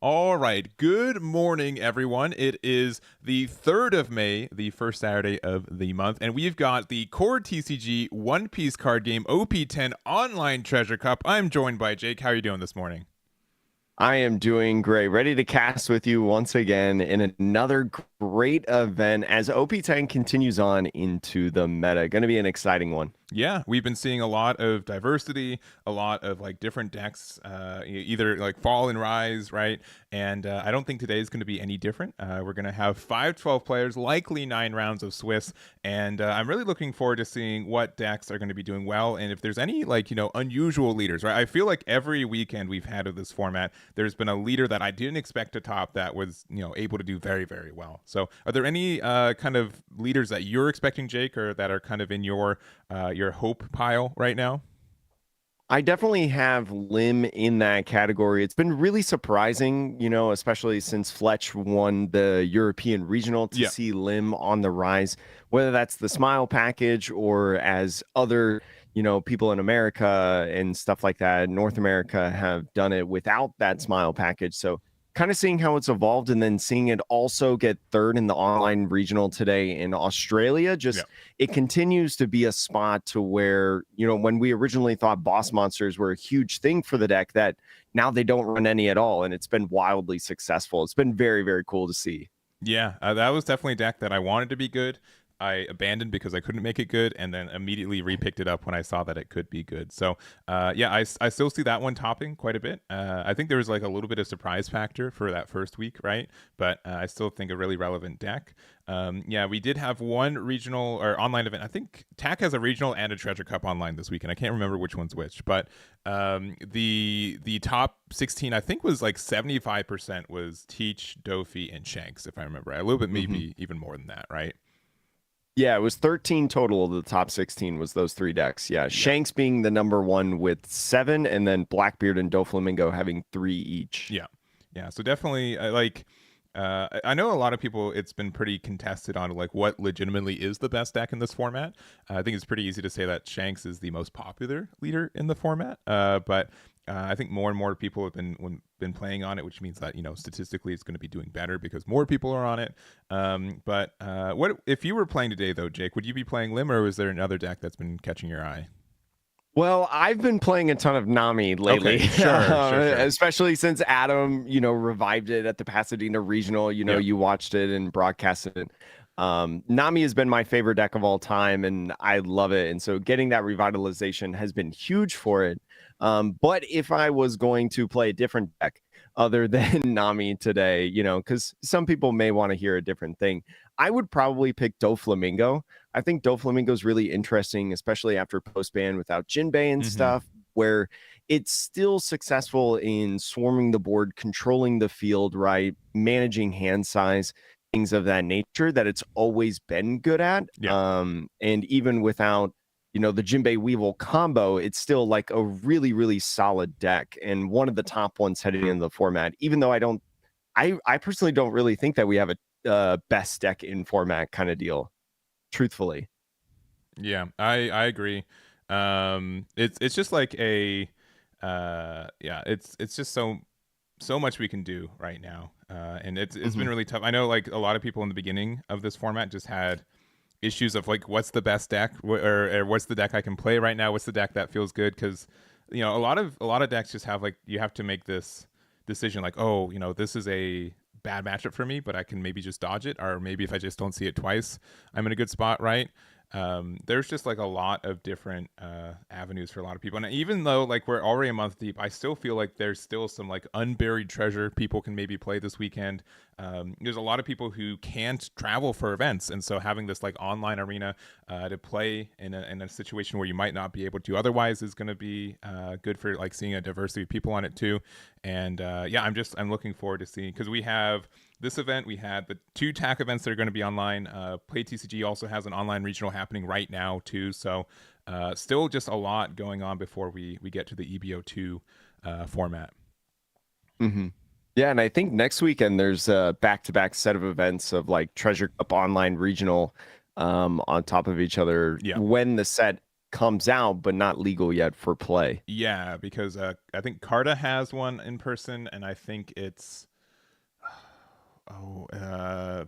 All right. Good morning, everyone. It is the 3rd of May, the first Saturday of the month, and we've got the Core TCG One Piece card game OP10 Online Treasure Cup. I'm joined by Jake. How are you doing this morning? I am doing great. Ready to cast with you once again in another great event as OP10 continues on into the meta. Going to be an exciting one. Yeah, we've been seeing a lot of diversity, a lot of like different decks, either like fall and rise, right? And I don't think today is going to be any different. We're going to have 5-12 players, likely 9 rounds of Swiss, and I'm really looking forward to seeing what decks are going to be doing well, and if there's any like unusual leaders, right? I feel like every weekend we've had of this format, there's been a leader that I didn't expect to top that was able to do very very well. So, are there any kind of leaders that you're expecting, Jake, or that are kind of in your hope pile right now? I definitely have Lim in that category. It's been really surprising, especially since Fletch won the European regional to Yeah. see Lim on the rise, whether that's the smile package or as other, people in America and stuff like that, North America have done it without that smile package. So kind of seeing how it's evolved and then seeing it also get third in the online regional today in Australia. Yeah. Just it continues to be a spot to where, when we originally thought boss monsters were a huge thing for the deck, that now they don't run any at all. And it's been wildly successful. It's been very, very cool to see. Yeah, that was definitely a deck that I wanted to be good. I abandoned because I couldn't make it good, and then immediately repicked it up when I saw that it could be good. So, yeah, I still see that one topping quite a bit. I think there was like a little bit of surprise factor for that first week, right? But I still think a really relevant deck. Yeah, we did have one regional or online event. I think TAC has a regional and a Treasure Cup online this weekend. I can't remember which one's which, but the top 16, I think, was like 75% was Teach, Dofi, and Shanks, if I remember right. A little bit, maybe even more than that, right? Yeah, it was 13 total of the top 16 was those three decks. Yeah, Yeah. Shanks being the number one with 7, and then Blackbeard and Doflamingo having 3 each. Yeah, yeah. So definitely, like, I know a lot of people. It's been pretty contested on like what legitimately is the best deck in this format. I think it's pretty easy to say that Shanks is the most popular leader in the format. But I think more and more people have been playing on it, which means that statistically it's going to be doing better because more people are on it. But what if you were playing today though, Jake? Would you be playing Lim, or was there another deck that's been catching your eye? Well, I've been playing a ton of Nami Okay, lately, sure. especially since Adam, revived it at the Pasadena Regional. Yeah, You watched it and broadcasted it. Nami has been my favorite deck of all time, and I love it. And so getting that revitalization has been huge for it. But if I was going to play a different deck other than Nami today, because some people may want to hear a different thing, I would probably pick Doflamingo. I think Doflamingo is really interesting, especially after post ban without Jinbei and hmm stuff, where it's still successful in swarming the board, controlling the field, right? Managing hand size, things of that nature that it's always been good at. yeah. And even without, the Jinbei Weevil combo, it's still like a really, really solid deck and one of the top ones heading into the format, even though I personally don't really think that we have a best deck in format kind of deal, truthfully. Yeah, I agree. It's just like a yeah, it's just so much we can do right now. And it's been Mhm. really tough. I know like a lot of people in the beginning of this format just had issues of like what's the best deck or what's the deck I can play right now? What's the deck that feels good? Because a lot of decks just have like you have to make this decision like, oh, this is a bad matchup for me, but I can maybe just dodge it, or maybe if I just don't see it twice, I'm in a good spot, right? There's just like a lot of different avenues for a lot of people, and even though like we're already a month deep, I still feel like there's still some like unburied treasure people can maybe play this weekend. There's a lot of people who can't travel for events, and so having this like online arena to play in a situation where you might not be able to otherwise is going to be good for like seeing a diversity of people on it too. And yeah, I'm looking forward to seeing, because we have this event, we had the two TAC events that are going to be online. Play TCG also has an online regional happening right now too. So still just a lot going on before we get to the EBO2 format. hmm Yeah, and I think next weekend there's a back-to-back set of events of like Treasure Cup Online Regional on top of each other Yeah. when the set comes out, but not legal yet for play. Yeah, because I think Carta has one in person, and I think it's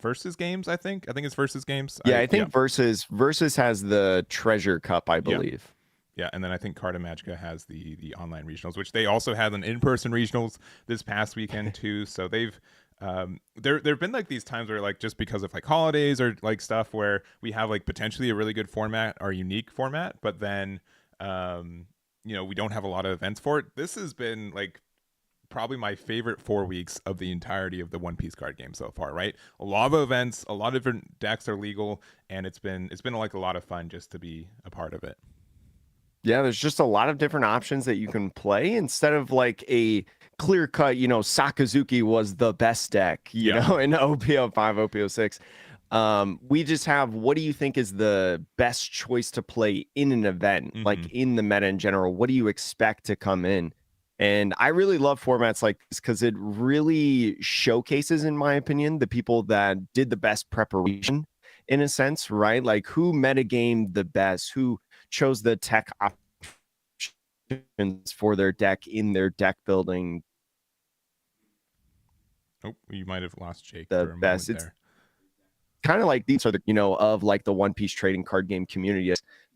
versus games. I think it's versus games. Yeah, I I Yeah, think Versus has the Treasure Cup, I yeah. believe. Yeah, and then I think Carta Magica has the online regionals, which they also had an in-person regionals this past weekend too. So they've there've been like these times where like just because of like holidays or like stuff where we have like potentially a really good format or unique format, but then um we don't have a lot of events for it. This has been like probably my favorite 4 weeks of the entirety of the One Piece card game so far, right? A lot of events, a lot of different decks are legal, and it's been like a lot of fun just to be a part of it. Yeah, there's just a lot of different options that you can play instead of like a clear cut, Sakazuki was the best deck, Yeah. in OP05, OP06. We just have what do you think is the best choice to play in an event, like Hmm. in the meta in general? What do you expect to come in? And I really love formats like this because it really showcases, in my opinion, the people that did the best preparation in a sense, right? Like who metagamed the best, who chose the tech options for their deck in their deck building Oh, you might have lost Jake the for a best. moment It's there. kind of like these are the of like the One Piece trading card game community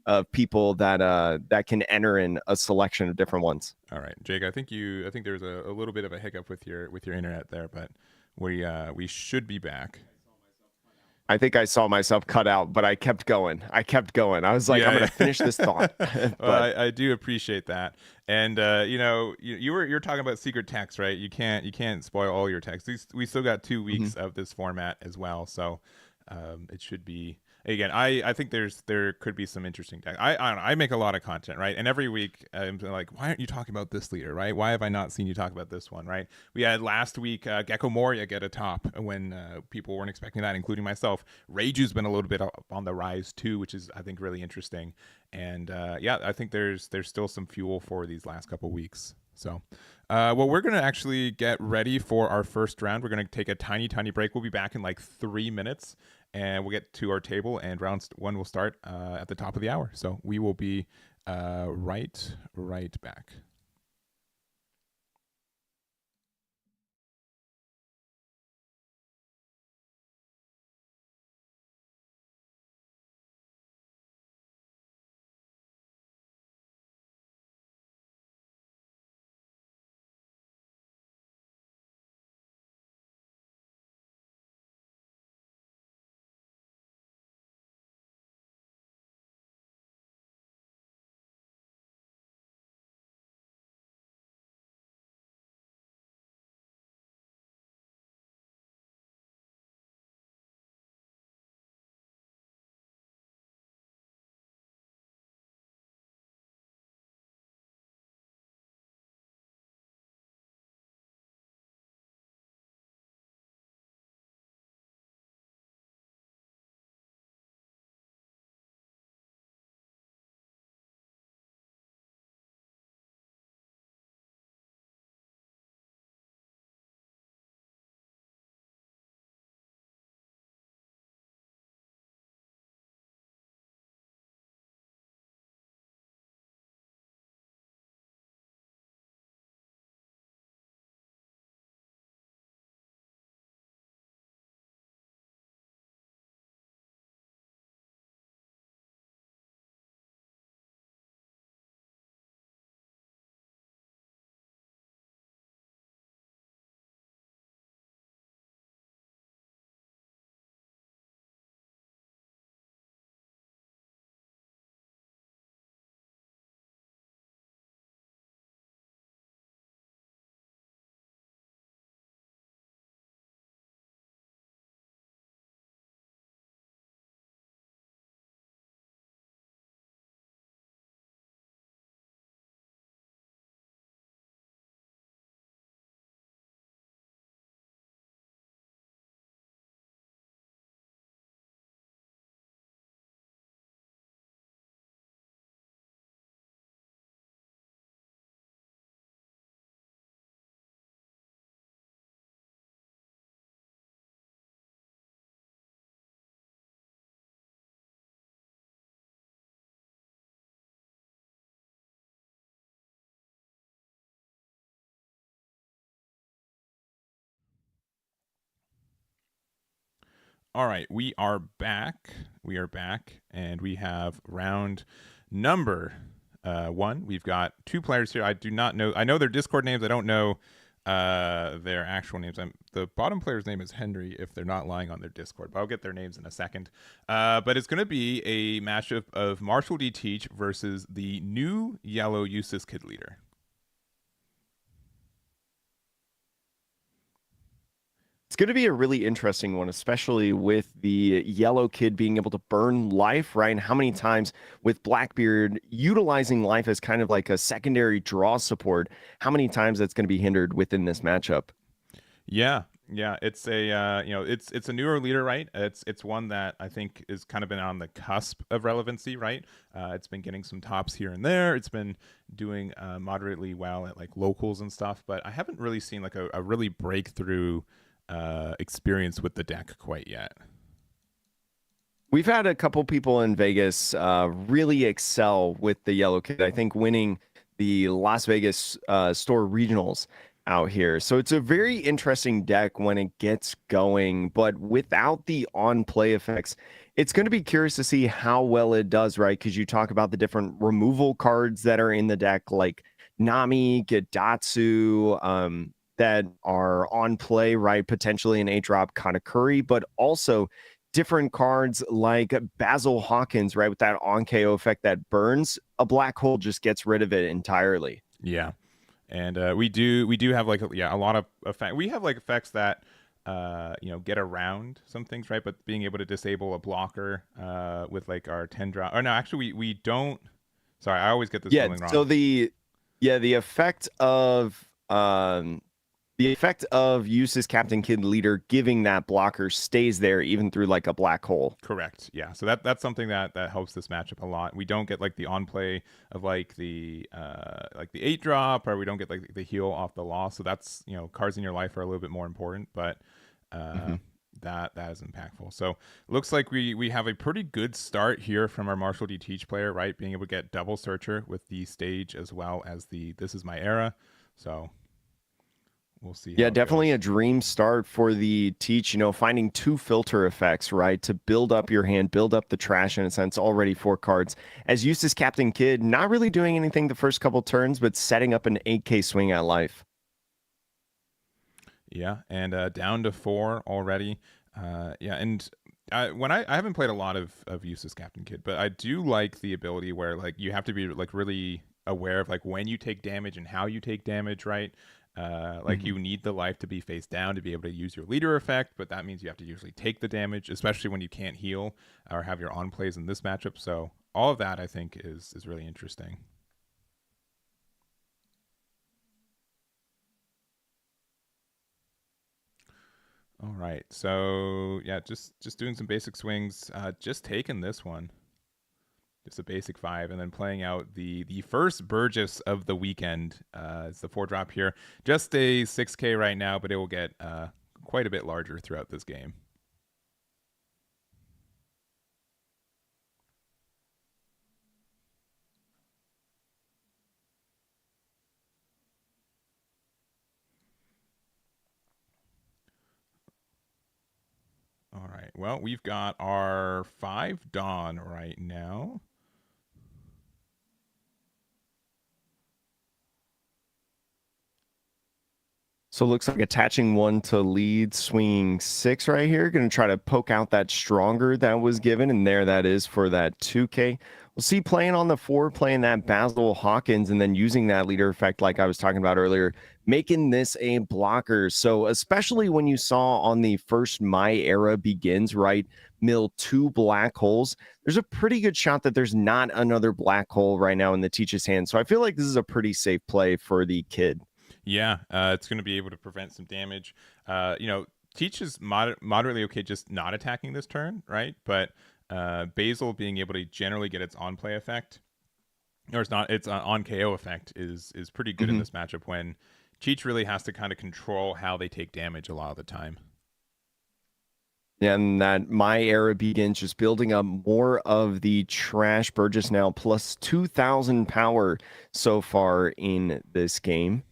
of people that can enter in a selection of different ones. All right, Jake. I think there's a little bit of a hiccup with your internet there, but we should be back. I think I saw myself cut out, but I kept going. I was like, I'm Yeah, gonna finish this thought. yeah. Well, But I do appreciate that, and you're talking about secret text, right? You can't spoil all your text. We still got 2 weeks mhm. of this format as well, so it should be. Again, I think there could be some interesting text. I don't know. I make a lot of content, right? And every week I'm like, why aren't you talking about this leader, right? Why have I not seen you talk about this one, right? We had last week Gecko Moria get a top when people weren't expecting that, including myself. Reiju's been a little bit up on the rise too, which is I think really interesting. And yeah, I think there's still some fuel for these last couple weeks. So, well, we're gonna actually get ready for our first round. We're gonna take a tiny break. We'll be back in like 3 minutes, and we'll get to our table. And round one will start at the top of the hour. So we will be right back. All right, we are back. We are back, and we have round number one. We've got two players here. I do not know. I know their Discord names. I don't know their actual names. The bottom player's name is Henry. If they're not lying on their Discord, but I'll get their names in a second. But it's going to be a matchup of Marshall D. Teach versus the new yellow Eustace Kid Leader. It's going to be a really interesting one, especially with the yellow kid being able to burn life, right? And how many times with Blackbeard utilizing life as kind of like a secondary draw support, how many times that's going to be hindered within this matchup? Yeah, yeah, it's a it's a newer leader, right? It's one that I think is kind of been on the cusp of relevancy, right? It's been getting some tops here and there. It's been doing moderately well at like locals and stuff, but I haven't really seen like a really breakthrough experience with the deck quite yet. We've had a couple people in Vegas really excel with the yellow kid. I think winning the Las Vegas store regionals out here. So it's a very interesting deck when it gets going, but without the on play effects, it's going to be curious to see how well it does, right? Because you talk about the different removal cards that are in the deck, like Nami, Gedatsu, that are on play, right? Potentially an 8-drop Katakuri, but also different cards like Basil Hawkins, right? With that on KO effect that burns a black hole, just gets rid of it entirely. Yeah, and we do have like a lot of effect. We have like effects that get around some things, right? But being able to disable a blocker with like our 10 drop. Or no, actually we don't. Sorry, I always get this ruling wrong. So the effect of Eustace Captain Kid Leader giving that blocker stays there even through like a black hole. Correct. Yeah. So that's something that helps this matchup a lot. We don't get like the on play of like the 8-drop, or we don't get like the heal off the loss. So that's, cards in your life are a little bit more important, but that is impactful. So it looks like we have a pretty good start here from our Marshall D. Teach player, right? Being able to get double searcher with the stage as well as the This Is My Era. So we'll see. Yeah, definitely a dream start for the Teach, finding 2 filter effects, right? To build up your hand, build up the trash in a sense, already 4 cards. As Eustace Captain Kid, not really doing anything the first couple turns, but setting up an 8K swing at life. Yeah, and down to 4 already. And when I haven't played a lot of Eustace Captain Kid, but I do like the ability where like you have to be like really aware of like when you take damage and how you take damage, right? You need the life to be face down to be able to use your leader effect, but that means you have to usually take the damage, especially when you can't heal or have your on plays in this matchup. So all of that I think is really interesting. All right, so yeah, just doing some basic swings, just taking this one. Just a basic 5, and then playing out the first Burgess of the weekend. It's the 4-drop here. Just a 6K right now, but it will get quite a bit larger throughout this game. All right, well, we've got our 5 Dawn right now. So it looks like attaching 1 to lead, swinging 6 right here. Going to try to poke out that stronger that was given, and there that is for that 2K. We'll see playing on the 4, playing that Basil Hawkins, and then using that leader effect like I was talking about earlier, making this a blocker. So especially when you saw on the first My Era Begins, right, mill 2 black holes, there's a pretty good shot that there's not another black hole right now in the Teach's hand. So I feel like this is a pretty safe play for the kid. Yeah, it's going to be able to prevent some damage. Teach is moderately okay just not attacking this turn, right? But Basil being able to generally get its on play effect, or its on KO effect is pretty good in this matchup when Cheech really has to kind of control how they take damage a lot of the time. And that My Era Begins, just building up more of the trash Burgess now, plus 2,000 power so far in this game.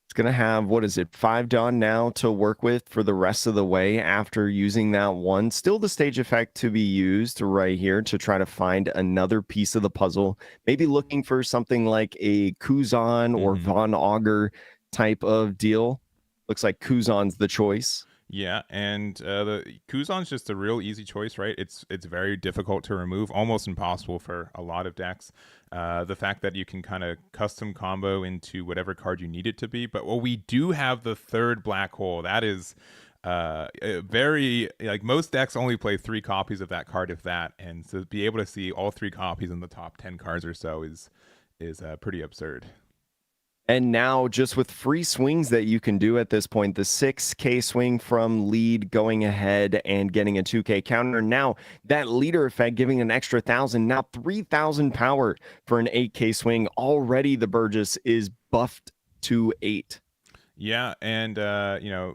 It's going to have, what is it, 5 Dawn now to work with for the rest of the way after using that one. Still the stage effect to be used right here to try to find another piece of the puzzle. Maybe looking for something like a Kuzan or Von Augur type of deal. Looks like Kuzan's the choice. Yeah, and the Kuzan's just a real easy choice, right? It's very difficult to remove, almost impossible for a lot of decks. The fact that you can kind of custom combo into whatever card you need it to be, but we do have the third black hole. That is very, like, most decks only play 3 copies of that card, if that, and so to be able to see all 3 copies in the top 10 cards or so is pretty absurd. And now, just with free swings that you can do at this point, the 6K swing from lead going ahead and getting a 2K counter. Now, that leader effect giving an extra 1,000, now 3,000 power for an 8K swing. Already the Burgess is buffed to 8. Yeah, and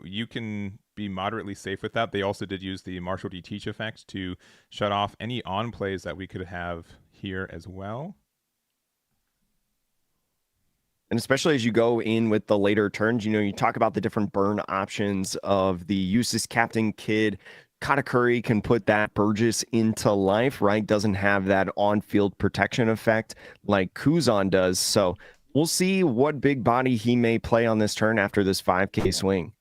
you can be moderately safe with that. They also did use the Marshall D Teach effect to shut off any on plays that we could have here as well. And especially as you go in with the later turns, you talk about the different burn options of the Uses Captain Kid. Katakuri can put that Burgess into life, right? Doesn't have that on-field protection effect like Kuzan does. So we'll see what big body he may play on this turn after this 5K swing.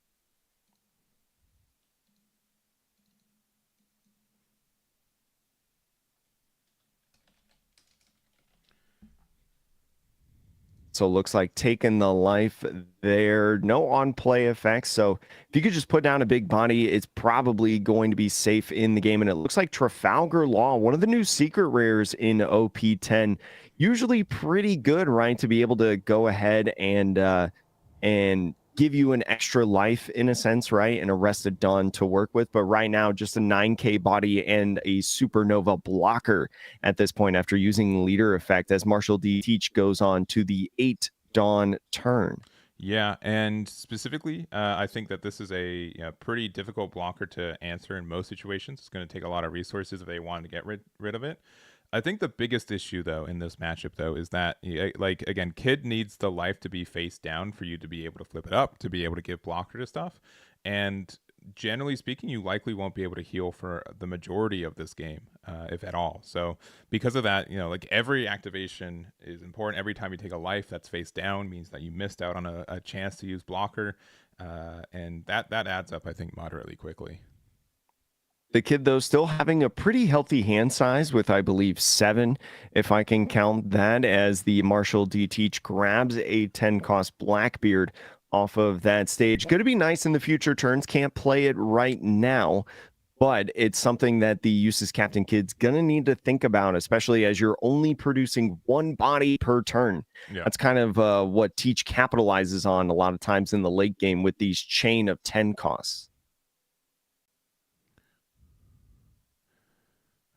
So it looks like taking the life there. No on-play effects. So if you could just put down a big body, it's probably going to be safe in the game. And it looks like Trafalgar Law, one of the new secret rares in OP10, usually pretty good, right? To be able to go ahead and give you an extra life in a sense, right? And Arrested Dawn to work with. But right now, just a 9K body and a supernova blocker at this point after using leader effect as Marshall D Teach goes on to the 8 Dawn turn. Yeah, and specifically, I think that this is a pretty difficult blocker to answer in most situations. It's going to take a lot of resources if they want to get rid of it. I think the biggest issue, though, in this matchup, though, is that, like, again, Kid needs the life to be face down for you to be able to flip it up, to be able to give blocker to stuff. And generally speaking, you likely won't be able to heal for the majority of this game, if at all. So because of that, like, every activation is important. Every time you take a life that's face down means that you missed out on a chance to use blocker. And that adds up, I think, moderately quickly. The Kid, though, still having a pretty healthy hand size with, I believe, 7, if I can count that, as the Marshall D Teach grabs a 10-cost Blackbeard off of that stage. Going to be nice in the future turns. Can't play it right now, but it's something that the Uses Captain Kid's going to need to think about, especially as you're only producing 1 body per turn. Yeah. That's kind of what Teach capitalizes on a lot of times in the late game with these chain of 10 costs.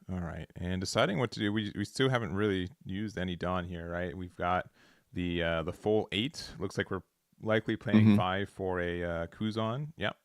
All right, and deciding what to do, we still haven't really used any Dawn here, right? We've got the full 8. Looks like we're likely playing 5 for a Kuzan. Yep.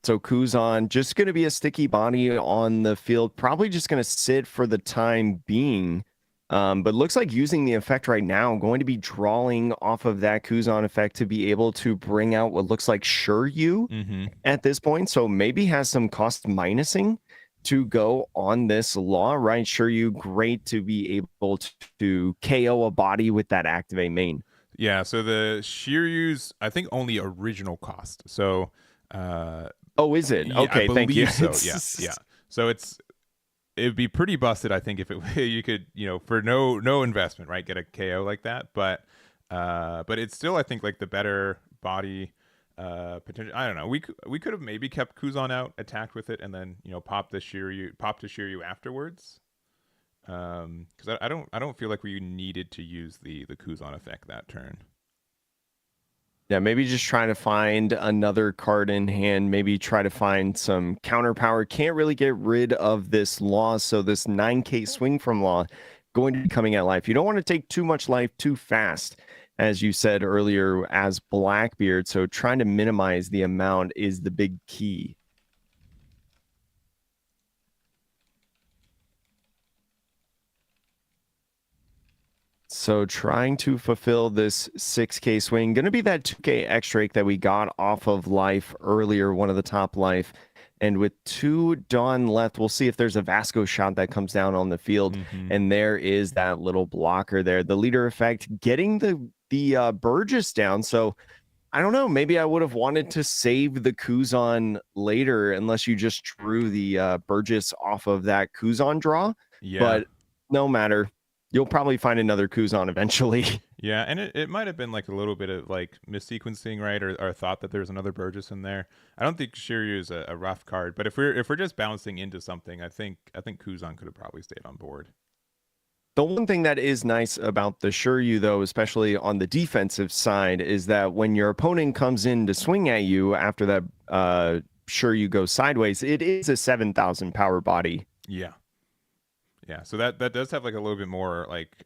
So Kuzan just going to be a sticky body on the field, probably just going to sit for the time being. But looks like using the effect right now, going to be drawing off of that Kuzan effect to be able to bring out what looks like Shiryu at this point. So maybe has some cost minusing to go on this Law, right? Shiryu, great to be able to KO a body with that activate main. Yeah, so the Shiryu's, I think, only original cost. So oh, is it? Yeah, okay, thank you. So yeah. So it'd be pretty busted, I think, if you could, for no investment, right, get a KO like that. But it's still, I think, like, the better body potential. I don't know. We could have maybe kept Kuzan out, attacked with it, and then pop to Shiryu afterwards. Because I don't feel like we needed to use the Kuzan effect that turn. Yeah, maybe just trying to find another card in hand, maybe try to find some counter power. Can't really get rid of this Law, so this 9K swing from Law going to be coming at life. You don't want to take too much life too fast, as you said earlier, as Blackbeard, so trying to minimize the amount is the big key. So trying to fulfill this 6K swing, going to be that 2K X-Drake that we got off of life earlier, one of the top life. And with 2 Dawn left, we'll see if there's a Vasco shot that comes down on the field. Mm-hmm. And there is that little blocker there. The leader effect getting the Burgess down. So I don't know. Maybe I would have wanted to save the Kuzan later, unless you just drew the Burgess off of that Kuzan draw. Yeah. But no matter. You'll probably find another Kuzan eventually. Yeah, and it might have been like a little bit of like missequencing, right, or thought that there's another Burgess in there. I don't think Shiryu is a rough card, but if we're just bouncing into something, I think Kuzan could have probably stayed on board. The one thing that is nice about the Shiryu, though, especially on the defensive side, is that when your opponent comes in to swing at you after that Shiryu goes sideways, it is a 7,000 power body. Yeah. Yeah, so that does have like a little bit more like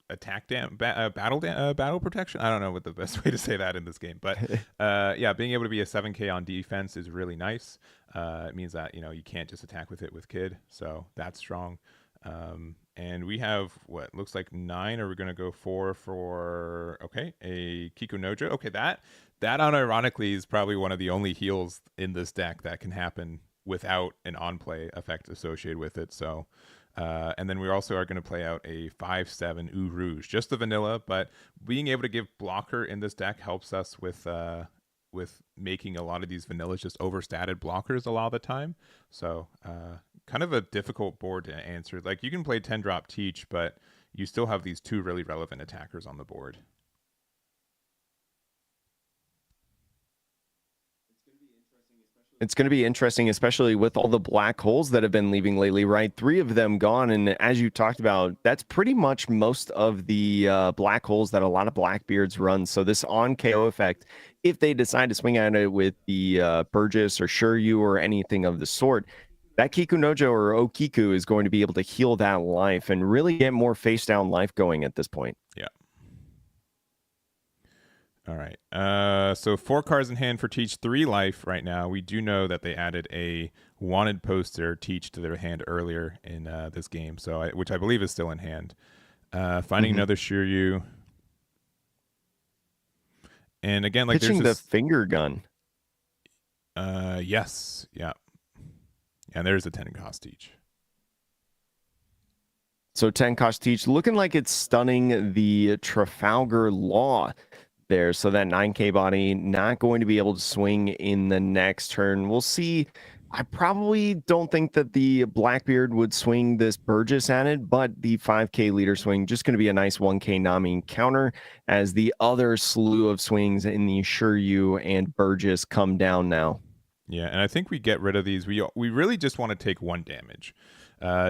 attack battle protection. I don't know what the best way to say that in this game, but yeah, being able to be a 7K on defense is really nice. It means that you can't just attack with it with Kid, so that's strong. And we have what looks like 9, or we're gonna go 4 for a Kikunojo. Okay, that unironically is probably one of the only heals in this deck that can happen without an on-play effect associated with it. So, and then we also are going to play out a 5/7 Ooh Rouge, just the vanilla, but being able to give blocker in this deck helps us with making a lot of these vanillas just overstated blockers a lot of the time. So, kind of a difficult board to answer. Like you can play 10-drop Teach, but you still have these 2 really relevant attackers on the board. It's going to be interesting, especially with all the black holes that have been leaving lately, right? 3 of them gone. And as you talked about, that's pretty much most of the black holes that a lot of Blackbeards run. So this on KO effect, if they decide to swing at it with the Burgess or Shiryu or anything of the sort, that Kikunojo or Okiku is going to be able to heal that life and really get more face down life going at this point. Yeah. All right. So 4 cards in hand for Teach, 3 life right now. We do know that they added a wanted poster Teach to their hand earlier in this game, so which I believe is still in hand. Finding another Shiryu. And again, like pitching there's the finger gun. Yes. Yeah. And there's a 10 cost Teach. So 10 cost Teach looking like it's stunning the Trafalgar Law there. So that 9K body not going to be able to swing in the next turn. We'll see. I probably don't think that the Blackbeard would swing this Burgess at it, but the 5K leader swing just going to be a nice 1K Nami counter as the other slew of swings in the Shiryu and Burgess come down now. Yeah, and I think we get rid of these. We really just want to take 1 damage,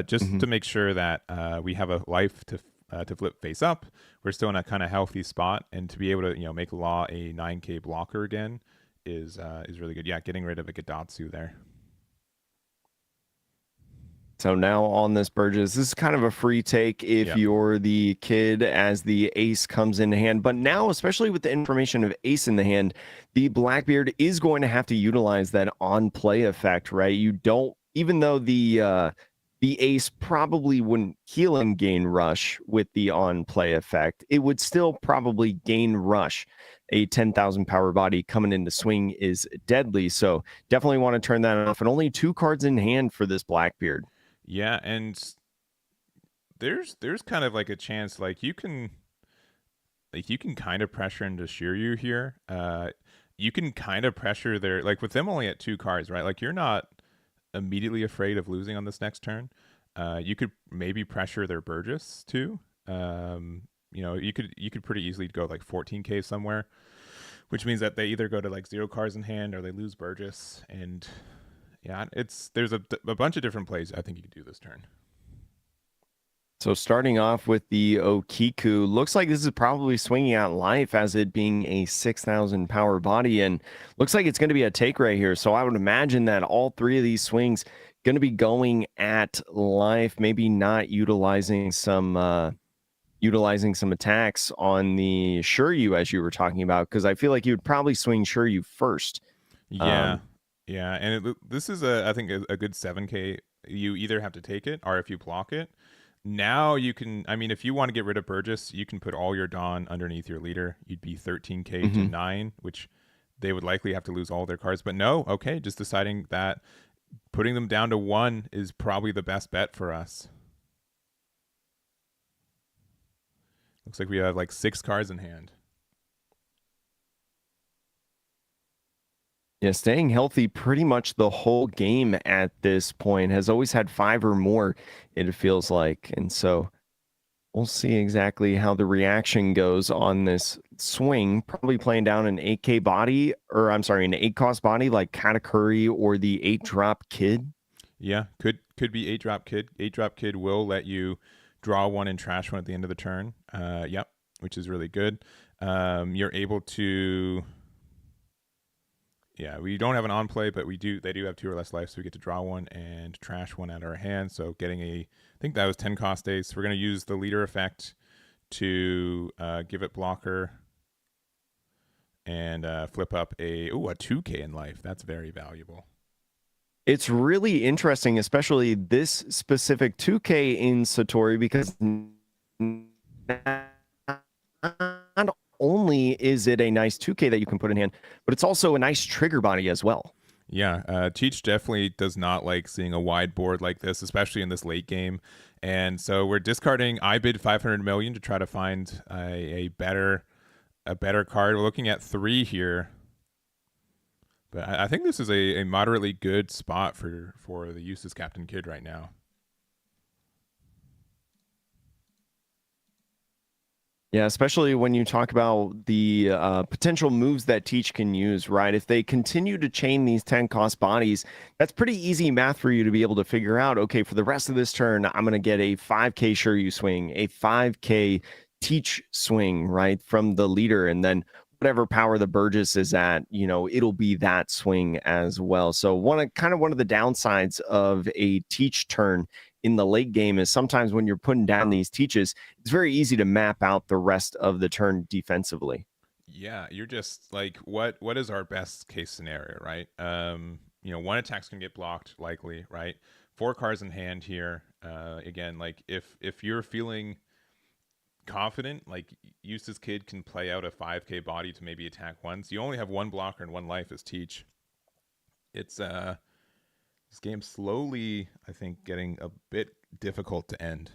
just to make sure that we have a life to flip face up. We're still in a kind of healthy spot, and to be able to make Law a 9K blocker again is really good. Yeah, getting rid of a Gadatsu there. So now on this Burgess, this is kind of a free take if you're the Kid as the ace comes in hand. But now, especially with the information of ace in the hand, the Blackbeard is going to have to utilize that on play effect, right? You don't, even though the ace probably wouldn't heal and gain rush with the on play effect, it would still probably gain rush. A 10,000 power body coming into swing is deadly. So definitely want to turn that off. And only 2 cards in hand for this Blackbeard. Yeah, and there's kind of like a chance like you can kind of pressure into Shiryu here. You can kind of pressure their, like with them only at 2 cards, right? Like you're not immediately afraid of losing on this next turn. You could maybe pressure their Burgess too. You could pretty easily go like 14K somewhere, which means that they either go to like 0 cards in hand or they lose Burgess. And yeah, there's a bunch of different plays I think you could do this turn. So starting off with the Okiku, looks like this is probably swinging out life as it being a 6,000 power body, and looks like it's going to be a take right here. So I would imagine that all 3 of these swings going to be going at life, maybe not utilizing some attacks on the Shiryu as you were talking about, because I feel like you would probably swing Shiryu first. Yeah. Yeah, and this is I think a good 7K. You either have to take it, or if you block it, now you can, I mean, if you want to get rid of Burgess, you can put all your Dawn underneath your leader. You'd be 13k to Hmm. 9, which they would likely have to lose all their cards. But no, okay, just deciding that putting them down to 1 is probably the best bet for us. Looks like we have like 6 cards in hand. Yeah, staying healthy pretty much the whole game at this point, has always had 5 or more, it feels like. And so we'll see exactly how the reaction goes on this swing. Probably playing down an 8K body, or I'm sorry, an 8 cost body like Katakuri or the 8 drop Kid. Yeah, could be 8 drop Kid. 8 drop Kid will let you draw 1 and trash 1 at the end of the turn. Yep, which is really good. You're able to, yeah, we don't have an on play, but they do have 2 or less life, so we get to draw 1 and trash 1 out of our hand. So getting I think that was 10 cost days. We're going to use the leader effect to give it blocker and flip up a 2k in life. That's very valuable. It's really interesting, especially this specific 2K in Satori, because not only is it a nice 2K that you can put in hand, but it's also a nice trigger body as well. Yeah, Teach definitely does not like seeing a wide board like this, especially in this late game. And so we're discarding I bid 500 million to try to find a better card. We're looking at 3 here. But I think this is a moderately good spot for the Eustace Captain Kid right now. Yeah, especially when you talk about the potential moves that Teach can use, right? If they continue to chain these 10 cost bodies, that's pretty easy math for you to be able to figure out, okay, for the rest of this turn, I'm going to get a 5K Shiryu swing, a 5K Teach swing, right, from the leader. And then whatever power the Burgess is at, it'll be that swing as well. So one of the downsides of a Teach turn in the late game is sometimes when you're putting down these Teaches, it's very easy to map out the rest of the turn defensively. Yeah, you're just like, what is our best case scenario, right? 1 attack's gonna get blocked likely, right? 4 cards in hand here. Again, like if you're feeling confident, like Eustace Kid can play out a 5k body to maybe attack once. You only have 1 blocker and 1 life as Teach. It's this game's slowly, I think, getting a bit difficult to end.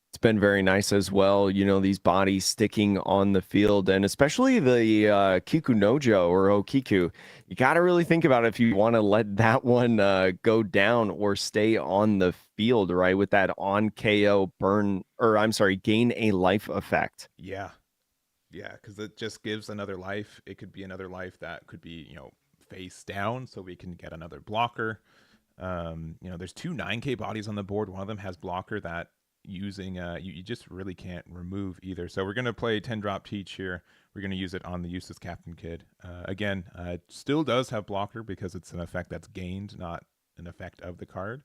It's been very nice as well, these bodies sticking on the field, and especially the Kiku Nojo or Okiku. You got to really think about if you want to let that one go down or stay on the field, right? With that on KO gain a life effect. Yeah, because it just gives another life. It could be another life that could be, face down, so we can get another blocker. There's 2 9k bodies on the board. One of them has blocker that using you just really can't remove either. So we're going to play 10 drop Teach here. We're going to use it on the Eustace Captain Kid. Again, it still does have blocker because it's an effect that's gained, not an effect of the card.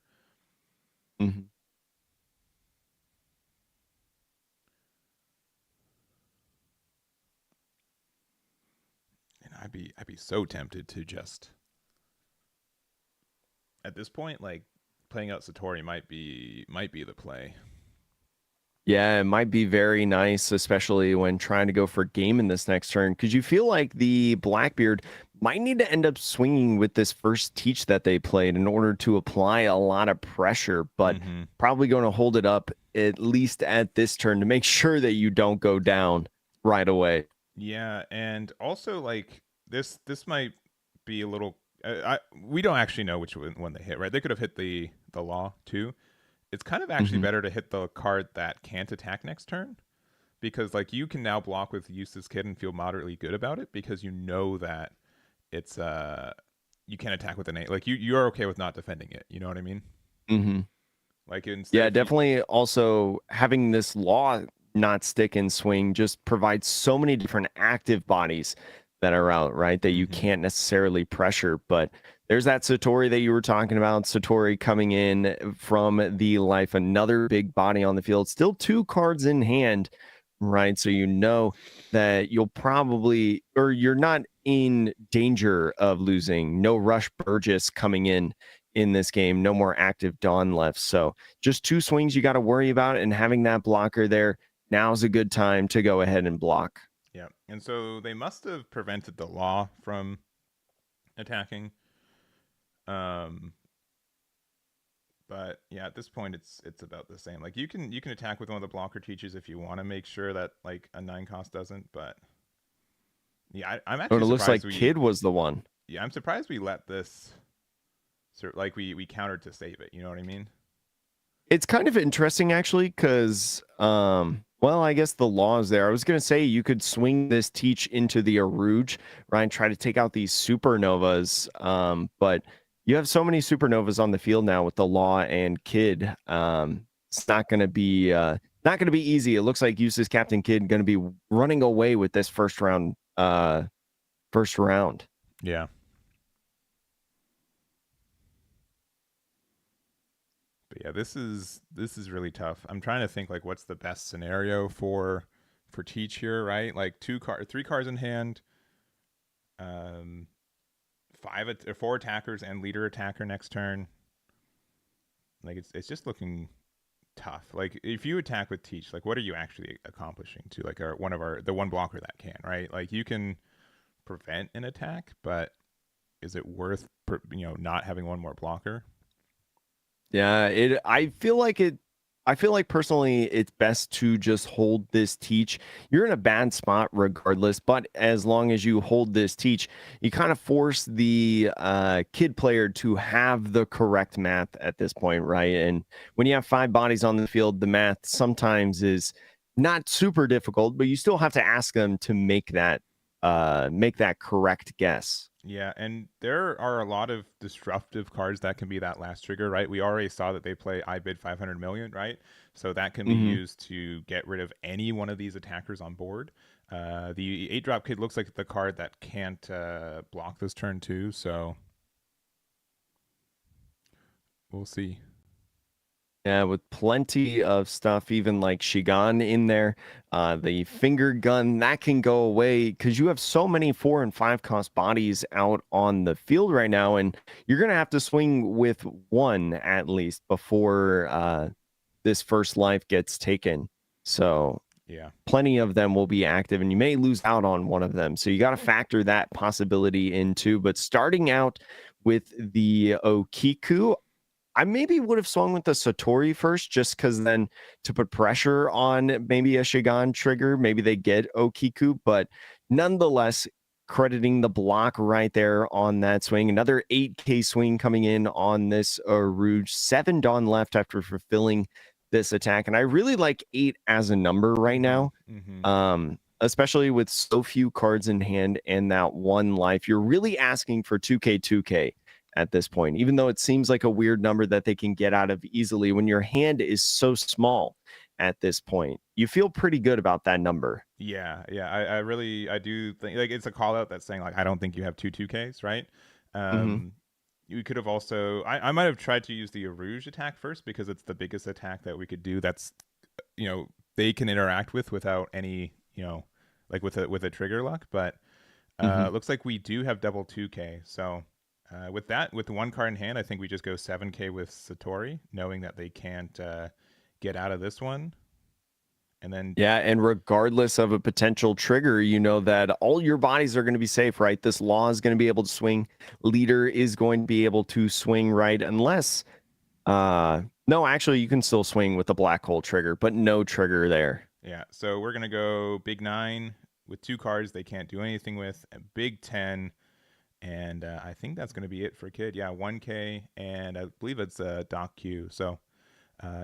Mm-hmm. And I'd be so tempted to just, at this point, like playing out Satori might be the play. Yeah, it might be very nice, especially when trying to go for game in this next turn, because you feel like the Blackbeard might need to end up swinging with this first Teach that they played in order to apply a lot of pressure, but probably going to hold it up at least at this turn to make sure that you don't go down right away. Yeah, and also like this might be a little. We don't actually know which one they hit, right? They could have hit the law too. It's kind of actually better to hit the card that can't attack next turn, because like you can now block with Eustace Kid and feel moderately good about it because you know that it's you can't attack with an 8. Like you're okay with not defending it. You know what I mean? Mm-hmm. Like Yeah, definitely. Also, having this law not stick and swing just provides so many different active bodies that are out, right? That you can't necessarily pressure. But there's that Satori that you were talking about. Satori coming in from the life, another big body on the field. Still 2 cards in hand, right? So you know that you'll probably, or you're not in danger of losing. No Rush Burgess coming in in this game. No more active Dawn left. So just 2 swings you got to worry about, and having that blocker there, now's a good time to go ahead and block. Yeah, and so they must have prevented the law from attacking. Um, but yeah, at this point, it's about the same. Like you can attack with one of the blocker teachers if you want to make sure that like a 9 cost doesn't. But yeah, I'm But actually it looks surprised like we. Kid was the one. Yeah, I'm surprised we let this. Like we countered to save it. You know what I mean? It's kind of interesting actually, because well, I guess the law is there. I was gonna say you could swing this teach into the Aandroidd, right, and try to take out these supernovas. But you have so many supernovas on the field now with the law and Kid. It's not gonna be easy. It looks like Use's Captain Kid gonna be running away with this first round. Yeah. But yeah, this is really tough. I'm trying to think like what's the best scenario for Teach here, right? Like 3 cards in hand, 4 attackers and leader attacker next turn. Like it's just looking tough. Like if you attack with Teach, like what are you actually accomplishing to like the one blocker that can, right? Like you can prevent an attack, but is it worth not having one more blocker? Yeah, I feel like personally it's best to just hold this teach. You're in a bad spot regardless, but as long as you hold this teach, you kind of force the Kid player to have the correct math at this point, right? And when you have 5 bodies on the field, the math sometimes is not super difficult, but you still have to ask them to make that correct guess. Yeah, and there are a lot of disruptive cards that can be that last trigger, right? We already saw that they play I bid 500 million, right? So that can be used to get rid of any one of these attackers on board. The 8-drop Kid looks like the card that can't block this turn too, so we'll see. Yeah, with plenty of stuff, even like Shigan in there. The finger gun, that can go away because you have so many 4 and 5 cost bodies out on the field right now, and you're going to have to swing with one at least before this first life gets taken. So yeah, plenty of them will be active, and you may lose out on one of them. So you got to factor that possibility in too. But starting out with the Okiku, I maybe would have swung with the Satori first, just because then to put pressure on maybe a Shigan trigger, maybe they get Okiku, but nonetheless, crediting the block right there on that swing. Another 8K swing coming in on this Aandroidd. 7 Dawn left after fulfilling this attack, and I really like 8 as a number right now. Especially with so few cards in hand and that 1 life. You're really asking for 2K at this point, even though it seems like a weird number that they can get out of easily. When your hand is so small at this point, you feel pretty good about that number. Yeah, I do think like it's a call out that's saying like I don't think you have 2-2Ks, right? You could have also I might have tried to use the Aandroidd attack first because it's the biggest attack that we could do that's they can interact with without any like with a trigger luck, but looks like we do have double 2K. So with the 1 card in hand, I think we just go 7K with Satori, knowing that they can't get out of this one. And then yeah, and regardless of a potential trigger, you know that all your bodies are going to be safe, right? This law is going to be able to swing. Leader is going to be able to swing, right? Unless no, actually you can still swing with the black hole trigger, but no trigger there. Yeah, so we're gonna go big 9 with 2 cards they can't do anything with, and big 10, and I think that's gonna be it for Kid. Yeah, 1K, and I believe it's Doc Q. So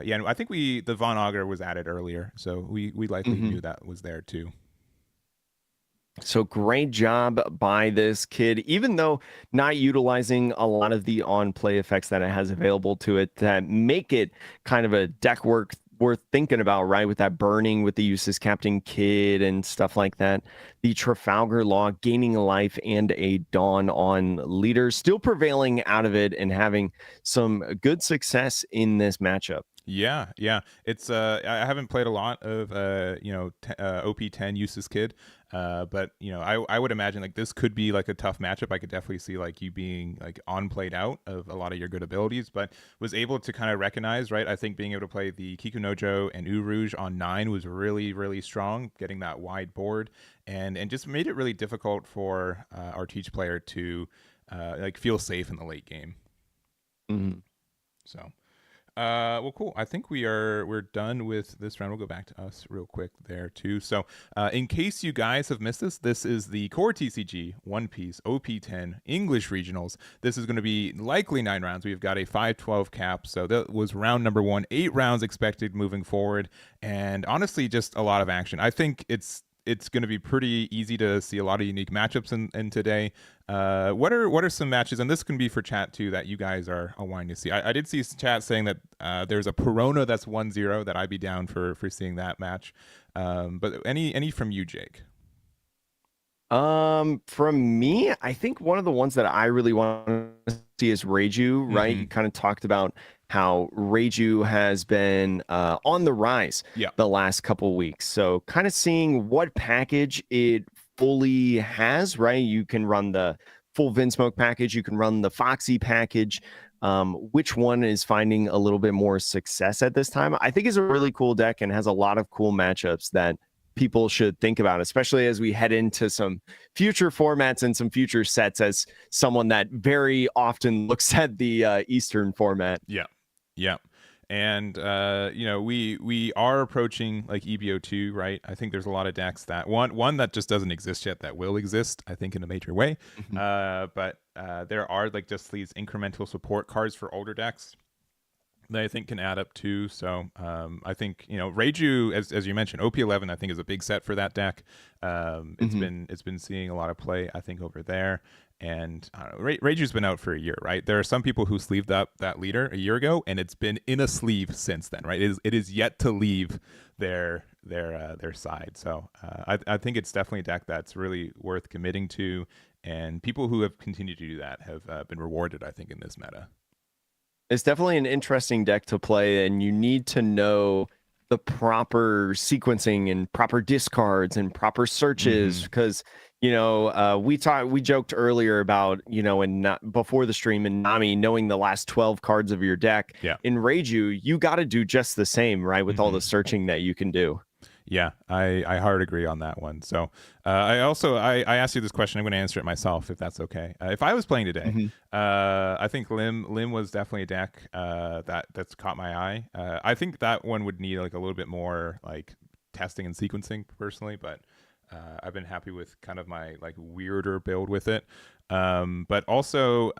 yeah, I think the Von Auger was added earlier, so we likely knew that was there too. So great job by this Kid, even though not utilizing a lot of the on-play effects that it has available to it that make it kind of a deck worth thinking about, right? With that burning, with the uses Captain Kid and stuff like that. The Trafalgar Law gaining a life and a Dawn on leader, still prevailing out of it and having some good success in this matchup. Yeah, yeah. It's I haven't played a lot of OP10 Useless Kid, but I would imagine like this could be like a tough matchup. I could definitely see like you being like on played out of a lot of your good abilities, but was able to kind of recognize, right? I think being able to play the Kikunojo and U Rouge on 9 was really really strong, getting that wide board and just made it really difficult for our Teach player to like feel safe in the late game. Mhm. So. Well, cool. I think we're done with this round. We'll go back to us real quick there too. So, in case you guys have missed this is the Core TCG One Piece OP10 English Regionals. This is going to be likely 9 rounds. We've got a 5-12 cap, so that was round number 1. 8 rounds expected moving forward, and honestly, just a lot of action. I think it's going to be pretty easy to see a lot of unique matchups in today. What are some matches, and this can be for chat too, that you guys are wanting to see? I did see chat saying that there's a Perona that's 1-0 that I'd be down for seeing that match. But any from you, Jake? From me, I think one of the ones that I really want to see is Reiju, right? Mm-hmm. You kind of talked about how Reiju has been on the rise Yeah. the last couple weeks. So kind of seeing what package it fully has, right? You can run the full Vinsmoke package, you can run the Foxy package. Which one is finding a little bit more success at this time? I think is a really cool deck and has a lot of cool matchups that people should think about, especially as we head into some future formats and some future sets, as someone that very often looks at the Eastern format. Yeah. Yeah. And we are approaching like EBO2, right? I think there's a lot of decks that one that just doesn't exist yet that will exist, I think, in a major way. Mhm. But there are like just these incremental support cards for older decks that I think can add up too. So I think Reiju, as you mentioned, OP11 I think is a big set for that deck. It's been seeing a lot of play I think over there. And I don't know, Reiju's been out for a year, right? There are some people who sleeved up that leader a year ago, and it's been in a sleeve since then, right? It is yet to leave their side. So I think it's definitely a deck that's really worth committing to, and people who have continued to do that have been rewarded, I think, in this meta. It's definitely an interesting deck to play, and you need to know the proper sequencing and proper discards and proper searches, because we joked earlier about and not before the stream, and Nami knowing the last 12 cards of your deck. Yeah. In Reiju, you got to do just the same, right, with all the Mhm. searching that you can do. Yeah, I hard agree on that one. So I asked you this question. I'm going to answer it myself if that's okay. If I was playing today, Mhm. I think Lim was definitely a deck that's caught my eye. I think that one would need like a little bit more like testing and sequencing personally, but I've been happy with kind of my like weirder build with it. But also,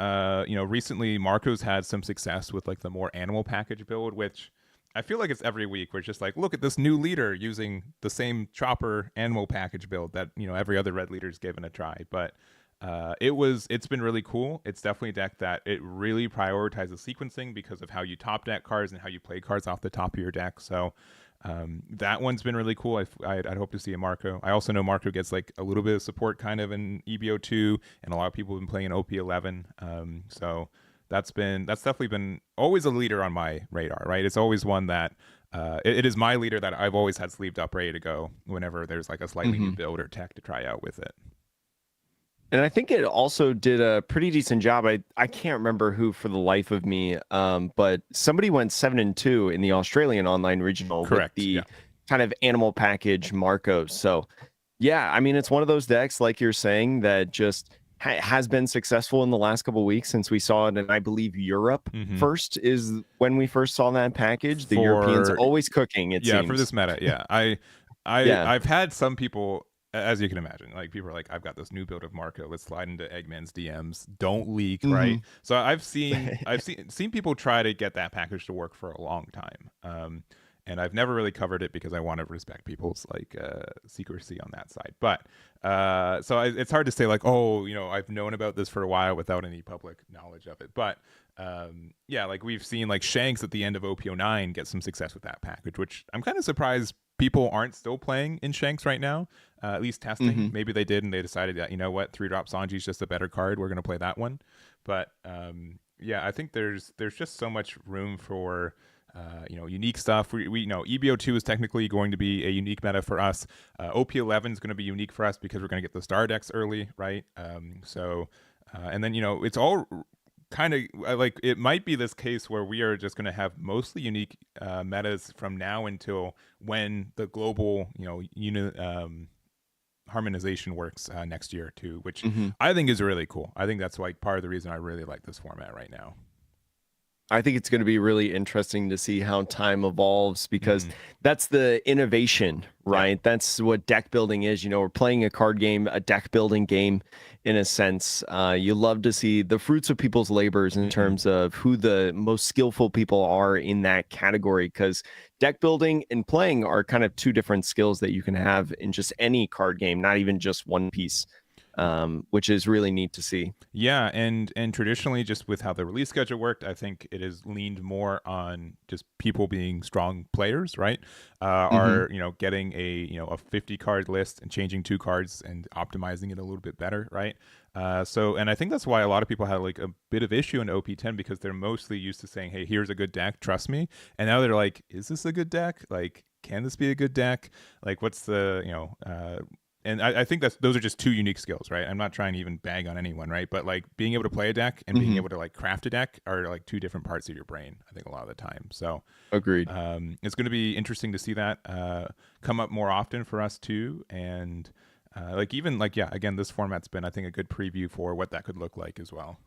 recently Marco's had some success with like the more animal package build, which I feel like it's every week. We're just like, look at this new leader using the same chopper animal package build that every other red leader's given a try. But it's been really cool. It's definitely a deck that it really prioritizes sequencing because of how you top deck cards and how you play cards off the top of your deck. So that one's been really cool. I'd hope to see a Marco. I also know Marco gets like a little bit of support kind of in EBO2, and a lot of people have been playing in OP11. So that's definitely been always a leader on my radar, right? It's always one that it is my leader that I've always had sleeved up ready to go whenever there's like a slightly new Mhm. build or tech to try out with it. And I think it also did a pretty decent job. I can't remember who for the life of me, but somebody went 7-2 in the Australian online regional with Correct. Yeah. the kind of animal package Marcos. So yeah, I mean, it's one of those decks, like you're saying, that just has been successful in the last couple of weeks since we saw it. And I believe Europe Mm-hmm. first is when we first saw that package. The Europeans For always cooking, it Yeah, for seems. this meta, yeah. Yeah. I've had some people, as you can imagine, like people are like, I've got this new build of Marco. Let's slide into Eggman's DMs. Don't leak, right? Hmm. So I've seen people try to get that package to work for a long time. And I've never really covered it because I want to respect people's like secrecy on that side. But it's hard to say like, oh, I've known about this for a while without any public knowledge of it. But yeah, like we've seen like Shanks at the end of OP09 get some success with that package, which I'm kind of surprised people aren't still playing in Shanks right now. At least testing. Hmm. Maybe they did and they decided that, 3-drop Sanji's just a better card. We're gonna play that one. But yeah, I think there's just so much room for unique stuff. We know EBO2 is technically going to be a unique meta for us. OP11 is going to be unique for us because we're going to get the star decks early, right? And then it's all kind of like it might be this case where we are just going to have mostly unique metas from now until when the global harmonization works next year too, which I think is really cool. I think that's like part of the reason I really like this format right now. I think it's going to be really interesting to see how time evolves, because that's the innovation, right? Yeah. That's what deck building is. We're playing a card game, a deck building game in a sense. You love to see the fruits of people's labors in terms of who the most skillful people are in that category, because deck building and playing are kind of two different skills that you can have in just any card game, not even just one piece. Which is really neat to see. Yeah, and traditionally, just with how the release schedule worked, I think it has leaned more on just people being strong players, right? Are getting a 50 card list and changing 2 cards and optimizing it a little bit better, right? And I think that's why a lot of people had like a bit of issue in OP10, because they're mostly used to saying, "Hey, here's a good deck, trust me," and now they're like, "Is this a good deck? Like, can this be a good deck? Like, what's the And I think those are just 2 unique skills, right? I'm not trying to even bag on anyone, right? But like being able to play a deck and being able to like craft a deck are like 2 different parts of your brain, I think, a lot of the time. So agreed. It's going to be interesting to see that come up more often for us too. And again, this format's been, I think, a good preview for what that could look like as well.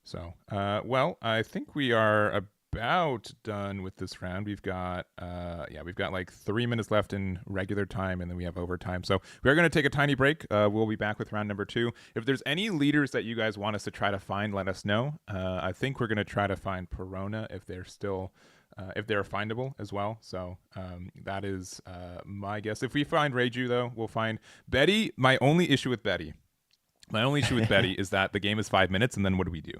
So, I think we are about done with this round. We've got like 3 minutes left in regular time, and then we have overtime. So we're going to take a tiny break. We'll be back with round number 2. If there's any leaders that you guys want us to try to find, let us know. I think we're going to try to find Perona if they're still if they're findable as well. So that is my guess. If we find Reiju, though, we'll find Betty. My only issue with Betty is that the game is 5 minutes, and then what do we do?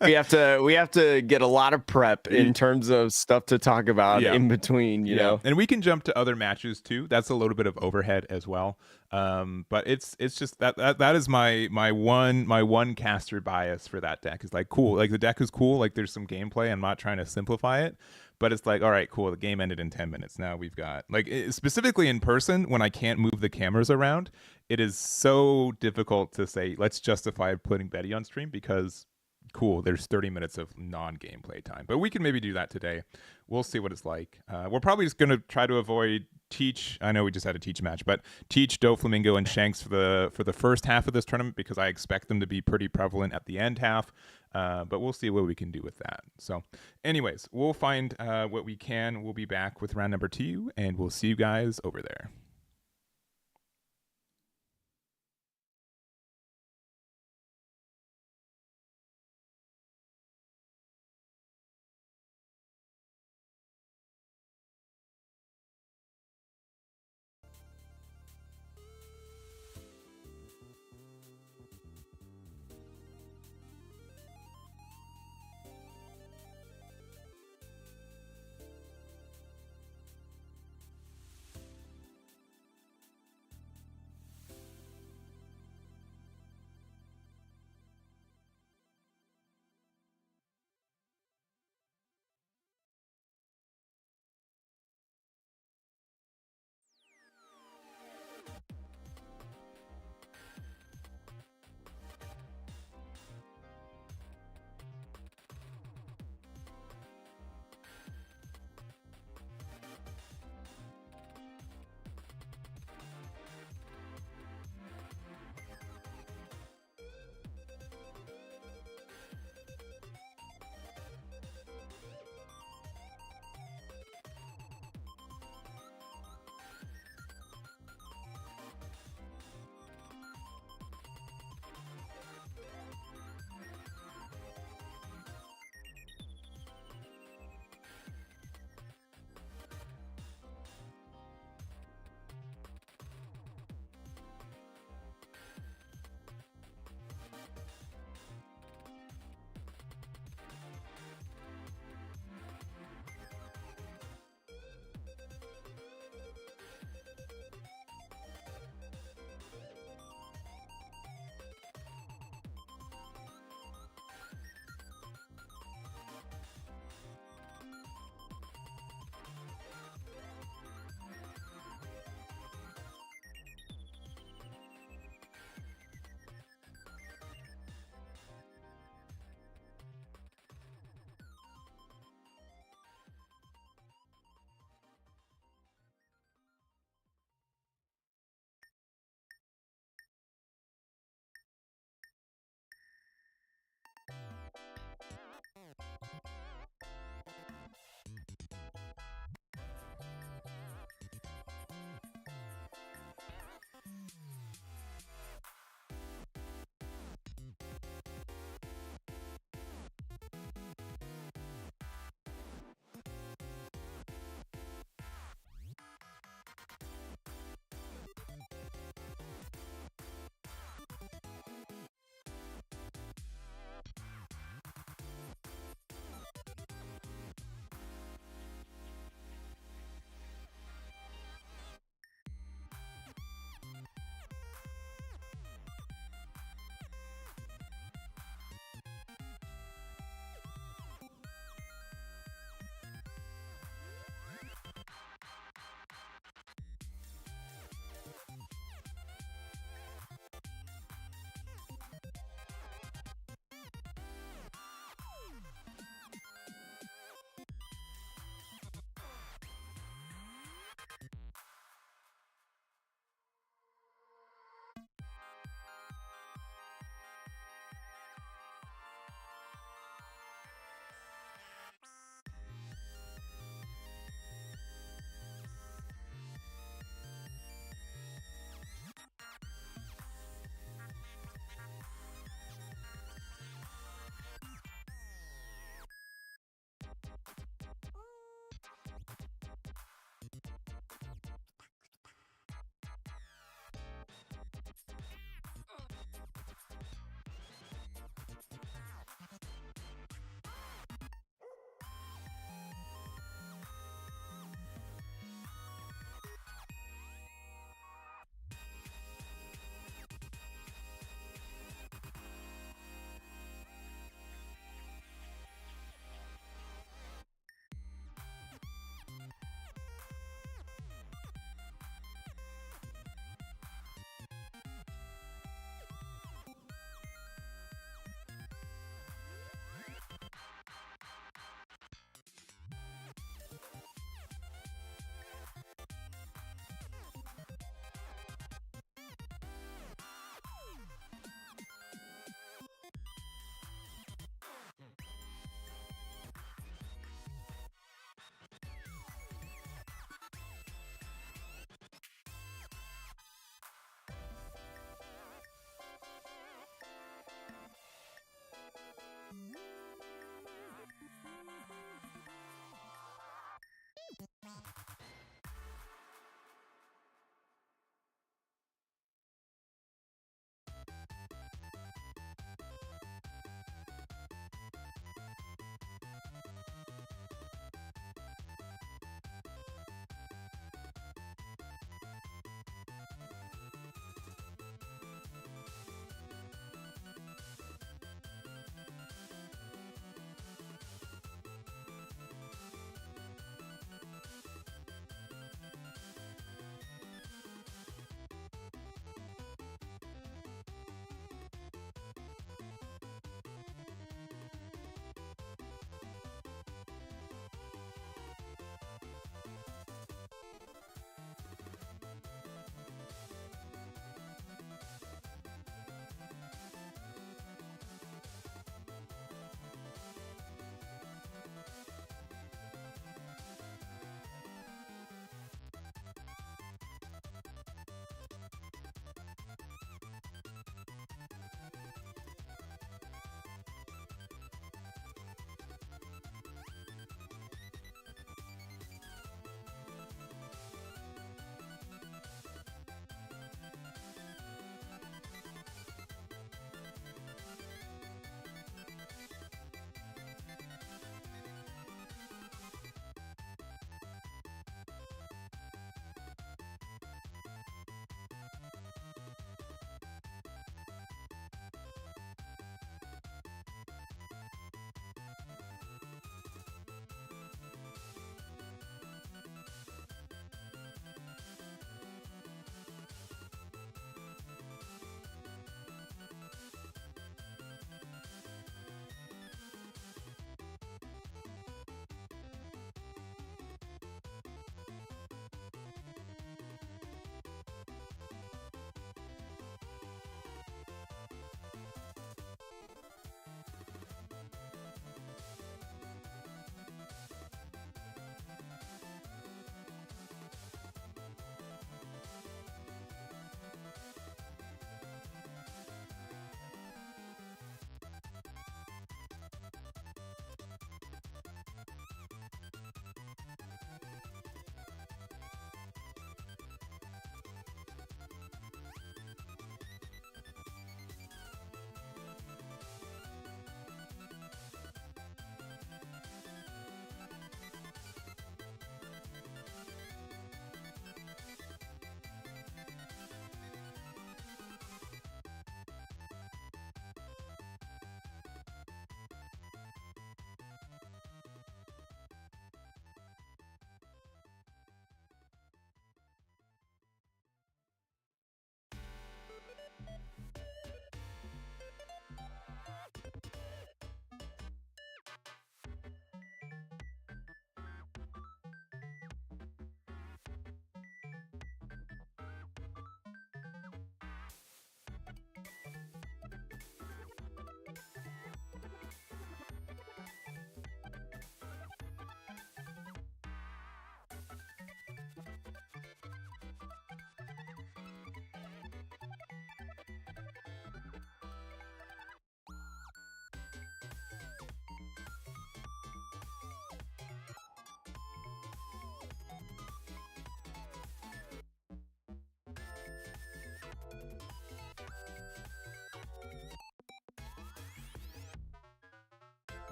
we have to get a lot of prep in terms of stuff to talk about in between, you know. And we can jump to other matches too. That's a little bit of overhead as well. But it's just that is my one caster bias for that deck. Is like, cool, like the deck is cool, like there's some gameplay. I'm not trying to simplify it, but it's like, all right, cool, the game ended in 10 minutes. Now we've got, like, specifically in person, when I can't move the cameras around, it is so difficult to say, let's justify putting Betty on stream, because, cool, there's 30 minutes of non-gameplay time. But we can maybe do that today. We'll see what it's like. We're probably just going to try to avoid Teach. I know we just had a Teach match, but Teach, Doflamingo, and Shanks for the first half of this tournament, because I expect them to be pretty prevalent at the end half. But we'll see what we can do with that. So anyways, we'll find what we can. We'll be back with round number 2, and we'll see you guys over there.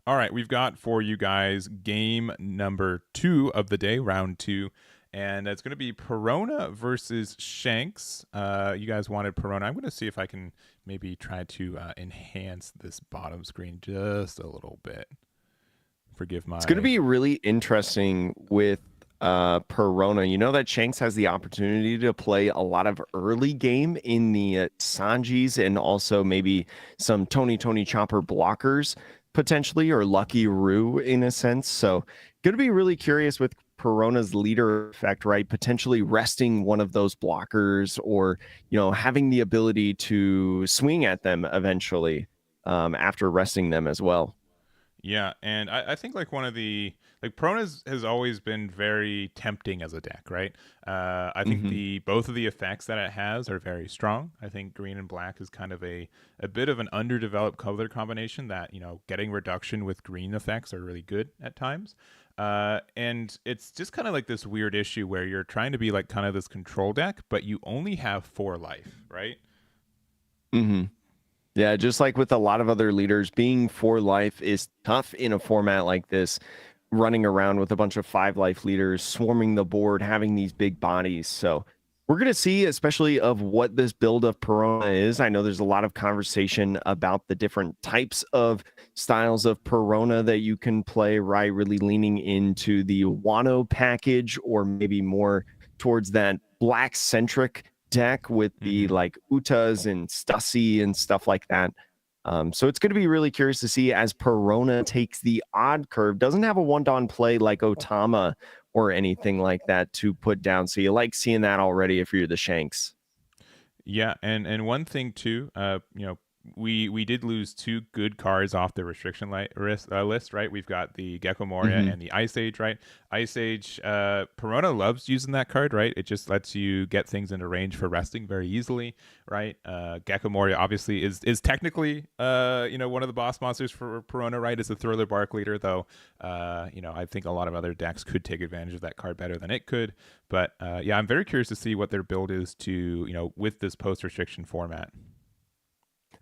All right, we've got for you guys game number 2 of the day, round 2. And it's going to be Perona versus Shanks. You guys wanted Perona. I'm going to see if I can maybe try to enhance this bottom screen just a little bit. Forgive It's going to my. be really interesting with Perona. You know that Shanks has the opportunity to play a lot of early game in the Sanjis and also maybe some Tony Chopper blockers potentially, or Lucky Roo in a sense. So going to be really curious with Perona's leader effect, right? Potentially resting one of those blockers, or having the ability to swing at them eventually after resting them as well. Yeah, and I think like one of the like Prona's has always been very tempting as a deck, right? I think Hmm. the both of the effects that it has are very strong. I think green and black is kind of a bit of an underdeveloped color combination that getting reduction with green effects are really good at times. And it's just kind of like this weird issue where you're trying to be like kind of this control deck, but you only have 4 life, right? Hmm. Yeah, just like with a lot of other leaders, being 4 life is tough in a format like this, running around with a bunch of 5 life leaders, swarming the board, having these big bodies. So we're going to see, especially of what this build of Perona is. I know there's a lot of conversation about the different types of styles of Perona that you can play, right? Really leaning into the Wano package, or maybe more towards that black centric deck with the Mm-hmm. like Utas and Stussy and stuff like that. So it's going to be really curious to see as Perona takes the odd curve. Doesn't have a one-don play like Otama or anything like that to put down. So you like seeing that already if you're the Shanks. Yeah, and one thing too, we did lose 2 good cards off the restriction list, right? We've got the Gecko Moria Hmm. and the Ice Age, right? Ice Age, Perona loves using that card, right? It just lets you get things into range for resting very easily, right? Gecko Moria obviously is technically one of the boss monsters for Perona, right? It's a Thriller Bark leader, though. I think a lot of other decks could take advantage of that card better than it could. But yeah, I'm very curious to see what their build is to with this post restriction format.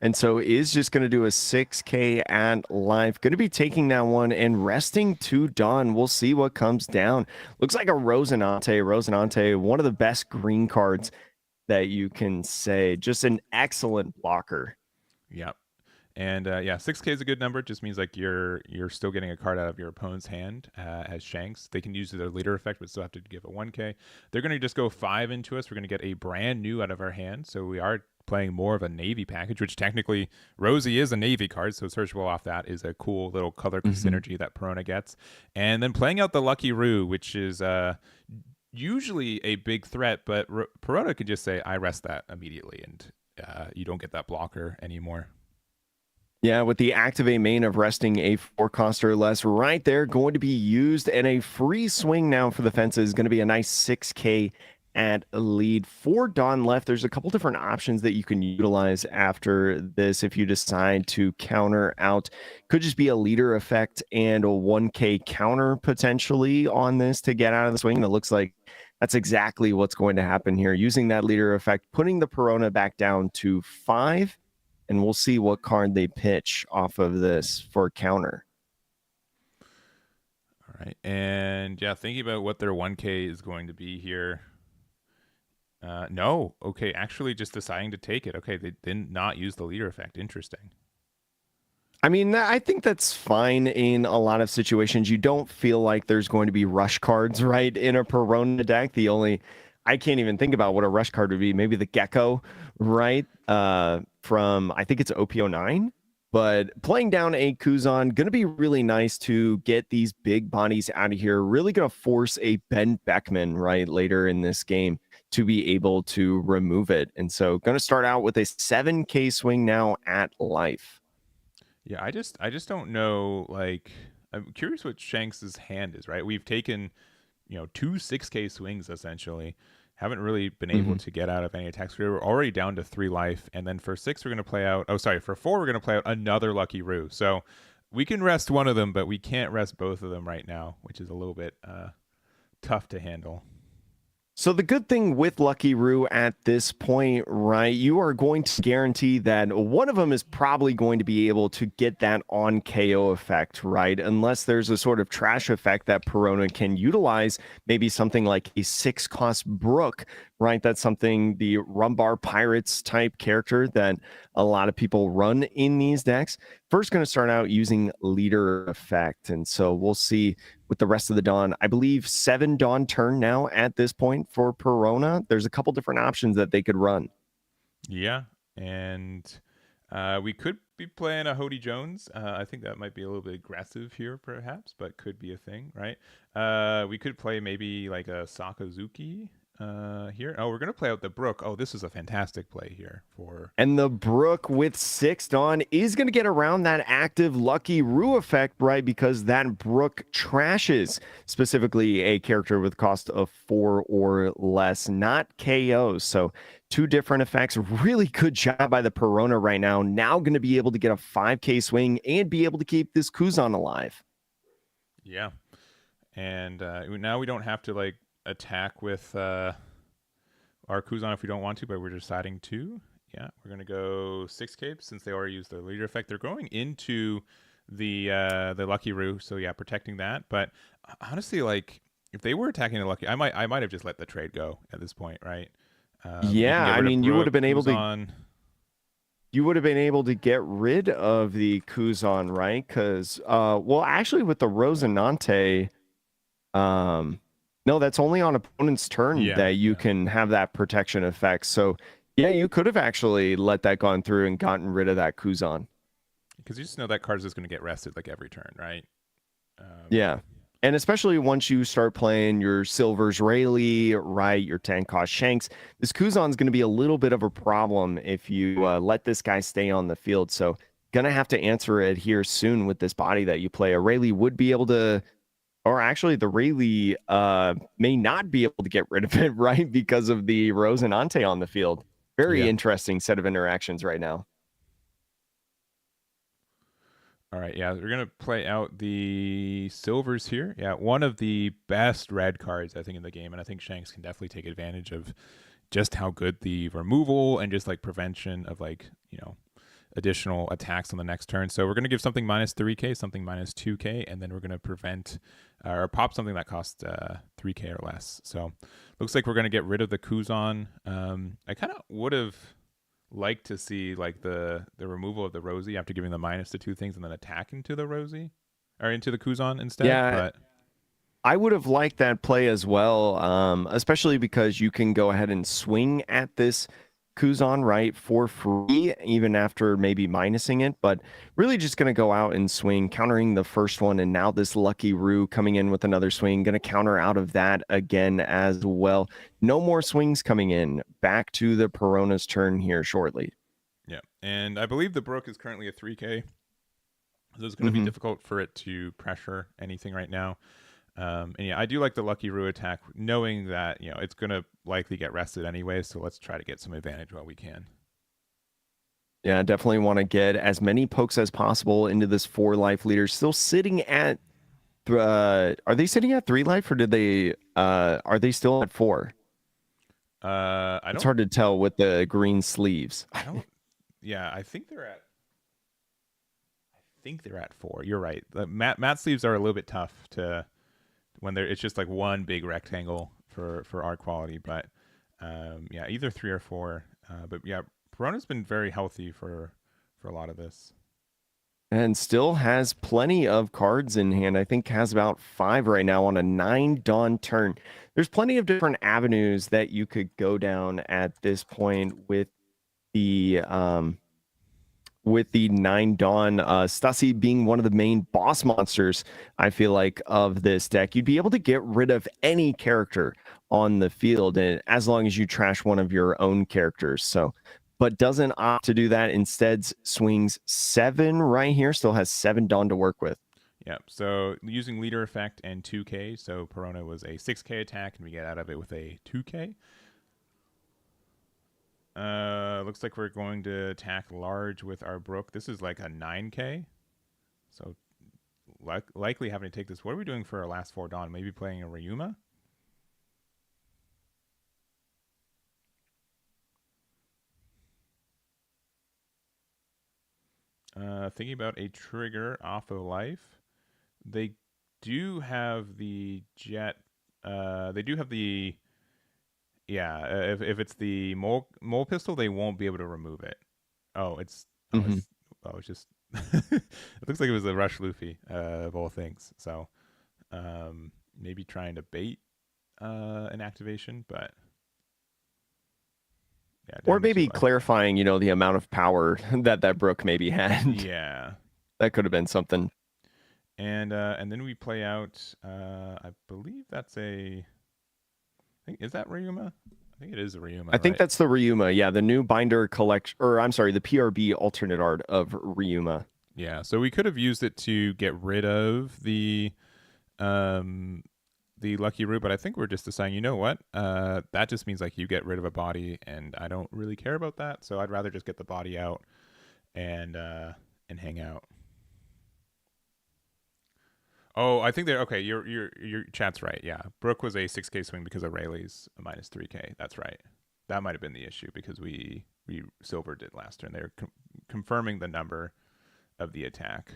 And so is just going to do a 6K at life. Going to be taking that one and resting to dawn. We'll see what comes down. Looks like a Rosinante. Rosinante, one of the best green cards that you can say. Just an excellent blocker. Yep. And yeah, 6K is a good number. It just means like you're still getting a card out of your opponent's hand as Shanks. They can use their leader effect, but still have to give a 1K. They're going to just go 5 into us. We're going to get a brand new out of our hand. So we are playing more of a Navy package, which technically Rosie is a Navy card. So searchable off that is a cool little color Mm-hmm. synergy that Perona gets. And then playing out the Lucky Roo, which is usually a big threat, but Perona can just say, I rest that immediately. And you don't get that blocker anymore. Yeah, with the activate main of resting a 4 cost or less right there, going to be used, and a free swing now for the fences. Going to be a nice 6K at a lead. 4 Dawn left. There's a couple different options that you can utilize after this if you decide to counter out. Could just be a leader effect and a 1K counter potentially on this to get out of the swing. And it looks like that's exactly what's going to happen here. Using that leader effect, putting the Perona back down to 5, and we'll see what card they pitch off of this for counter. All right. And yeah, thinking about what their 1K is going to be here. No. Okay. Actually, just deciding to take it. Okay. They did not use the leader effect. Interesting. I mean, I think that's fine in a lot of situations. You don't feel like there's going to be rush cards, right, in a Perona deck. I can't even think about what a rush card would be. Maybe the Gecko, right? From, I think it's OP09. But playing down a Kuzan, going to be really nice to get these big bodies out of here. Really going to force a Ben Beckman, right, later in this game to be able to remove it. And so going to start out with a 7K swing now at life. Yeah. I just don't know. Like, I'm curious what Shanks's hand is. Right. We've taken 2 6K swings essentially. Haven't really been able Mhm. to get out of any attacks. We're already down to 3 life, and then for 6 we're going to play out. Oh, sorry. For 4 we're going to play out another Lucky Roo. So we can rest one of them, but we can't rest both of them right now, which is a little bit tough to handle. So the good thing with Lucky Roo at this point, right, you are going to guarantee that one of them is probably going to be able to get that on KO effect, right? Unless there's a sort of trash effect that Perona can utilize, maybe something like a 6-cost Brook, right? That's something the Rumbar Pirates type character that a lot of people run in these decks. First, going to start out using Leader Effect. And so we'll see with the rest of the Dawn. I believe 7 Dawn turn now at this point for Perona. There's a couple different options that they could run. Yeah, and we could be playing a Hody Jones. I think that might be a little bit aggressive here, perhaps, but could be a thing, right? We could play maybe like a Sakazuki here. Oh, we're gonna play out the Brook. Oh, this is a fantastic play here for. And the Brook with 6 Dawn is going to get around that active Lucky Roo effect, right? Because that Brook trashes specifically a character with cost of 4 or less, not KOs. So 2 different effects. Really good job by the Perona right now. Now going to be able to get a 5K swing and be able to keep this Kuzan alive. Yeah, and now we don't have to like attack with our Kuzan if we don't want to, but we're deciding to. Yeah, we're gonna go 6 capes since they already used their leader effect. They're going into the Lucky Roo, so yeah, protecting that. But honestly, like if they were attacking the Lucky, I might have just let the trade go at this point, right? You can Yeah, get I rid of mean, you would have Brook, been able to Kuzan. you would have been able to get rid of the Kuzan, right? Because, well, actually, with the Rosinante, no, that's only on opponent's turn Yeah, that you yeah. can have that protection effect. So, yeah, you could have actually let that gone through and gotten rid of that Kuzan. Because you just know that card's just going to get rested like every turn, right? Um, Yeah. And especially once you start playing your Silvers Rayleigh, right, your 10 cost Shanks, this Kuzan's going to be a little bit of a problem if you let this guy stay on the field. So, going to have to answer it here soon with this body that you play. A Rayleigh would be able to, or actually, the Rayleigh may not be able to get rid of it, right, because of the Rosinante on the field. Very yeah. interesting set of interactions right now. All right, yeah, we're gonna play out the silvers here. Yeah, one of the best red cards I think in the game, and I think Shanks can definitely take advantage of just how good the removal and just like prevention of like additional attacks on the next turn. So we're gonna give something minus 3k, something minus 2k, and then we're gonna prevent or pop something that costs 3k or less. So looks like we're gonna get rid of the Kuzan. I kind of would have like to see like the removal of the Rosie after giving the minus to 2 things and then attack into the Rosie or into the Kuzan instead. Yeah, But I would have liked that play as well, especially because you can go ahead and swing at this Kuzan, right, for free, even after maybe minusing it. But really just going to go out and swing, countering the first one. And now this Lucky Roo coming in with another swing, going to counter out of that again as well. No more swings coming in. Back to the Perona's turn here shortly. yeah, and I believe the Brook is currently a 3k, so it's going to be difficult for it to pressure anything right now. And yeah, I do like the Lucky Roo attack, knowing that it's going to likely get rested anyway. So let's try to get some advantage while we can. Yeah, definitely want to get as many pokes as possible into this 4 life leader. Still sitting at, are they sitting at 3 life or are they still at 4? I It's don't. hard to tell with the green sleeves. I don't. Yeah, I think they're at. I think they're at 4. You're right. The matte sleeves are a little bit tough to when they're. It's just like one big rectangle for art quality, but yeah, either 3 or 4. But yeah, Perona's been very healthy for a lot of this. And still has plenty of cards in hand. I think has about 5 right now on a 9 Dawn turn. There's plenty of different avenues that you could go down at this point with the 9 Dawn, Stussy being one of the main boss monsters, I feel like, of this deck. You'd be able to get rid of any character on the field, and as long as you trash one of your own characters. So, but doesn't opt to do that. Instead, swings 7 right here. Still has 7 Dawn to work with. Yeah, so using leader effect and 2k, so Perona was a 6k attack, and we get out of it with a 2k. Looks like we're going to attack large with our Brook. This is like a 9k, so likely having to take this. What are we doing for our last 4 Dawn? Maybe playing a Ryuma? Thinking about a trigger off of life. They do have the jet. They do have the yeah. If it's the mole pistol, they won't be able to remove it. Oh, it's oh Hmm. it's oh it's just. It looks like it was a rush Luffy of all things. So maybe trying to bait an activation, but yeah, Or down to 2 maybe life. clarifying, the amount of power that Brook maybe had. Yeah, That could have been something. and then we play out. I believe that's a. I think is that Ryuma? I think it is a I Ryuma, think right? that's the Ryuma. Yeah, the new binder collection, or I'm sorry, the PRB alternate art of Ryuma. Yeah. So we could have used it to get rid of um the Lucky Root, but I think we're just deciding, you know what? That just means like you get rid of a body, and I don't really care about that. So I'd rather just get the body out and hang out. Oh, I think they're okay. Your chat's right. Yeah, Brook was a 6K swing because of Rayleigh's a minus 3K. That's right. That might have been the issue because we silvered it last turn. They're confirming the number of the attack.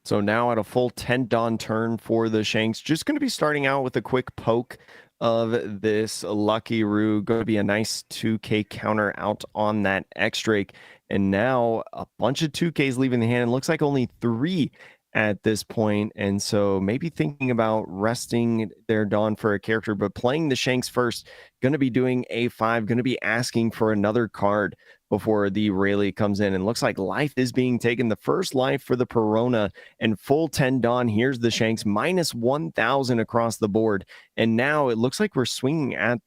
So now at a full 10 Dawn turn for the Shanks, just going to be starting out with a quick poke of this Lucky Roo. Going to be a nice 2K counter out on that X-Drake. And now a bunch of 2Ks leaving the hand. It looks like only 3 at this point. And so maybe thinking about resting their Dawn for a character, but playing the Shanks first. Going to be doing A5, going to be asking for another card before the Rayleigh comes in. And looks like life is being taken. The first life for the Perona and full 10 Dawn. Here's the Shanks minus 1,000 across the board. And now it looks like we're swinging at,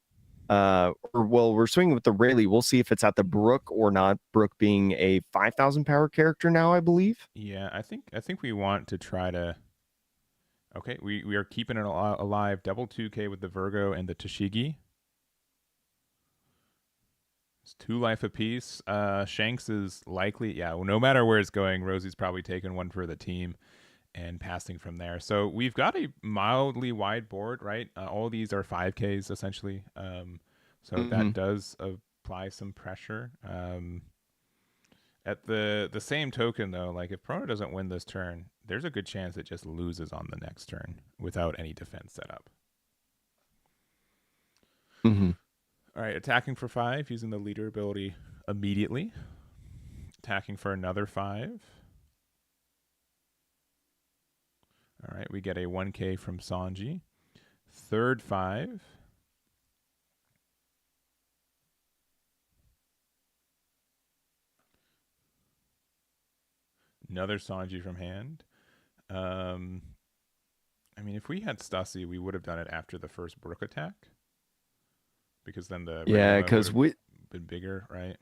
we're swinging with the Rayleigh. We'll see if it's at the Brook or not. Brook being a 5,000 power character now, I believe. Yeah, I think we want to try to. Okay, we are keeping it alive. Double 2K with the Virgo and the Tashigi. It's 2 life apiece. Shanks is likely, yeah. Well, no matter where it's going, Rosie's probably taking one for the team and passing from there. So we've got a mildly wide board, right? All these are 5Ks essentially. So Mm-hmm. that does apply some pressure. At the same token, though, like if Prono doesn't win this turn, there's a good chance it just loses on the next turn without any defense set up. Mm-hmm. All right, attacking for 5 using the leader ability immediately. Attacking for another 5. All right, we get a 1K from Sanji. Third 5. Another Sanji from hand. I mean, if we had Stussy, we would have done it after the first Brook attack. Because then the Yeah, Ryuma would because have been bigger, right?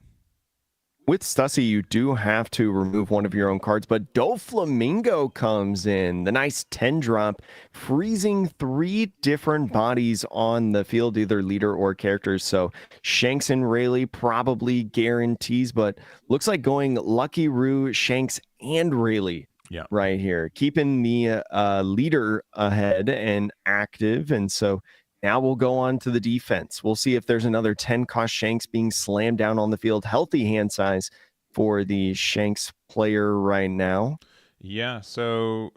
with Stussy, you do have to remove one of your own cards, but Doflamingo comes in. The nice 10 drop, freezing 3 different bodies on the field, either leader or characters. So Shanks and Rayleigh probably guarantees, but looks like going Lucky Roo, Shanks, and Rayleigh Yeah. right here, keeping the leader ahead and active. And so now we'll go on to the defense. We'll see if there's another 10 cost Shanks being slammed down on the field. Healthy hand size for the Shanks player right now. Yeah, so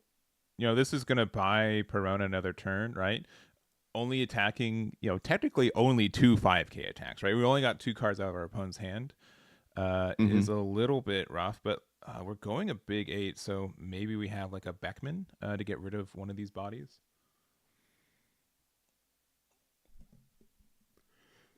this is gonna buy Perona another turn, right? Only attacking, technically only 2 5K attacks, right? We only got 2 cards out of our opponent's hand. Mm-hmm. Is a little bit rough, but we're going a big 8, so maybe we have like a Beckman to get rid of one of these bodies.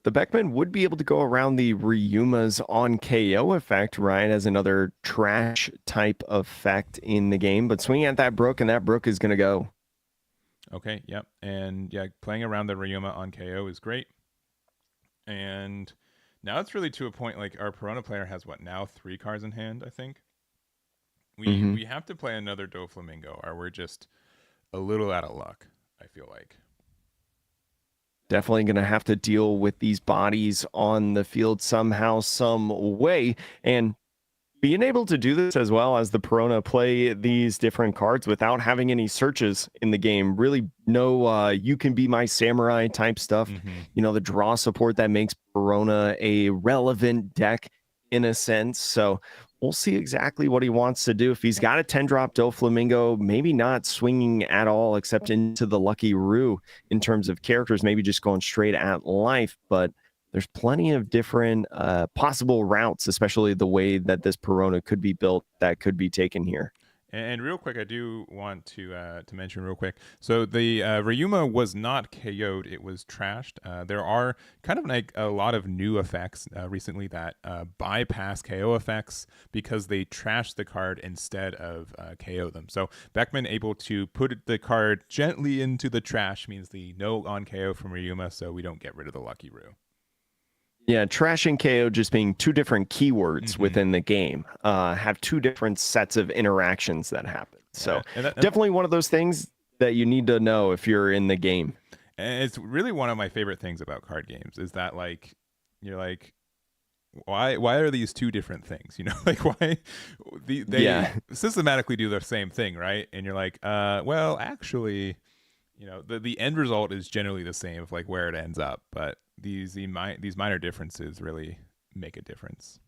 The Beckman would be able to go around the Ryuma's on KO effect, right, as another trash type effect in the game. But swinging at that Brook, and that Brook is going to go. Okay, yep. And yeah, playing around the Ryuma on KO is great. And now it's really to a point like our Perona player has what now 3 cards in hand, I think. Mm-hmm. We have to play another Doflamingo, or we're just a little out of luck, I feel like. Definitely going to have to deal with these bodies on the field somehow, some way. And being able to do this as well as the Perona play these different cards without having any searches in the game, really no you can be my samurai type stuff. You know, the draw support that makes Perona a relevant deck in a sense. So we'll see exactly what he wants to do. If he's got a 10-drop Doflamingo, maybe not swinging at all except into the Lucky Roo in terms of characters, maybe just going straight at life. But there's plenty of different possible routes, especially the way that this Perona could be built that could be taken here. And real quick, I do want to mention real quick. So the Ryuma was not KO'd; it was trashed. There are kind of like a lot of new effects recently that bypass KO effects because they trash the card instead of KO them. So Beckman able to put the card gently into the trash means the no on KO from Ryuma, so we don't get rid of the Lucky Roo. Yeah, trash and KO just being two different keywords within the game, have two different sets of interactions that happen. So definitely one of those things that you need to know if you're in the game. And it's really one of my favorite things about card games is that like you're like, why are these two different things? You know, like why they systematically do the same thing, right? And you're like, well, actually, you know, the end result is generally the same of like where it ends up, but these minor differences really make a difference.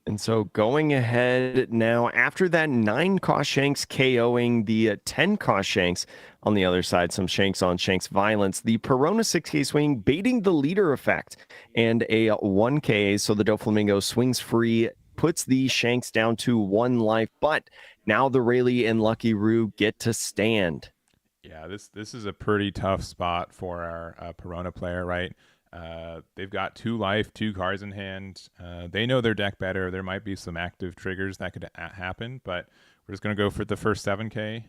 And so going ahead now, after that 9 cost Shanks KOing the 10 cost Shanks on the other side, some Shanks on Shanks violence, the Perona 6K swing baiting the leader effect and a 1K. So the Doflamingo swings free, puts the Shanks down to 1 life, but now the Rayleigh and Lucky Roo get to stand. Yeah, this is a pretty tough spot for our Perona player, right? They've got 2 life, 2 cards in hand. They know their deck better. There might be some active triggers that could happen, but we're just going to go for the first 7K.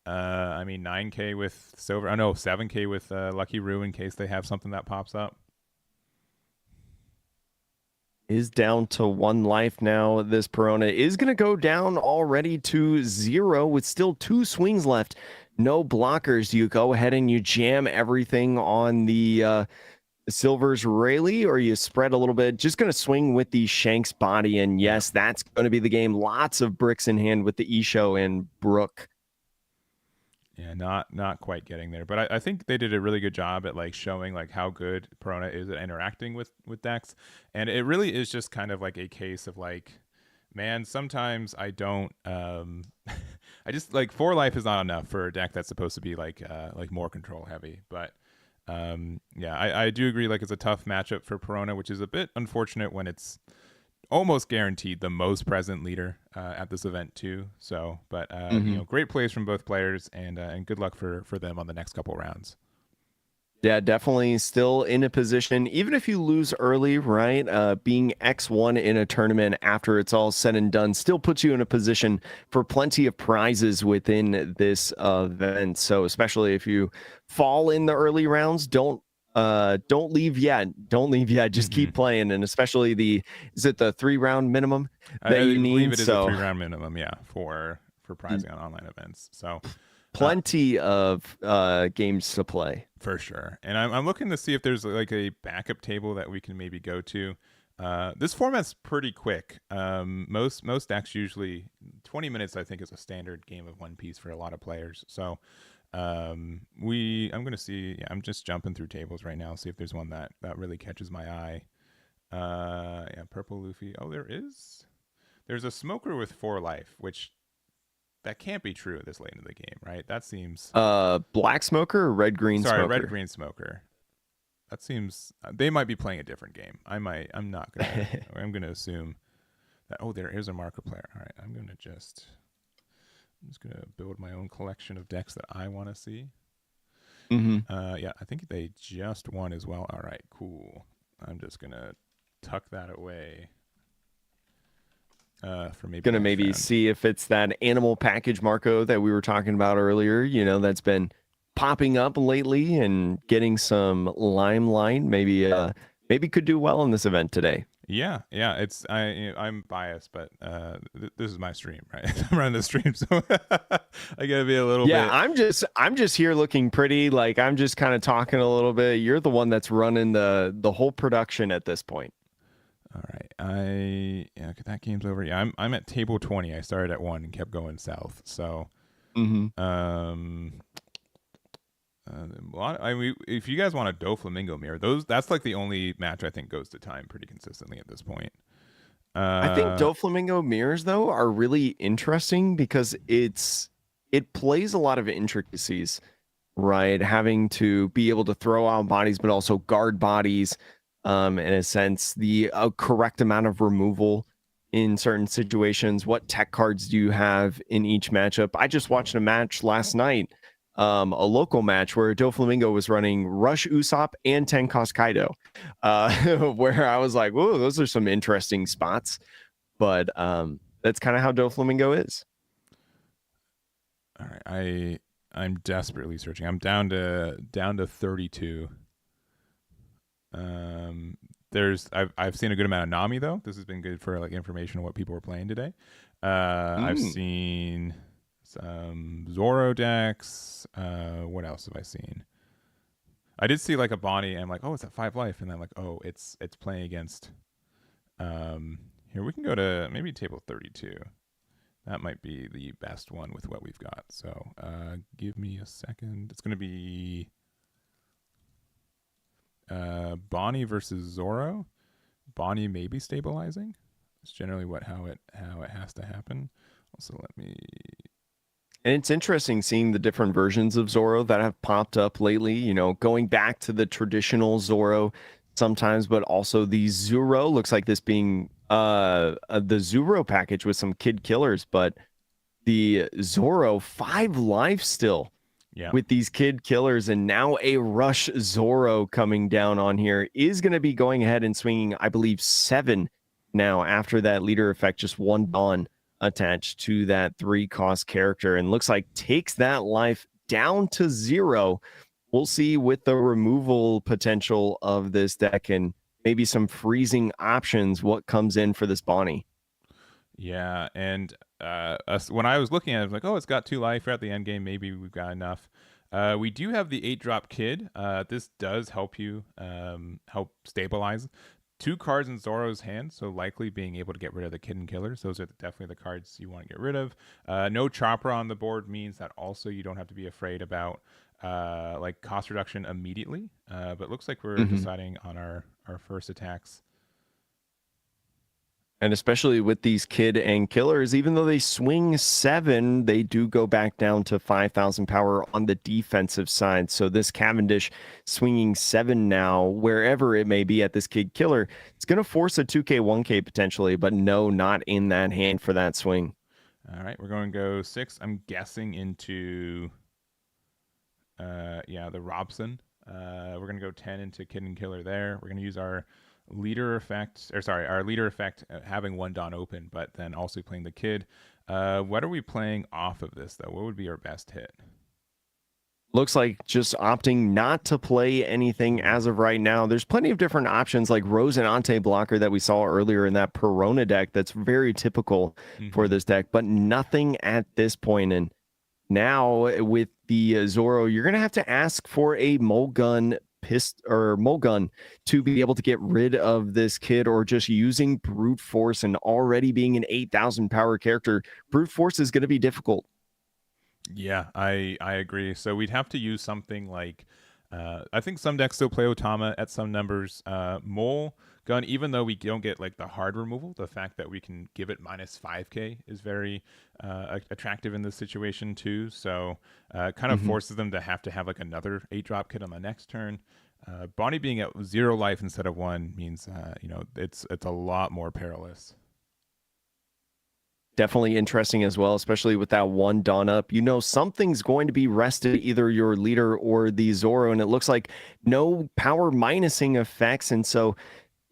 I mean, 9K with Silver. Oh, no, 7K with Lucky Roo in case they have something that pops up. Is down to 1 life now. This Perona is going to go down already to 0 with still 2 swings left. No blockers. You go ahead and you jam everything on the Silver's Rayleigh, or you spread a little bit. Just going to swing with the Shanks body. And yes, that's going to be the game. Lots of bricks in hand with the Isho and Brook. Yeah, not quite getting there, but I think they did a really good job at like showing like how good Perona is at interacting with decks, and it really is just kind of like a case of like, man, sometimes I don't, I just like 4 life is not enough for a deck that's supposed to be like more control heavy, but yeah, I do agree like it's a tough matchup for Perona, which is a bit unfortunate when it's almost guaranteed the most present leader at this event too. So, but you know, great plays from both players, and good luck for them on the next couple rounds. Yeah, definitely still in a position, even if you lose early, right? Being X1 in a tournament after it's all said and done still puts you in a position for plenty of prizes within this event. So especially if you fall in the early rounds, don't leave yet. Don't leave yet. Just keep playing. And especially is it the 3-round minimum that you need? I believe it is a 3-round minimum, yeah, for prizing on online events. So plenty of games to play for sure. And I'm looking to see if there's like a backup table that we can maybe go to. This format's pretty quick. Most decks usually 20 minutes, I think, is a standard game of One Piece for a lot of players. So I'm gonna see. Yeah, I'm just jumping through tables right now, see if there's one that really catches my eye. Yeah, purple Luffy. Oh, there's a smoker with 4 life, which that can't be true this late into the game, right? That seems black smoker or red green smoker? Red green smoker. That seems they might be playing a different game. I'm gonna assume that there is a marker player. All right, I'm just gonna build my own collection of decks that I want to see. Yeah, I think they just won as well. All right, cool. I'm just gonna tuck that away. For maybe see if it's that animal package Marco that we were talking about earlier, you know, that's been popping up lately and getting some limelight. Maybe could do well in this event today. Yeah, it's I'm biased, but this is my stream, right? I'm running the stream, so I gotta be a little bit. Yeah, I'm just here looking pretty, like I'm just kind of talking a little bit. You're the one that's running the whole production at this point. All right. Yeah, okay, that game's over. Yeah, I'm at table 20. I started at 1 and kept going south. So, Mm-hmm. um I mean, if you guys want a Doflamingo mirror, that's like the only match I think goes to time pretty consistently at this point. I think Uh Doflamingo mirrors though are really interesting because it plays a lot of intricacies, right? Having to be able to throw out bodies, but also guard bodies, in a sense, the correct amount of removal in certain situations. What tech cards do you have in each matchup? I just watched a match last night, a local match where Doflamingo was running Rush Usopp and Tenko's Kaido, where I was like, whoa, those are some interesting spots. But that's kind of how Doflamingo is. all right. I'm desperately searching. I'm down to 32. Um, I've seen a good amount of Nami though. This has been good for like information on what people were playing today. I've Mm. seen some Zoro decks. What else have I seen? I did see like a Bonnie, and I'm like, oh, it's at 5 life, and then I'm like, oh, it's playing against. Um, Here we can go to maybe table 32. That might be the best one with what we've got. So, give me a second. It's gonna be Bonnie versus Zoro. Bonnie may be stabilizing. It's generally how it has to happen. Also, let me. And it's interesting seeing the different versions of Zoro that have popped up lately, going back to the traditional Zoro sometimes, but also the Zoro looks like this being the Zoro package with some kid killers, but the Zoro 5 life still Yeah, with these kid killers, and now a Rush Zoro coming down on here is going to be going ahead and swinging, I believe, 7 now after that leader effect, just 1 Dawn attached to that 3 cost character, and looks like takes that life down to 0. We'll see with the removal potential of this deck and maybe some freezing options what comes in for this Bonnie. yeah, and when I was looking at it, I was like, oh, it's got 2 life. We're at the end game. Maybe we've got enough. We do have the 8 drop kid. This does help you help stabilize 2 cards in Zoro's hand, so likely being able to get rid of the kid and killers. Those are definitely the cards you want to get rid of. No chopper on the board means that also you don't have to be afraid about like cost reduction immediately. But looks like we're Mm-hmm. deciding on our first attacks. And especially with these kid and killers, even though they swing 7, they do go back down to 5,000 power on the defensive side. So this Cavendish swinging 7 now, wherever it may be at this kid killer, it's going to force a 2K, 1K potentially, but no, not in that hand for that swing. All right, we're going to go 6. I'm guessing into yeah, the Robson. We're gonna go 10 into Kid and Killer there. We're gonna use our leader effect, or sorry, our leader effect having 1 Dawn open, but then also playing the Kid. What are we playing off of this though? What would be our best hit? Looks like just opting not to play anything as of right now. There's plenty of different options like Rose and Ante blocker that we saw earlier in that Perona deck that's very typical for Mm-hmm. this deck, but nothing at this point. And now with the Zoro, you're going to have to ask for a Mulgun or Mulgun to be able to get rid of this kid, or just using brute force, and already being an 8,000 power character, brute force is going to be difficult. Yeah, I agree. So we'd have to use something like I think some decks still play Otama at some numbers. Mole gun, even though we don't get like the hard removal, the fact that we can give it minus 5k is very attractive in this situation too. So it kind of Mhm. forces them to have like another 8 drop kit on the next turn. Bonnie being at 0 life instead of 1 means it's a lot more perilous. Definitely interesting as well, especially with that 1 Dawn up. Something's going to be rested, either your leader or the Zoro, and it looks like no power minusing effects. And so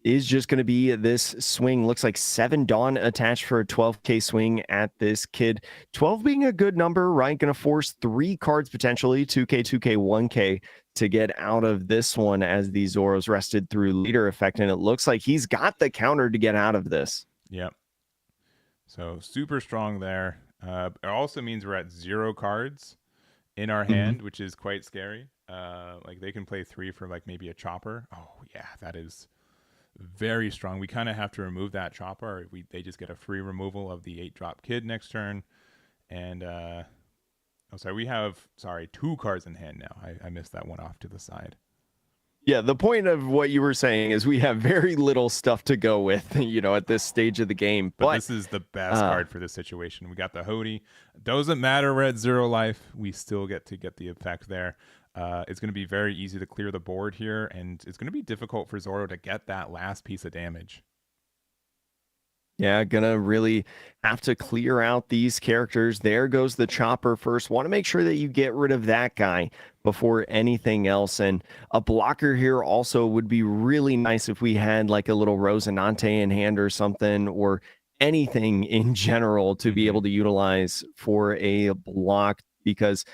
is just going to be this swing. Looks like 7 Dawn attached for a 12k swing at this kid. 12 being a good number, right? Going to force 3 cards potentially, 2k, 2k, 1k to get out of this one as the Zoro's rested through leader effect. And it looks like he's got the counter to get out of this. Yep. So super strong there. It also means we're at 0 cards in our Mhm. hand, which is quite scary. Like they can play 3 for like maybe a chopper. Oh yeah, very strong. We kind of have to remove that chopper. Or they just get a free removal of the 8-drop kid next turn. And oh, sorry, we have two cards in hand now. I missed that one off to the side. Yeah, the point of what you were saying is we have very little stuff to go with, at this stage of the game. But But this is the best card for this situation. We got the Hody. Doesn't matter, we're at 0 life. We still get to get the effect there. It's going to be very easy to clear the board here, and it's going to be difficult for Zoro to get that last piece of damage. yeah, gonna really have to clear out these characters. There goes the chopper first. Want to make sure that you get rid of that guy before anything else. And a blocker here also would be really nice if we had like a little Rosinante in hand or something, or anything in general to be able to utilize for a block, because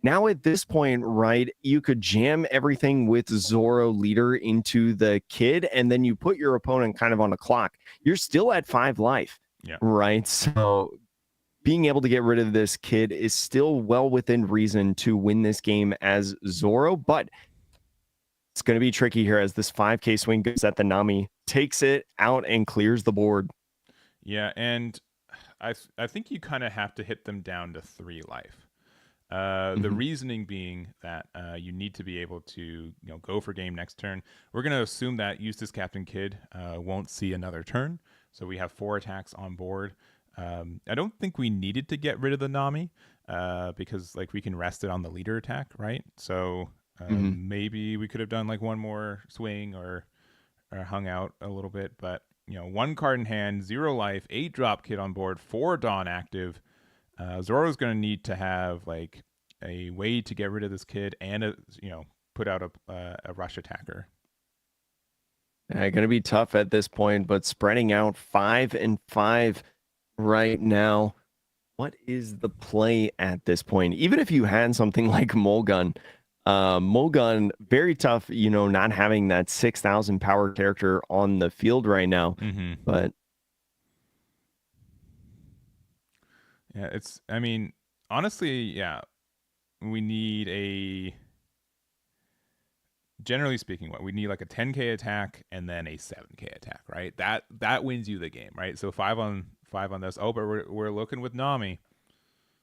now at this point, right, you could jam everything with Zoro leader into the kid, and then you put your opponent kind of on a clock. You're still at 5 life, Yeah. right? So being able to get rid of this kid is still well within reason to win this game as Zoro, but it's going to be tricky here as this 5K swing goes at the Nami, takes it out and clears the board. Yeah, and I think you kind of have to hit them down to 3 life. The reasoning being that you need to be able to go for game next turn. We're going to assume that Eustace Captain Kidd won't see another turn, so we have 4 attacks on board. I don't think we needed to get rid of the Nami because we can rest it on the leader attack, right? So maybe we could have done one more swing or hung out a little bit, but 1 card in hand, 0 life, 8-drop kid on board, 4 Dawn active. Zoro's going to need to have a way to get rid of this kid and put out a rush attacker. Going to be tough at this point, but spreading out 5 and 5 right now. What is the play at this point? Even if you had something like Mulgun, very tough, not having that 6,000 power character on the field right now. But yeah, honestly, yeah, we need generally speaking, we need a 10k attack and then a 7k attack, right? That wins you the game, right? So 5 on this. Oh, but we're looking with Nami.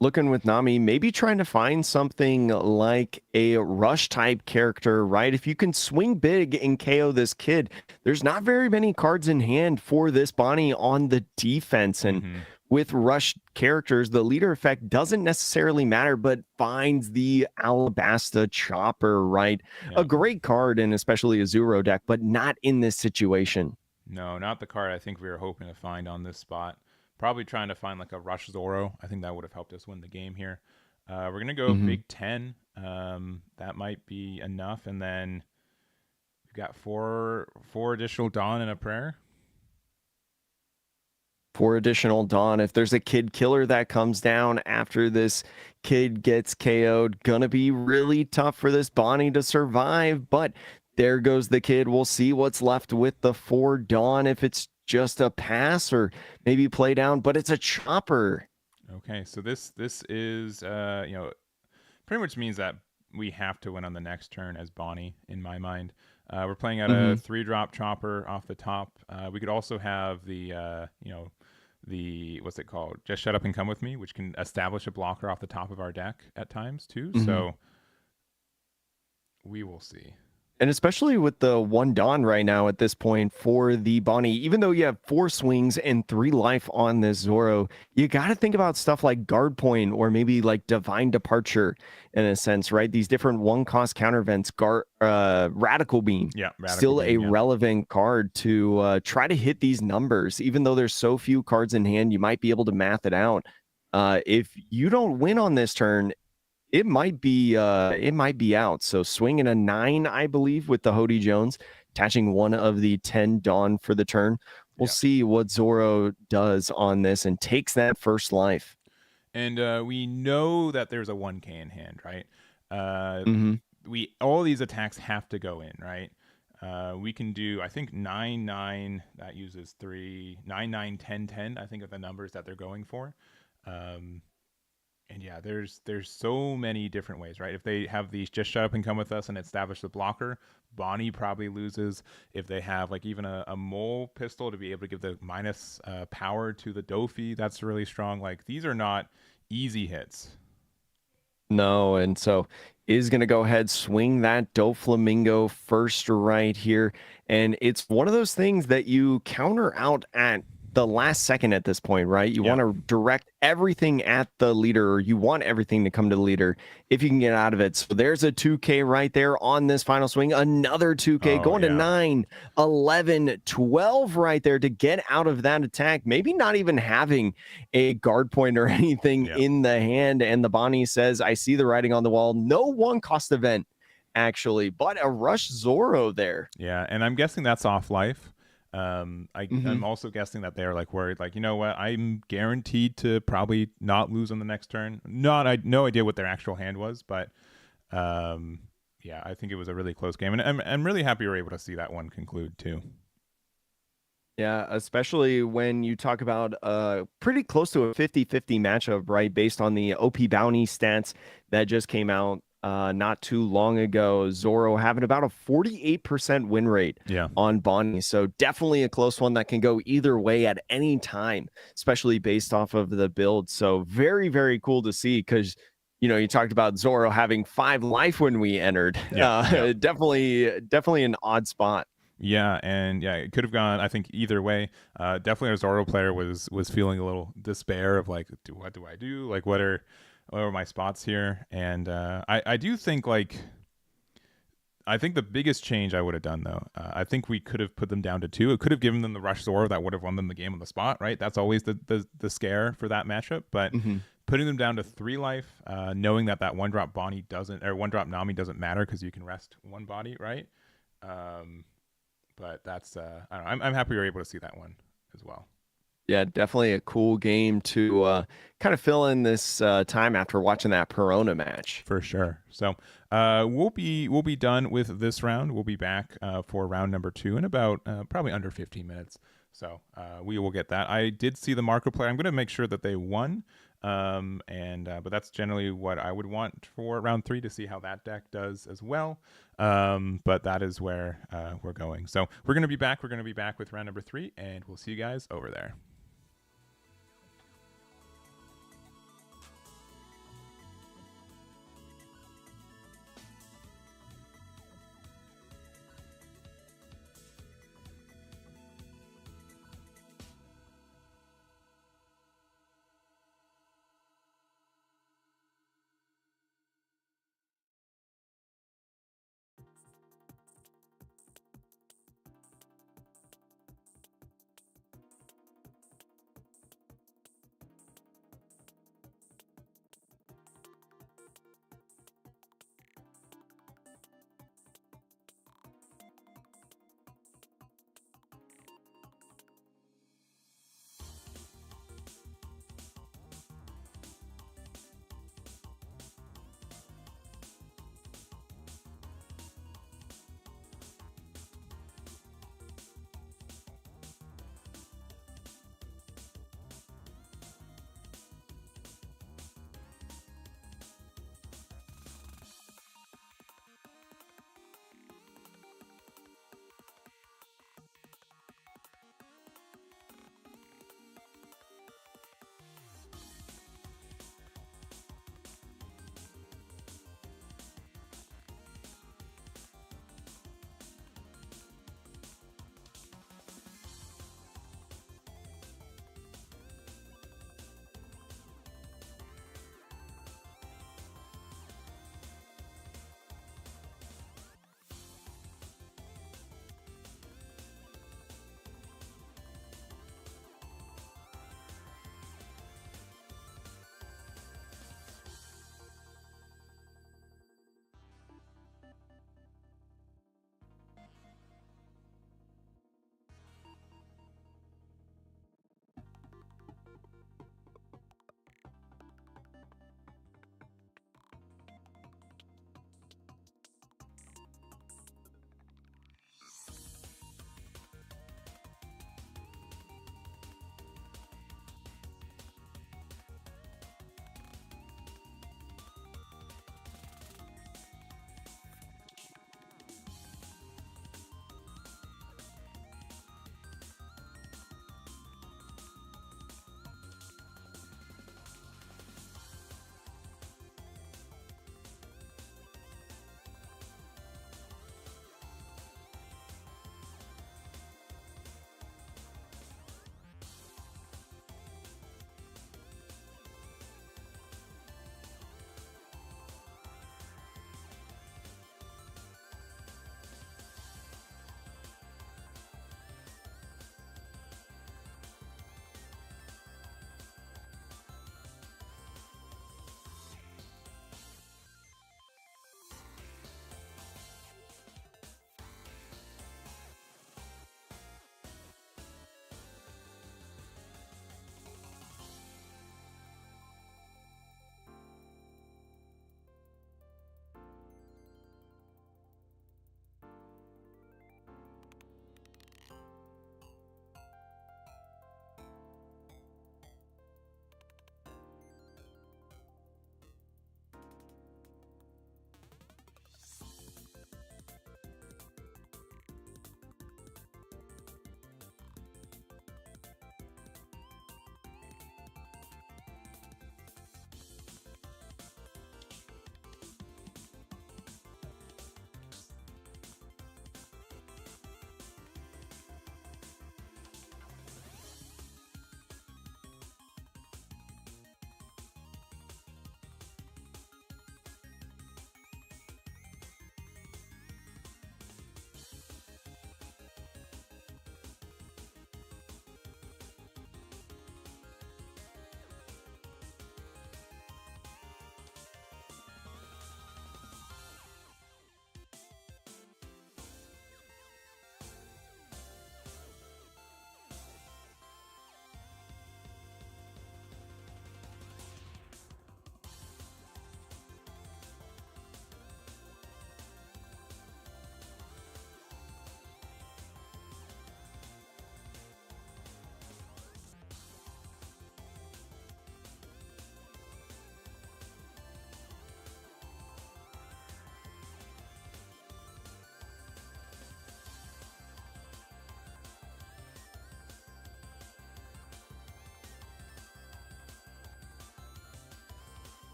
Maybe trying to find something like a rush type character, right? If you can swing big and KO this kid, there's not very many cards in hand for this Bonnie on the defense. And with rush characters, the leader effect doesn't necessarily matter, but finds the Alabasta Chopper, right? Yeah. A great card, and especially a Zoro deck, but not in this situation. No, not the card I think we were hoping to find on this spot. Probably trying to find a rush Zoro. I think that would have helped us win the game here. We're going to go big 10. That might be enough. And then we've got four additional Dawn and a prayer. 4 additional Dawn. If there's a kid killer that comes down after this kid gets KO'd, gonna be really tough for this Bonnie to survive. But there goes the kid. We'll see what's left with the 4 Dawn, if it's just a pass or maybe play down, but it's a chopper. Okay, so this is pretty much means that we have to win on the next turn as Bonnie, in my mind. We're playing out a 3-drop chopper off the top. We could also have the what's it called? Just Shut Up and Come With Me, which can establish a blocker off the top of our deck at times too. So we will see. And especially with the 1 Dawn right now at this point for the Bonnie, even though you have 4 swings and 3 life on this Zoro, you got to think about stuff like Guard Point or maybe Divine Departure in a sense, right? These different 1-cost counter events, Radical Beam, still a relevant card to try to hit these numbers. Even though there's so few cards in hand, you might be able to math it out. If you don't win on this turn, it might be out. So swinging a 9, I believe, with the Hody Jones, attaching 1 of the 10 Dawn for the turn. We'll see what Zoro does on this and takes that first life. And we know that there's a 1k in hand, right? All these attacks have to go in, right? We can do, I think 9-9, that uses 3, 9-9, 10-10, I think are the numbers that they're going for. And yeah, there's so many different ways, right? If they have these just shut up and come with us and establish the blocker, Bonnie probably loses. If they have like even a mole pistol to be able to give the minus power to the Dofi, that's really strong. Like these are not easy hits. No, and so is going to go ahead, swing that Doflamingo first right here. And it's one of those things that you counter out at the last second at this point, right? You Yeah. want to direct everything at the leader, or you want everything to come to the leader if you can get out of it. So there's a 2K right there on this final swing. Another 2K Oh going to yeah. 9, 11, 12 right there to get out of that attack. Maybe not even having a guard point or anything Yeah. in the hand. And the Bonnie says, I see the writing on the wall. No one cost event, actually, but a rush Zoro there. Yeah, and I'm guessing that's off life. Mhm. I'm also guessing that they're like worried, like you know what, I'm guaranteed to probably not lose on the next turn. Not I no idea what their actual hand was, but um, yeah, I think it was a really close game, and I'm really happy we were able to see that one conclude too. Yeah, especially when you talk about pretty close to a 50-50 matchup, right? Based on the OP bounty stats that just came out not too long ago. Zoro having about a 48% win rate Yeah, on Bonnie. So definitely a close one that can go either way at any time, especially based off of the build. So very, very cool to see because you talked about Zoro having 5 life when we entered. yeah, yeah. Definitely an odd spot. Yeah, and yeah, it could have gone. I think either way. Definitely, our Zoro player was feeling a little despair of like, what do I do? Like, what are my spots here? And I do think like I think the biggest change I would have done though, I think we could have put them down to 2. It could have given them the rush Zoro that would have won them the game on the spot, right? That's always the scare for that matchup. But Mhm. putting them down to 3 life, knowing that one drop Bonnie doesn't or one drop Nami doesn't matter because you can rest one body, right? Um, but that's I don't know. I'm happy we were able to see that one as well. Yeah, definitely a cool game to kind of fill in this time after watching that Perona match. For sure. So we'll be done with this round. We'll be back for round number 2 in about probably under 15 minutes. So we will get that. I did see the marker player. I'm going to make sure that they won. And but that's generally what I would want for round 3 to see how that deck does as well. But that is where we're going. So we're going to be back. We're going to be back with round number 3, and we'll see you guys over there.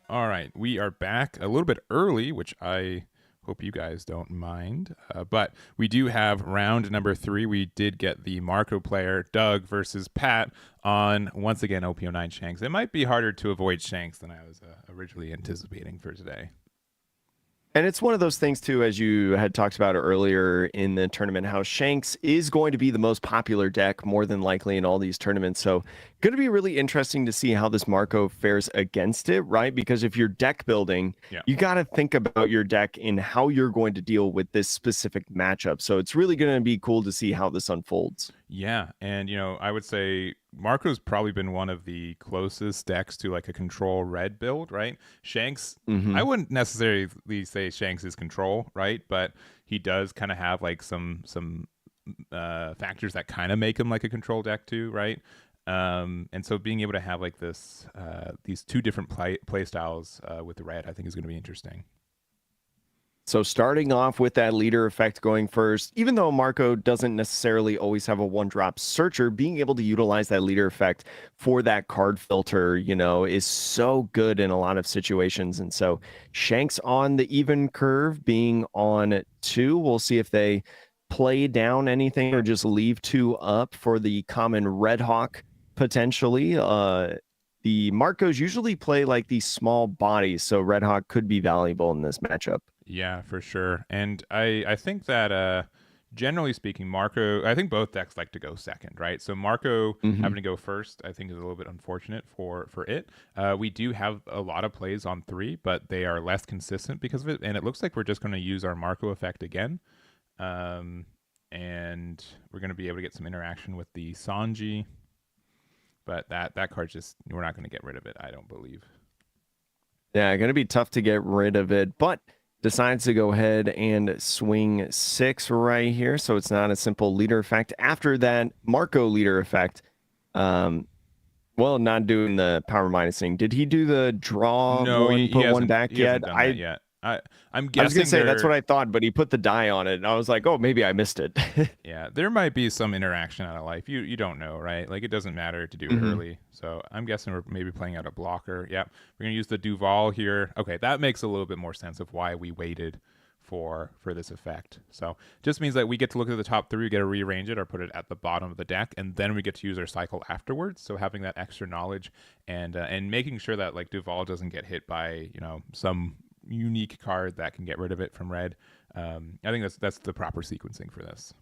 All right, we are back a little bit early, which I hope you guys don't mind. But we do have round number 3. We did get the Marco player, Doug, versus Pat on, once again, OP09 Shanks. It might be harder to avoid Shanks than I was originally anticipating for today. And it's one of those things, too, as you had talked about earlier in the tournament, how Shanks is going to be the most popular deck, more than likely, in all these tournaments. So, going to be really interesting to see how this Marco fares against it, right? Because if you're deck building, Yeah. you got to think about your deck and how you're going to deal with this specific matchup. So, it's really going to be cool to see how this unfolds. Yeah, and I would say Marco's probably been one of the closest decks to like a control red build, right? Shanks, I wouldn't necessarily say Shanks is control, right? But he does kind of have like some factors that kind of make him like a control deck too, right? And so being able to have like this these two different play styles with the red, I think is going to be interesting. So starting off with that leader effect going first, even though Marco doesn't necessarily always have a one-drop searcher, being able to utilize that leader effect for that card filter, is so good in a lot of situations. And so Shanks on the even curve being on 2. We'll see if they play down anything or just leave 2 up for the common Red Hawk potentially. The Marcos usually play like these small bodies, so Red Hawk could be valuable in this matchup. Yeah, for sure. And I think that generally speaking, Marco, I think both decks like to go second, right? So Marco having to go first, I think is a little bit unfortunate for it. We do have a lot of plays on 3, but they are less consistent because of it. And it looks like we're just going to use our Marco effect again. And we're going to be able to get some interaction with the Sanji. But that card's just, we're not going to get rid of it, I don't believe. Yeah, going to be tough to get rid of it, but decides to go ahead and swing 6 right here. So it's not a simple leader effect. After that, Marco leader effect. Well, not doing the power minusing. Did he do the draw No, one, he put one hasn't, back he yet? hasn't done that yet. I'm guessing I was gonna say that's what I thought, but he put the die on it, and I was like, oh, maybe I missed it. Yeah, there might be some interaction out of life. You don't know, right? Like it doesn't matter to do it early. So I'm guessing we're maybe playing out a blocker. Yeah, we're gonna use the Duval here. Okay, that makes a little bit more sense of why we waited for this effect. So just means that we get to look at the top 3, we get to rearrange it or put it at the bottom of the deck, and then we get to use our cycle afterwards. So having that extra knowledge and making sure that like Duval doesn't get hit by some unique card that can get rid of it from red. I think that's the proper sequencing for this.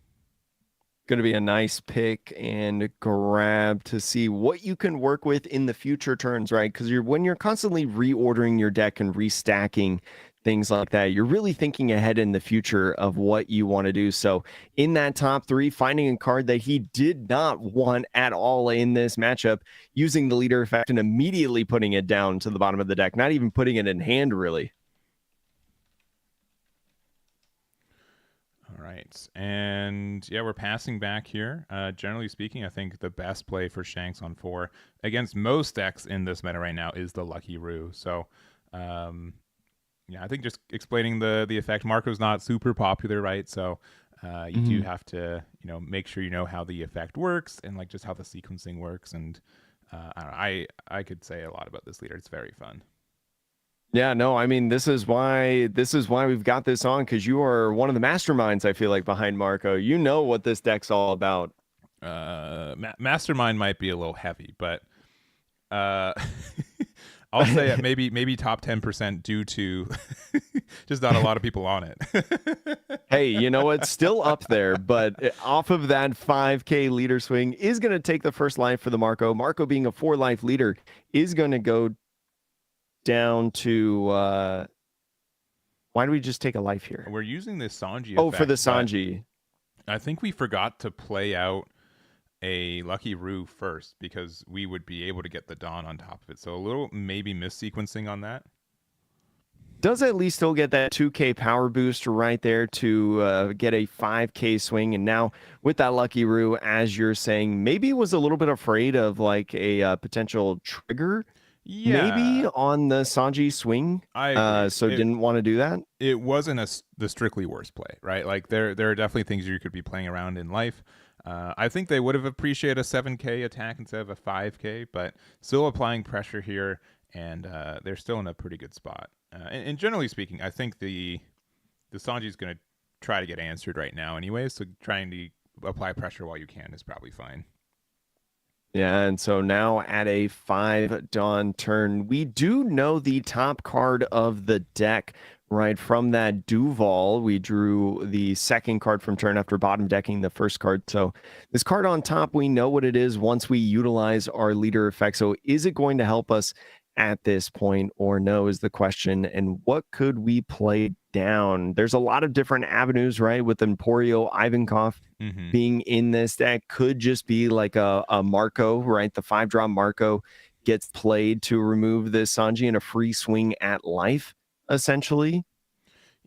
Going to be a nice pick and grab to see what you can work with in the future turns, right? Because when you're constantly reordering your deck and restacking things like that, you're really thinking ahead in the future of what you want to do. So in that top 3, finding a card that he did not want at all in this matchup, using the leader effect and immediately putting it down to the bottom of the deck, not even putting it in hand, really. All right. And yeah, we're passing back here. Generally speaking, I think the best play for Shanks on 4 against most decks in this meta right now is the Lucky Roo. So, I think just explaining the effect. Marco's not super popular, right? So you do have to, make sure you know how the effect works and like just how the sequencing works. And I don't know, I could say a lot about this leader. It's very fun. Yeah, no, I mean, this is why we've got this on, because you are one of the masterminds, I feel like, behind Marco. You know what this deck's all about. Mastermind might be a little heavy, but I'll say it maybe top 10% due to just not a lot of people on it. Hey, you know what? Still up there, but off of that 5K leader swing is going to take the first life for the Marco. Marco being a 4-life leader is going to go down to why do we just take a life here? We're using the Sanji effect, for the but Sanji. I think we forgot to play out a Lucky Roo first because we would be able to get the Dawn on top of it. So a little maybe mis-sequencing on that. Does at least still get that 2K power boost right there to get a 5K swing. And now with that Lucky Roo, as you're saying, maybe was a little bit afraid of like a potential trigger. Yeah, maybe on the Sanji swing. So didn't want to do that. It wasn't the strictly worst play, right? Like there are definitely things you could be playing around in life. I think they would have appreciated a 7K attack instead of a 5K, but still applying pressure here and they're still in a pretty good spot. And generally speaking, I think the Sanji is going to try to get answered right now anyway. So trying to apply pressure while you can is probably fine. Yeah, and so now at a 5 dawn turn, we do know the top card of the deck, right? From that Duval, we drew the second card from turn after bottom decking the first card. So this card on top, we know what it is once we utilize our leader effect. So is it going to help us at this point or no is the question. And what could we play down? There's a lot of different avenues, right? With Emporio, Ivankov being in this deck could just be like a Marco, right? The 5-drop Marco gets played to remove this Sanji in a free swing at life, essentially.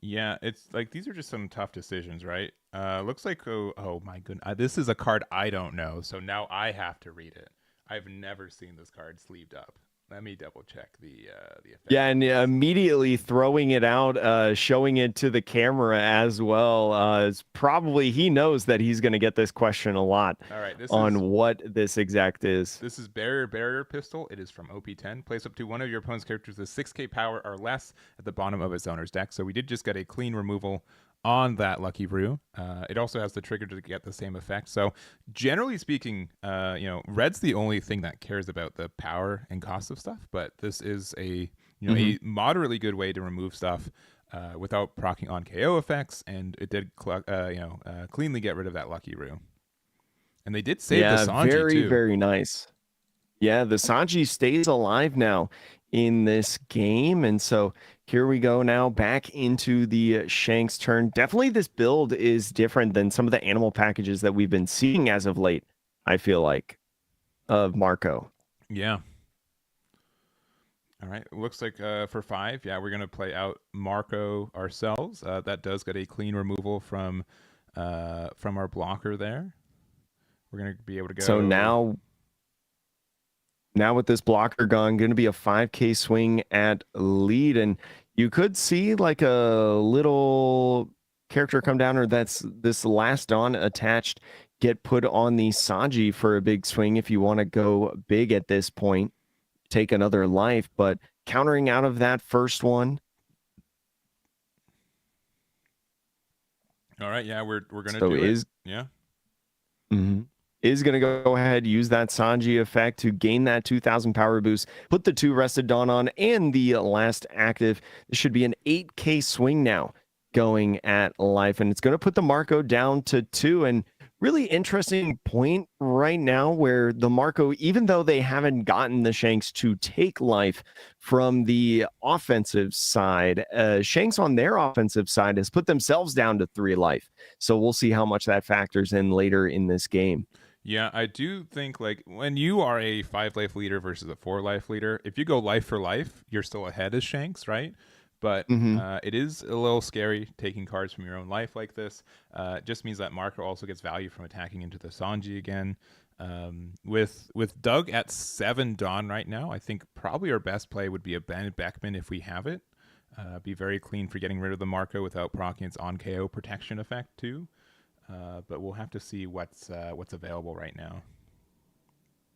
Yeah, it's like these are just some tough decisions, right? Looks like oh my goodness, this is a card I don't know, so now I have to read it. I've never seen this card sleeved up. Let me double check the effect. Yeah, and immediately throwing it out, showing it to the camera as well. Is probably he knows that he's going to get this question a lot. All right, what this exact is. This is Barrier Pistol. It is from OP10. Place up to one of your opponent's characters with 6k power or less at the bottom of its owner's deck. So we did just get a clean removal on that Lucky Brew. It also has the trigger to get the same effect. So generally speaking, red's the only thing that cares about the power and cost of stuff. But this is a a moderately good way to remove stuff without proccing on KO effects, and it did cleanly get rid of that Lucky Brew. And they did save the Sanji very, too. very nice. Yeah, the Sanji stays alive now in this game. And so here we go now back into the Shanks turn. Definitely this build is different than some of the animal packages that we've been seeing as of late, I feel like, of Marco. Yeah. All right. Looks like for 5, yeah, we're going to play out Marco ourselves. That does get a clean removal from our blocker there. We're going to be able to go. So now with this blocker gone, going to be a 5k swing at lead. And you could see like a little character come down, or that's this last dawn attached, get put on the Sanji for a big swing if you want to go big at this point, take another life. But countering out of that first one. All right. Yeah, we're going to do it. Yeah. Is going to go ahead, use that Sanji effect to gain that 2,000 power boost, put the 2 Rested Dawn on, and the last active. This should be an 8k swing now going at life, and it's going to put the Marco down to 2. And really interesting point right now where the Marco, even though they haven't gotten the Shanks to take life from the offensive side, Shanks on their offensive side has put themselves down to 3 life. So we'll see how much that factors in later in this game. Yeah, I do think like when you are a 5 life leader versus a 4 life leader, if you go life for life, you're still ahead as Shanks, right? But it is a little scary taking cards from your own life like this. It just means that Marco also gets value from attacking into the Sanji again. With Doug at 7 Dawn right now, I think probably our best play would be a Bandit Beckman if we have it. Be very clean for getting rid of the Marco without proccing its on KO protection effect too. But we'll have to see what's available right now.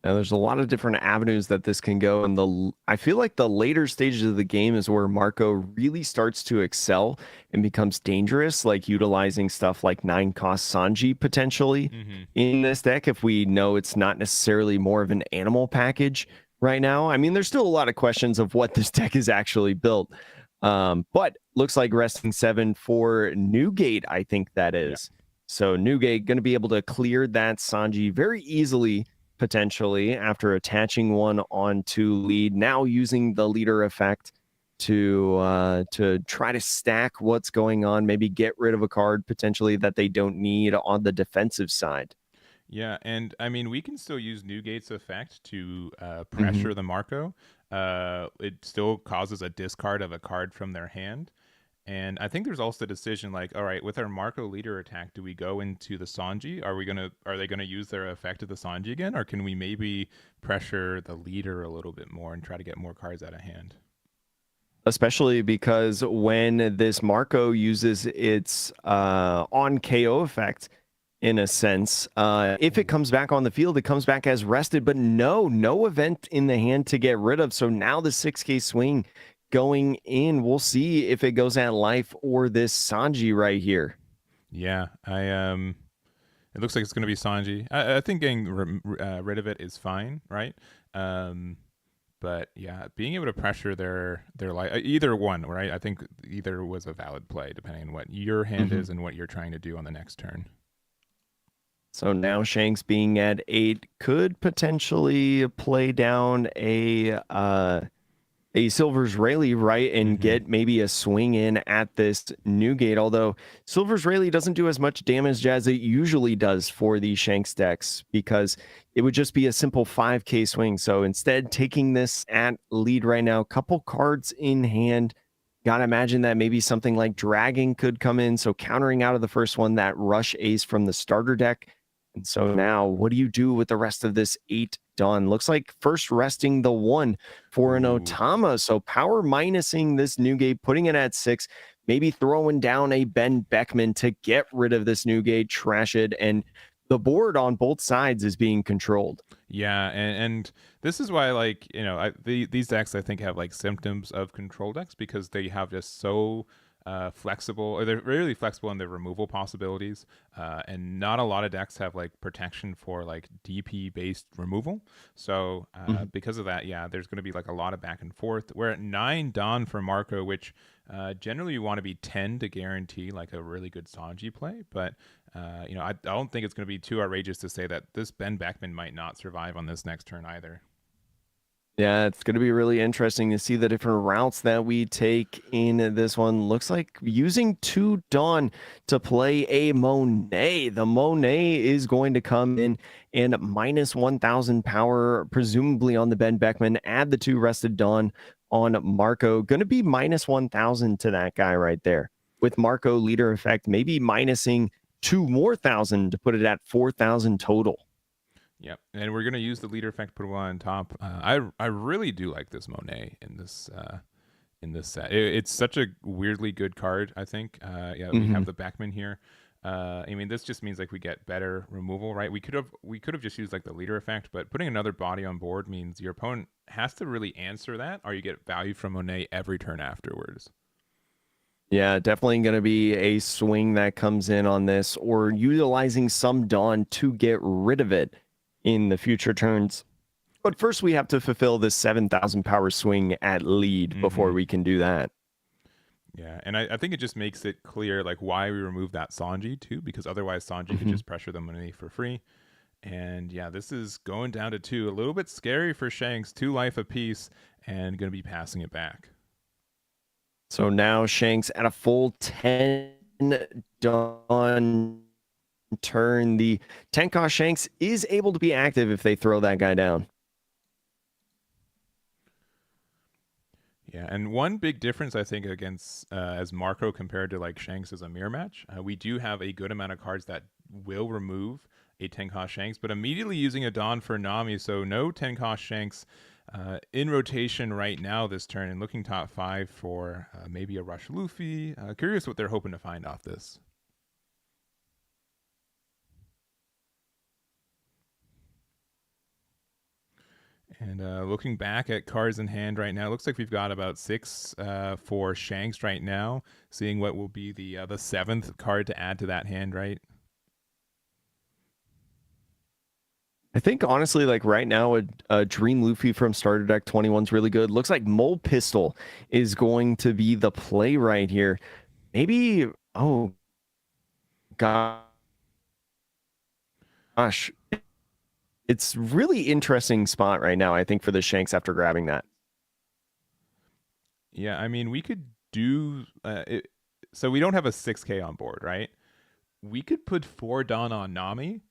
Now, there's a lot of different avenues that this can go, and I feel like the later stages of the game is where Marco really starts to excel and becomes dangerous, like utilizing stuff like 9-cost Sanji potentially in this deck. If we know it's not necessarily more of an animal package right now, I mean, there's still a lot of questions of what this deck is actually built. But looks like resting 7 for Newgate, I think that is. Yeah. So Newgate going to be able to clear that Sanji very easily, potentially, after attaching one onto lead. Now using the leader effect to try to stack what's going on, maybe get rid of a card potentially that they don't need on the defensive side. Yeah, and I mean, we can still use Newgate's effect to pressure the Marco. It still causes a discard of a card from their hand. And I think there's also a decision like, all right, with our Marco leader attack, do we go into the Sanji? Are they gonna use their effect of the Sanji again, or can we maybe pressure the leader a little bit more and try to get more cards out of hand? Especially because when this Marco uses its on KO effect, in a sense. If it comes back on the field, it comes back as rested, but no event in the hand to get rid of. So now the 6K swing going in. We'll see if it goes at life or this Sanji right here. Yeah, it looks like it's going to be Sanji. I think getting rid of it is fine, right? Um, but yeah, being able to pressure their life, either one, right? I think either was a valid play, depending on what your hand is and what you're trying to do on the next turn. So now Shanks being at 8 could potentially play down a Silver's Rayleigh, right, and get maybe a swing in at this Newgate. Although Silver's Rayleigh doesn't do as much damage as it usually does for the Shanks decks, because it would just be a simple 5K swing. So instead, taking this at lead right now, couple cards in hand. Gotta imagine that maybe something like Dragon could come in. So countering out of the first one, that Rush Ace from the starter deck. And so now, what do you do with the rest of this 8 done? Looks like first resting the 1 for an Otama. So power minusing this Newgate, putting it at 6, maybe throwing down a Ben Beckman to get rid of this Newgate, trash it, and the board on both sides is being controlled. Yeah, and this is why, like, you know, these decks I think have like symptoms of control decks, because they have just so flexible, or they're really flexible in their removal possibilities, and not a lot of decks have like protection for like DP based removal. So because of that, yeah, there's going to be like a lot of back and forth. We're at 9 Dawn for Marco, which generally you want to be 10 to guarantee like a really good Sanji play, but you know, I don't think it's going to be too outrageous to say that this Ben Beckman might not survive on this next turn either. Yeah, it's going to be really interesting to see the different routes that we take in this one. Looks like using 2 Dawn to play a Monet. The Monet is going to come in and minus 1,000 power, presumably on the Ben Beckman. Add the 2 rested Dawn on Marco. Going to be minus 1,000 to that guy right there. With Marco leader effect, maybe minusing 2 more thousand to put it at 4,000 total. Yep, and we're gonna use the leader effect, put one on top. I really do like this Monet in this set. It's such a weirdly good card. I think. Yeah, we have the Beckman here. I mean, this just means like we get better removal, right? We could have just used like the leader effect, but putting another body on board means your opponent has to really answer that, or you get value from Monet every turn afterwards. Yeah, definitely going to be a swing that comes in on this, or utilizing some Dawn to get rid of it in the future turns. But first, we have to fulfill this 7,000 power swing at lead before we can do that. Yeah, and I think it just makes it clear like why we removed that Sanji too, because otherwise Sanji could just pressure the money for free. And yeah, this is going down to 2. A little bit scary for Shanks, 2 life apiece, and going to be passing it back. So now Shanks at a full 10 Dawn turn. The 10 cost Shanks is able to be active if they throw that guy down. Yeah, and one big difference I think against as Marco compared to like Shanks as a mirror match, we do have a good amount of cards that will remove a 10 cost Shanks, but immediately using a Dawn for Nami, so no 10 cost Shanks in rotation right now this turn, and looking top 5 for maybe a Rush Luffy. Curious what they're hoping to find off this. And looking back at cards in hand right now, it looks like we've got about 6 for Shanks right now. Seeing what will be the 7th card to add to that hand, right? I think honestly, like right now, a Dream Luffy from starter deck 21 is really good. Looks like Mole Pistol is going to be the play right here. Maybe, oh gosh, it's really interesting spot right now, I think, for the Shanks after grabbing that. Yeah, I mean, we could do it. So we don't have a 6K on board, right? We could put 4 Dawn on Nami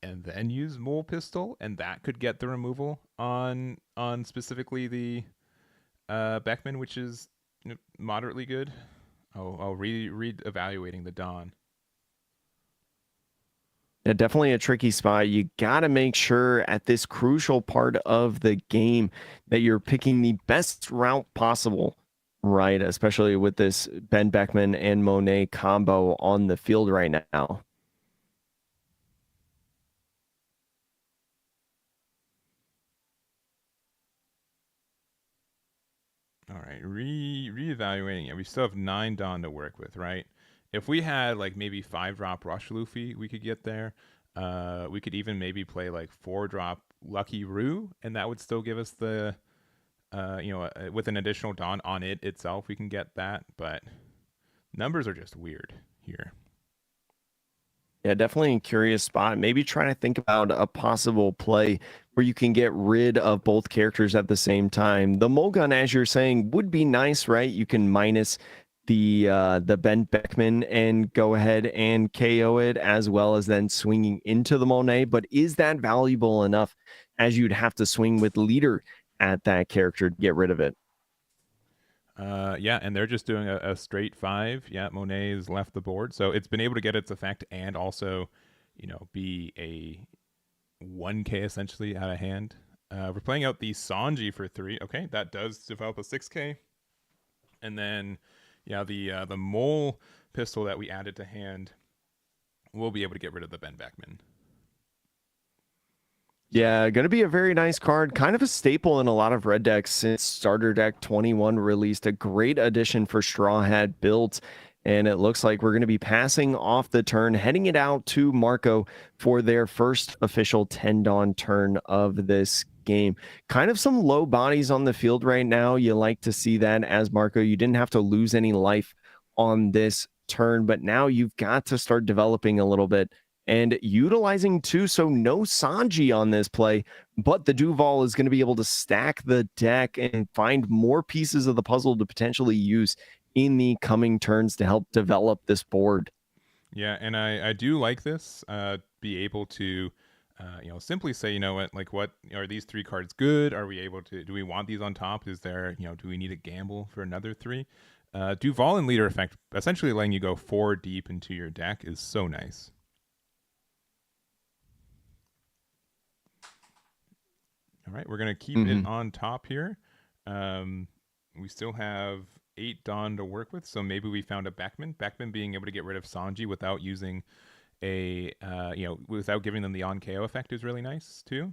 and then use Mole Pistol, and that could get the removal on specifically the Beckman, which is moderately good. I'll read evaluating the Dawn. Yeah, definitely a tricky spot. You got to make sure at this crucial part of the game that you're picking the best route possible, right? Especially with this Ben Beckman and Monet combo on the field right now. All right, reevaluating it. We still have 9 Dawn to work with, right? If we had like maybe 5-drop Rush Luffy, we could get there. We could even maybe play like 4-drop Lucky Roo, and that would still give us the, with an additional Dawn on it itself, we can get that. But numbers are just weird here. Yeah, definitely a curious spot. Maybe trying to think about a possible play where you can get rid of both characters at the same time. The Mulgun, as you're saying, would be nice, right? You can minus the Ben Beckman and go ahead and KO it, as well as then swinging into the Monet. But is that valuable enough, as you'd have to swing with leader at that character to get rid of it? Yeah, and they're just doing a straight 5. Yeah, Monet's left the board, so it's been able to get its effect and also, be a 1K essentially out of hand. We're playing out the Sanji for 3. Okay, that does develop a 6K, and then yeah, the Mole pistol that we added to hand, we'll be able to get rid of the Ben Beckman. Yeah, going to be a very nice card. Kind of a staple in a lot of red decks since Starter Deck 21 released. A great addition for Straw Hat built. And it looks like we're going to be passing off the turn, heading it out to Marco for their first official 10 Dawn turn of this game. Kind of some low bodies on the field right now. You like to see that as Marco. You didn't have to lose any life on this turn, but now you've got to start developing a little bit and utilizing too. So no Sanji on this play, but the Duval is going to be able to stack the deck and find more pieces of the puzzle to potentially use in the coming turns to help develop this board. Yeah, and I do like this. Be able to, simply say, what are these 3 cards good? Are we able to? Do we want these on top? Is there, do we need a gamble for another 3? Duval and leader effect, essentially letting you go 4 deep into your deck, is so nice. All right, we're gonna keep it on top here. We still have 8 Dawn to work with, so maybe we found a Beckman. Beckman being able to get rid of Sanji without using without giving them the on KO effect is really nice too.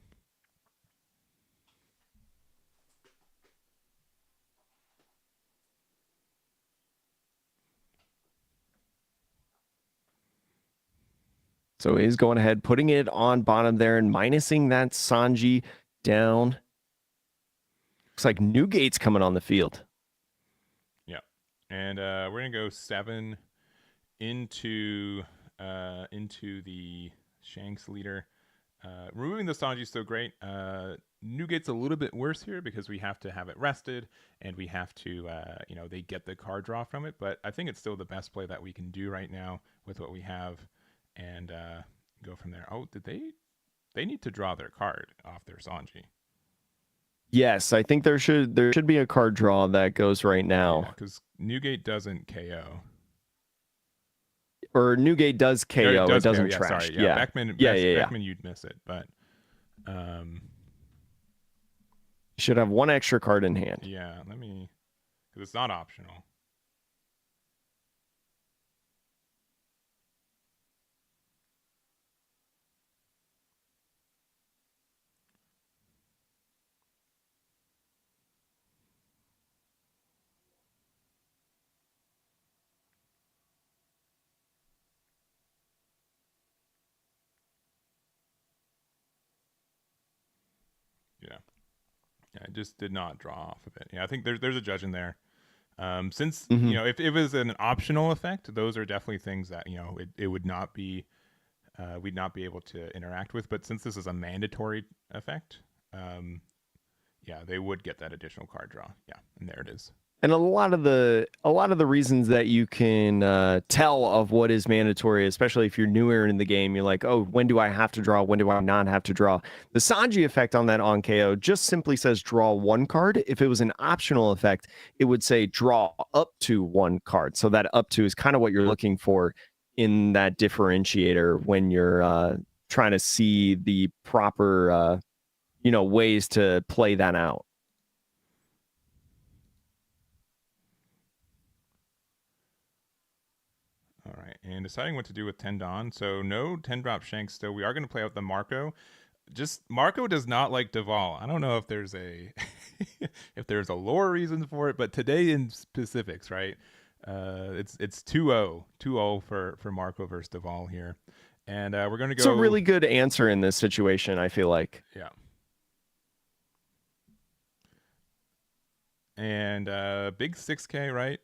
So he's going ahead, putting it on bottom there and minusing that Sanji down. Looks like Newgate's coming on the field. Yeah, and we're gonna go 7 into the Shanks leader. Removing the Sanji is still great. Newgate's a little bit worse here because we have to have it rested and we have to, they get the card draw from it. But I think it's still the best play that we can do right now with what we have, and go from there. Oh, did they need to draw their card off their Sanji? Yes, I think there should be a card draw that goes right now. Because Newgate doesn't KO. Or Newgate does KO. No, it doesn't KO. trash. Sorry. Yeah. Beckman, Beckman, you'd miss it, but you should have 1 extra card in hand. Yeah, because it's not optional. Yeah, I just did not draw off of it. Yeah, I think there's a judge in there. Since if it was an optional effect, those are definitely things that it would not be, we'd not be able to interact with. But since this is a mandatory effect, yeah, they would get that additional card draw. Yeah, and there it is. And a lot of the reasons that you can tell of what is mandatory, especially if you're newer in the game, you're like, oh, when do I have to draw? When do I not have to draw? The Sanji effect on that on KO just simply says draw 1 card. If it was an optional effect, it would say draw up to 1 card. So that up to is kind of what you're looking for in that differentiator when you're trying to see the proper ways to play that out. All right, and deciding what to do with 10 Dawn. So no 10-drop Shanks still. We are going to play out the Marco. Just Marco does not like Duval. I don't know if there's a if there's a lore reason for it, but today in specifics, right? It's 2-0 for Marco versus Duvall here, and we're gonna It's a go. really good answer in this situation, I feel like. Yeah. And big 6K, right?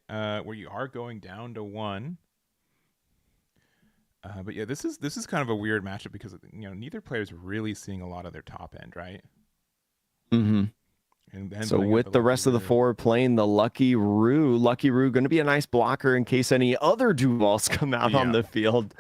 Where you are going down to 1. But yeah, this is kind of a weird matchup because neither player is really seeing a lot of their top end, right? Mm-hmm. And So playing out with the Lucky rest of the Roo. four playing the Lucky Roo going to be a nice blocker in case any other Duvalls come out on Yeah. the field,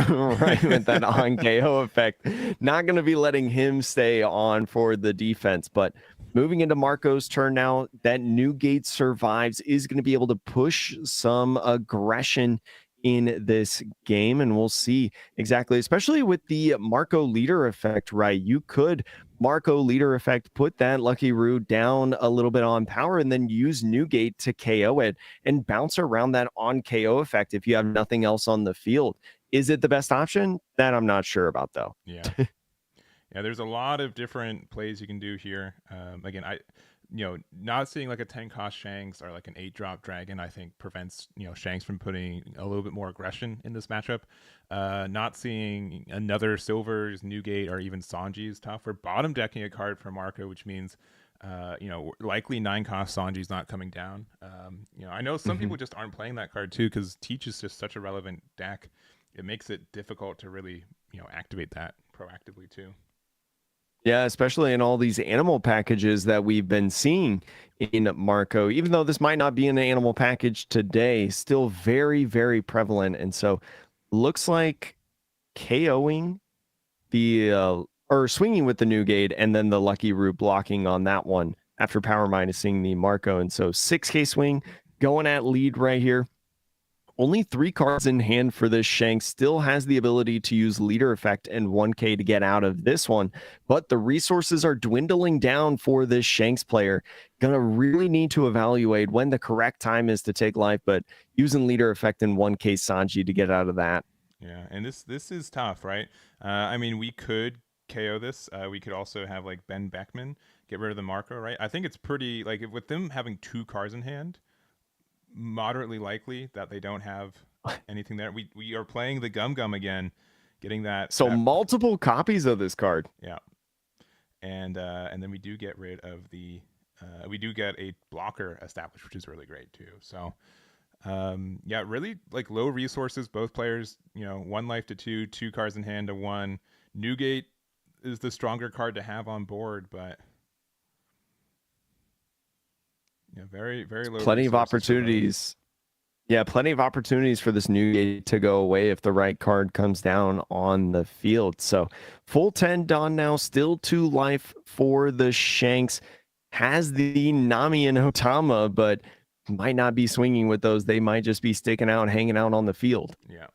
right? With that on KO effect, not going to be letting him stay on for the defense. But moving into Marco's turn now, that Newgate survives is going to be able to push some aggression in this game, and we'll see exactly, especially with the Marco leader effect, right? You could Marco leader effect, put that Lucky Roo down a little bit on power, and then use Newgate to KO it and bounce around that on KO effect if you have nothing else on the field. Is it the best option? That I'm not sure about, though. Yeah. Yeah, there's a lot of different plays you can do here. Again, not seeing like a 10 cost Shanks or like an 8 drop Dragon, I think prevents, Shanks from putting a little bit more aggression in this matchup. Not seeing another Silvers, Newgate, or even Sanji is tough. We're bottom decking a card for Marco, which means, likely 9 cost Sanji's not coming down. I know some people just aren't playing that card too because Teach is just such a relevant deck. It makes it difficult to really, activate that proactively too. Yeah, especially in all these animal packages that we've been seeing in Marco. Even though this might not be an animal package today, still very, very prevalent. And so looks like KOing the or swinging with the Newgate and then the Lucky Roo blocking on that one after power minusing the Marco. And so 6K swing going at lead right here. Only 3 cards in hand for this Shank. Still has the ability to use leader effect and 1K to get out of this one, but the resources are dwindling down for this Shanks player. Gonna really need to evaluate when the correct time is to take life, but using leader effect and 1K Sanji to get out of that. Yeah, and this is tough, right? I mean, we could KO this. We could also have like Ben Beckman get rid of the Marco, right? I think it's pretty like with them having 2 cards in hand, moderately likely that they don't have anything there. We are playing the Gum Gum again, getting that. So multiple copies of this card. Yeah, and then we do get rid of the. We do get a blocker established, which is really great too. So. Yeah, really like low resources. Both players, 1 life to 2, 2 cards in hand to 1. Newgate is the stronger card to have on board, but yeah, very very low. Plenty of opportunities. Yeah, plenty of opportunities for this Newgate to go away if the right card comes down on the field. So full 10 done now, still 2 life for the Shanks. Has the Nami and Otama, but might not be swinging with those. They might just be sticking out, hanging out on the field. Yeah.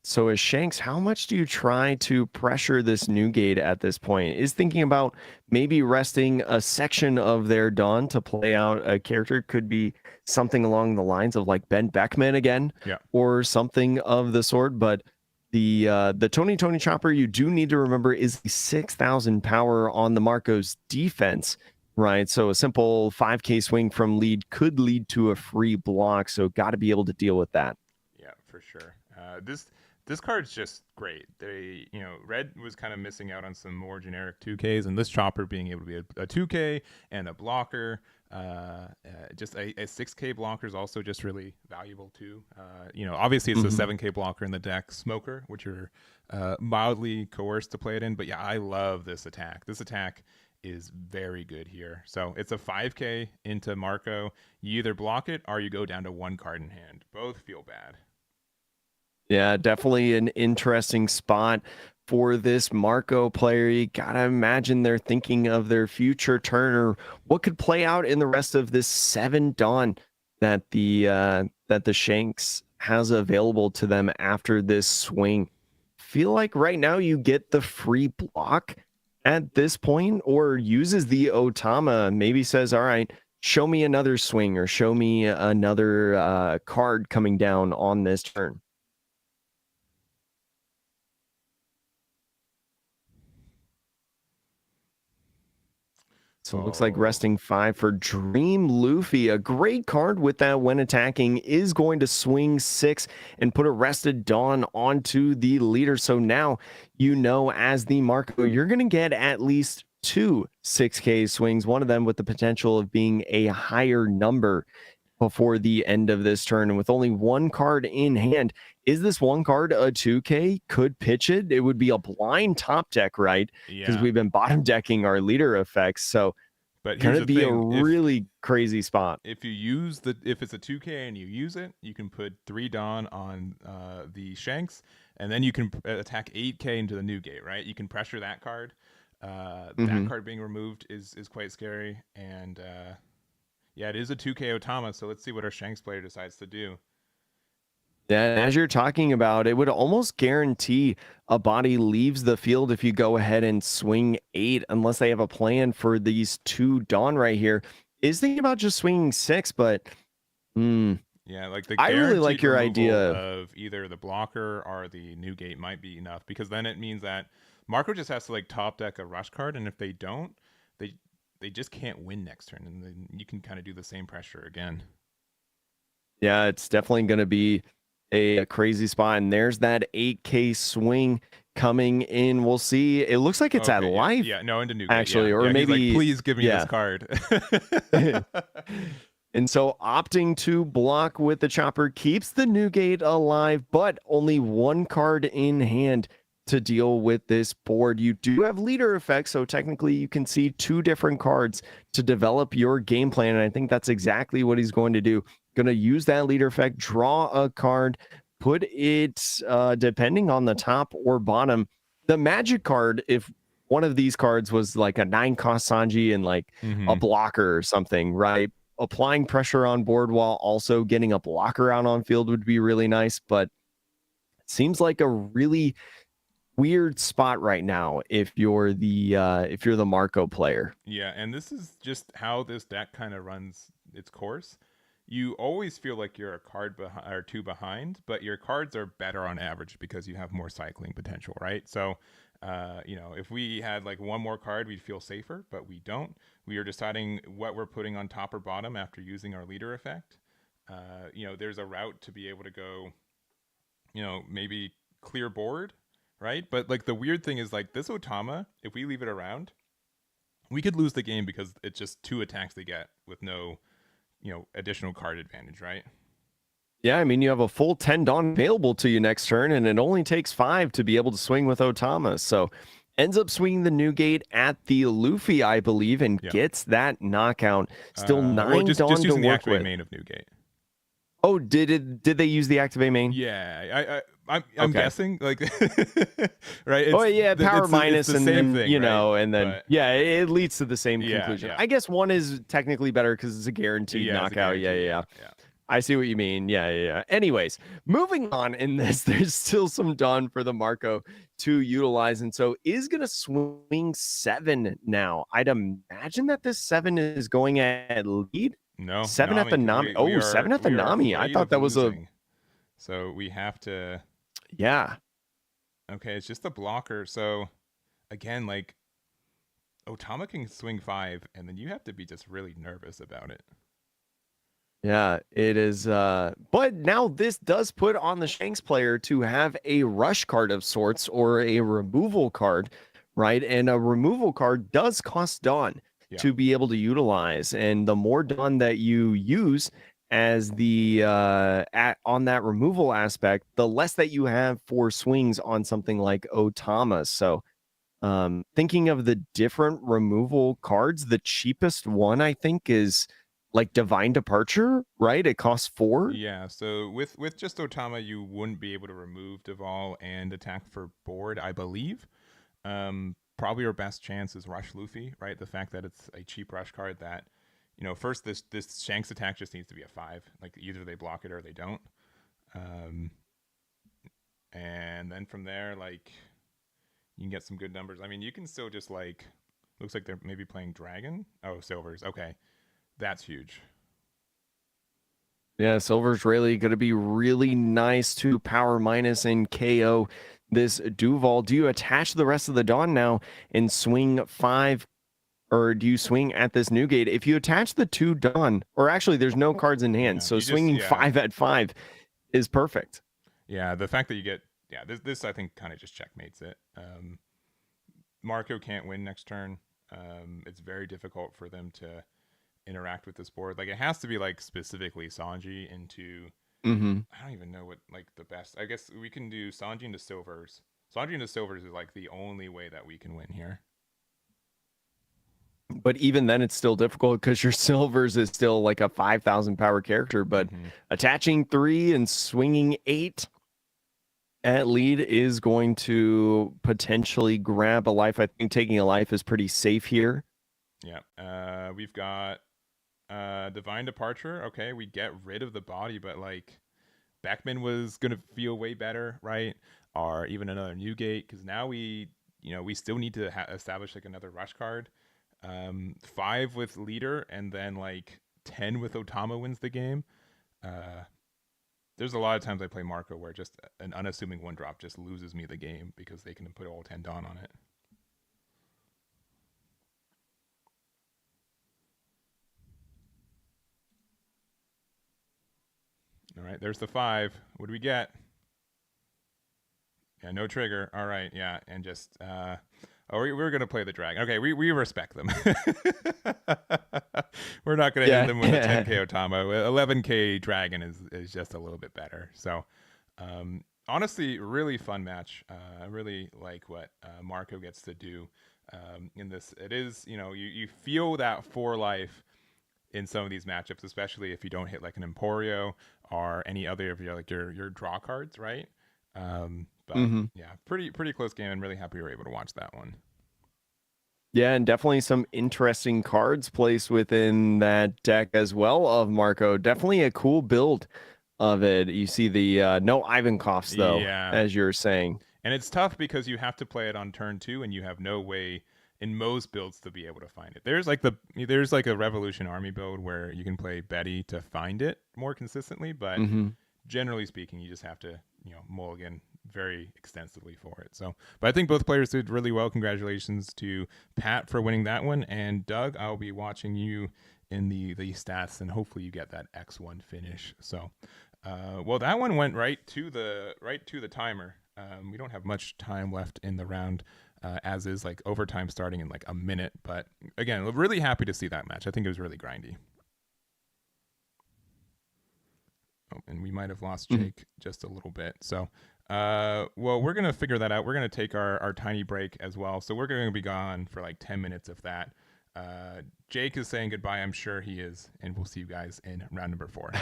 So as Shanks, how much do you try to pressure this Newgate at this point? Is thinking about maybe resting a section of their Dawn to play out a character. Could be something along the lines of like Ben Beckman again, Yeah. or something of the sort. But the Tony Chopper, you do need to remember, is 6,000 power on the Marco's defense, right? So a simple 5K swing from lead could lead to a free block. So got to be able to deal with that. Yeah, for sure. This card's just great. They, Red was kind of missing out on some more generic 2Ks, and this Chopper being able to be a 2K and a blocker, just a 6K blocker is also just really valuable too. Obviously it's a 7K blocker in the deck, Smoker, which you're mildly coerced to play it in. But yeah, I love this attack. This attack is very good here. So it's a 5K into Marco. You either block it or you go down to 1 card in hand. Both feel bad. Yeah, definitely an interesting spot for this Marco player. You gotta imagine they're thinking of their future turn or what could play out in the rest of this 7 Dawn that the Shanks has available to them after this swing. Feel like right now you get the free block at this point, or uses the Otama, maybe says, all right, show me another swing or show me another card coming down on this turn. So it looks like Oh, resting 5 for Dream Luffy. A great card with that when attacking is going to swing 6 and put a Rested Dawn onto the leader. So now you know as the Marco, you're going to get at least 2 6K swings, one of them with the potential of being a higher number before the end of this turn. And with only one card in hand, is this one card a 2K? Could pitch it. It would be a blind top deck, right? Because yeah. we've been bottom decking our leader effects. So But here's gonna the be a thing: really crazy spot. if you use if it's a 2K and you use it, you can put 3 Dawn on the Shanks, and then you can attack 8K into the new gate, right? You can pressure that card. That card being removed is quite scary, and yeah, it is a 2K Otama. So let's see what our Shanks player decides to do. Yeah, and as you're talking about, it would almost guarantee a body leaves the field if you go ahead and swing 8, unless they have a plan for these 2 Dawn right here. Is thinking about just swinging 6, but Yeah, like the I really guaranteed like your removal idea. of either the blocker or the new gate might be enough, because then it means that Marco just has to like top deck a rush card, and if they don't, they just can't win next turn, and then you can kind of do the same pressure again. Yeah, it's definitely going to be a crazy spot. And there's that 8K swing coming in. We'll see. It looks like it's at Okay, life. yeah, no, into new gate, Actually, yeah, or yeah. maybe, He's like, please give me yeah. this card. And so opting to block with the chopper keeps the new gate alive, but only one card in hand to deal with this board. You do have leader effects, so technically you can see 2 different cards to develop your game plan, and I think that's exactly what he's going to do. Going to use that leader effect, draw a card, put it depending on the top or bottom. The magic card, if one of these cards was like a 9-cost Sanji and like a blocker or something, right? Applying pressure on board while also getting a blocker out on field would be really nice, but it seems like a really weird spot right now if you're the Marco player. Yeah, and this is just how this deck kind of runs its course. You always feel like you're a card or 2 behind, but your cards are better on average because you have more cycling potential, right? So, if we had like one more card, we'd feel safer, but we don't. We are deciding what we're putting on top or bottom after using our leader effect. There's a route to be able to go, maybe clear board, right? But like the weird thing is like this Otama, if we leave it around, we could lose the game because it's just 2 attacks they get with no additional card advantage, right? Yeah, I mean, you have a full 10 Dawn available to you next turn, and it only takes 5 to be able to swing with Otama. So ends up swinging the new gate at the Luffy, I believe, and gets that knockout. Still 9 just Dawn to using the work activate with. main of new gate. Oh, did they use the activate main? Yeah, I'm guessing like right. Oh yeah, power minus, it's the and same then thing, right? and then But, yeah, it leads to the same Yeah, conclusion. yeah. I guess one is technically better because it's a guaranteed yeah, it's a knockout. guarantee, Yeah. I see what you mean. Yeah. Anyways, moving on in this, there's still some Dawn for the Marco to utilize. And so is going to swing 7 now. I'd imagine that this 7 is going at lead. No, 7 at the Nami. We are, 7 at the we are Nami. I afraid thought of that was losing. So we have to. Yeah. Okay, it's just a blocker. So again, like Otama can swing 5, and then you have to be just really nervous about it. Yeah, it is. But now this does put on the Shanks player to have a rush card of sorts or a removal card, right? And a removal card does cost Dawn to be able to utilize. And the more Dawn that you use as the on that removal aspect, the less that you have for swings on something like Otama. So thinking of the different removal cards, the cheapest one I think is like Divine Departure, right? It costs 4. Yeah, so with just Otama, you wouldn't be able to remove Deval and attack for board, I believe. Probably your best chance is Rush Luffy, right? The fact that it's a cheap rush card that, first this Shanks attack just needs to be a 5. Like either they block it or they don't. And then from there, like you can get some good numbers. I mean, you can still just like, looks like they're maybe playing Dragon. Oh, Silvers. Okay. That's huge. Yeah, Silver's really going to be really nice to power minus and KO this Duval. Do you attach the rest of the Dawn now and swing 5 or do you swing at this new gate? If you attach the 2 Dawn, or actually there's no cards in hand, Yeah, so you just swinging 5 at 5 is perfect. Yeah, the fact that you get this I think kind of just checkmates it. Marco can't win next turn. It's very difficult for them to interact with this board. Like it has to be like specifically Sanji into Mm-hmm. I don't even know what like the best. I guess we can do Sanji into Silvers. Sanji into Silvers is like the only way that we can win here. But even then, it's still difficult because your Silvers is still like a 5,000 power character. But attaching 3 and swinging 8 at lead is going to potentially grab a life. I think taking a life is pretty safe here. Yeah. We've got Divine Departure. Okay, we get rid of the body, but like Beckman was gonna feel way better, right? Or even another new gate, because now we still need to establish like another rush card. 5 with leader, and then like 10 with Otama wins the game. There's a lot of times I play Marco where just an unassuming 1-drop just loses me the game because they can put all 10 Dawn on it. All right, there's the 5. What do we get? Yeah, no trigger. All right, yeah, and just we're gonna play the dragon. Okay, we respect them. We're not gonna end them with a 10k Otama. 11k dragon is just a little bit better. So, honestly, really fun match. I really like what Marco gets to do in this. It is you feel that 4 life in some of these matchups, especially if you don't hit like an Emporio or any other of your draw cards, right? But yeah, pretty close game, and really happy we were able to watch that one. Yeah, and definitely some interesting cards placed within that deck as well of Marco. Definitely a cool build of it. You see the no Ivankoffs though, as you're saying. And it's tough because you have to play it on turn 2, and you have no way in most builds to be able to find it. There's like a Revolution Army build where you can play Betty to find it more consistently, but generally speaking, you just have to mulligan very extensively for it. So, but I think both players did really well. Congratulations to Pat for winning that one, and Doug, I'll be watching you in the stats, and hopefully you get that X1 finish. So, well, that one went right to the timer. We don't have much time left in the round, as is like overtime starting in like a minute. But again, really happy to see that match. I think it was really grindy. Oh, and we might have lost Jake just a little bit. So, well, we're going to figure that out. We're going to take our tiny break as well. So we're going to be gone for like 10 minutes of that. Jake is saying goodbye. I'm sure he is. And we'll see you guys in round number 4.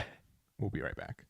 We'll be right back.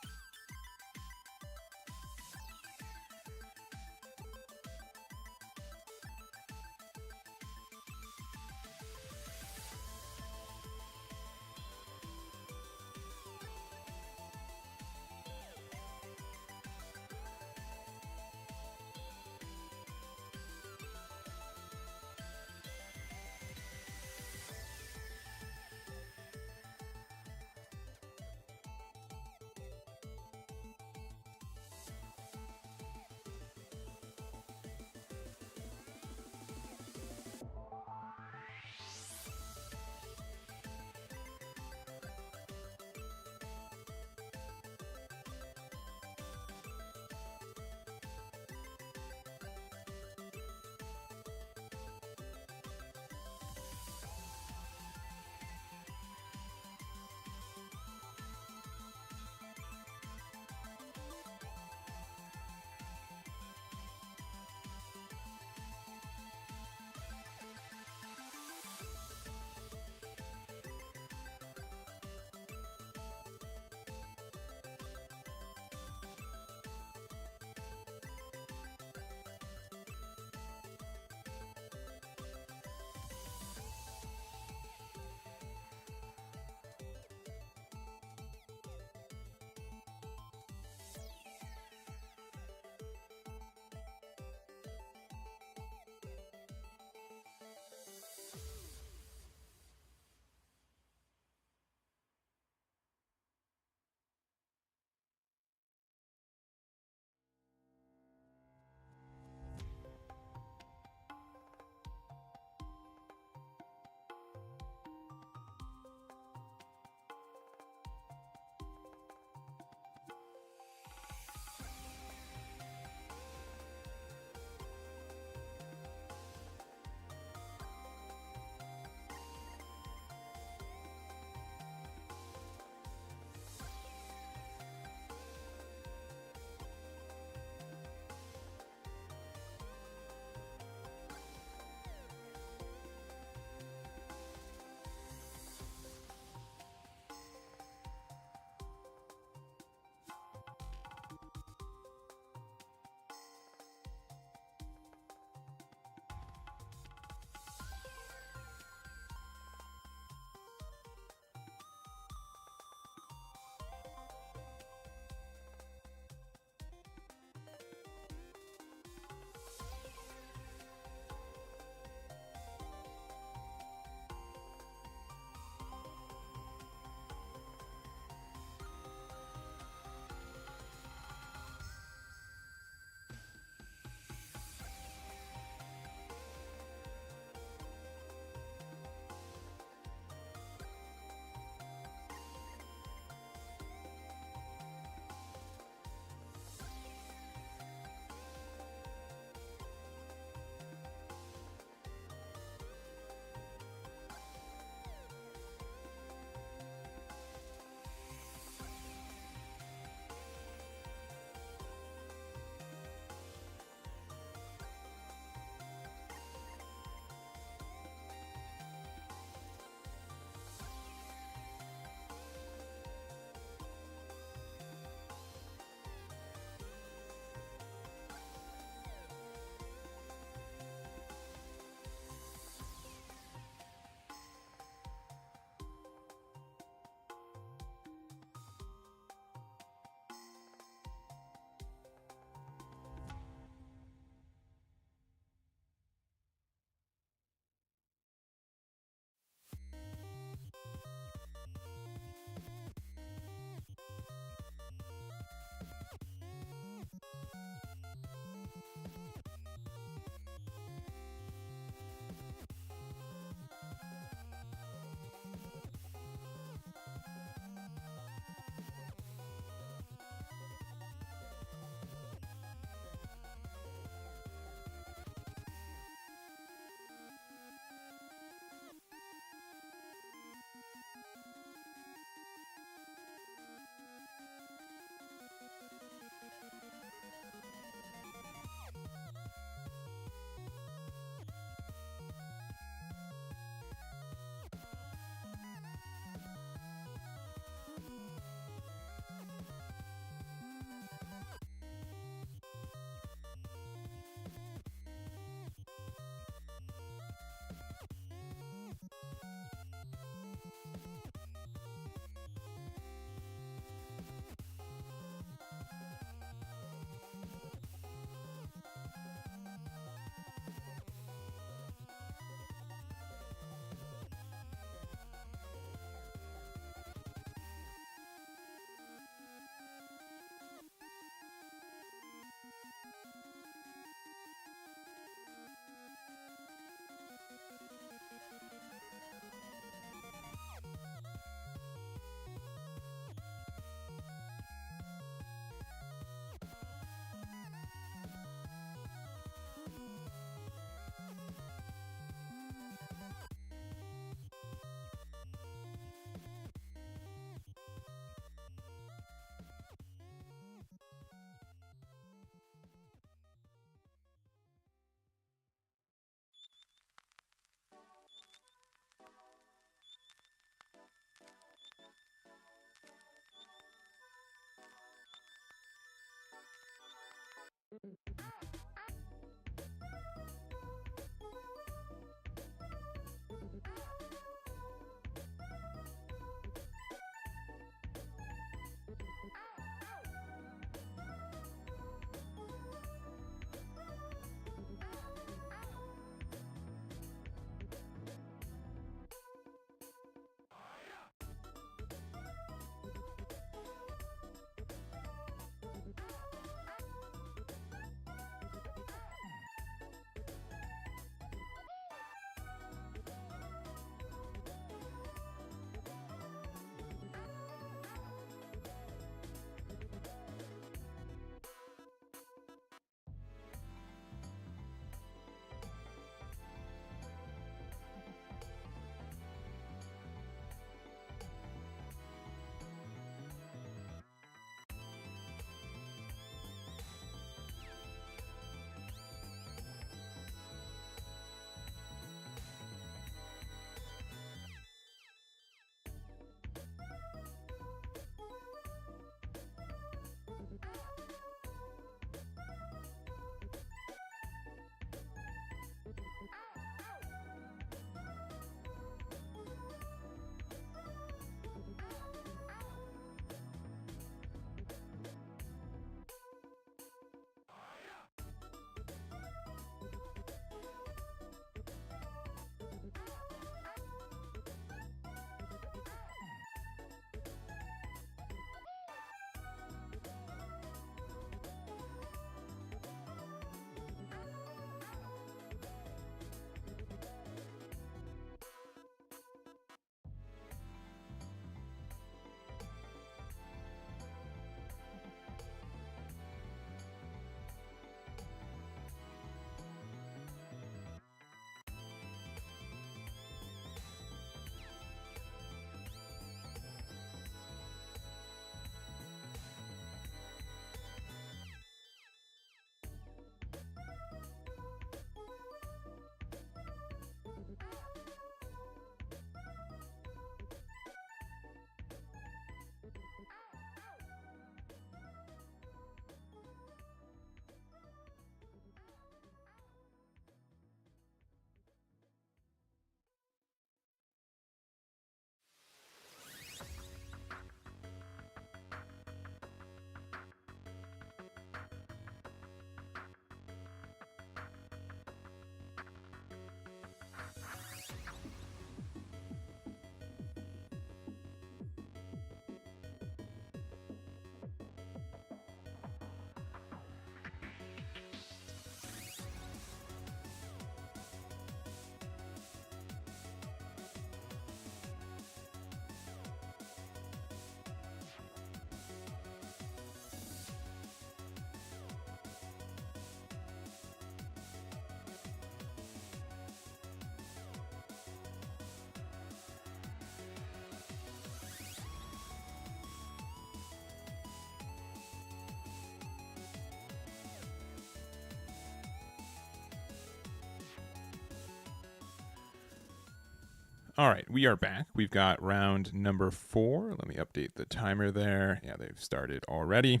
All right, we are back. We've got round number 4. Let me update the timer there. Yeah, they've started already.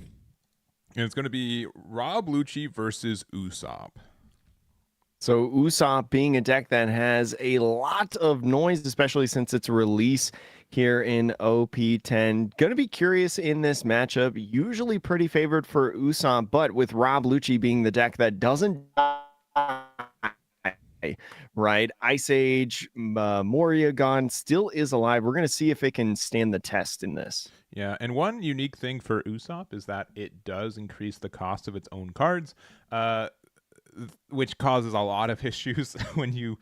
And it's going to be Rob Lucci versus Usopp. So Usopp being a deck that has a lot of noise, especially since its release here in OP10. Going to be curious in this matchup. Usually pretty favored for Usopp, but with Rob Lucci being the deck that doesn't die, right? Ice Age, Morrigan still is alive. We're going to see if it can stand the test in this. Yeah, and one unique thing for Usopp is that it does increase the cost of its own cards, which causes a lot of issues when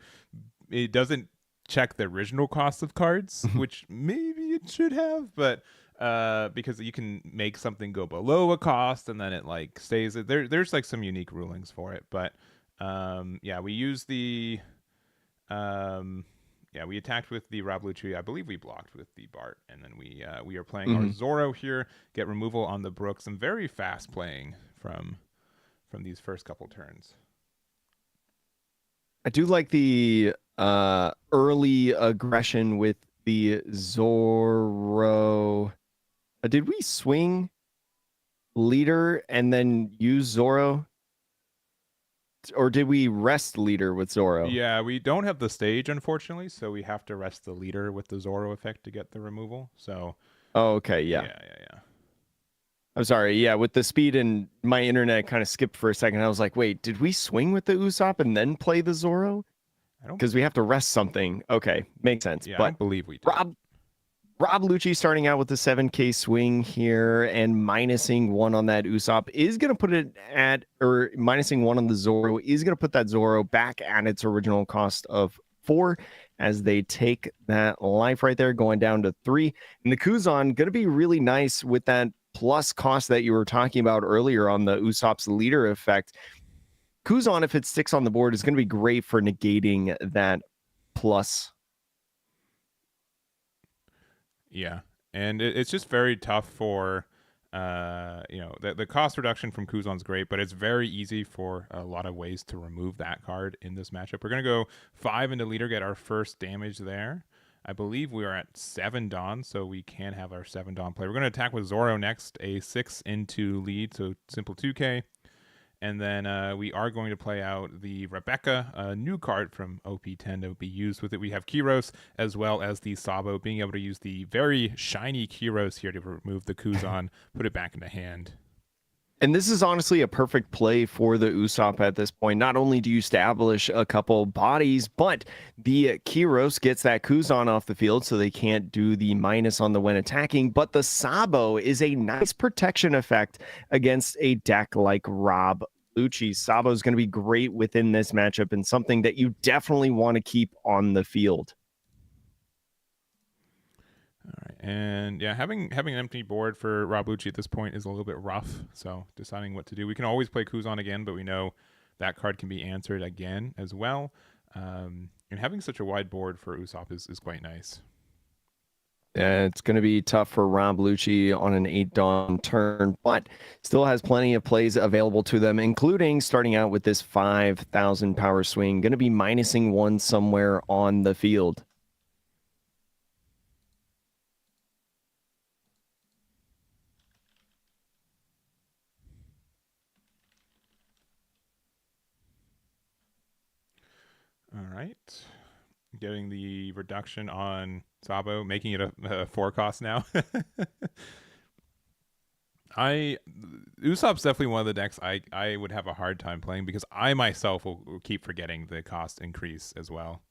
it doesn't check the original cost of cards, which maybe it should have, but because you can make something go below a cost and then it like stays there's like some unique rulings for it, but yeah, we use the we attacked with the Rob Lucci. I believe we blocked with the Bart, and then we are playing our Zoro here. Get removal on the Brook. Some very fast playing from these first couple turns. I do like the early aggression with the Zoro. Did we swing leader and then use Zoro? or did we rest leader with Zoro? Yeah, we don't have the stage, unfortunately, so we have to rest the leader with the Zoro effect to get the removal. So, Oh, okay, yeah. yeah. I'm sorry. Yeah, with the speed and my internet kind of skipped for a second. I was like, wait, did we swing with the Usopp and then play the Zoro? I don't. Because we have to rest something. Okay, makes sense. Yeah, I But don't believe we did. Rob Lucci starting out with the 7K swing here and minusing 1 on that Usopp is going to put it at, or minusing 1 on the Zoro is going to put that Zoro back at its original cost of 4 as they take that life right there, going down to 3. And the Kuzan going to be really nice with that plus cost that you were talking about earlier on the Usopp's leader effect. Kuzan, if it sticks on the board, is going to be great for negating that plus. Yeah, and it's just very tough for, the cost reduction from Kuzan's great, but it's very easy for a lot of ways to remove that card in this matchup. We're gonna go 5 into leader, get our first damage there. I believe we are at 7 Dawn, so we can have our 7 Dawn play. We're gonna attack with Zoro next, a 6 into lead, so simple 2K. And then we are going to play out the Rebecca, a new card from OP10 that would be used with it. We have Kyros as well as the Sabo, being able to use the very shiny Kyros here to remove the Kuzan, put it back into hand. And this is honestly a perfect play for the Usopp at this point. Not only do you establish a couple bodies, but the Kyros gets that Kuzan off the field so they can't do the minus on the when attacking. But the Sabo is a nice protection effect against a deck like Rob Lucci. Sabo is going to be great within this matchup and something that you definitely want to keep on the field. All right, and yeah, having an empty board for Rob Lucci at this point is a little bit rough. So deciding what to do, we can always play Kuzan again, but we know that card can be answered again as well. And having such a wide board for Usopp is quite nice. Yeah, it's going to be tough for Rob Lucci on an 8 Dawn turn, but still has plenty of plays available to them, including starting out with this 5,000 power swing, going to be minusing 1 somewhere on the field. All right. Getting the reduction on Sabo, making it a 4 cost now. Usopp's definitely one of the decks I would have a hard time playing because I myself will keep forgetting the cost increase as well.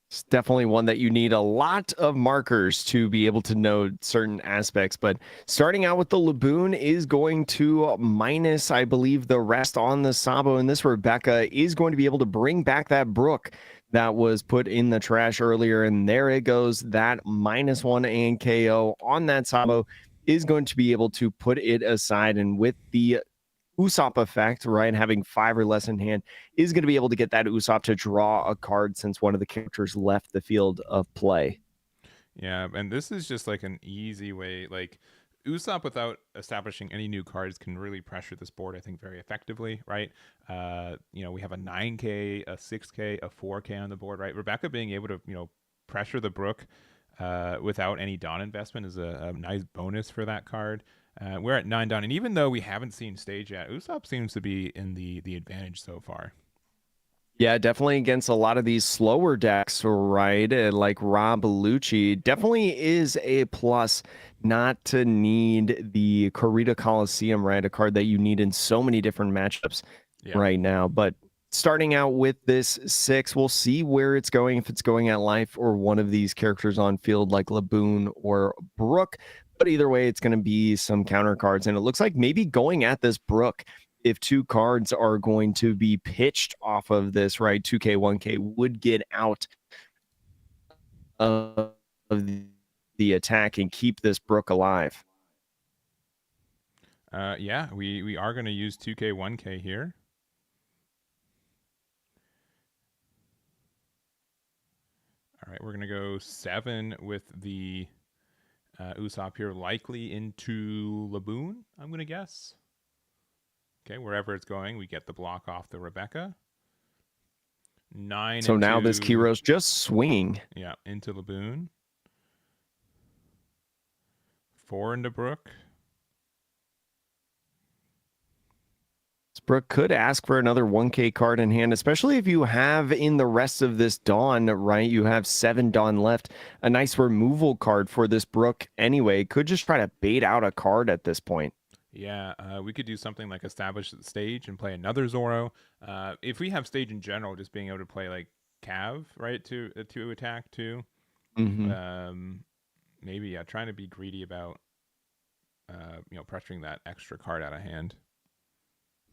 It's definitely one that you need a lot of markers to be able to know certain aspects. But starting out with the Laboon is going to minus, I believe, the rest on the Sabo. And this Rebecca is going to be able to bring back that Brook that was put in the trash earlier. And there it goes. That -1 and KO on that Sabo is going to be able to put it aside. And with the Usopp effect, right, having 5 or less in hand, is going to be able to get that Usopp to draw a card since one of the characters left the field of play. Yeah, and this is just like an easy way. Like Usopp, without establishing any new cards, can really pressure this board, I think, very effectively, right? We have a 9K, a 6K, a 4K on the board, right? Rebecca being able to, pressure the Brook without any Dawn investment is a nice bonus for that card. We're at 9 Dawn, and even though we haven't seen stage yet, Usopp seems to be in the advantage so far. Yeah, definitely against a lot of these slower decks, right? Like Rob Lucci, definitely is a plus not to need the Corrida Coliseum, right? A card that you need in so many different matchups right now. But starting out with this 6, we'll see where it's going, if it's going at life or one of these characters on field like Laboon or Brook. But either way, it's going to be some counter cards. And it looks like maybe going at this Brook, if 2 cards are going to be pitched off of this, right? 2K, 1K would get out of the attack and keep this Brook alive. Yeah, we are going to use 2K, 1K here. All right, we're going to go 7 with the Usopp here, likely into Laboon, I'm going to guess. Okay, wherever it's going, we get the block off the Rebecca. 9 so now this Kyros just swinging. Yeah, into Laboon. 4 into Brook. It's Brook could ask for another 1K card in hand, especially if you have in the rest of this Dawn, right? You have 7 Dawn left. A nice removal card for this Brook anyway. Could just try to bait out a card at this point. Yeah, we could do something like establish the stage and play another Zoro. If we have stage in general, just being able to play like Cav, right, to attack too. Maybe trying to be greedy about pressuring that extra card out of hand.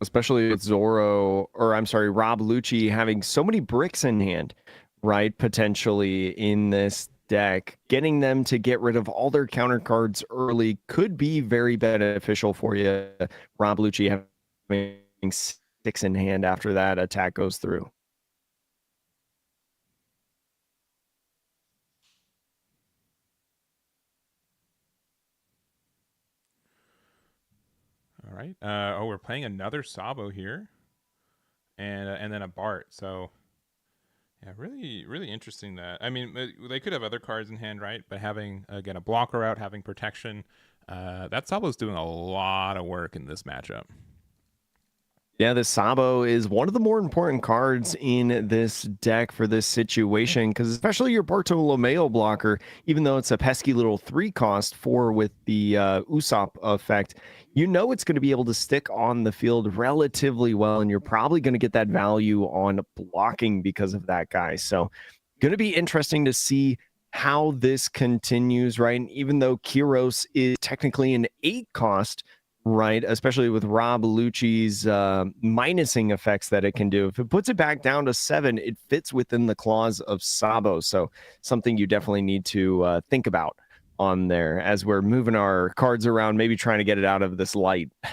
Especially with Zoro, or I'm sorry, Rob Lucci having so many bricks in hand, right? Potentially in this deck, getting them to get rid of all their counter cards early could be very beneficial for you. Rob Lucci having 6 in hand after that attack goes through. All right. We're playing another Sabo here, and then a Bart. So yeah, really interesting. That I mean, they could have other cards in hand, right? But having again a blocker out, having protection, that Sabo's doing a lot of work in this matchup. Yeah, the Sabo is one of the more important cards in this deck for this situation, because especially your Bartolomeo blocker, even though it's a pesky little 3 cost 4 with the Usopp effect, you know it's going to be able to stick on the field relatively well, and you're probably going to get that value on blocking because of that guy. So going to be interesting to see how this continues, right? And even though Kyros is technically an 8 cost, right, especially with Rob Lucci's minusing effects that it can do. If it puts it back down to 7, it fits within the clause of Sabo. So something you definitely need to think about on there as we're moving our cards around, maybe trying to get it out of this light. All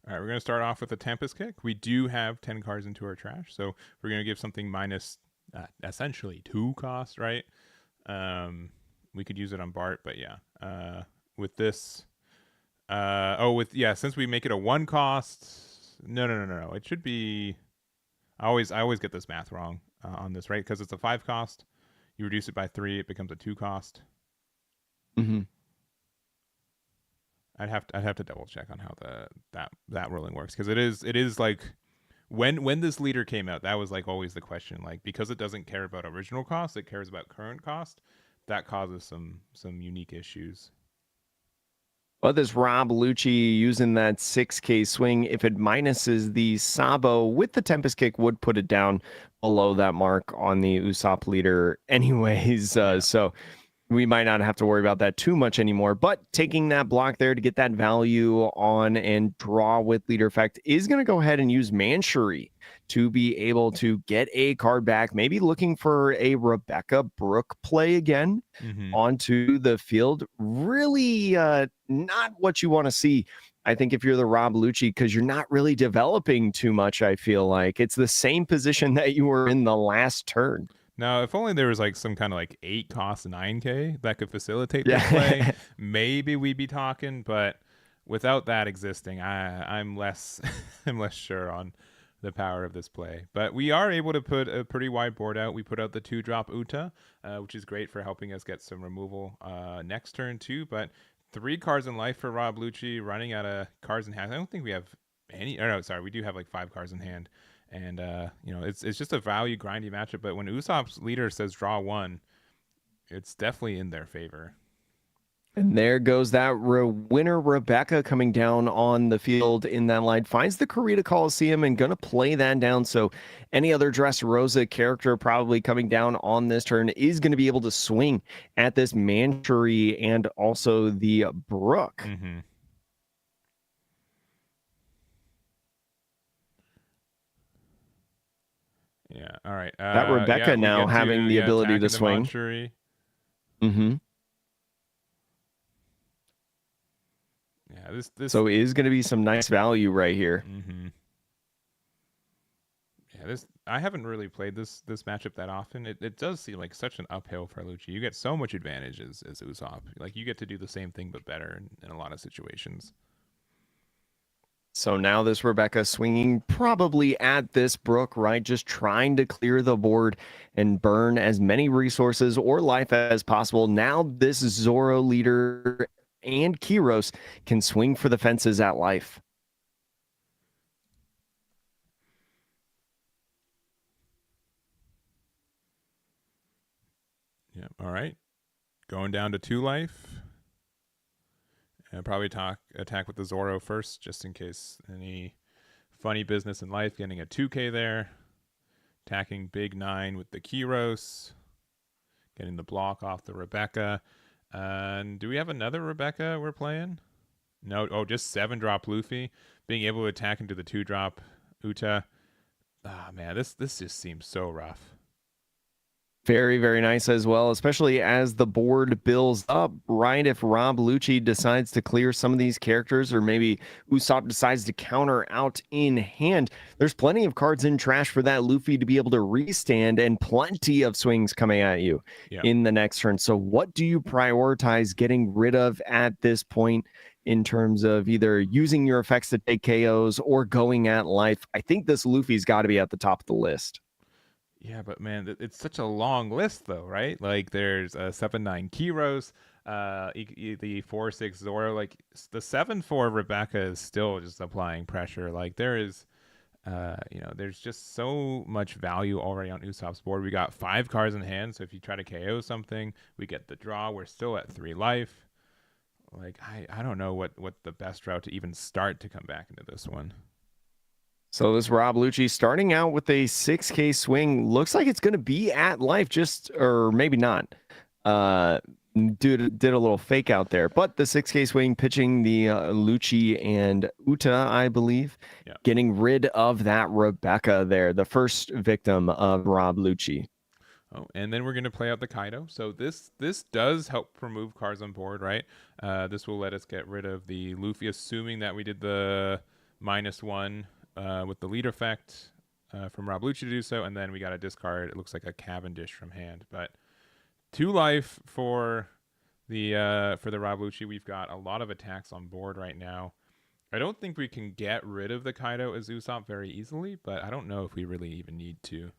right, we're going to start off with a Tempest Kick. We do have 10 cards into our trash, so we're going to give something minus essentially 2 cost, right? We could use it on Bart, but yeah. With this, since we make it a 1 cost, no. It should be. I always get this math wrong on this, right? Because it's a 5 cost. You reduce it by 3, it becomes a 2 cost. Mm-hmm. I'd have to double check on how that ruling works, because it is like when this leader came out, that was like always the question, like, because it doesn't care about original cost, it cares about current cost. That causes some unique issues. Well, this Rob Lucci using that 6K swing, if it minuses the Sabo with the Tempest Kick, would put it down below that mark on the Usopp leader anyways. So we might not have to worry about that too much anymore. But taking that block there to get that value on and draw with leader effect is going to go ahead and use Manchery to be able to get a card back, maybe looking for a Rebecca Brook play again onto the field. Really not what you want to see, I think, if you're the Rob Lucci, because you're not really developing too much. I feel like it's the same position that you were in the last turn. Now, if only there was like some kind of like 8 cost 9K that could facilitate this play, maybe we'd be talking. But without that existing, I'm less I'm less sure on the power of this play. But we are able to put a pretty wide board out. We put out the 2-drop Uta, which is great for helping us get some removal next turn too. But 3 cards in life for Rob Lucci, running out of cards in hand. I don't think we have any. Or no, sorry, we do have like 5 cards in hand. And it's just a value grindy matchup. But when Usopp's leader says draw 1, it's definitely in their favor. And there goes that winner, Rebecca, coming down on the field in that line. Finds the Kurita Coliseum and going to play that down. So any other Dressrosa character probably coming down on this turn is going to be able to swing at this Manchery and also the Brook. Mm-hmm. Yeah. All right. That Rebecca now having the ability to swing. Mm-hmm. Yeah. This. So it is going to be some nice value right here. Mm-hmm. Yeah. I haven't really played this matchup that often. It does seem like such an uphill for Lucci. You get so much advantage as Usopp. Like, you get to do the same thing but better in a lot of situations. So now this Rebecca swinging probably at this Brook, right? Just trying to clear the board and burn as many resources or life as possible. Now this Zoro leader and Kiros can swing for the fences at life. Yeah. All right. Going down to 2 life. And probably attack with the Zoro first, just in case any funny business in life. Getting a 2K there. Attacking big 9 with the Kiros. Getting the block off the Rebecca. And do we have another Rebecca we're playing? No. Oh, just 7-drop Luffy. Being able to attack into the 2-drop Uta. Ah, man, this just seems so rough. Very, very nice as well, especially as the board builds up, right? If Rob Lucci decides to clear some of these characters, or maybe Usopp decides to counter out in hand, there's plenty of cards in trash for that Luffy to be able to restand, and plenty of swings coming at you Yeah. in the next turn. So what do you prioritize getting rid of at this point in terms of either using your effects to take KOs or going at life? I think this Luffy's got to be at the top of the list. Yeah, but man, it's such a long list, though, right? Like, there's 7-9 Kiros, the 4-6 Zoro. Like, the 7-4 Rebecca is still just applying pressure. Like, there is, there's just so much value already on Usopp's board. We got 5 cards in hand, so if you try to KO something, we get the draw. We're still at 3 life. Like, I don't know what the best route to even start to come back into this one. So this Rob Lucci starting out with a 6K swing. Looks like it's going to be at life, just, or maybe not. Did a little fake out there, but the 6K swing pitching the Lucci and Uta, I believe, Yeah. getting rid of that Rebecca there, the first victim of Rob Lucci. Oh, and then we're going to play out the Kaido. So this does help remove cards on board, right? This will let us get rid of the Luffy, assuming that we did the -1 with the lead effect from Rob Lucci to do so, and then we got to discard. It looks like a Cavendish from hand, but 2 life for the Rob Lucci. We've got a lot of attacks on board right now. I don't think we can get rid of the Kaido as Usopp very easily, but I don't know if we really even need to.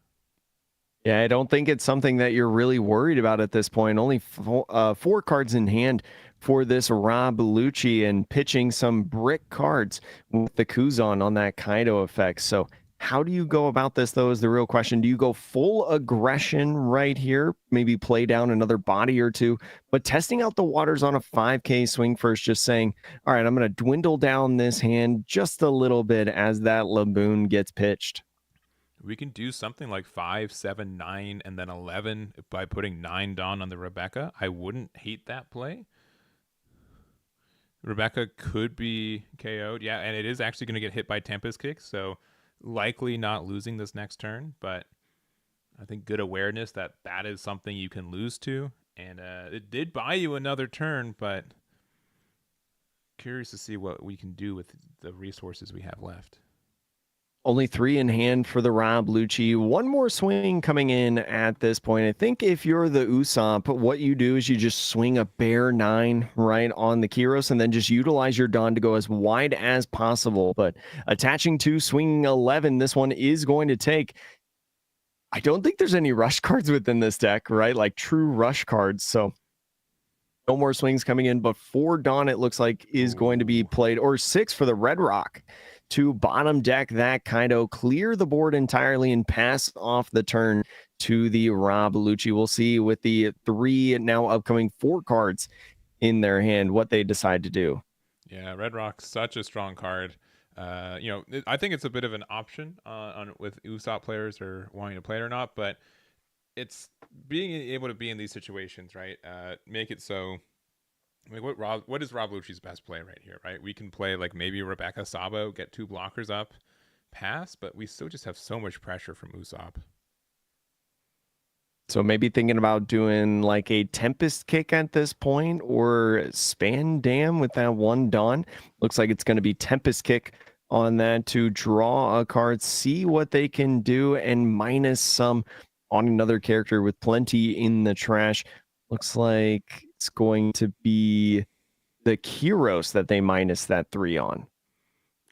Yeah, I don't think it's something that you're really worried about at this point. Only 4 cards in hand for this Rob Lucci, and pitching some brick cards with the Kuzan on that Kaido effect. So how do you go about this, though, is the real question. Do you go full aggression right here? Maybe play down another body or two, but testing out the waters on a 5K swing first, just saying, all right, I'm going to dwindle down this hand just a little bit as that Laboon gets pitched. We can do something like 5, 7, 9, and then 11 by putting 9 Dawn on the Rebecca. I wouldn't hate that play. Rebecca could be KO'd. Yeah, and it is actually going to get hit by Tempest Kick, so likely not losing this next turn, but I think good awareness that that is something you can lose to. And it did buy you another turn, but curious to see what we can do with the resources we have left. Only 3 in hand for the Rob Lucci. One more swing coming in at this point. I think if you're the Usopp, what you do is you just swing a bare 9 right on the Kiros, and then just utilize your Dawn to go as wide as possible. But attaching to swinging 11, this one is going to take. I don't think there's any rush cards within this deck, right? Like true rush cards. So no more swings coming in, but 4 Dawn, it looks like, is going to be played, or 6 for the Red Rock to bottom deck that Kaido, clear the board entirely, and pass off the turn to the Rob Lucci. We'll see with the 3 now upcoming 4 cards in their hand what they decide to do. Yeah, Red Rock's such a strong card. I think it's a bit of an option on with Usopp players or wanting to play it or not, but it's being able to be in these situations, right? Make it so. Like what is Rob Lucci's best play right here, right? We can play like maybe Rebecca Sabo, get 2 blockers up, pass, but we still just have so much pressure from Usopp. So maybe thinking about doing like a Tempest Kick at this point, or Span Dam with that 1 Dawn. Looks like it's going to be Tempest Kick on that to draw a card, see what they can do, and minus some on another character with plenty in the trash. Looks like it's going to be the Kiros that they minus that 3 on.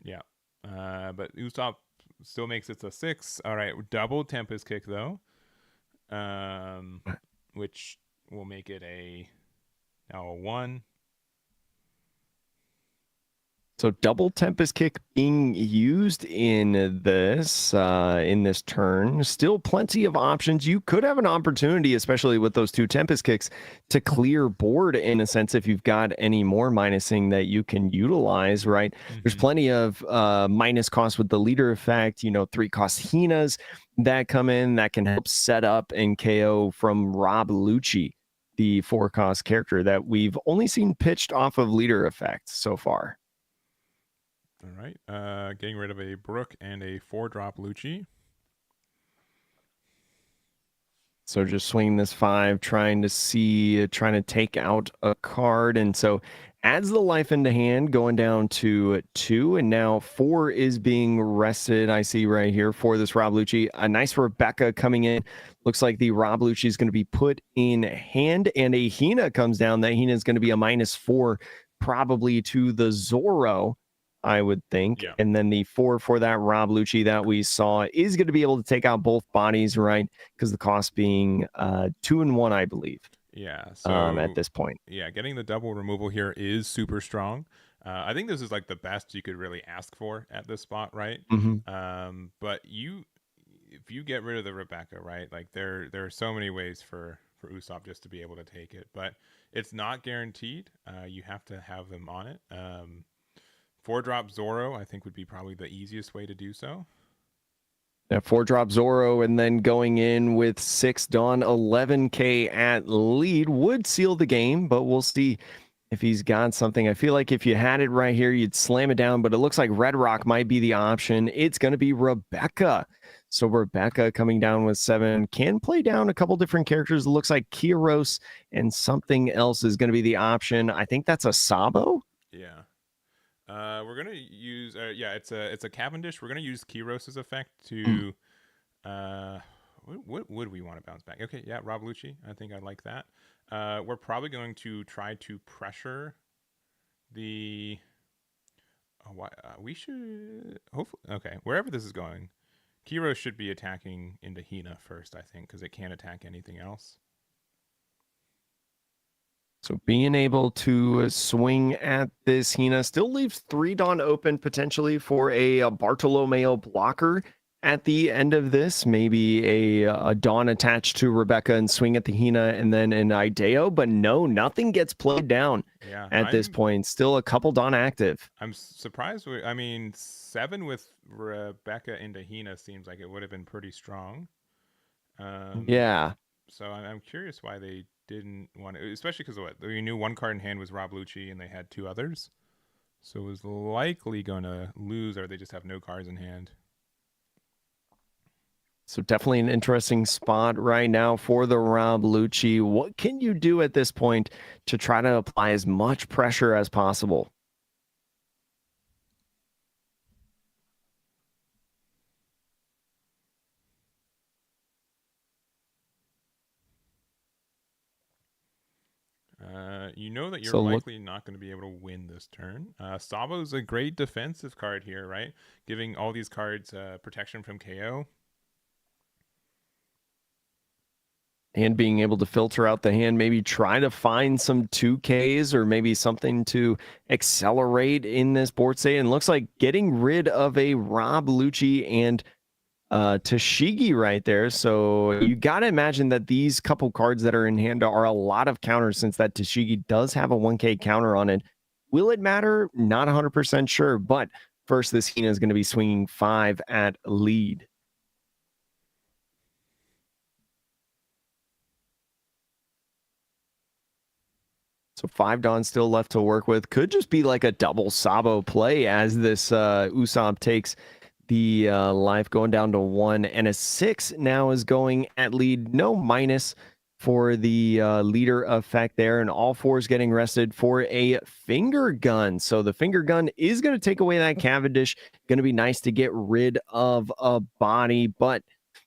Yeah. But Usopp still makes it a 6. All right, double Tempest Kick though. Which will make it now a 1. So double Tempest Kick being used in this turn. Still plenty of options. You could have an opportunity, especially with those 2 Tempest Kicks, to clear board in a sense if you've got any more minusing that you can utilize, right? There's plenty of minus costs with the leader effect, 3 cost Hinas that come in that can help set up and KO from Rob Lucci, the 4 cost character that we've only seen pitched off of leader effect so far. All right. Getting rid of a Brook and a 4-drop Lucci. So just swinging this 5, trying to take out a card. And so adds the life into hand, going down to 2. And now 4 is being rested. I see right here for this Rob Lucci. A nice Rebecca coming in. Looks like the Rob Lucci is going to be put in hand. And a Hina comes down. That Hina is going to be a -4, probably to the Zorro, I would think. Yeah. And then the 4 for that Rob Lucci that we saw is going to be able to take out both bodies, right? Because the cost being 2 and 1, I believe. Yeah. So at this point. Yeah, getting the double removal here is super strong. I think this is like the best you could really ask for at this spot, right? But if you get rid of the Rebecca, right? Like there are so many ways for Usopp just to be able to take it, but it's not guaranteed. You have to have them on it. 4-drop Zoro, I think, would be probably the easiest way to do so. Yeah, 4-drop Zoro, and then going in with 6 Dawn, 11K at lead would seal the game, but we'll see if he's got something. I feel like if you had it right here, you'd slam it down, but it looks like Red Rock might be the option. It's going to be Rebecca. So Rebecca coming down with 7 can play down a couple different characters. It looks like Kyros and something else is going to be the option. I think that's a Sabo. Yeah. We're gonna use it's a Cavendish. We're gonna use Kyros' effect to what would we want to bounce back? Okay, yeah, Rob Lucci. I think I like that. We're probably going to try to pressure the we should hopefully wherever this is going, Kyros should be attacking into Hina first, I think, because it can't attack anything else. So being able to swing at this Hina still leaves 3 Dawn open potentially for a Bartolomeo blocker at the end of this. Maybe a Dawn attached to Rebecca and swing at the Hina and then an Ideo. But no, nothing gets played down at this point. Still a couple Dawn active. I'm surprised. 7 with Rebecca into Hina seems like it would have been pretty strong. Yeah. So I'm curious why they didn't want to, especially because we knew 1 card in hand was Rob Lucci and they had 2 others. So it was likely going to lose, or they just have no cards in hand. So definitely an interesting spot right now for the Rob Lucci. What can you do at this point to try to apply as much pressure as possible? You know that you're likely not going to be able to win this turn. Sabo's a great defensive card here, right? Giving all these cards protection from KO. And being able to filter out the hand, maybe try to find some 2Ks or maybe something to accelerate in this board state. And looks like getting rid of a Rob Lucci and Tashigi right there. So you got to imagine that these couple cards that are in hand are a lot of counters, since that Tashigi does have a 1K counter on it. Will it matter? Not 100% sure. But first, this Hina is going to be swinging 5 at lead. So 5 Dawn still left to work with. Could just be like a double Sabo play as this Usopp takes the life, going down to 1, and a 6 now is going at lead. No minus for the leader effect there, and all 4 is getting rested for a finger gun. So the finger gun is going to take away that Cavendish. Going to be nice to get rid of a body, but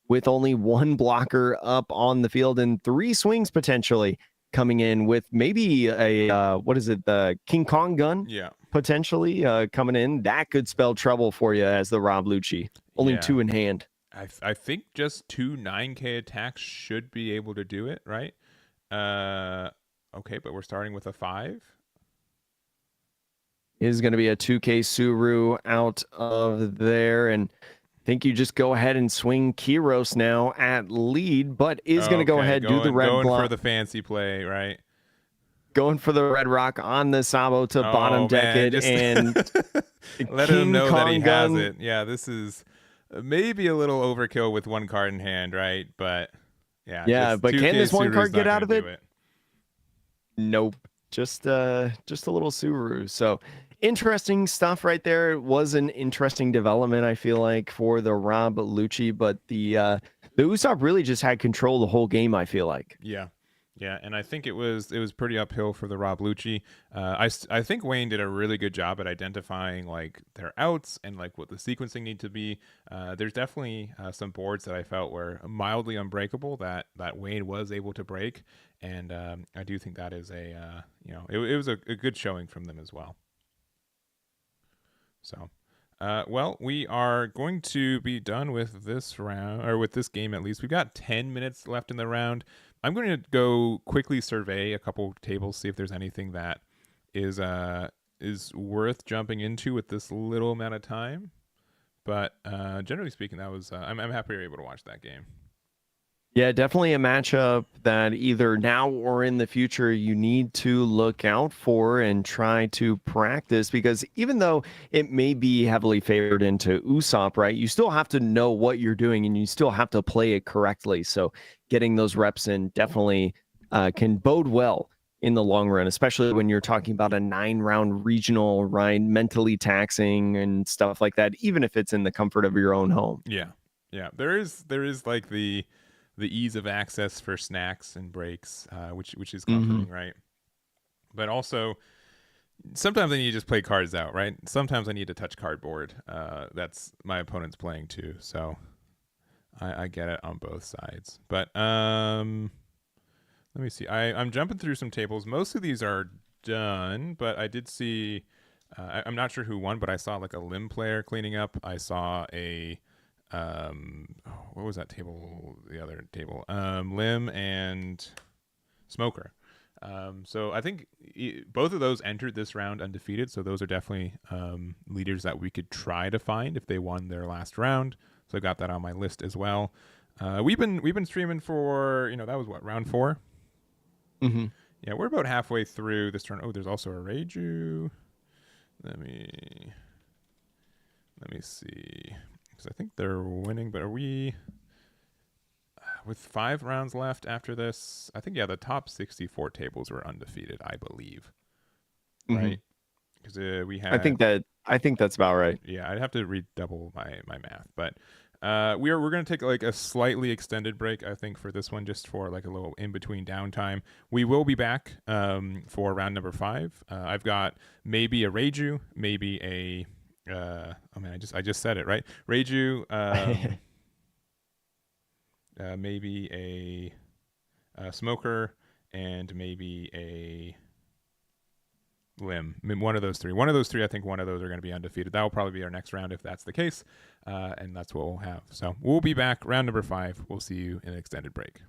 with only 1 blocker up on the field and 3 swings potentially coming in with maybe a the King Kong gun potentially coming in, that could spell trouble for you as the Rob Lucci. Only 2 in hand. I think just 2 9K attacks should be able to do it, right? Okay, but we're starting with a 5. is going to be a 2K Suru out of there. And I think you just go ahead and swing Kiros now at lead, but is going to go ahead, do the red going block. for the fancy play, right? Going for the red rock on the Sabo to bottom deck it, just and let King him know Kong that he gun. has it. Yeah, this is maybe a little overkill with one card in hand, right? But yeah, but can this one card get out of it? it? Nope. Just a little Suru. So interesting stuff right there. It was an interesting development, I feel like, for the Rob Lucci, but the Usopp really just had control the whole game, I feel like. Yeah, and I think it was pretty uphill for the Rob Lucci. I think Wayne did a really good job at identifying like their outs and like what the sequencing need to be. There's definitely some boards that I felt were mildly unbreakable that Wayne was able to break, and I do think that is it was a good showing from them as well. So. Well, we are going to be done with this round, or with this game at least. We've got 10 minutes left in the round. I'm going to go quickly survey a couple tables, see if there's anything that is worth jumping into with this little amount of time. But generally speaking, that was I'm happy you're able to watch that game. Yeah, definitely a matchup that either now or in the future you need to look out for and try to practice, because even though it may be heavily favored into Usopp, right, you still have to know what you're doing and you still have to play it correctly. So getting those reps in definitely can bode well in the long run, especially when you're talking about a 9-round regional, right, mentally taxing and stuff like that, even if it's in the comfort of your own home. Yeah. There is like the ease of access for snacks and breaks, which is comforting, right? But also, sometimes I need to just play cards out, right? Sometimes I need to touch cardboard. That's my opponent's playing too, so I get it on both sides. But let me see. I'm jumping through some tables. Most of these are done, but I did see. I'm not sure who won, but I saw like a Lim player cleaning up. I saw a what was that table? The other table, Lim and Smoker. So I think both of those entered this round undefeated. So those are definitely leaders that we could try to find if they won their last round. So I got that on my list as well. We've been streaming for that was what, round 4. Yeah, we're about halfway through this turn. Oh, there's also a Reiju. Let me see. Because I think they're winning, but are we with 5 rounds left after this? I think the top 64 tables were undefeated, I believe. Right? Because we had. I think that's about right. Yeah, I'd have to redouble my math, but we're going to take like a slightly extended break, I think, for this one, just for like a little in between downtime. We will be back for round number 5. I've got maybe a Reiju, maybe a. I just said it, right? Reiju, maybe a Smoker, and maybe a Lim. One of those three. I think one of those are going to be undefeated. That will probably be our next round if that's the case, and that's what we'll have. So we'll be back round number 5. We'll see you in an extended break.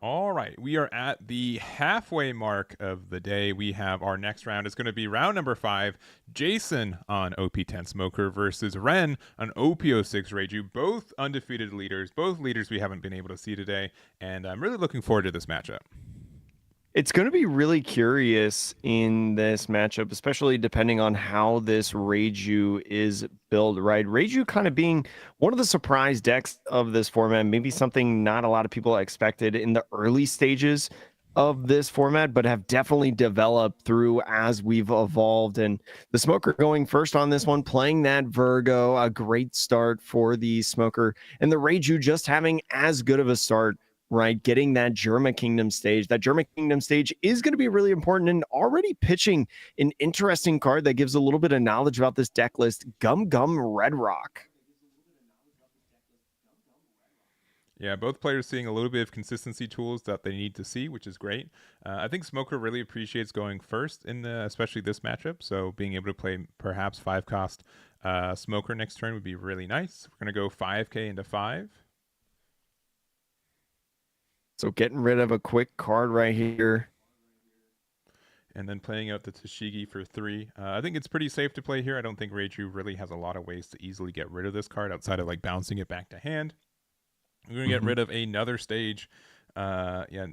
All right, we are at the halfway mark of the day. We have our next round. It's going to be round number 5. Jason on OP10 Smoker versus Ren on OP06 Reiju. Both undefeated leaders, both leaders we haven't been able to see today, and I'm really looking forward to this matchup. It's going to be really curious in this matchup, especially depending on how this Reiju is built, right? Reiju kind of being one of the surprise decks of this format, maybe something not a lot of people expected in the early stages of this format, but have definitely developed through as we've evolved. And the Smoker going first on this one, playing that Virgo, a great start for the Smoker, and the Reiju just having as good of a start, right? Getting that Germa Kingdom stage. That Germa Kingdom stage is going to be really important, and already pitching an interesting card that gives a little bit of knowledge about this deck list, Gum Gum Red Rock. Yeah, both players seeing a little bit of consistency tools that they need to see, which is great. I think Smoker really appreciates going first in especially this matchup. So being able to play perhaps 5-cost Smoker next turn would be really nice. We're going to go 5K into 5. So getting rid of a quick card right here. And then playing out the Tashigi for 3. I think it's pretty safe to play here. I don't think Reiju really has a lot of ways to easily get rid of this card outside of like bouncing it back to hand. We're going to get rid of another stage. Yeah,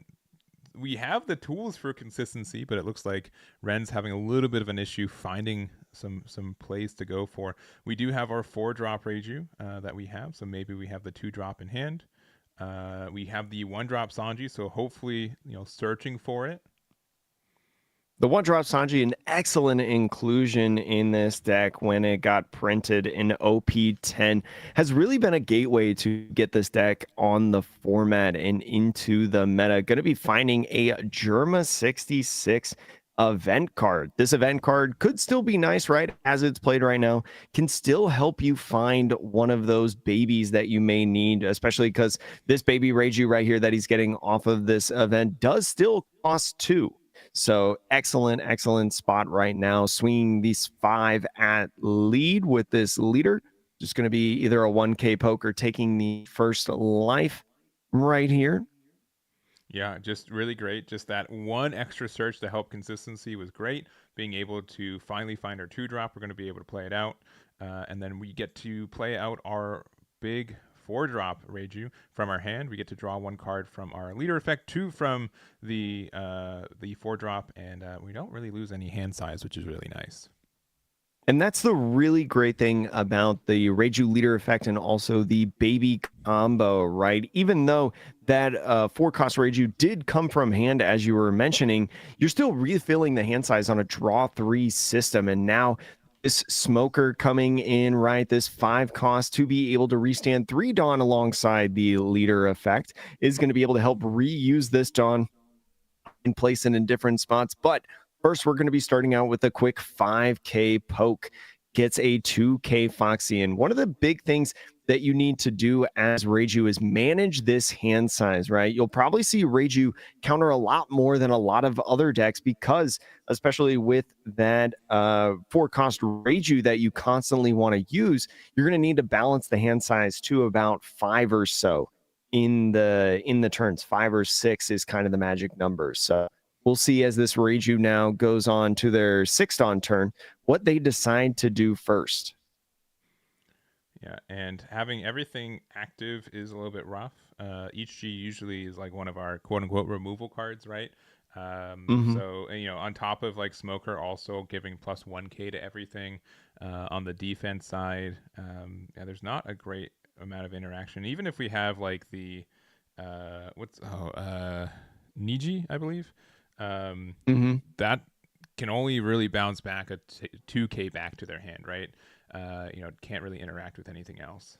we have the tools for consistency, but it looks like Ren's having a little bit of an issue finding some plays to go for. We do have our 4-drop Reiju that we have, so maybe we have the 2-drop in hand. We have the 1-drop Sanji, so hopefully, searching for it. The 1-drop Sanji, an excellent inclusion in this deck when it got printed in OP10, has really been a gateway to get this deck on the format and into the meta. Going to be finding a Germa 66 event card. This event card could still be nice, right? As it's played right now, can still help you find one of those babies that you may need, especially because this baby Reiju right here that he's getting off of this event does still cost 2. So excellent spot right now. Swinging these 5 at lead with this leader. Just going to be either a 1K poke, taking the first life right here. Yeah, just really great. Just that one extra search to help consistency was great. Being able to finally find our 2-drop, we're going to be able to play it out. And then we get to play out our big 4-drop Reiju from our hand. We get to draw 1 card from our leader effect, 2 from the 4-drop, and we don't really lose any hand size, which is really nice. And that's the really great thing about the Reiju leader effect and also the baby combo, right? Even though that 4-cost Reiju did come from hand, as you were mentioning, you're still refilling the hand size on a draw 3 system. And now this Smoker coming in, right? This 5-cost to be able to restand 3 Dawn alongside the leader effect is going to be able to help reuse this Dawn and place it in different spots. But first, we're going to be starting out with a quick 5K poke. Gets a 2K Foxy. And one of the big things that you need to do as Reiju is manage this hand size, right? You'll probably see Reiju counter a lot more than a lot of other decks because, especially with that 4-cost Reiju that you constantly want to use, you're going to need to balance the hand size to about 5 or so in the turns. 5 or 6 is kind of the magic number. So we'll see as this Reiju now goes on to their 6th Dawn turn, what they decide to do first. Yeah, and having everything active is a little bit rough. Each G usually is like one of our quote-unquote removal cards, right? So, on top of like Smoker also giving plus 1K to everything on the defense side, there's not a great amount of interaction. Even if we have like the Niji, I believe, that can only really bounce back a 2K back to their hand, right? Can't really interact with anything else.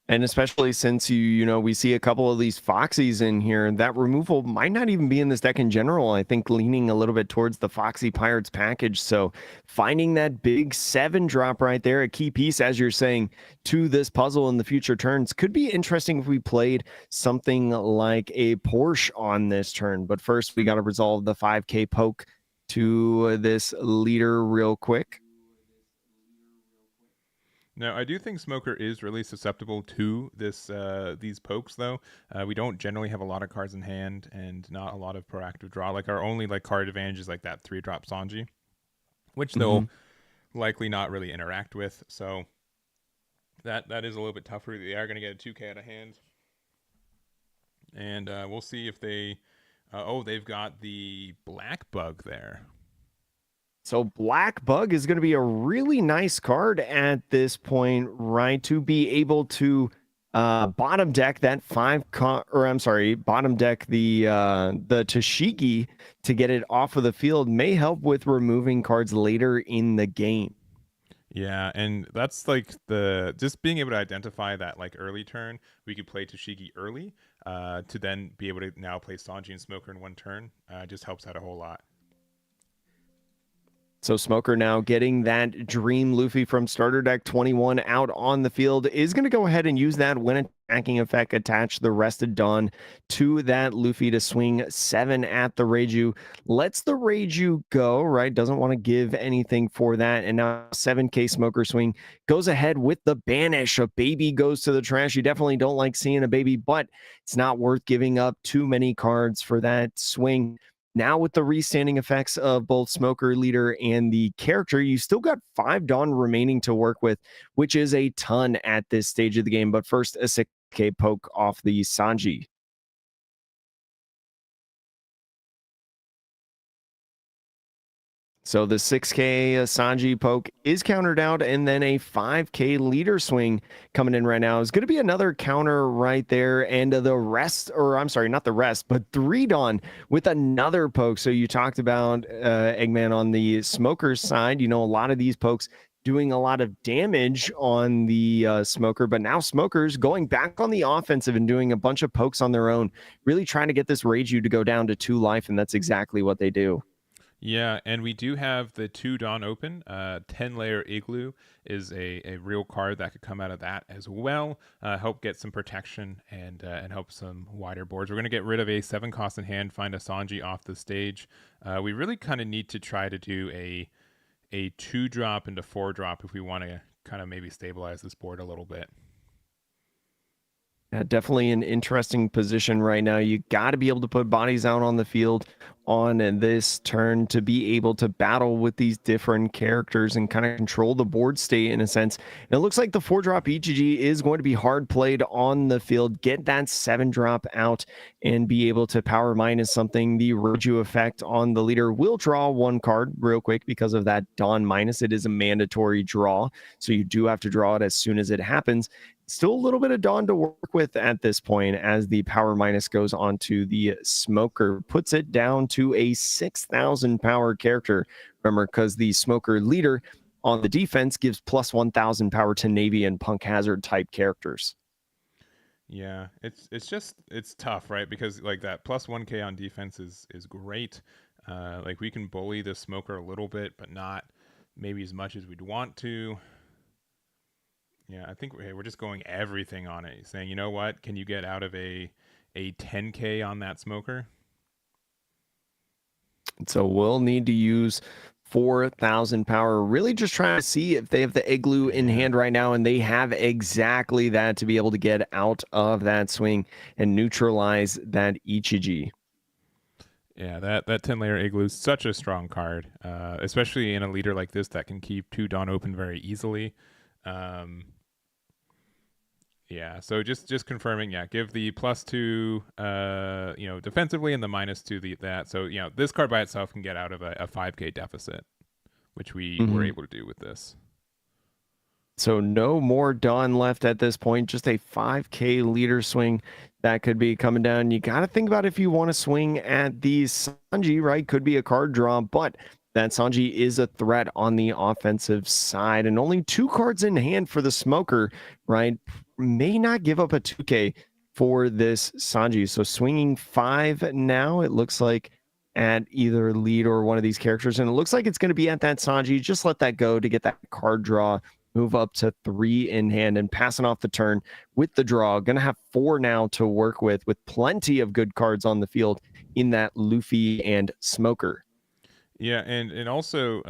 And especially since we see a couple of these Foxies in here, that removal might not even be in this deck in general. I think leaning a little bit towards the Foxy Pirates package. So finding that big 7-drop right there, a key piece, as you're saying, to this puzzle in the future turns, could be interesting if we played something like a Porsche on this turn. But first, we got to resolve the 5K poke to this leader real quick. No, I do think Smoker is really susceptible to this these pokes though. We don't generally have a lot of cards in hand and not a lot of proactive draw. Like our only like card advantage is like that 3-drop Sanji, which Mm-hmm. they'll likely not really interact with. So that is a little bit tougher. They are going to get a 2K out of hand, and we'll see if they. Oh, they've got the black bug there. So Black Bug is going to be a really nice card at this point, right? To be able to bottom deck that bottom deck the Tashigi to get it off of the field may help with removing cards later in the game. Yeah, and that's like the just being able to identify that like early turn, we could play Toshigi early, to then be able to now play Sanji and Smoker in one turn, just helps out a whole lot. So Smoker now getting that Dream Luffy from starter deck 21 out on the field is going to go ahead and use that when attacking effect, attach the Rested Dawn to that Luffy to swing 7 at the Reiju. Lets the Reiju go, right? Doesn't want to give anything for that. And now 7K Smoker swing goes ahead with the Banish. A baby goes to the trash. You definitely don't like seeing a baby, but it's not worth giving up too many cards for that swing. Now, with the restanding effects of both Smoker Leader and the character, you still got 5 Dawn remaining to work with, which is a ton at this stage of the game. But first, a 6K poke off the Sanji. So the 6K Sanji poke is countered out, and then a 5K leader swing coming in right now is going to be another counter right there. And the rest, or I'm sorry, not the rest, but 3 Dawn with another poke. So you talked about Eggman on the Smoker side. You know, a lot of these pokes doing a lot of damage on the Smoker, but now Smoker's going back on the offensive and doing a bunch of pokes on their own, really trying to get this Reiju to go down to 2 life, and that's exactly what they do. Yeah, and we do have the 2 Dawn open. 10-layer Igloo is a real card that could come out of that as well. Help get some protection and help some wider boards. We're going to get rid of a 7 cost in hand, find a Sanji off the stage. We really kind of need to try to do a 2-drop into 4-drop if we want to kind of maybe stabilize this board a little bit. Yeah, definitely an interesting position right now. You got to be able to put bodies out on the field on this turn to be able to battle with these different characters and kind of control the board state in a sense. And it looks like the 4-drop EGG is going to be hard played on the field. Get that 7-drop out and be able to power minus something. The Reiju effect on the leader will draw 1 card real quick because of that Dawn minus. It is a mandatory draw, so you do have to draw it as soon as it happens. Still a little bit of Dawn to work with at this point as the power minus goes on to the Smoker, puts it down to a 6,000 power character. Remember, because the Smoker Leader on the defense gives plus 1,000 power to Navy and Punk Hazard type characters. Yeah, it's tough, right? Because like that plus 1K on defense is great. Like we can bully the Smoker a little bit, but not maybe as much as we'd want to. Yeah, I think we're just going everything on it, saying, you know what, can you get out of a 10K on that Smoker? So we'll need to use 4,000 power. Really just trying to see if they have the Igloo in hand right now, and they have exactly that to be able to get out of that swing and neutralize that Ichiji. Yeah, that 10-layer Igloo is such a strong card, especially in a leader like this that can keep 2 Dawn open very easily. Yeah, so just confirming, yeah, give the +2 defensively and the -2 that. So, this card by itself can get out of a 5K deficit, which we were able to do with this. So no more Dawn left at this point, just a 5K leader swing that could be coming down. You got to think about if you want to swing at the Sanji, right? Could be a card draw, but that Sanji is a threat on the offensive side, and only 2 cards in hand for the Smoker, right? May not give up a 2K for this Sanji. So swinging 5 now, it looks like at either lead or one of these characters, and it looks like it's going to be at that Sanji. Just let that go to get that card draw, move up to 3 in hand and passing off the turn with the draw. Going to have 4 now to work with plenty of good cards on the field in that Luffy and Smoker. Yeah, and also,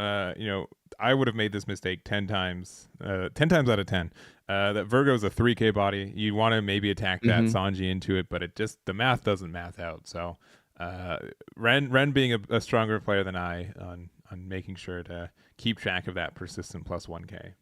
I would have made this mistake 10 times, 10 times out of 10. That Virgo's a 3K body. You want to maybe attack that Mm-hmm. Sanji into it, but it just the math doesn't math out. So Ren being a stronger player than I on making sure to keep track of that persistent plus 1K.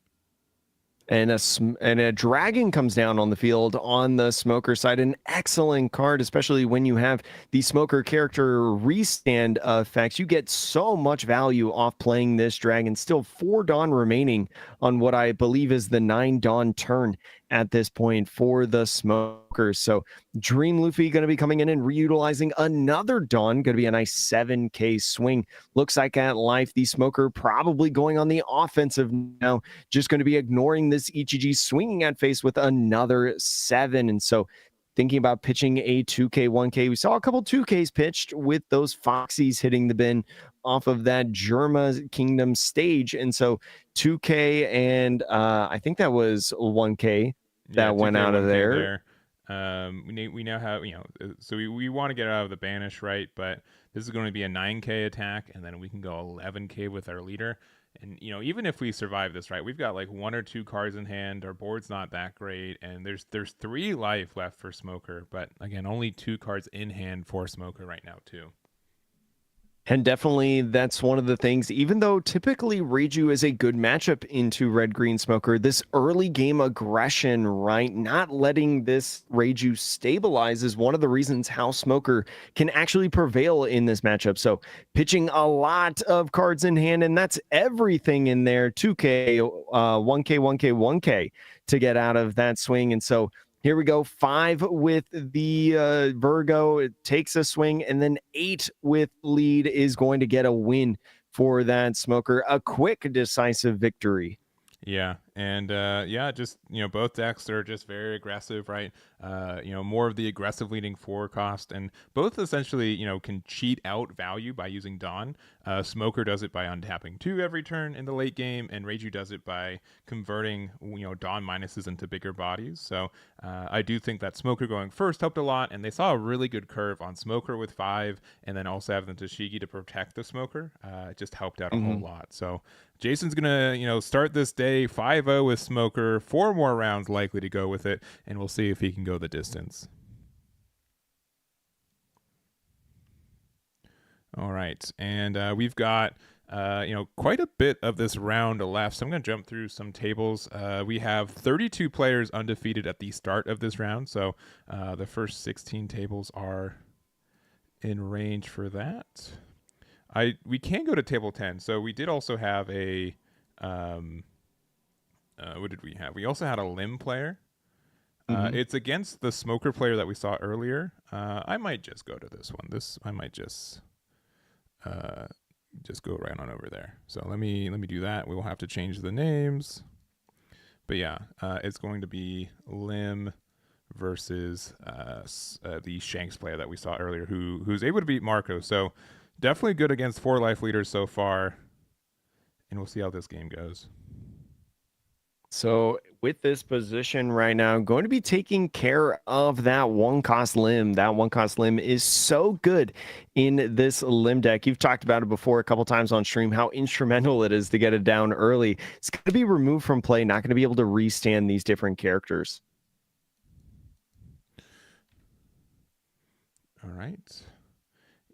And a dragon comes down on the field on the smoker side. An excellent card, especially when you have the smoker character restand effects. You get so much value off playing this dragon. Still 4 Dawn remaining on what I believe is the 9 Dawn turn at this point for the smokers. So Dream Luffy going to be coming in and reutilizing another Dawn. Going to be a nice 7K swing. Looks like at life, the smoker probably going on the offensive now, just going to be ignoring this EGG, swinging at face with another 7. And so thinking about pitching a 2K, 1K, we saw a couple 2Ks pitched with those Foxies hitting the bin off of that Germa Kingdom stage. And so 2K and I think that was 1K Yeah, that went 2K, out of 1K there. there. We now have, so we want to get out of the banish, right? But this is going to be a 9K attack, and then we can go 11K with our leader. And even if we survive this, right, we've got like 1 or 2 cards in hand. Our board's not that great, and there's 3 life left for Smoker, but again, only 2 cards in hand for Smoker right now too. And definitely that's one of the things, even though typically Reiju is a good matchup into Red Green Smoker, this early game aggression, right? Not letting this Reiju stabilize is one of the reasons how Smoker can actually prevail in this matchup. So pitching a lot of cards in hand, and that's everything in there, 2K, 1K, 1K, 1K to get out of that swing. And so here we go. 5 with the Virgo. It takes a swing, and then 8 with lead is going to get a win for that smoker. A quick, decisive victory. Yeah, and just both decks are just very aggressive, right? More of the aggressive leading 4 cost, and both essentially can cheat out value by using Dawn. Smoker does it by untapping 2 every turn in the late game, and Reiju does it by converting Dawn minuses into bigger bodies. So I do think that Smoker going first helped a lot, and they saw a really good curve on Smoker with 5, and then also having the Tashigi to protect the Smoker. It just helped out a whole lot. So Jason's gonna, start this day 5-0 with Smoker, 4 more rounds likely to go with it, and we'll see if he can go the distance. All right, and we've got quite a bit of this round left, so I'm gonna jump through some tables. We have 32 players undefeated at the start of this round, so the first 16 tables are in range for that. We can go to table 10. So we did also have a what did we have? We also had a limb player. It's against the smoker player that we saw earlier. I might just go to this one. I might just go right on over there. So let me do that. We will have to change the names. But yeah, it's going to be limb versus the Shanks player that we saw earlier, who's able to beat Marco. So definitely good against 4 life leaders so far, and we'll see how this game goes. So with this position right now, going to be taking care of that 1-cost limb. That 1-cost limb is so good in this limb deck. You've talked about it before a couple times on stream, how instrumental it is to get it down early. It's going to be removed from play, not going to be able to restand these different characters. All right.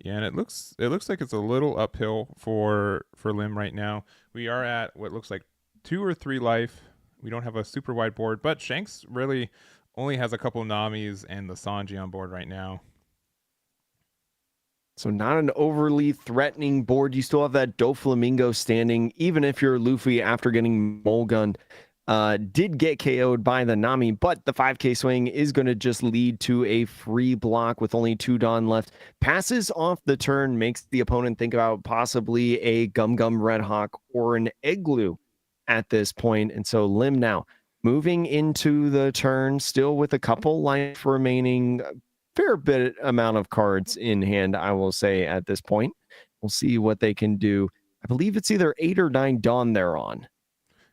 Yeah, and it looks like it's a little uphill for Lim right now. We are at what looks like 2 or 3 life. We don't have a super wide board, but Shanks really only has a couple Namis and the Sanji on board right now. So not an overly threatening board. You still have that Doflamingo standing, even if you're Luffy after getting Mulgunned. Did get KO'd by the Nami, but the 5K swing is going to just lead to a free block with only 2 Dawn left. Passes off the turn, makes the opponent think about possibly a Gum Gum Red Hawk or an Igloo at this point. And so Lim now moving into the turn, still with a couple life remaining, fair bit amount of cards in hand, I will say at this point. We'll see what they can do. I believe it's either 8 or 9 Dawn they're on.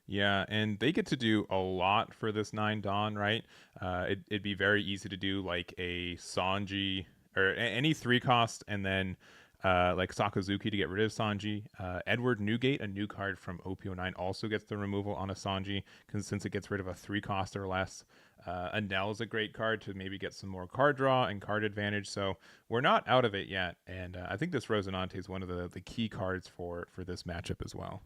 Yeah, and they get to do a lot for this 9 Dawn, right? It'd be very easy to do like a Sanji or any 3 cost, and then like Sakazuki to get rid of Sanji. Edward Newgate, a new card from OP09, also gets the removal on a Sanji since it gets rid of a 3 cost or less. Anel is a great card to maybe get some more card draw and card advantage. So we're not out of it yet, and I think this Rosinante is one of the key cards for this matchup as well.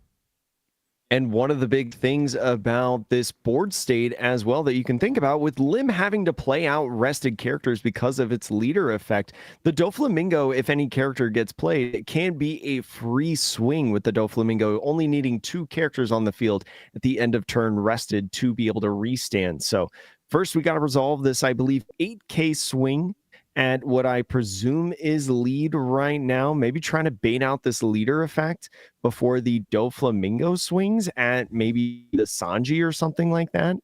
And one of the big things about this board state as well that you can think about with Lim having to play out rested characters because of its leader effect, the Doflamingo, if any character gets played, it can be a free swing with the Doflamingo, only needing 2 characters on the field at the end of turn rested to be able to restand. So first we got to resolve this, I believe, 8K swing at what I presume is lead right now, maybe trying to bait out this leader effect before the Doflamingo swings at maybe the Sanji or something like that.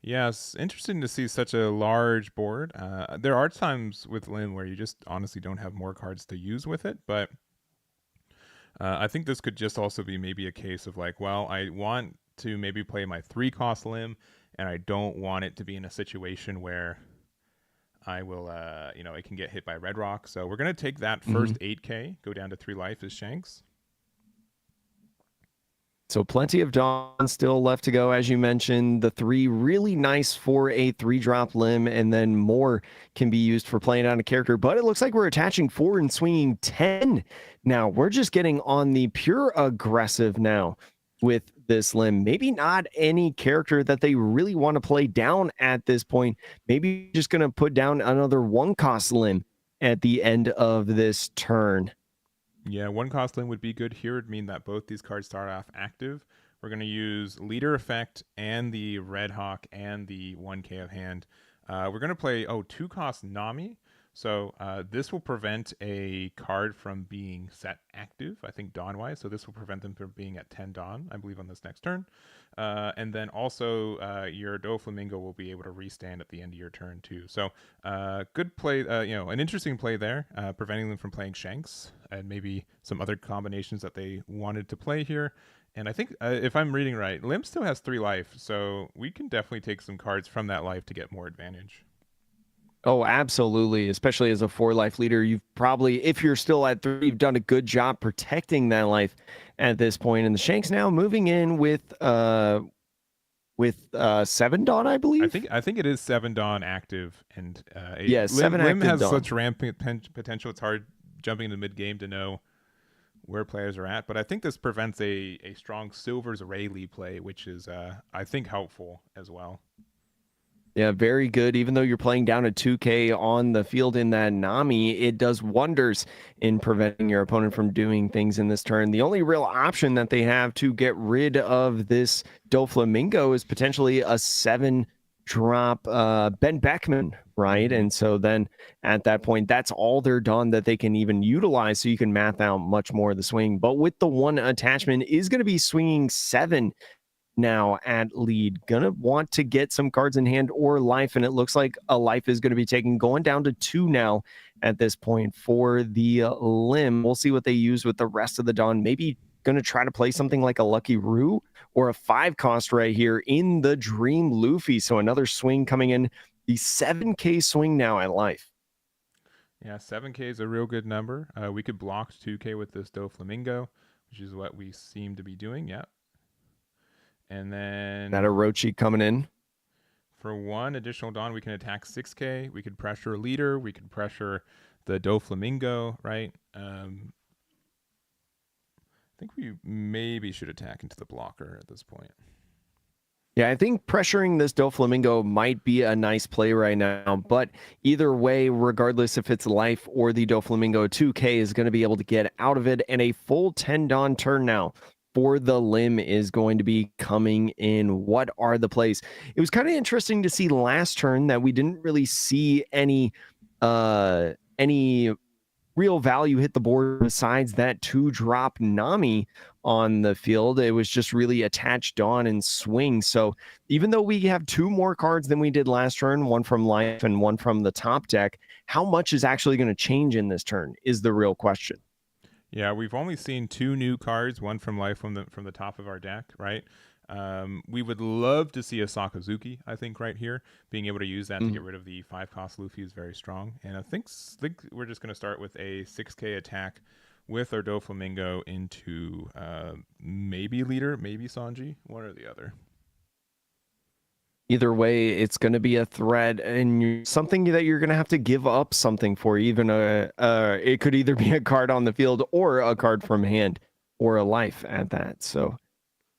Yes, interesting to see such a large board. There are times with Lin where you just honestly don't have more cards to use with it, but I think this could just also be maybe a case of like, well, I want to maybe play my 3-cost Lim, and I don't want it to be in a situation where I will, it can get hit by Red Rock. So we're going to take that first 8K, go down to 3 life as Shanks. So plenty of Dawn still left to go, as you mentioned. The 3 really nice for a 3-drop Lim, and then more can be used for playing out a character. But it looks like we're attaching 4 and swinging 10. Now we're just getting on the pure aggressive now with this Lim. Maybe not any character that they really want to play down at this point. Maybe just going to put down another 1-cost Lim at the end of this turn. Yeah, 1-cost Lim would be good here. It would mean that both these cards start off active. We're going to use Leader Effect and the Red Hawk and the 1K of hand. We're going to play, 2-cost Nami. So this will prevent a card from being set active, I think Dawn-wise. So this will prevent them from being at 10 Dawn, I believe, on this next turn. And then also your Doflamingo will be able to restand at the end of your turn too. So good play, an interesting play there, preventing them from playing Shanks and maybe some other combinations that they wanted to play here. And I think if I'm reading right, Lim still has 3 life, so we can definitely take some cards from that life to get more advantage. Oh, absolutely. Especially as a 4-life leader, you've probably, if you're still at 3, you've done a good job protecting that life at this point. And the Shanks now moving in with 7 Dawn, I believe. I think it is 7 Dawn active, and yeah, 7 Lim active has Dawn. such rampant potential. It's hard jumping into mid game to know where players are at, but I think this prevents a strong Silver's Rayleigh play, which is I think helpful as well. Yeah, very good. Even though you're playing down a 2K on the field in that Nami, it does wonders in preventing your opponent from doing things in this turn. The only real option that they have to get rid of this Doflamingo is potentially a 7-drop Ben Beckman, right? And so then at that point, that's all they're done that they can even utilize, so you can math out much more of the swing. But with the 1 attachment is going to be swinging 7 now at lead. Gonna want to get some cards in hand or life, and it looks like a life is going to be taken, going down to 2 now at this point for the Lim. We'll see what they use with the rest of the Dawn. Maybe going to try to play something like a Lucky Roo or a 5-cost right here in the Dream Luffy. So another swing coming in, the 7K swing now at life. Yeah, 7K is a real good number. We could block 2K with this Doflamingo, which is what we seem to be doing. Yeah. And then that Orochi coming in. For 1 additional Dawn, we can attack 6K. We could pressure Leader. We could pressure the Doflamingo, right? I think we maybe should attack into the blocker at this point. Yeah, I think pressuring this Doflamingo might be a nice play right now, but either way, regardless if it's life or the Doflamingo, 2K is going to be able to get out of it, and a full 10 Dawn turn now for the Lim is going to be coming in. What are the plays? It was kind of interesting to see last turn that we didn't really see any real value hit the board besides that 2-drop Nami on the field. It was just really attach Dawn and swing. So even though we have 2 more cards than we did last turn, 1 from life and 1 from the top deck, how much is actually going to change in this turn is the real question. Yeah, we've only seen 2 new cards, 1 from life from the top of our deck, right? We would love to see a Sakazuki, I think, right here. Being able to use that to get Mhm. rid of the 5-cost Luffy is very strong. And I think we're just going to start with a 6k attack with our Doflamingo into maybe Leader, maybe Sanji, one or the other. Either way, it's going to be a threat and something that you're going to have to give up something for. Even it could either be a card on the field or a card from hand or a life at that. So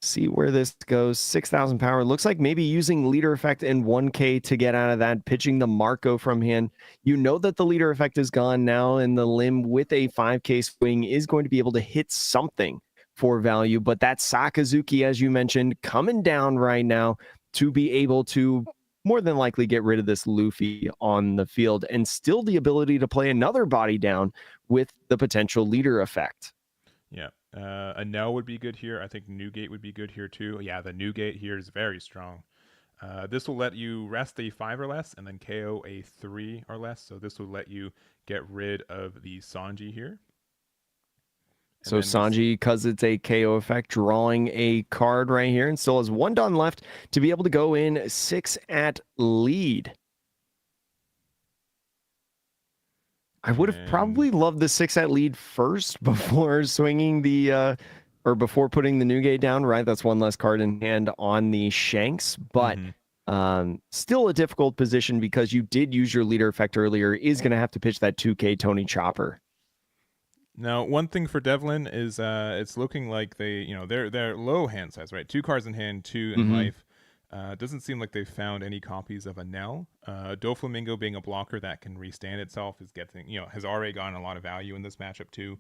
see where this goes. 6,000 power. Looks like maybe using leader effect and 1k to get out of that, pitching the Marco from hand. You know that the leader effect is gone now, and the limb with a 5k swing is going to be able to hit something for value. But that Sakazuki, as you mentioned, coming down right now to be able to more than likely get rid of this Luffy on the field, and still the ability to play another body down with the potential leader effect. Yeah. A Nell would be good here. I think Newgate would be good here too. Yeah, the Newgate here is very strong. This will let you rest a 5 or less and then KO a 3 or less. So this will let you get rid of the Sanji here. And So then we Sanji, because it's a KO effect, drawing a card right here and still has 1 done left to be able to go in 6 at lead. I would have probably loved the 6 at lead first before swinging the or before putting the Newgate down, right? That's 1 less card in hand on the Shanks, but still a difficult position because you did use your leader effect earlier, is going to have to pitch that 2k Tony Chopper. Now, one thing for Devlin is it's looking like they're low hand size, right? 2 cards in hand, 2 in life. Doesn't seem like they've found any copies of a Nell. Doflamingo being a blocker that can restand itself is getting, has already gotten a lot of value in this matchup too.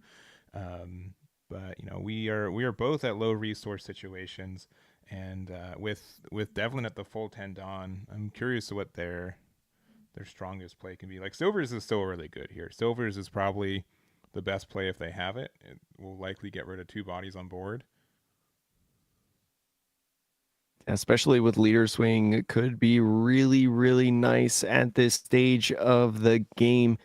But we are both at low resource situations, and with Devlin at the full 10 Dawn, I'm curious to what their strongest play can be. Like Silvers is still really good here. Silvers is probably the best play if they have it. It will likely get rid of 2 bodies on board. Especially with leader swing, it could be really, really nice at this stage of the game.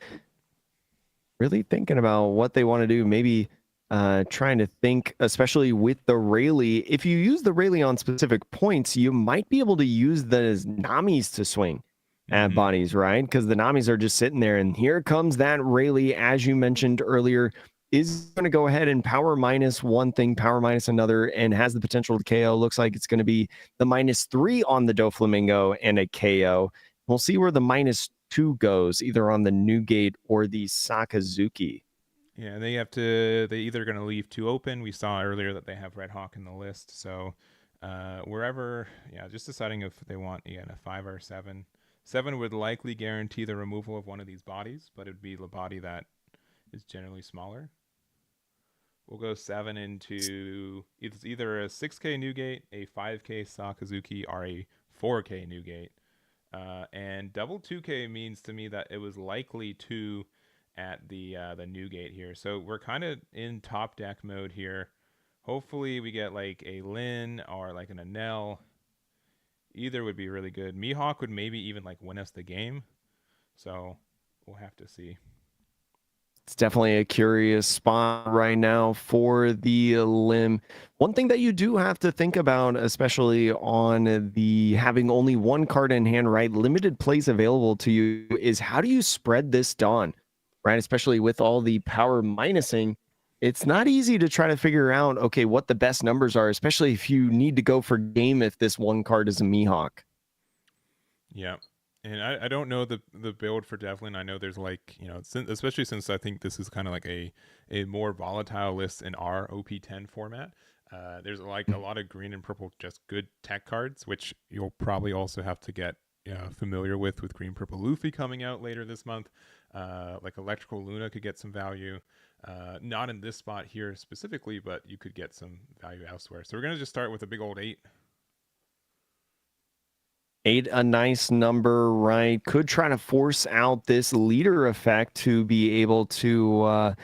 Really thinking about what they want to do. Maybe trying to think, especially with the Rayleigh. If you use the Rayleigh on specific points, you might be able to use the Namis to swing at bodies, right? Because the Namis are just sitting there. And here comes that Rayleigh, as you mentioned earlier, is going to go ahead and power minus one thing, power minus another, and has the potential to KO. Looks like it's going to be the -3 on the Doflamingo and a KO. We'll see where the -2 goes, either on the Newgate or the Sakazuki. Yeah, they either going to leave 2 open. We saw earlier that they have Red Hawk in the list. So wherever, just deciding if they want a 5 or 7. 7 would likely guarantee the removal of one of these bodies, but it would be the body that is generally smaller. We'll go 7 into it's either a 6k Newgate, a 5k Sakazuki, or a 4k Newgate. And double 2k means to me that it was likely 2 at the Newgate here. So we're kind of in top deck mode here. Hopefully we get like a Lin or like an Anel. Either would be really good. Mihawk would maybe even like win us the game. So we'll have to see. It's definitely a curious spot right now for the limb. One thing that you do have to think about, especially on the having only 1 card in hand, right? Limited plays available to you, is how do you spread this Dawn, right? Especially with all the power minusing. It's not easy to try to figure out, okay, what the best numbers are, especially if you need to go for game if this 1 card is a Mihawk. Yeah. And I don't know the build for Devlin. I know there's like, especially since I think this is kind of like a more volatile list in our OP10 format. There's like a lot of green and purple, just good tech cards, which you'll probably also have to get familiar with green purple Luffy coming out later this month. Like Electrical Luna could get some value. Not in this spot here specifically, but you could get some value elsewhere. So we're going to just start with a big old 8. 8, a nice number, right? Could try to force out this leader effect to be able to,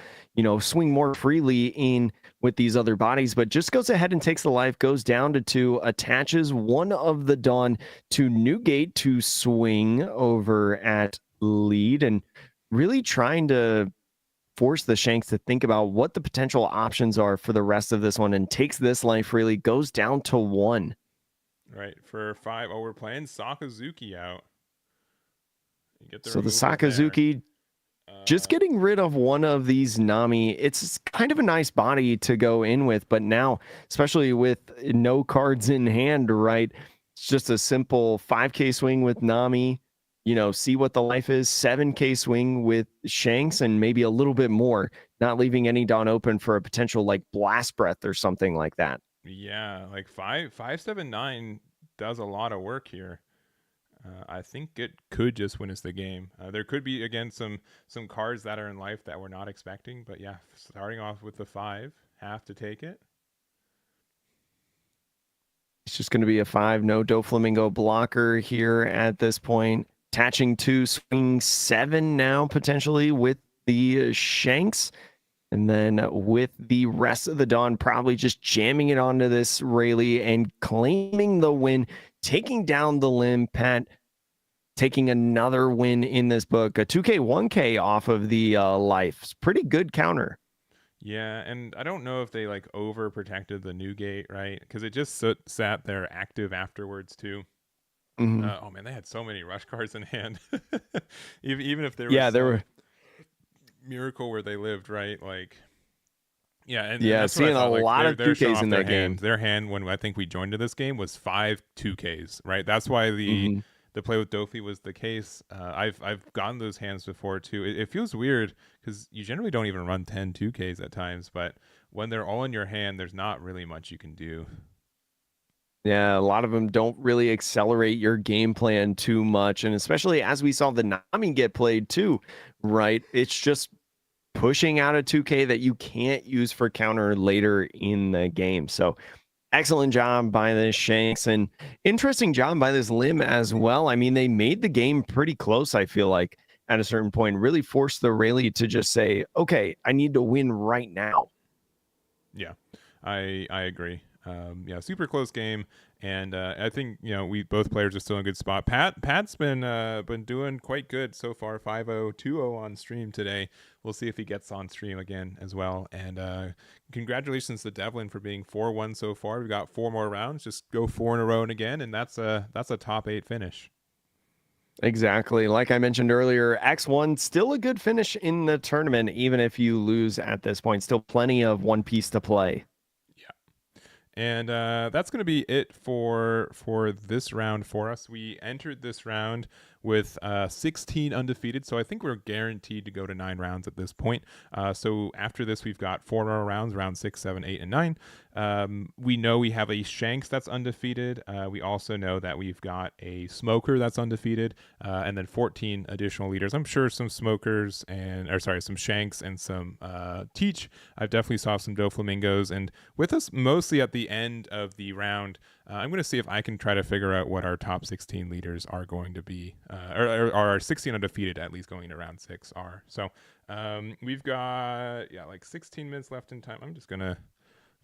swing more freely in with these other bodies, but just goes ahead and takes the life, goes down to 2, attaches one of the Dawn to Newgate to swing over at lead, and really trying to force the Shanks to think about what the potential options are for the rest of this one, and takes this life freely, goes down to 1. Right, for 5. Oh, we're playing Sakazuki out. You get the So the removal there. Sakazuki just getting rid of one of these Nami, it's kind of a nice body to go in with, but now, especially with no cards in hand, right? It's just a simple 5K swing with Nami, see what the life is, 7K swing with Shanks, and maybe a little bit more, not leaving any Dawn open for a potential like Blast Breath or something like that. Yeah, like 579 does a lot of work here. I think it could just win us the game. There could be again some cards that are in life that we're not expecting, but yeah, starting off with the 5, have to take it. It's just going to be a 5, no Doflamingo blocker here at this point. Attaching to swing 7 now potentially with the Shanks. And then with the rest of the Dawn, probably just jamming it onto this Rayleigh and claiming the win, taking down the limb. Pat taking another win in this book, a 2K, 1K off of the life. It's pretty good counter. Yeah, and I don't know if they like overprotected the new gate, right? Because it just sat there active afterwards too. Mm-hmm. Oh man, they had so many rush cards in hand. Even if there Yeah, was there some were miracle where they lived, right? Like, yeah, and that's what I seeing a thought. Like lot of they're showing 2Ks off in their that hand. game. Their hand when I think we joined to this game was 5 2Ks, right? That's why the play with Dofi was the case. I've gotten those hands before too. It feels weird because you generally don't even run 10 2Ks at times, but when they're all in your hand, there's not really much you can do. Yeah, a lot of them don't really accelerate your game plan too much. And especially as we saw the Nami get played too, right? It's just pushing out a 2K that you can't use for counter later in the game. So excellent job by the Shanks and interesting job by this Limb as well. I mean, they made the game pretty close, I feel like, at a certain point, really forced the Rayleigh to just say, okay, I need to win right now. Yeah, I agree. Yeah, super close game, and I think we both players are still in a good spot. Pat's been doing quite good so far. 5-0, 2-0 on stream today. We'll see if he gets on stream again as well. And congratulations to Devlin for being 4-1 so far. We've got 4 more rounds. Just go 4 in a row and again, and that's a top 8 finish. Exactly. Like I mentioned earlier, X1 still a good finish in the tournament, even if you lose at this point. Still plenty of One Piece to play. Yeah. And that's going to be it for this round for us. We entered this round with 16 undefeated, so I think we're guaranteed to go to 9 rounds at this point. So after this, we've got 4 more rounds, round 6, 7, 8, and 9. We know we have a Shanks that's undefeated. We also know that we've got a Smoker that's undefeated, and then 14 additional leaders. I'm sure some Smokers some Shanks and some Teach. I've definitely saw some Doflamingos, and with us mostly at the end of the round, I'm going to see if I can try to figure out what our top 16 leaders are going to be, or our 16 undefeated at least going into round 6 are. So we've got like 16 minutes left in time. I'm just going to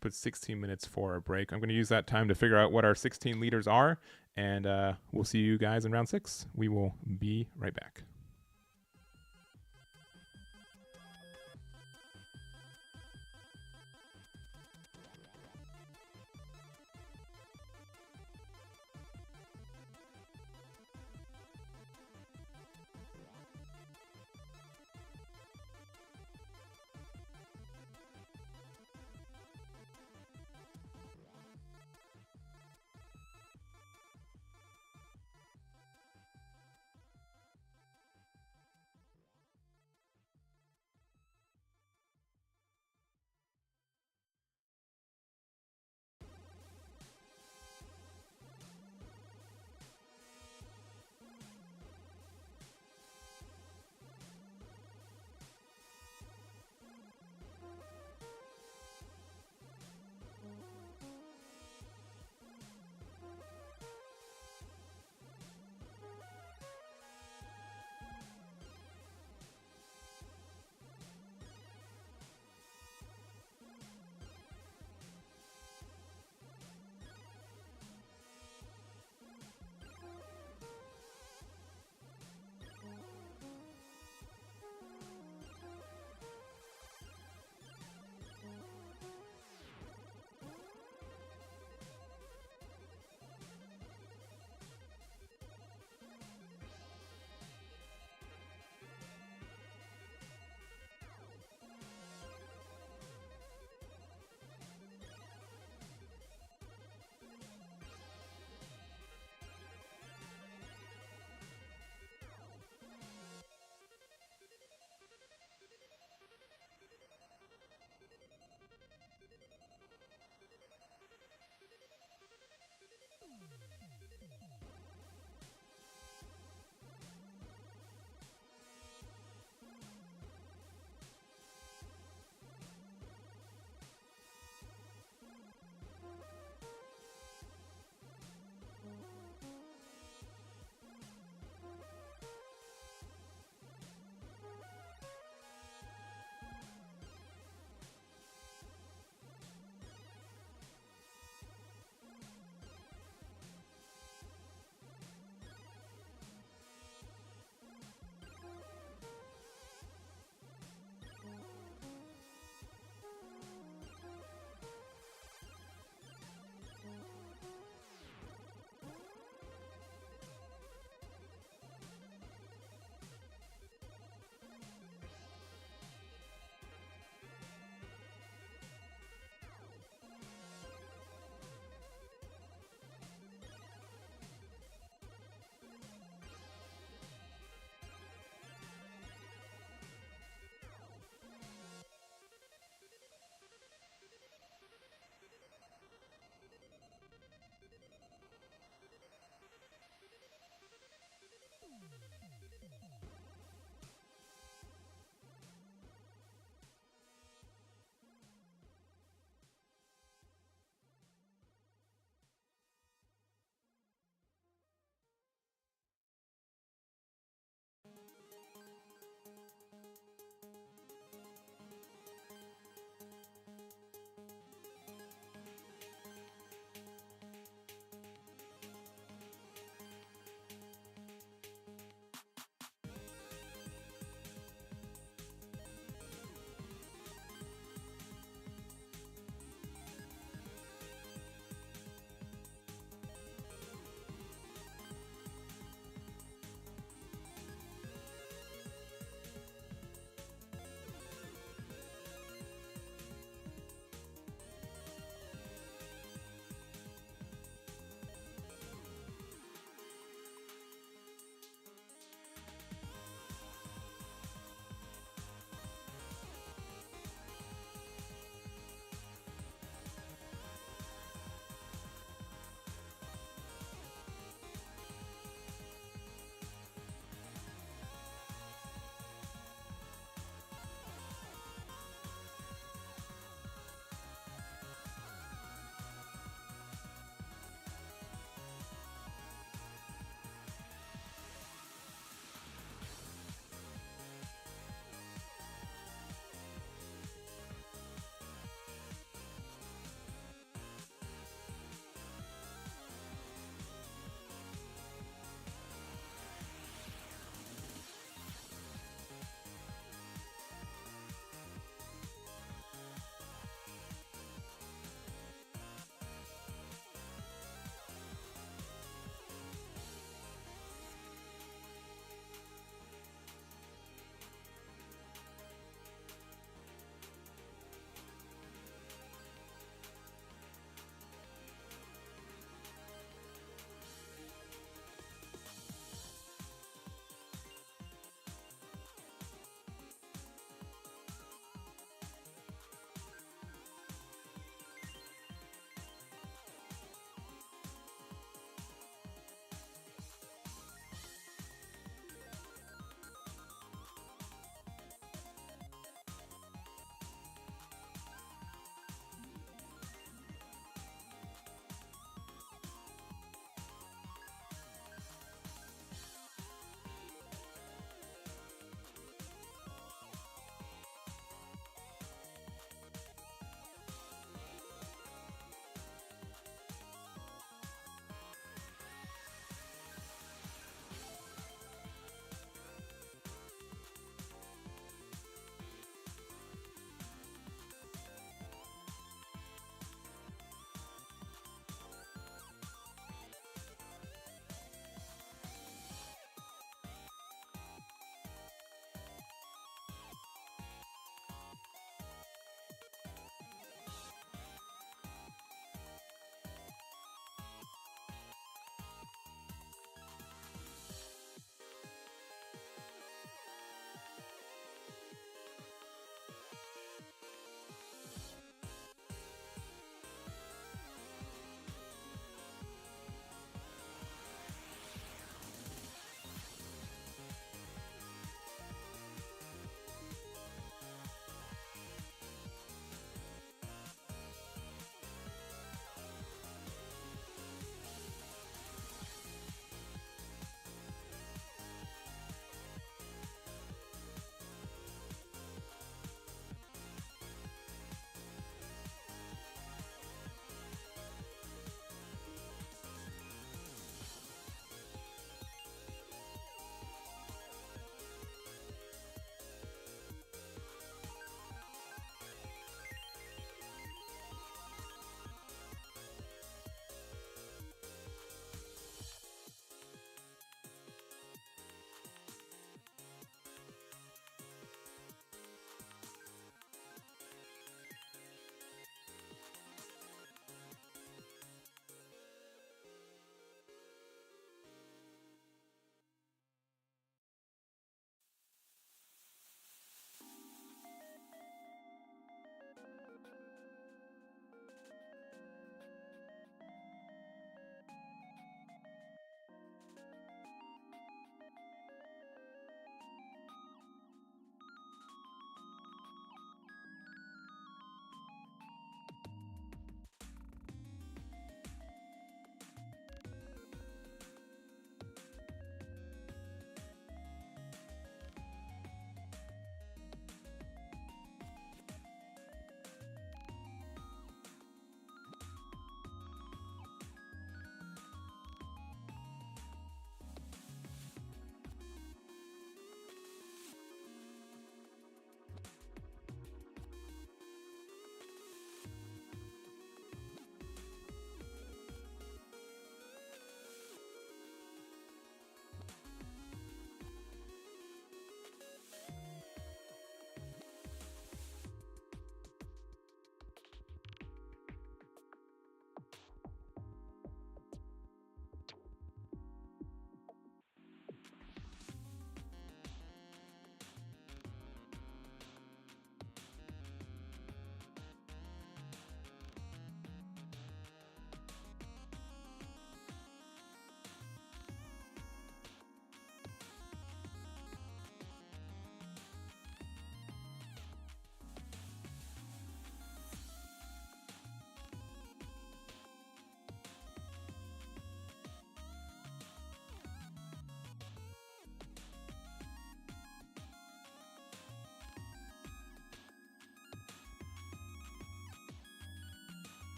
put 16 minutes for a break. I'm going to use that time to figure out what our 16 leaders are, and we'll see you guys in round 6. We will be right back.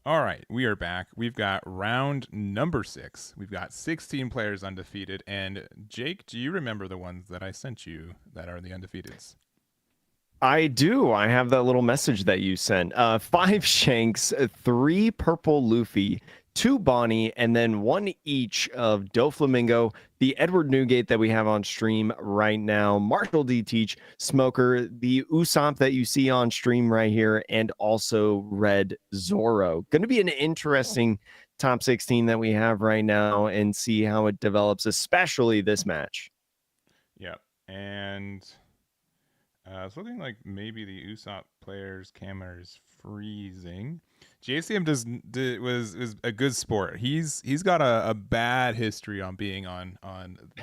All right, we are back. We've got round number 6. We've got 16 players undefeated. And Jake, do you remember the ones that I sent you that are the undefeateds? I do. I have that little message that you sent. 5 Shanks, 3 Purple Luffy, 2 Bonnie, and then 1 each of Doflamingo, the Edward Newgate that we have on stream right now, Marshall D. Teach, Smoker, the Usopp that you see on stream right here, and also Red Zoro. Going to be an interesting top 16 that we have right now and see how it develops, especially this match. Yep. And it's looking like maybe the Usopp player's camera is freezing. JCM was a good sport. He's got a bad history on being on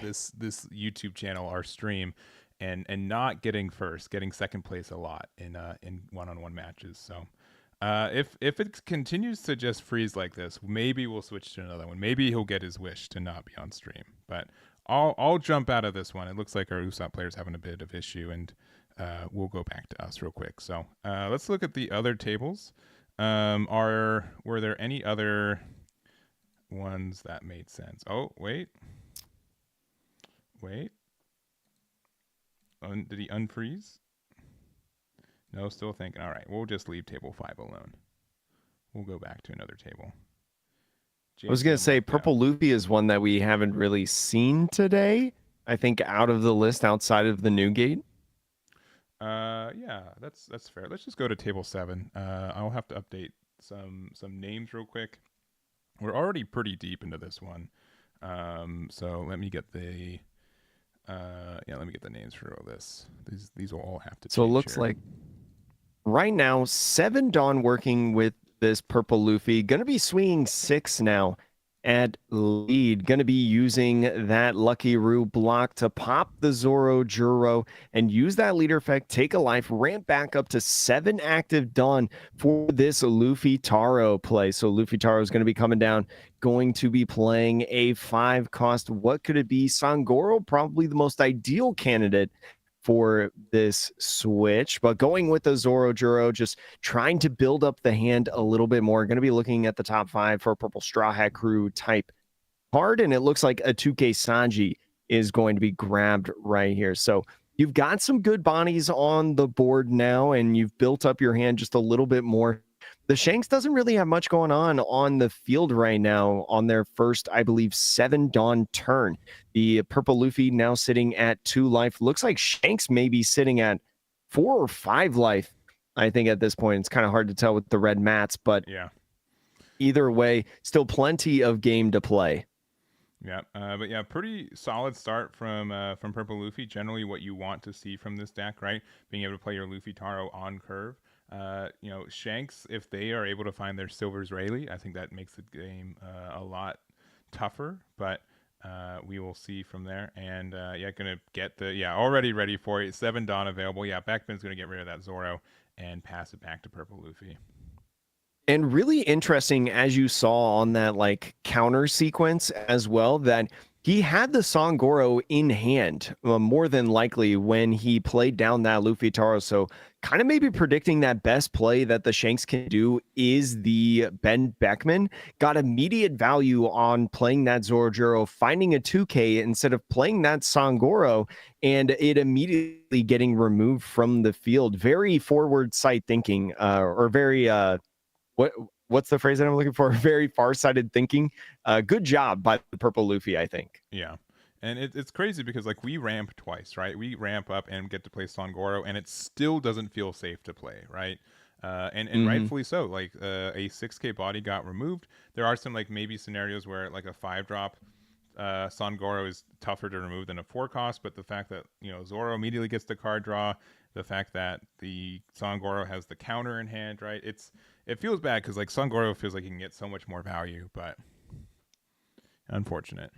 this YouTube channel, our stream, and not getting first, getting second place a lot in one-on-one matches. So if it continues to just freeze like this, maybe we'll switch to another one. Maybe he'll get his wish to not be on stream. But I'll jump out of this one. It looks like our Usopp player's having a bit of issue, and we'll go back to us real quick. So let's look at the other tables. Were there any other ones that made sense? Oh, wait. Did he unfreeze? No, still thinking. All right, we'll just leave table 5 alone. We'll go back to another table. I was going to say Purple Luffy is one that we haven't really seen today. I think out of the list outside of the Newgate. Yeah, that's fair. Let's just go to table 7. I'll have to update some names real quick. We're already pretty deep into this one. So let me get the names for all this. These will all have to change. So it looks like right now 7 Dawn working with this Purple Luffy, gonna be swinging 6 now at lead, gonna be using that Lucky Roo block to pop the Zoro Juro and use that leader effect, take a life, ramp back up to 7 active Dawn for this Luffy Taro play. So Luffy Taro is going to be coming down, going to be playing a 5 cost. What could it be? Sangoro, probably the most ideal candidate for this switch, but going with the Zoro Juro, just trying to build up the hand a little bit more. Going to be looking at the top 5 for a Purple Straw Hat Crew type card, and it looks like a 2K Sanji is going to be grabbed right here. So you've got some good Bonnies on the board now, and you've built up your hand just a little bit more. The Shanks doesn't really have much going on the field right now on their first, I believe, 7 Dawn turn. The Purple Luffy now sitting at 2 life. Looks like Shanks may be sitting at 4 or 5 life. I think at this point, it's kind of hard to tell with the red mats, but yeah, either way, still plenty of game to play. Yeah, but yeah, pretty solid start from Purple Luffy. Generally, what you want to see from this deck, right? Being able to play your Luffy Taro on curve. Shanks, if they are able to find their Silver's Rayleigh, I think that makes the game a lot tougher. But we will see from there. And gonna get already ready for it. 7 Dawn available. Yeah, Backbin's gonna get rid of that Zoro and pass it back to Purple Luffy. And really interesting, as you saw on that like counter sequence as well, that he had the Sangoro in hand more than likely when he played down that Luffy Taro. So kind of maybe predicting that best play that the Shanks can do is the Ben Beckman. Got immediate value on playing that Zorojuro, finding a 2K instead of playing that Sangoro, and it immediately getting removed from the field. Very forward sight thinking, or very what's the phrase that I'm looking for? Very far-sighted thinking. Good job by the Purple Luffy, I think. Yeah. And it's crazy because like we ramp twice, right? We ramp up and get to play Sangoro, and it still doesn't feel safe to play, right? And rightfully so. Like a 6K body got removed. There are some like maybe scenarios where like a 5-drop Sangoro is tougher to remove than a 4 cost, but the fact that Zoro immediately gets the card draw, the fact that the Sangoro has the counter in hand, right? It feels bad because like Sangoro feels like he can get so much more value, but unfortunate.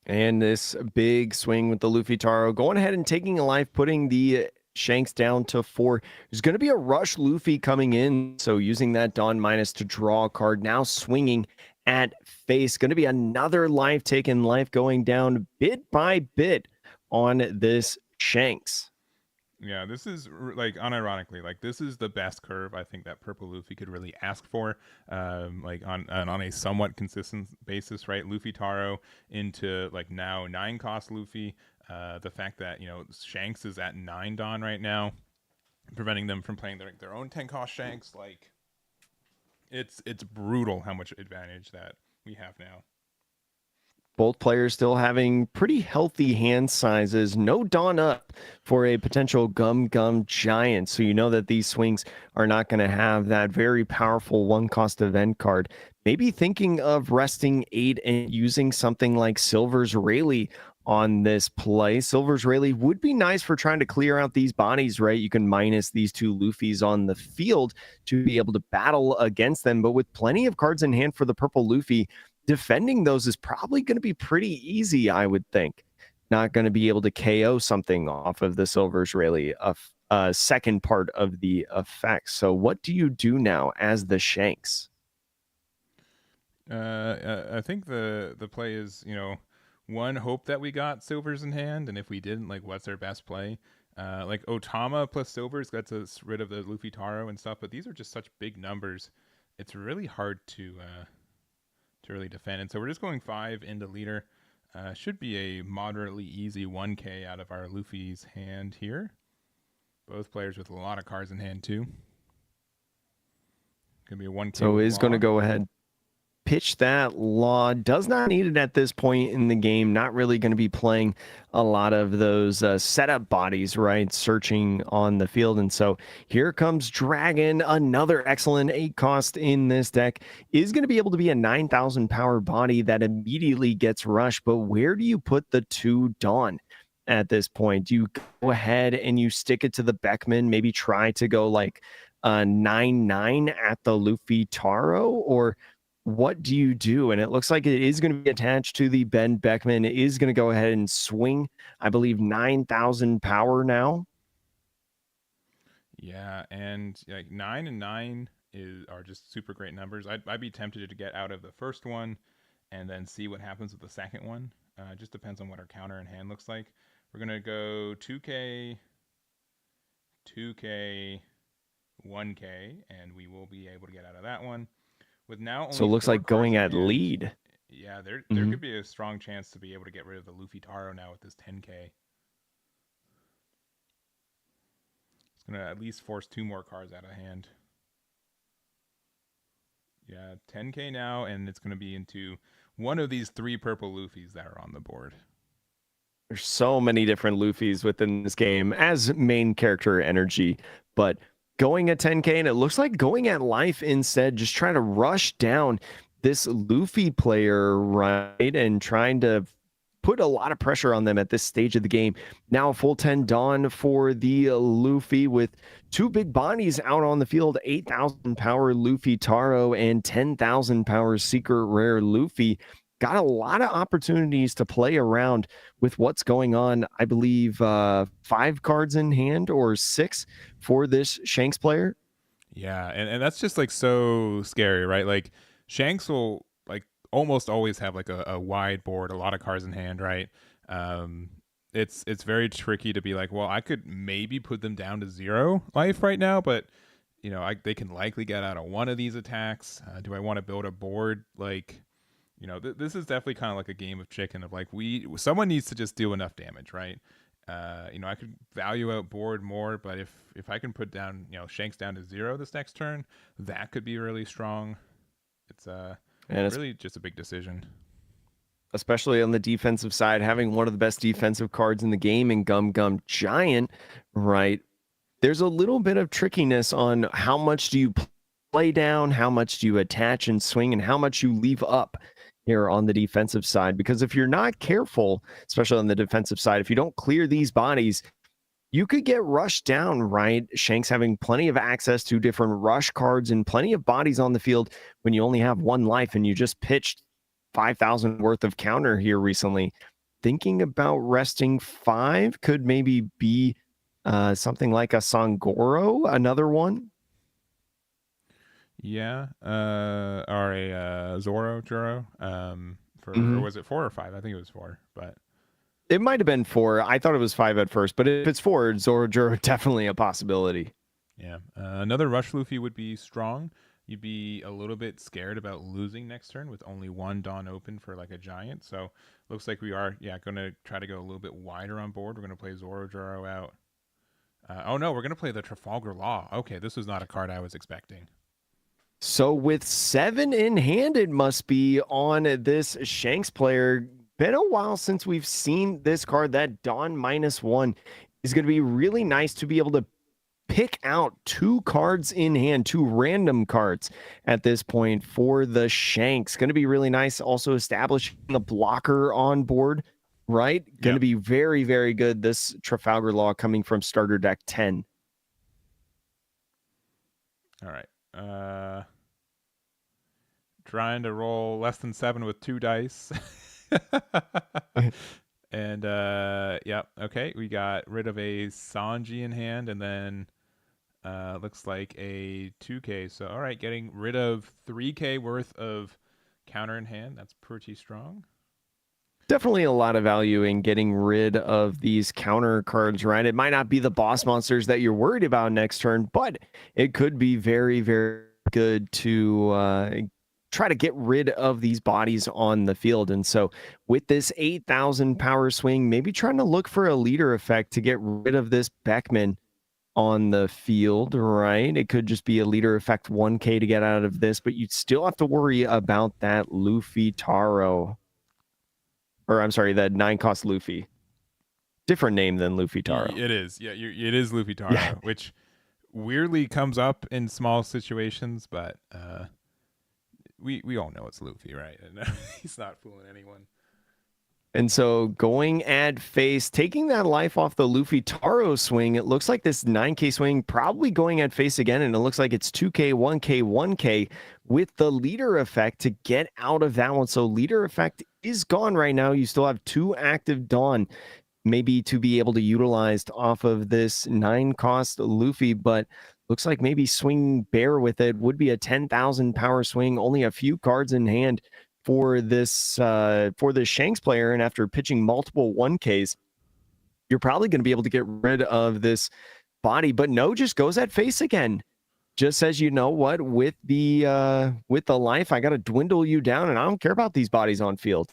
And this big swing with the Luffy Taro going ahead and taking a life, putting the Shanks down to 4. There's going to be a rush Luffy coming in, so using that Dawn minus to draw a card. Now swinging at face. Going to be another life taken, life going down bit by bit on this Shanks. Yeah, this is like unironically, like this is the best curve I think that Purple Luffy could really ask for, like on a somewhat consistent basis, right? Luffy Taro into like now 9 cost Luffy. The fact that Shanks is at 9 Don right now, preventing them from playing their own 10 cost Shanks. Like it's brutal how much advantage that we have now. Both players still having pretty healthy hand sizes. No Dawn up for a potential Gum Gum Giant. So you know that these swings are not going to have that very powerful one cost event card. Maybe thinking of resting 8 and using something like Silver's Rayleigh on this play. Silver's Rayleigh would be nice for trying to clear out these bodies, right? You can minus these 2 Luffys on the field to be able to battle against them. But with plenty of cards in hand for the purple Luffy, defending those is probably going to be pretty easy, I would think. Not going to be able to KO something off of the Silver's Rayleigh, a second part of the effect. So, what do you do now as the Shanks? I think the play is one, hope that we got Silvers in hand, and if we didn't, like what's our best play? Like Otama plus Silvers gets us rid of the Luffy Taro and stuff, but these are just such big numbers. It's really hard to really defend, and so we're just going 5 into leader. Should be a moderately easy 1K out of our Luffy's hand here. Both players with a lot of cards in hand too. Gonna be a 1K. So is going to go ahead, pitch that law. Does not need it at this point in the game. Not really going to be playing a lot of those setup bodies, right? Searching on the field. And so here comes Dragon, another excellent 8 cost in this deck. Is going to be able to be a 9,000 power body that immediately gets rushed. But where do you put the 2 Dawn? At this point, do you go ahead and you stick it to the Beckman, maybe try to go like 9/9 at the Luffy Taro, or what do you do? And it looks like it is going to be attached to the Ben Beckman. It is going to go ahead and swing, I believe, 9,000 power now. Yeah, and like 9 and 9 are just super great numbers. I'd be tempted to get out of the first one and then see what happens with the second one. It just depends on what our counter in hand looks like. We're gonna go 2K, 2K, 1K, and we will be able to get out of that one. With now So only it looks 4 like cards going in at hand, lead. yeah, there could be a strong chance to be able to get rid of the Luffy Taro now with this 10K. It's gonna at least force 2 more cards out of hand. Yeah, 10K now, and it's gonna be into one of these 3 purple Luffys that are on the board. There's so many different Luffys within this game as main character energy, but going at 10K, and it looks like going at life instead, just trying to rush down this Luffy player, right? And trying to put a lot of pressure on them at this stage of the game. Now a full 10 Dawn for the Luffy with 2 big bodies out on the field, 8,000 power Luffy Taro and 10,000 power Secret Rare Luffy. Got a lot of opportunities to play around with what's going on. I believe 5 cards in hand or 6 for this Shanks player. Yeah, and that's just like so scary, right? Like Shanks will like almost always have like a wide board, a lot of cards in hand, right? Um, it's very tricky to be like, well, I could maybe put them down to 0 life right now, but they can likely get out of one of these attacks. Do I want to build a board like? This is definitely kind of like a game of chicken of like someone needs to just do enough damage, right? I could value out board more, but if I can put down, Shanks down to 0 this next turn, that could be really strong. It's And it's really just a big decision. especially on the defensive side, having one of the best defensive cards in the game in Gum Gum Giant, right? There's a little bit of trickiness on how much do you play down, how much do you attach and swing, and how much you leave up here on the defensive side. Because if you're not careful, especially on the defensive side, if you don't clear these bodies, you could get rushed down, right? Shanks having plenty of access to different rush cards and plenty of bodies on the field when you only have 1 life and you just pitched 5,000 worth of counter here recently. Thinking about resting 5 could maybe be something like a Sangoro, another one. Yeah, or a Zoro Juro. Or was it 4 or 5? I think it was 4, but It might have been 4. I thought it was 5 at first, but if it's 4, Zoroark definitely a possibility. Yeah. Another Rush Luffy would be strong. You'd be a little bit scared about losing next turn with only one Dawn open for like a giant. So looks like we are, going to try to go a little bit wider on board. We're going to play Zoroark out. Oh no, we're going to play the Trafalgar Law. Okay, this was not a card I was expecting. So with 7 in hand, it must be on this Shanks player. Been a while since we've seen this card. That Dawn -1 is going to be really nice to be able to pick out 2 cards in hand, 2 random cards at this point for the Shanks. Going to be really nice. Also establishing the blocker on board, right? Going to be very, very good. This Trafalgar Law coming from starter deck 10. All right. Trying to roll less than 7 with 2 dice. And okay, we got rid of a Sanji in hand, and then looks like a 2K. So all right, getting rid of 3K worth of counter in hand. That's pretty strong. Definitely a lot of value in getting rid of these counter cards, right? It might not be the boss monsters that you're worried about next turn, but it could be very, very good to try to get rid of these bodies on the field. And so with this 8,000 power swing, maybe trying to look for a leader effect to get rid of this Beckman on the field, right? It could just be a leader effect 1K to get out of this, but you'd still have to worry about that Luffy Taro. Or I'm sorry, that 9-cost Luffy. Different name than Luffy Taro. It is. Yeah, it is Luffy Taro, which weirdly comes up in small situations, but we all know it's Luffy, right? And he's not fooling anyone. And so going at face, taking that life off the Luffy Taro swing, it looks like this 9K swing probably going at face again, and it looks like it's 2K, 1K, 1K with the leader effect to get out of that one. So leader effect is gone right now. You still have 2 active Dawn, maybe to be able to utilize off of this 9-cost Luffy, but looks like maybe swing bear with it would be a 10,000 power swing, only a few cards in hand for this Shanks player. And after pitching multiple 1Ks, you're probably going to be able to get rid of this body, but no, just goes at face again. Just says, you know what, with the life, I got to dwindle you down, and I don't care about these bodies on field.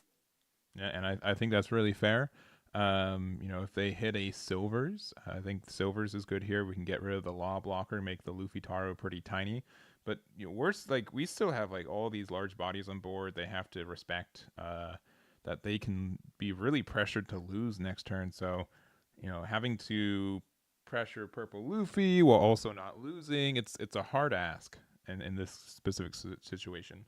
Yeah, and I think that's really fair. If they hit a Silvers, I think Silvers is good here. We can get rid of the Law blocker, make the Luffy Taro pretty tiny. But worse, like we still have like all these large bodies on board. They have to respect that they can be really pressured to lose next turn. So, having to pressure Purple Luffy while also not losing, it's a hard ask in this specific situation.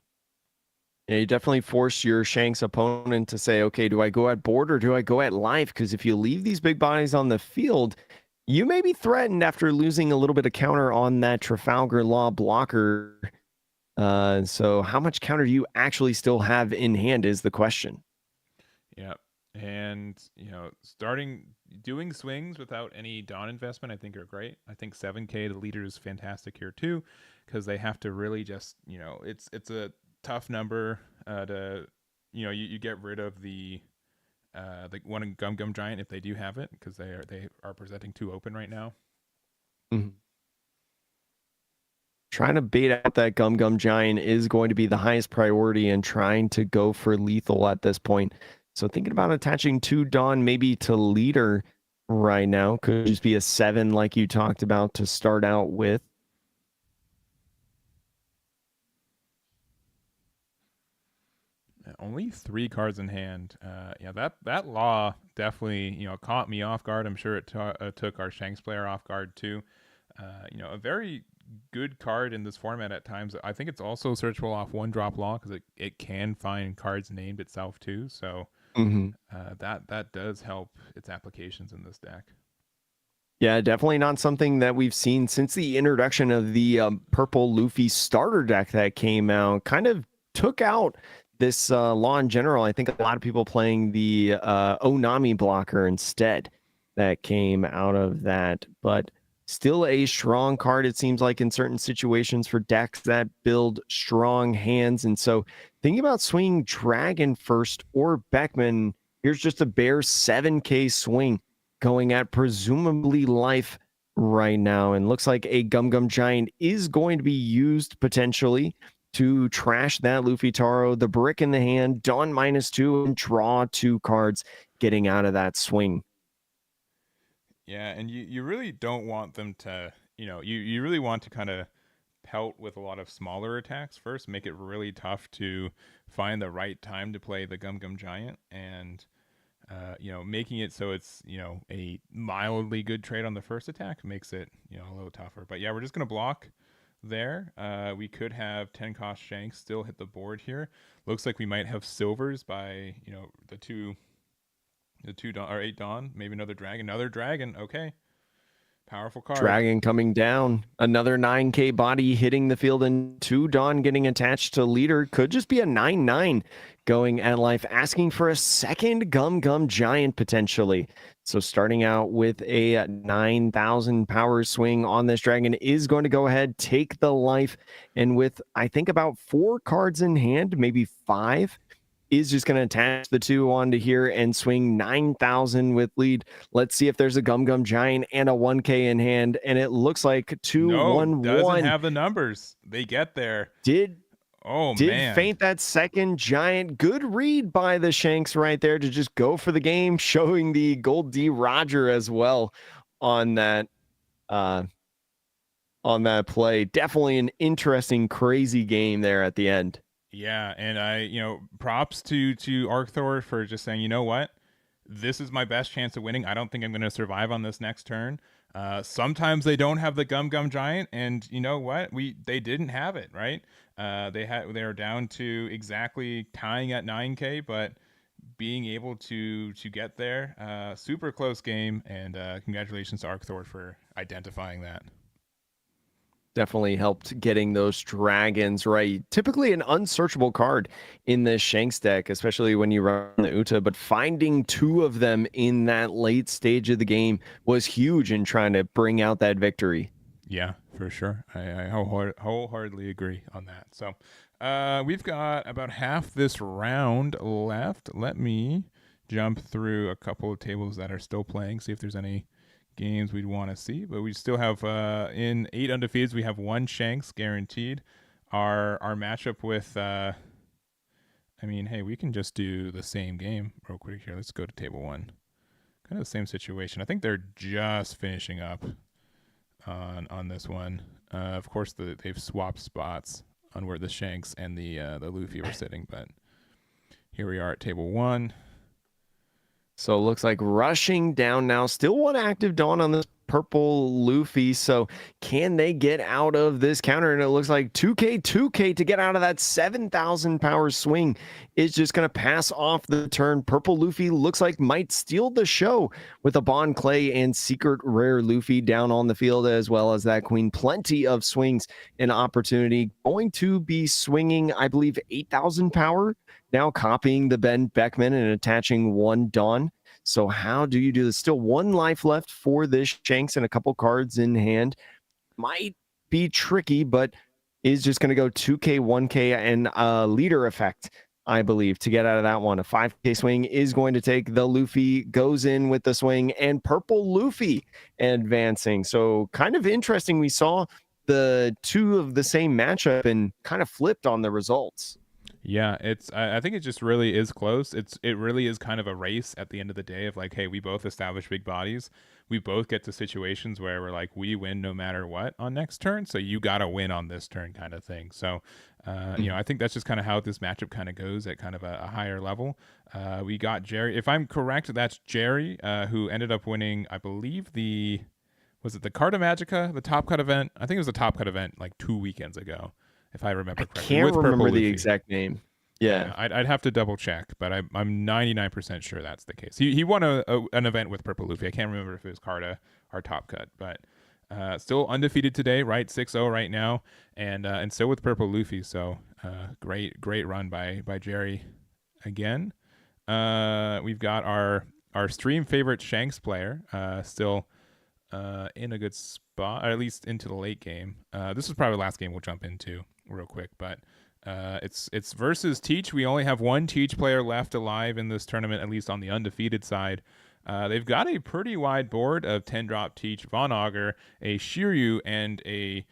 Yeah, you definitely force your Shanks opponent to say, okay, do I go at board or do I go at life? Because if you leave these big bodies on the field, you may be threatened after losing a little bit of counter on that Trafalgar Law blocker. So how much counter do you actually still have in hand is the question. Yeah. And, doing swings without any Dawn investment, I think are great. I think 7K, the leader, is fantastic here too, because they have to really just, it's a tough number to, you get rid of the one Gum Giant if they do have it, because they are presenting 2 open right now. Mm-hmm. Trying to bait out that Gum Giant is going to be the highest priority, and trying to go for lethal at this point. So thinking about attaching 2 Dawn maybe to leader right now. Could just be a 7 like you talked about to start out with. Only 3 cards in hand. That Law definitely caught me off guard. I'm sure it took our Shanks player off guard too. A very good card in this format at times. I think it's also searchable off 1-drop Law, because it can find cards named itself too. So that does help its applications in this deck. Yeah, definitely not something that we've seen since the introduction of the Purple Luffy starter deck that came out. Kind of took out this Law in general. I think a lot of people playing the Onami blocker instead that came out of that, but still a strong card, it seems like, in certain situations for decks that build strong hands. And so thinking about swinging Dragon first or Beckman, Here's just a bare 7K swing going at presumably life right now. And looks like a Gum Gum Giant is going to be used potentially to trash that Luffy Taro. The brick in the hand, Dawn -2, and draw 2 cards, getting out of that swing. Yeah, and you really don't want them to, you really want to kind of pelt with a lot of smaller attacks first, make it really tough to find the right time to play the Gum Gum Giant, and making it so it's a mildly good trade on the first attack makes it a little tougher. But yeah, we're just gonna block there. We could have 10 cost Shanks still hit the board here. Looks like we might have silvers by the two Dawn, or 8 Dawn, maybe another dragon. Okay, powerful card. Dragon coming down. Another 9K body hitting the field, and 2 Dawn getting attached to leader. Could just be a 9/9 going at life, asking for a second Gum Gum Giant potentially. So starting out with a 9,000 power swing on this dragon is going to go ahead, take the life. And with, I think, about 4 cards in hand, maybe 5, is just going to attach the 2 onto here and swing 9,000 with lead. Let's see if there's a Gum Gum Giant and a 1K in hand. And it looks like 2 No, 1 doesn't 1 have the numbers. They get there. did Oh did man. faint that second giant. Good read by the Shanks right there to just go for the game, showing the Gold D Roger as well on that play. Definitely an interesting, crazy game there at the end. Yeah, and props to Arcthor for just saying, you know what, this is my best chance of winning. I don't think I'm going to survive on this next turn. Sometimes they don't have the Gum Gum Giant, and you know what, they didn't have it, right? They were down to exactly tying at 9K, but being able to get there, super close game, and congratulations to Arcthor for identifying that. Definitely helped getting those dragons right. Typically an unsearchable card in this Shanks deck, especially when you run the Uta, but finding 2 of them in that late stage of the game was huge in trying to bring out that victory. Yeah, for sure. I wholeheartedly agree on that. So we've got about half this round left. Let me jump through a couple of tables that are still playing, see if there's any games we'd want to see. But we still have in 8 undefeateds, we have 1 Shanks guaranteed. Our matchup with hey, we can just do the same game real quick here. Let's go to table 1. Kind of the same situation. I think they're just finishing up on this one. Of course, they've swapped spots on where the Shanks and the Luffy were sitting, but here we are at table 1. So it looks like rushing down now. Still 1 active Dawn on this purple Luffy. So can they get out of this counter? And it looks like 2K to get out of that 7,000 power swing is just going to pass off the turn. Purple Luffy looks like might steal the show with a Bond Clay and Secret Rare Luffy down on the field, as well as that Queen. Plenty of swings and opportunity. Going to be swinging, I believe, 8,000 power. Now copying the Ben Beckman and attaching 1 Dawn. So how do you do this? Still 1 life left for this Shanks and a couple cards in hand. Might be tricky, but is just going to go 2K, 1K, and leader effect, I believe, to get out of that one. A 5K swing is going to take the Luffy, goes in with the swing, and purple Luffy advancing. So kind of interesting. We saw the 2 of the same matchup and kind of flipped on the results. Yeah, I think it just really is close. It really is kind of a race at the end of the day of like, hey, we both establish big bodies. We both get to situations where we're like, we win no matter what on next turn. So you got to win on this turn kind of thing. So, I think that's just kind of how this matchup kind of goes at kind of a higher level. We got Jerry. If I'm correct, that's Jerry, who ended up winning, I believe was it the Carta Magica, the Top Cut event? I think it was the Top Cut event like 2 weekends ago, if I remember correctly. I can't remember the exact name. Yeah, I'd have to double check, but I'm 99% sure that's the case. He won an event with Purple Luffy. I can't remember if it was Carta or Top Cut, but still undefeated today, right? 6-0 right now, and still with Purple Luffy. So great run by Jerry again. We've got our stream favorite Shanks player still in a good spot, or at least into the late game. This is probably the last game we'll jump into real quick, but It's versus Teach. We only have one Teach player left alive in this tournament, at least on the undefeated side. They've got a pretty wide board of 10 drop Teach, Von Augur, a Shiryu, and a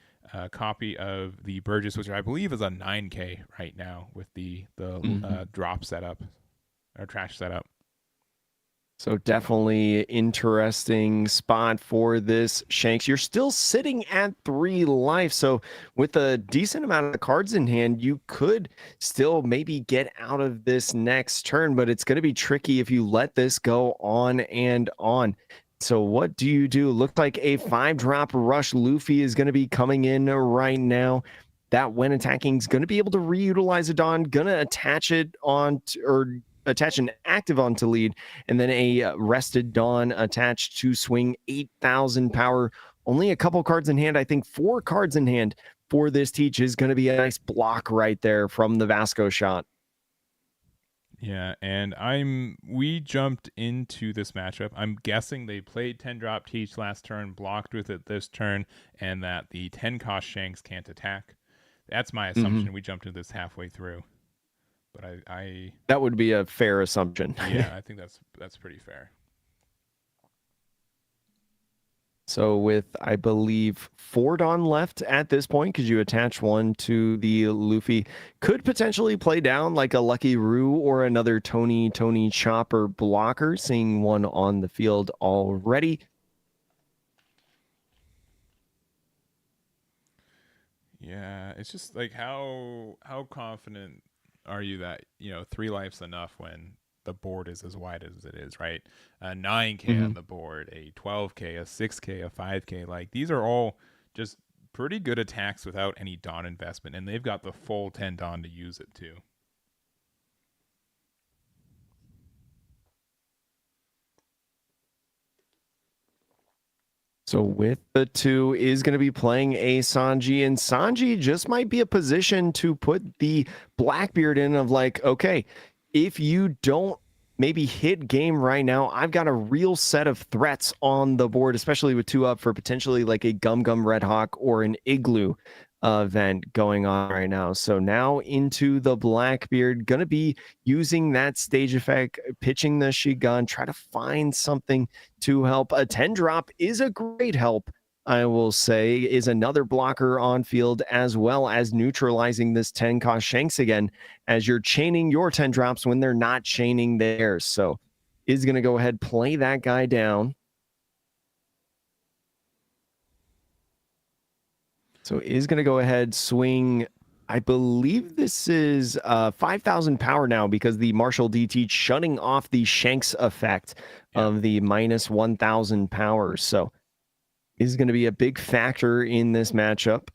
copy of the Burgess, which I believe is a 9K right now with the drop setup or trash setup. So definitely interesting spot for this Shanks. You're still sitting at 3 life. So with a decent amount of cards in hand, you could still maybe get out of this next turn, but it's going to be tricky if you let this go on and on. So what do you do? Looks like a 5-drop rush Luffy is going to be coming in right now. That when attacking is going to be able to reutilize a Dawn, going to attach it on or attach an active onto lead, and then a rested Dawn attached to swing 8,000 power. Only a couple cards in hand. I think 4 cards in hand for this Teach is going to be a nice block right there from the Vasco shot. Yeah, and we jumped into this matchup. I'm guessing they played 10 drop Teach last turn, blocked with it this turn, and that the 10 cost Shanks can't attack. That's my assumption. We jumped into this halfway through. But I that would be a fair assumption. Yeah, I think that's pretty fair. So with, I believe, 4 Dawn left at this point, because you attach one to the Luffy, could potentially play down like a Lucky Roo or another Tony Chopper blocker, seeing one on the field already. Yeah, it's just like how confident are you that 3 life's enough when the board is as wide as it is, right? A 9K on the board, a 12K, a 6K, a 5K. Like these are all just pretty good attacks without any Dawn investment, and they've got the full 10 Dawn to use it too. So with the 2 is going to be playing a Sanji, and Sanji just might be a position to put the Blackbeard in of like, okay, if you don't maybe hit game right now, I've got a real set of threats on the board, especially with 2 up for potentially like a Gum Gum Red Hawk or an Igloo event going on right now. So now into the Blackbeard, going to be using that stage effect, pitching the Shigun, try to find something to help. A 10 drop is a great help, I will say, is another blocker on field, as well as neutralizing this 10 cost Shanks again, as you're chaining your 10 drops when they're not chaining theirs. So is going to go ahead, play that guy down. So is going to go ahead, swing. I believe this is 5,000 power now, because the Marshall DT shutting off the Shanks effect of the minus 1,000 power. So is going to be a big factor in this matchup.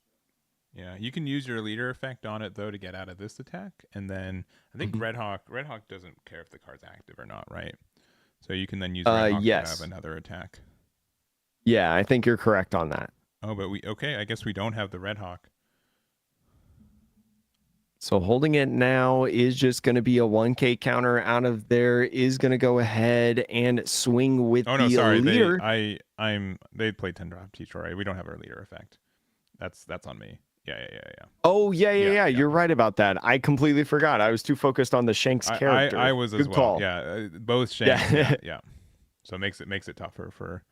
Yeah, you can use your leader effect on it though to get out of this attack, and then I think Red Hawk doesn't care if the card's active or not, right? So you can then use Red Hawk to have another attack. Yeah, I think you're correct on that. Oh, but I guess we don't have the Red Hawk. So holding it now is just going to be a 1K counter out of there. Is going to go ahead and swing with the leader. They played 10 drop Teach, right? We don't have our leader effect. That's on me. Yeah. Oh, yeah. You're right about that. I completely forgot. I was too focused on the Shanks character. I was as Good well. Call. Yeah, both Shanks. Yeah. So it makes it tougher for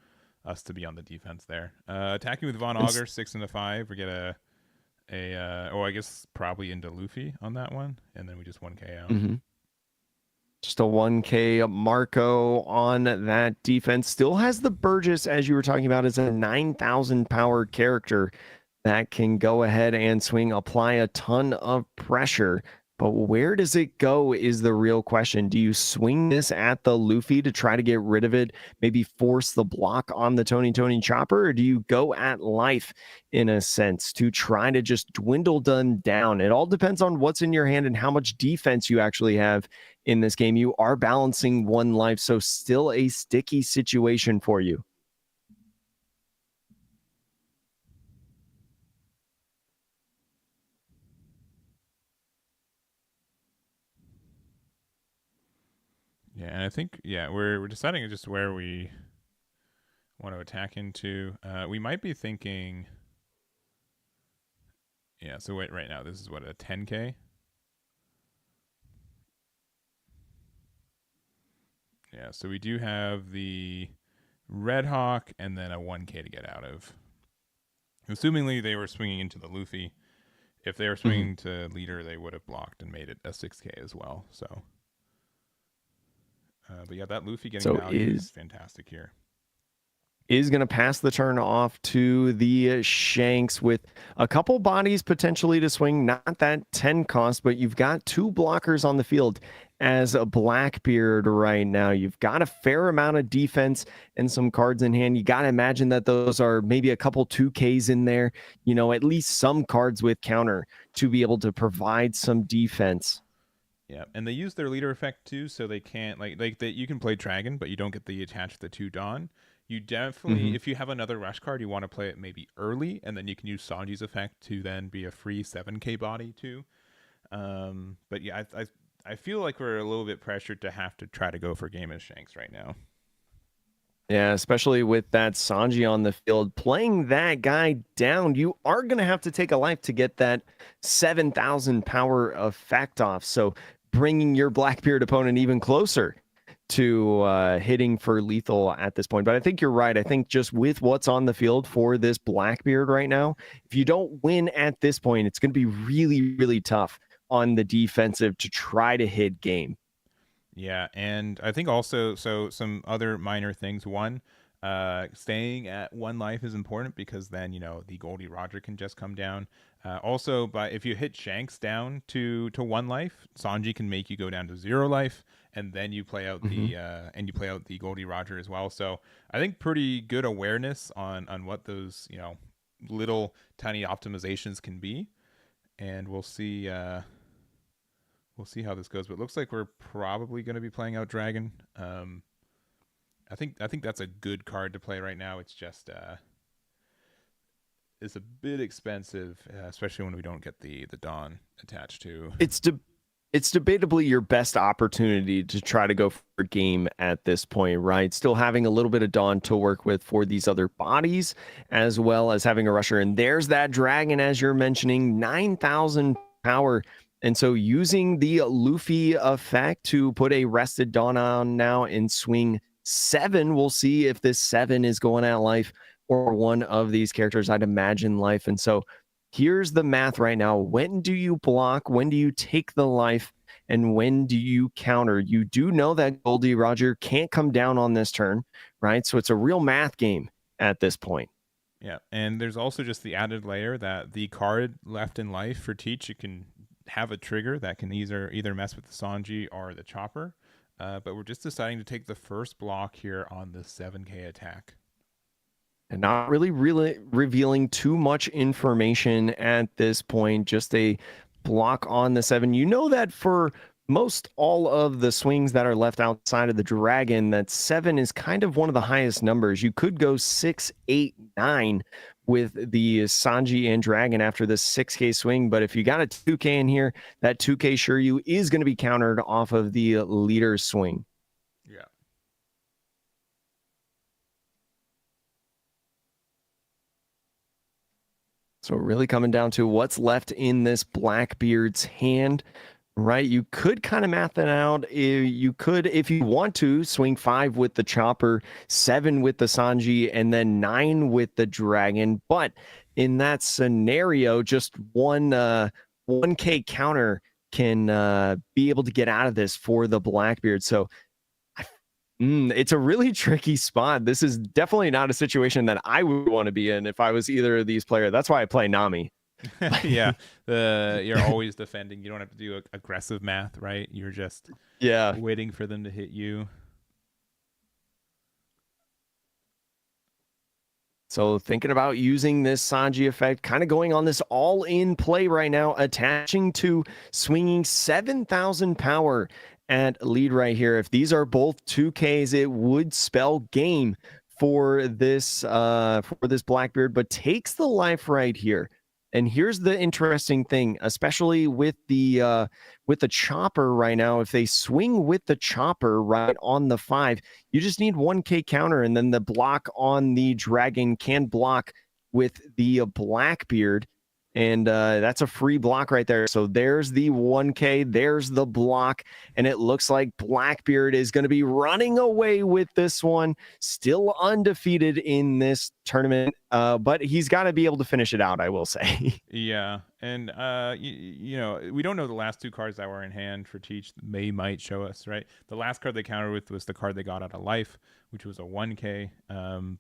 us to be on the defense there. Attacking with Von Augur, 6 and a 5. We get I guess probably into Luffy on that one, and then we just 1K out. Just a 1K Marco on that defense. Still has the Burgess, as you were talking about, as a 9,000 power character that can go ahead and swing, apply a ton of pressure. But where does it go is the real question. Do you swing this at the Luffy to try to get rid of it, maybe force the block on the Tony Chopper, or do you go at life in a sense to try to just dwindle them down? It all depends on what's in your hand and how much defense you actually have in this game. You are balancing 1 life, so still a sticky situation for you. Yeah, and I think we're deciding just where we want to attack into. We might be thinking. Yeah, so right now this is what, a 10K. Yeah, so we do have the Red Hawk and then a 1K to get out of. Assumingly they were swinging into the Luffy. If they were Mhm. swinging to leader, they would have blocked and made it a 6K as well. So, but yeah, that Luffy getting So value is fantastic here. is going to pass the turn off to the Shanks with a couple bodies potentially to swing. Not that 10 cost, but you've got two blockers on the field as a Blackbeard right now. You've got a fair amount of defense and some cards in hand. You got to imagine that those are maybe a couple 2Ks in there, at least some cards with counter to be able to provide some defense. Yeah, and they use their leader effect too, so they can't like that. You can play Dragon, but you don't get the attach the 2 Dawn. You definitely, Mm-hmm. if you have another rush card, you want to play it maybe early, and then you can use Sanji's effect to then be a free 7K body too. But yeah, I feel like we're a little bit pressured to have to try to go for game as Shanks right now. Yeah, especially with that Sanji on the field, playing that guy down, you are going to have to take a life to get that 7,000 power effect off. So bringing your Blackbeard opponent even closer to hitting for lethal at this point. But I think you're right. I think just with what's on the field for this Blackbeard right now, if you don't win at this point, it's going to be really, really tough on the defensive to try to hit game. Yeah, and I think also some other minor things. One, staying at 1 life is important because then the Goldie Roger can just come down. Also, but if you hit Shanks down to 1 life, Sanji can make you go down to 0 life, and then you play out Mm-hmm. the Goldie Roger as well. So I think pretty good awareness on what those little tiny optimizations can be, and we'll see. We'll see how this goes, but it looks like we're probably going to be playing out Dragon. I think that's a good card to play right now. It's just it's a bit expensive, especially when we don't get the Dawn attached to. It's debatably your best opportunity to try to go for game at this point, right? Still having a little bit of Dawn to work with for these other bodies, as well as having a rusher. And there's that Dragon, as you're mentioning, 9,000 power. And so using the Luffy effect to put a rested Dawn on now and swing 7, we'll see if this 7 is going at life or one of these characters. I'd imagine life. And so here's the math right now. When do you block? When do you take the life? And when do you counter? You do know that Goldie Roger can't come down on this turn, right? So it's a real math game at this point. Yeah, and there's also just the added layer that the card left in life for Teach, you can have a trigger that can either mess with the Sanji or the Chopper. But we're just deciding to take the first block here on the 7K attack. And not really revealing too much information at this point, just a block on the 7. You know that for most all of the swings that are left outside of the Dragon, that 7 is kind of one of the highest numbers. You could go 6, 8, 9 with the Sanji and Dragon after this 6K swing, but if you got a 2K in here, that 2K Shiryu is going to be countered off of the leader's swing. Yeah. So really coming down to what's left in this Blackbeard's hand, right? You could kind of math it out. You could, if you want to, swing 5 with the Chopper, 7 with the Sanji, and then 9 with the Dragon. But in that scenario, just 1K counter can be able to get out of this for the Blackbeard. So it's a really tricky spot. This is definitely not a situation that I would want to be in if I was either of these players. That's why I play Nami. Yeah, you're always defending. You don't have to do aggressive math, right? You're just waiting for them to hit you. So thinking about using this Sanji effect, kind of going on this all-in play right now, attaching to swinging 7,000 power at lead right here. If these are both 2Ks, it would spell game for this Blackbeard, but takes the life right here. And here's the interesting thing, especially with the Chopper right now. If they swing with the Chopper right on the 5, you just need 1K counter, and then the block on the Dragon can block with the Blackbeard. And that's a free block right there. So there's the 1K, there's the block, and it looks like Blackbeard is going to be running away with this one, still undefeated in this tournament, but he's got to be able to finish it out, I will say. Yeah, and you know, we don't know the last two cards that were in hand for Teach. Might show us, right? The last card they countered with was the card they got out of life, which was a 1K.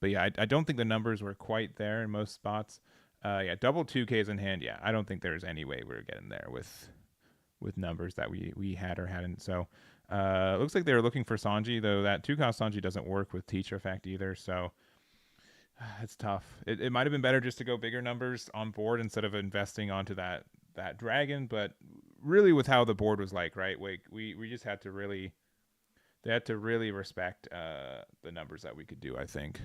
But yeah, I don't think the numbers were quite there in most spots. Yeah, double 2Ks in hand. Yeah, I don't think there's any way we're getting there with numbers that we had or hadn't. So it looks like they were looking for Sanji, though that 2-cost Sanji doesn't work with Teacher Effect either. So it's tough. It might have been better just to go bigger numbers on board instead of investing onto that dragon. But really, with how the board was like, right, we just had to really they had to really respect the numbers that we could do, I think.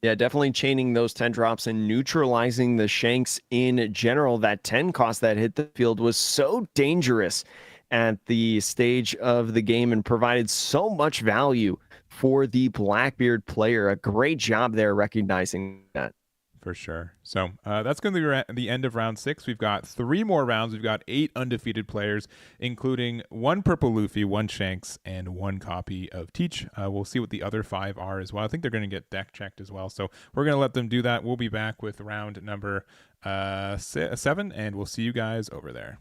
Yeah, definitely chaining those 10 drops and neutralizing the Shanks in general. That 10 cost that hit the field was so dangerous at the stage of the game and provided so much value for the Blackbeard player. A great job there recognizing that. For sure. So that's going to be the end of round 6. We've got 3 more rounds. We've got 8 undefeated players, including 1 Purple Luffy, 1 Shanks, and 1 copy of Teach. We'll see what the other 5 are as well. I think they're going to get deck checked as well. So we're going to let them do that. We'll be back with round number 7, and we'll see you guys over there.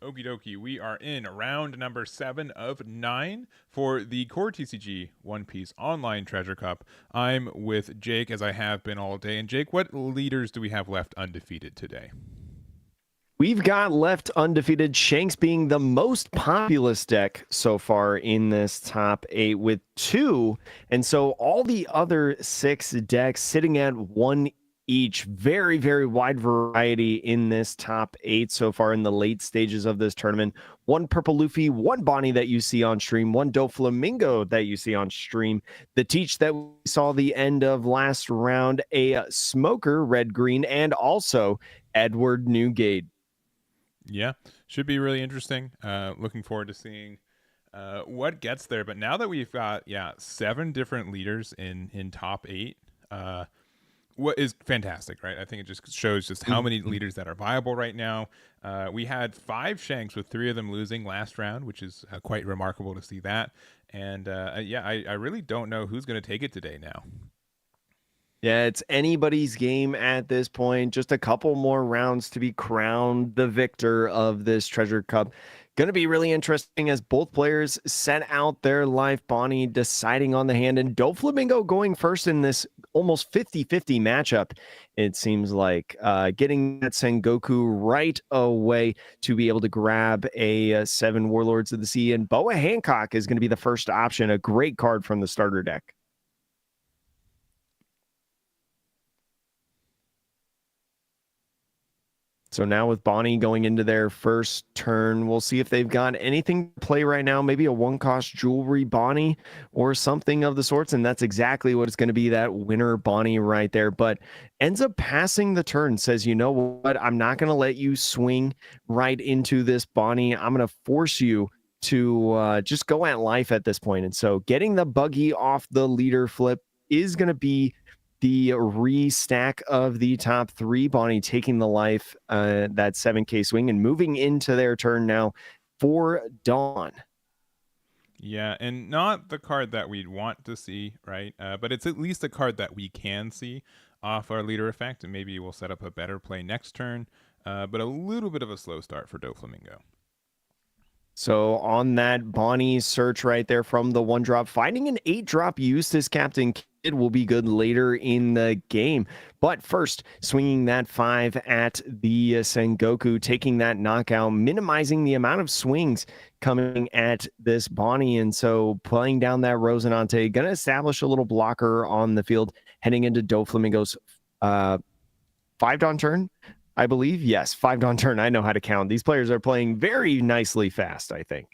Okie dokie, we are in round number 7 of 9 for the Core TCG One Piece Online Treasure Cup. I'm with Jake, as I have been all day. And Jake, what leaders do we have left undefeated today? We've got left undefeated, Shanks being the most populous deck so far in this top 8 with 2. And so all the other 6 decks sitting at 1 each. Very, very wide variety in this top 8 so far in the late stages of this tournament. 1 Purple Luffy, 1 Bonnie that you see on stream, 1 Doflamingo that you see on stream, the Teach that we saw the end of last round, a Smoker, red-green, and also Edward Newgate. Yeah, should be really interesting. Looking forward to seeing what gets there. But now that we've got 7 different leaders in top 8, what is fantastic, right? I think it just shows just how many leaders that are viable right now. We had 5 Shanks with 3 of them losing last round, which is quite remarkable to see that. And I really don't know who's going to take it today now. Yeah, it's anybody's game at this point. Just a couple more rounds to be crowned the victor of this Treasure Cup. Going to be really interesting as both players set out their life. Bonnie deciding on the hand, and Doflamingo going first in this almost 50-50 matchup. It seems like getting that Sengoku right away to be able to grab a 7 Warlords of the Sea. And Boa Hancock is going to be the first option, a great card from the starter deck. So now with Bonnie going into their first turn, we'll see if they've got anything to play right now, maybe a 1-cost jewelry Bonnie or something of the sorts. And that's exactly what it's going to be, that winner Bonnie right there. But ends up passing the turn, says, you know what, I'm not going to let you swing right into this Bonnie. I'm going to force you to just go at life at this point. And so getting the buggy off the leader flip is going to be the restack of the top 3. Bonnie taking the life, that 7K swing, and moving into their turn now for Dawn. Yeah, and not the card that we'd want to see, right? But it's at least a card that we can see off our leader effect, and maybe we'll set up a better play next turn. But a little bit of a slow start for Doflamingo. So on that Bonnie search right there from the 1-drop, finding an 8-drop Eustace Captain Kidd will be good later in the game. But first, swinging that 5 at the Sengoku, taking that knockout, minimizing the amount of swings coming at this Bonnie. And so playing down that Rosinante, going to establish a little blocker on the field, heading into Doflamingo's 5-Dawn turn. I believe, yes, 5-Dawn turn. I know how to count. These players are playing very nicely fast, I think.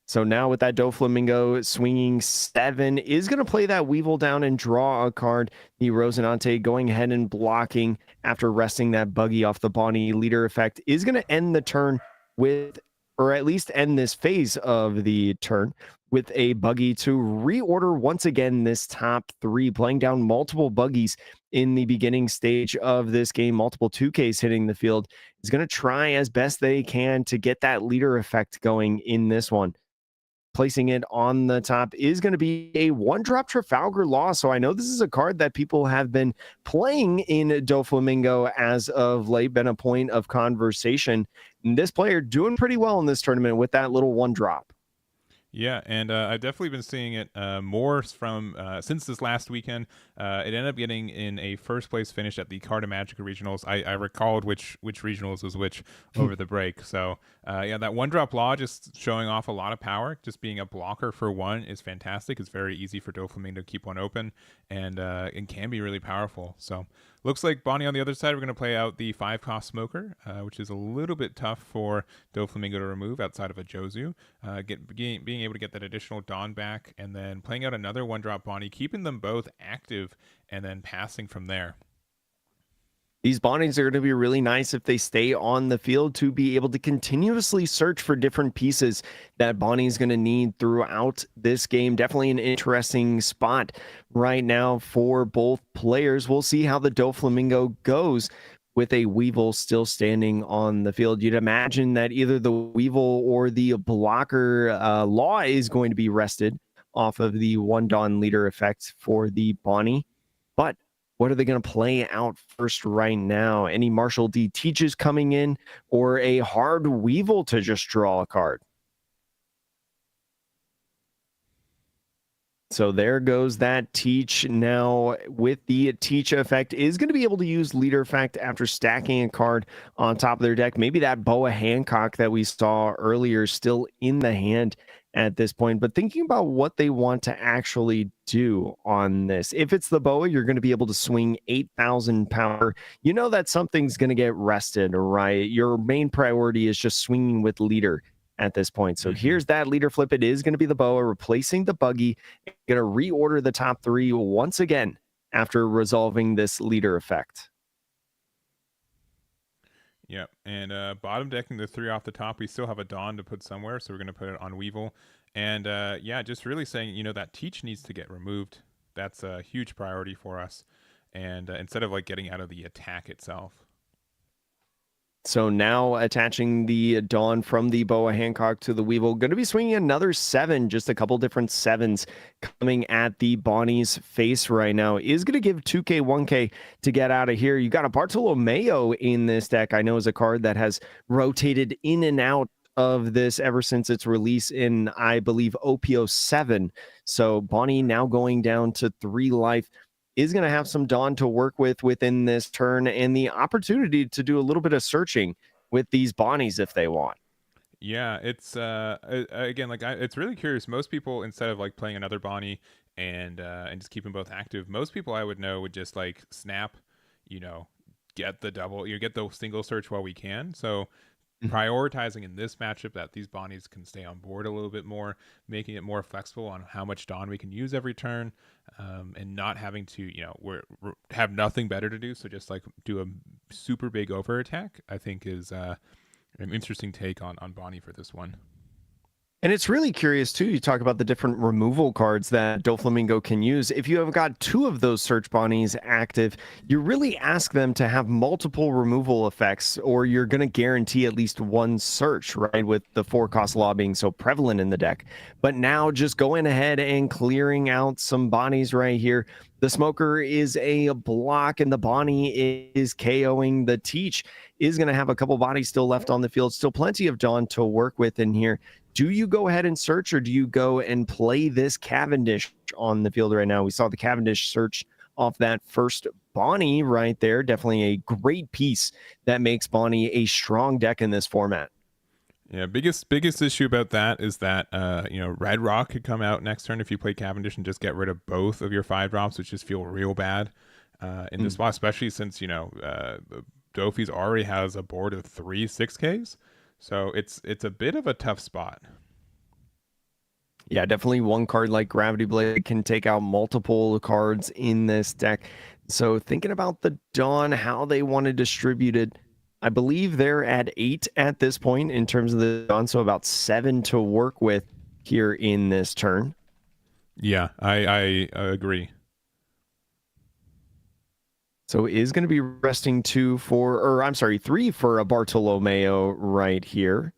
So now with that Doflamingo swinging 7, is going to play that Weevil down and draw a card. The Rosinante going ahead and blocking after resting that buggy off the Bonnie leader effect is going to end the turn with, or at least end this phase of the turn with a buggy to reorder once again this top 3, playing down multiple buggies in the beginning stage of this game, multiple 2Ks hitting the field, is going to try as best they can to get that leader effect going in this one. Placing it on the top is going to be a 1-drop Trafalgar Law. So I know this is a card that people have been playing in Doflamingo as of late, been a point of conversation. And this player doing pretty well in this tournament with that little 1-drop. Yeah, and I've definitely been seeing it more from since this last weekend. It ended up getting in a first place finish at the Carta Magica regionals. I recalled which regionals was which over the break. So that 1-drop Law just showing off a lot of power. Just being a blocker for 1 is fantastic. It's very easy for Doflamingo to keep 1 open, and it can be really powerful. So looks like Bonnie on the other side, we're going to play out the 5-cost Smoker, which is a little bit tough for Doflamingo to remove outside of a Jozu. Being able to get that additional Dawn back, and then playing out another 1-drop Bonnie, keeping them both active, and then passing from there. These Bonnies are going to be really nice if they stay on the field to be able to continuously search for different pieces that Bonnie is going to need throughout this game. Definitely an interesting spot right now for both players. We'll see how the Doflamingo goes with a Weevil still standing on the field. You'd imagine that either the Weevil or the blocker Law is going to be rested off of the 1-Dawn leader effect for the Bonnie. But What are they going to play out first right now? Any Marshall D teaches coming in, or a hard Weevil to just draw a card? So there goes that teach. Now, with the teach effect, is going to be able to use leader effect after stacking a card on top of their deck. Maybe that Boa Hancock that we saw earlier still in the hand at this point. But thinking about what they want to actually do on this, if it's the Boa, you're going to be able to swing 8,000 power. You know that something's going to get rested, right? Your main priority is just swinging with leader at this point. So here's that leader flip. It is going to be the Boa replacing the buggy. Going to reorder the top three once again after resolving this leader effect. Yep, and bottom decking the 3 off the top, we still have a Dawn to put somewhere, so we're going to put it on Weevil. And yeah, just really saying, you know, that teach needs to get removed. That's a huge priority for us. And instead of like getting out of the attack itself. So now attaching the Dawn from the Boa Hancock to the Weevil. Going to be swinging another 7, just a couple different 7s coming at the Bonnie's face right now. Is going to give 2K, 1K to get out of here. You got a Bartolomeo in this deck. I know is a card that has rotated in and out of this ever since its release in, I believe, OP07. So Bonnie now going down to 3 life. Is going to have some Dawn to work with within this turn and the opportunity to do a little bit of searching with these Bonnies if they want. Yeah, it's again, like it's really curious. Most people, instead of like playing another Bonnie and just keeping both active, most people I would know would just like snap, you know, get the double, you get the single search while we can. So prioritizing in this matchup that these Bonnies can stay on board a little bit more, making it more flexible on how much Dawn we can use every turn, and not having to, you know, have nothing better to do. So just like do a super big over attack, I think is an interesting take on Bonnie for this one. And it's really curious, too. You talk about the different removal cards that Doflamingo can use. If you have got 2 of those search Bonnies active, you really ask them to have multiple removal effects, or you're going to guarantee at least 1 search, right? With the 4-cost law being so prevalent in the deck. But now just going ahead and clearing out some Bonnies right here. The Smoker is a block, and the Bonnie is KOing the Teach. Is going to have a couple bodies still left on the field. Still plenty of Dawn to work with in here. Do you go ahead and search, or do you go and play this Cavendish on the field right now? We saw the Cavendish search off that first Bonnie right there. Definitely a great piece that makes Bonnie a strong deck in this format. Yeah, biggest issue about that is that you know, Red Rock could come out next turn if you play Cavendish and just get rid of both of your 5 drops, which just feel real bad in this spot, especially since, you know, Dofi's already has a board of 3 6Ks. So it's a bit of a tough spot. Yeah, definitely one card like Gravity Blade can take out multiple cards in this deck. So thinking about the Dawn, how they want to distribute it, I believe they're at 8 at this point in terms of the Dawn, so about 7 to work with here in this turn. Yeah, I agree. So it is going to be resting 3 for a Bartolomeo right here.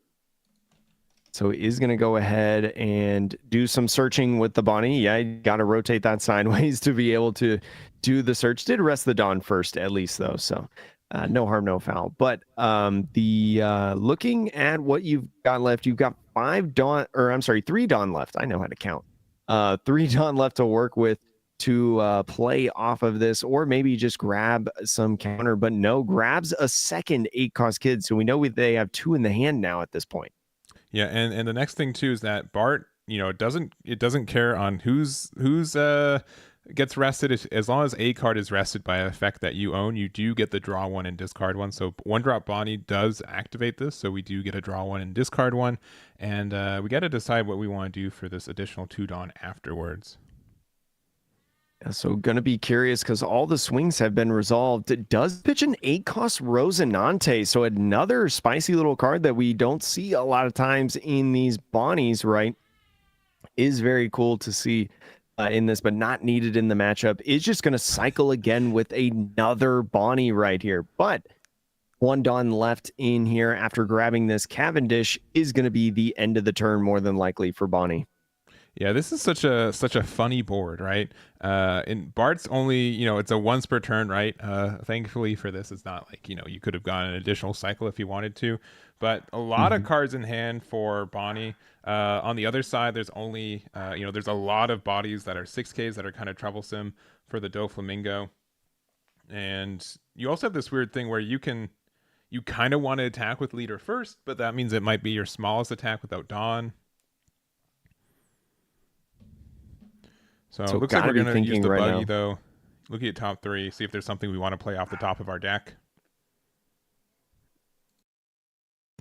So it is going to go ahead and do some searching with the Bonnie. Yeah, you got to rotate that sideways to be able to do the search. Did rest the Dawn first, at least, though. So no harm, no foul. But looking at what you've got left, you've got 3 Dawn left. I know how to count. 3 Dawn left to work with to play off of this, or maybe just grab some counter. But no, grabs a second 8-cost kid. So we know they have 2 in the hand now at this point. Yeah, and the next thing too is that Bart, you know, it doesn't care on who's gets rested. As long as a card is rested by an effect that you own, you do get the draw 1 and discard 1. So 1-drop Bonnie does activate this, so we do get a draw 1 and discard 1, and we got to decide what we want to do for this additional 2 Dawn afterwards. So going to be curious because all the swings have been resolved. It does pitch an 8-cost Rosinante. So another spicy little card that we don't see a lot of times in these Bonnies, right? Is very cool to see in this, but not needed in the matchup. Is just going to cycle again with another Bonnie right here. But 1 Dawn left in here after grabbing this Cavendish is going to be the end of the turn more than likely for Bonnie. Yeah, this is such a funny board, right? And Bart's only, it's a once per turn, right? Thankfully for this, it's not like, you could have gone an additional cycle if you wanted to, but a lot of Mhm. cards in hand for Bonnie. On the other side, there's only, there's a lot of bodies that are 6Ks that are kind of troublesome for the Doflamingo. And you also have this weird thing where you kind of want to attack with leader first, but that means it might be your smallest attack without Dawn. So it So looks like got we're to be gonna use thinking the right buggy now. though. Looking at top three, see if there's something we want to play off the top of our deck.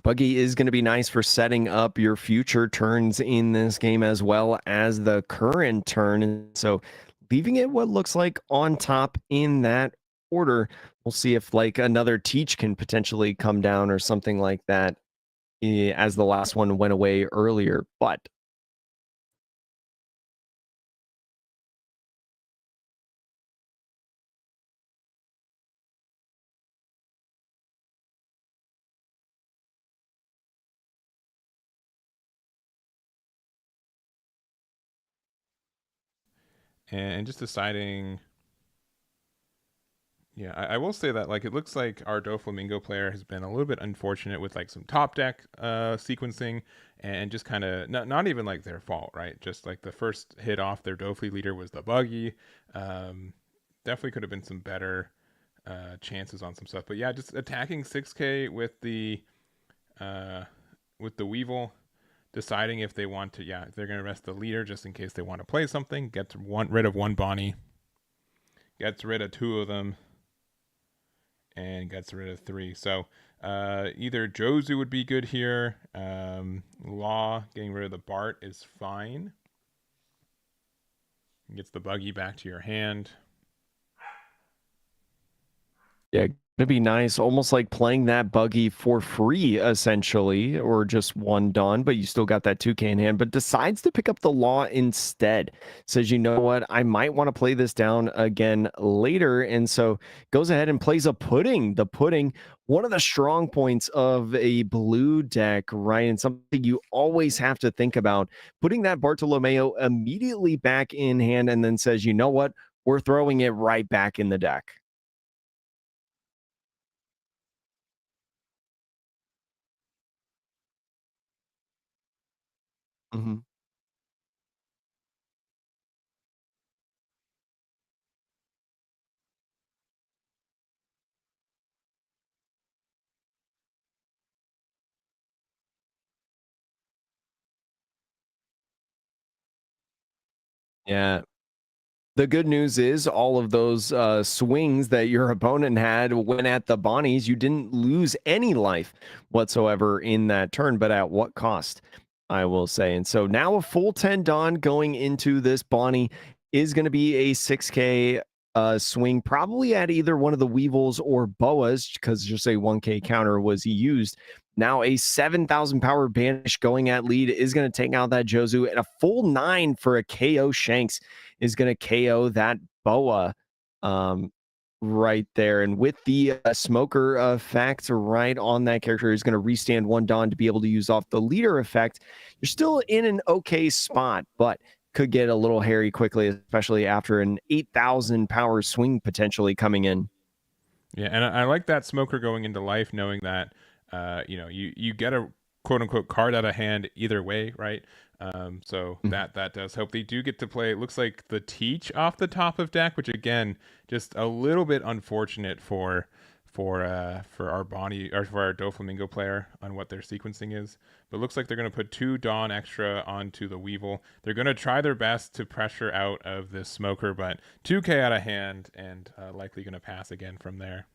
Buggy is going to be nice for setting up your future turns in this game as well as the current turn. So leaving it what looks like on top in that order. We'll see if like another teach can potentially come down or something like that as the last one went away earlier. But And just deciding, yeah, I will say that like it looks like our Doflamingo player has been a little bit unfortunate with like some top deck sequencing and just kind of not even like their fault, right? Just like the first hit off their Dofly leader was the buggy. Um, Definitely could have been some better chances on some stuff, but yeah, just attacking 6K uh, with the Weevil, deciding if they want to, yeah, if they're going to rest the leader just in case they want to play something, gets rid of one Bonnie, gets rid of two of them, and gets rid of three. So either Jozu would be good here. Law, getting rid of the Bart is fine. Gets the buggy back to your hand. yeah, gonna be nice, almost like playing that buggy for free, essentially, or just one done, but you still got that 2K in hand, but decides to pick up the law instead. Says, you know what, I might want to play this down again later. And so goes ahead and plays a pudding. The pudding, one of the strong points of a blue deck, right? And something you always have to think about. Putting that Bartolomeo immediately back in hand and then says, you know what, we're throwing it right back in the deck. Mhm. Yeah. The good news is all of those swings that your opponent had went at the Bonnies. You didn't lose any life whatsoever in that turn, but at what cost, I will say. And so now a full 10 Dawn going into this Bonnie is going to be a 6K swing, probably at either one of the Weevils or Boas, because just a 1K counter was used. Now a 7,000 power banish going at lead is going to take out that Jozu, and a full 9 for a KO Shanks is going to KO that Boa right there. And with the smoker effect right on that character, is going to restand one Dawn to be able to use off the leader effect. You're still in an okay spot, but could get a little hairy quickly, especially after an 8,000 power swing potentially coming in. Yeah, and I like that Smoker going into life, knowing that you get a quote unquote card out of hand either way, right? So Mhm. that does help. They do get to play. It looks like the Teach off the top of deck, which again, just a little bit unfortunate for our Bonnie or for our Doflamingo player on what their sequencing is. But it looks like they're going to put two Dawn extra onto the Weevil. They're going to try their best to pressure out of this Smoker, but 2K out of hand and likely going to pass again from there.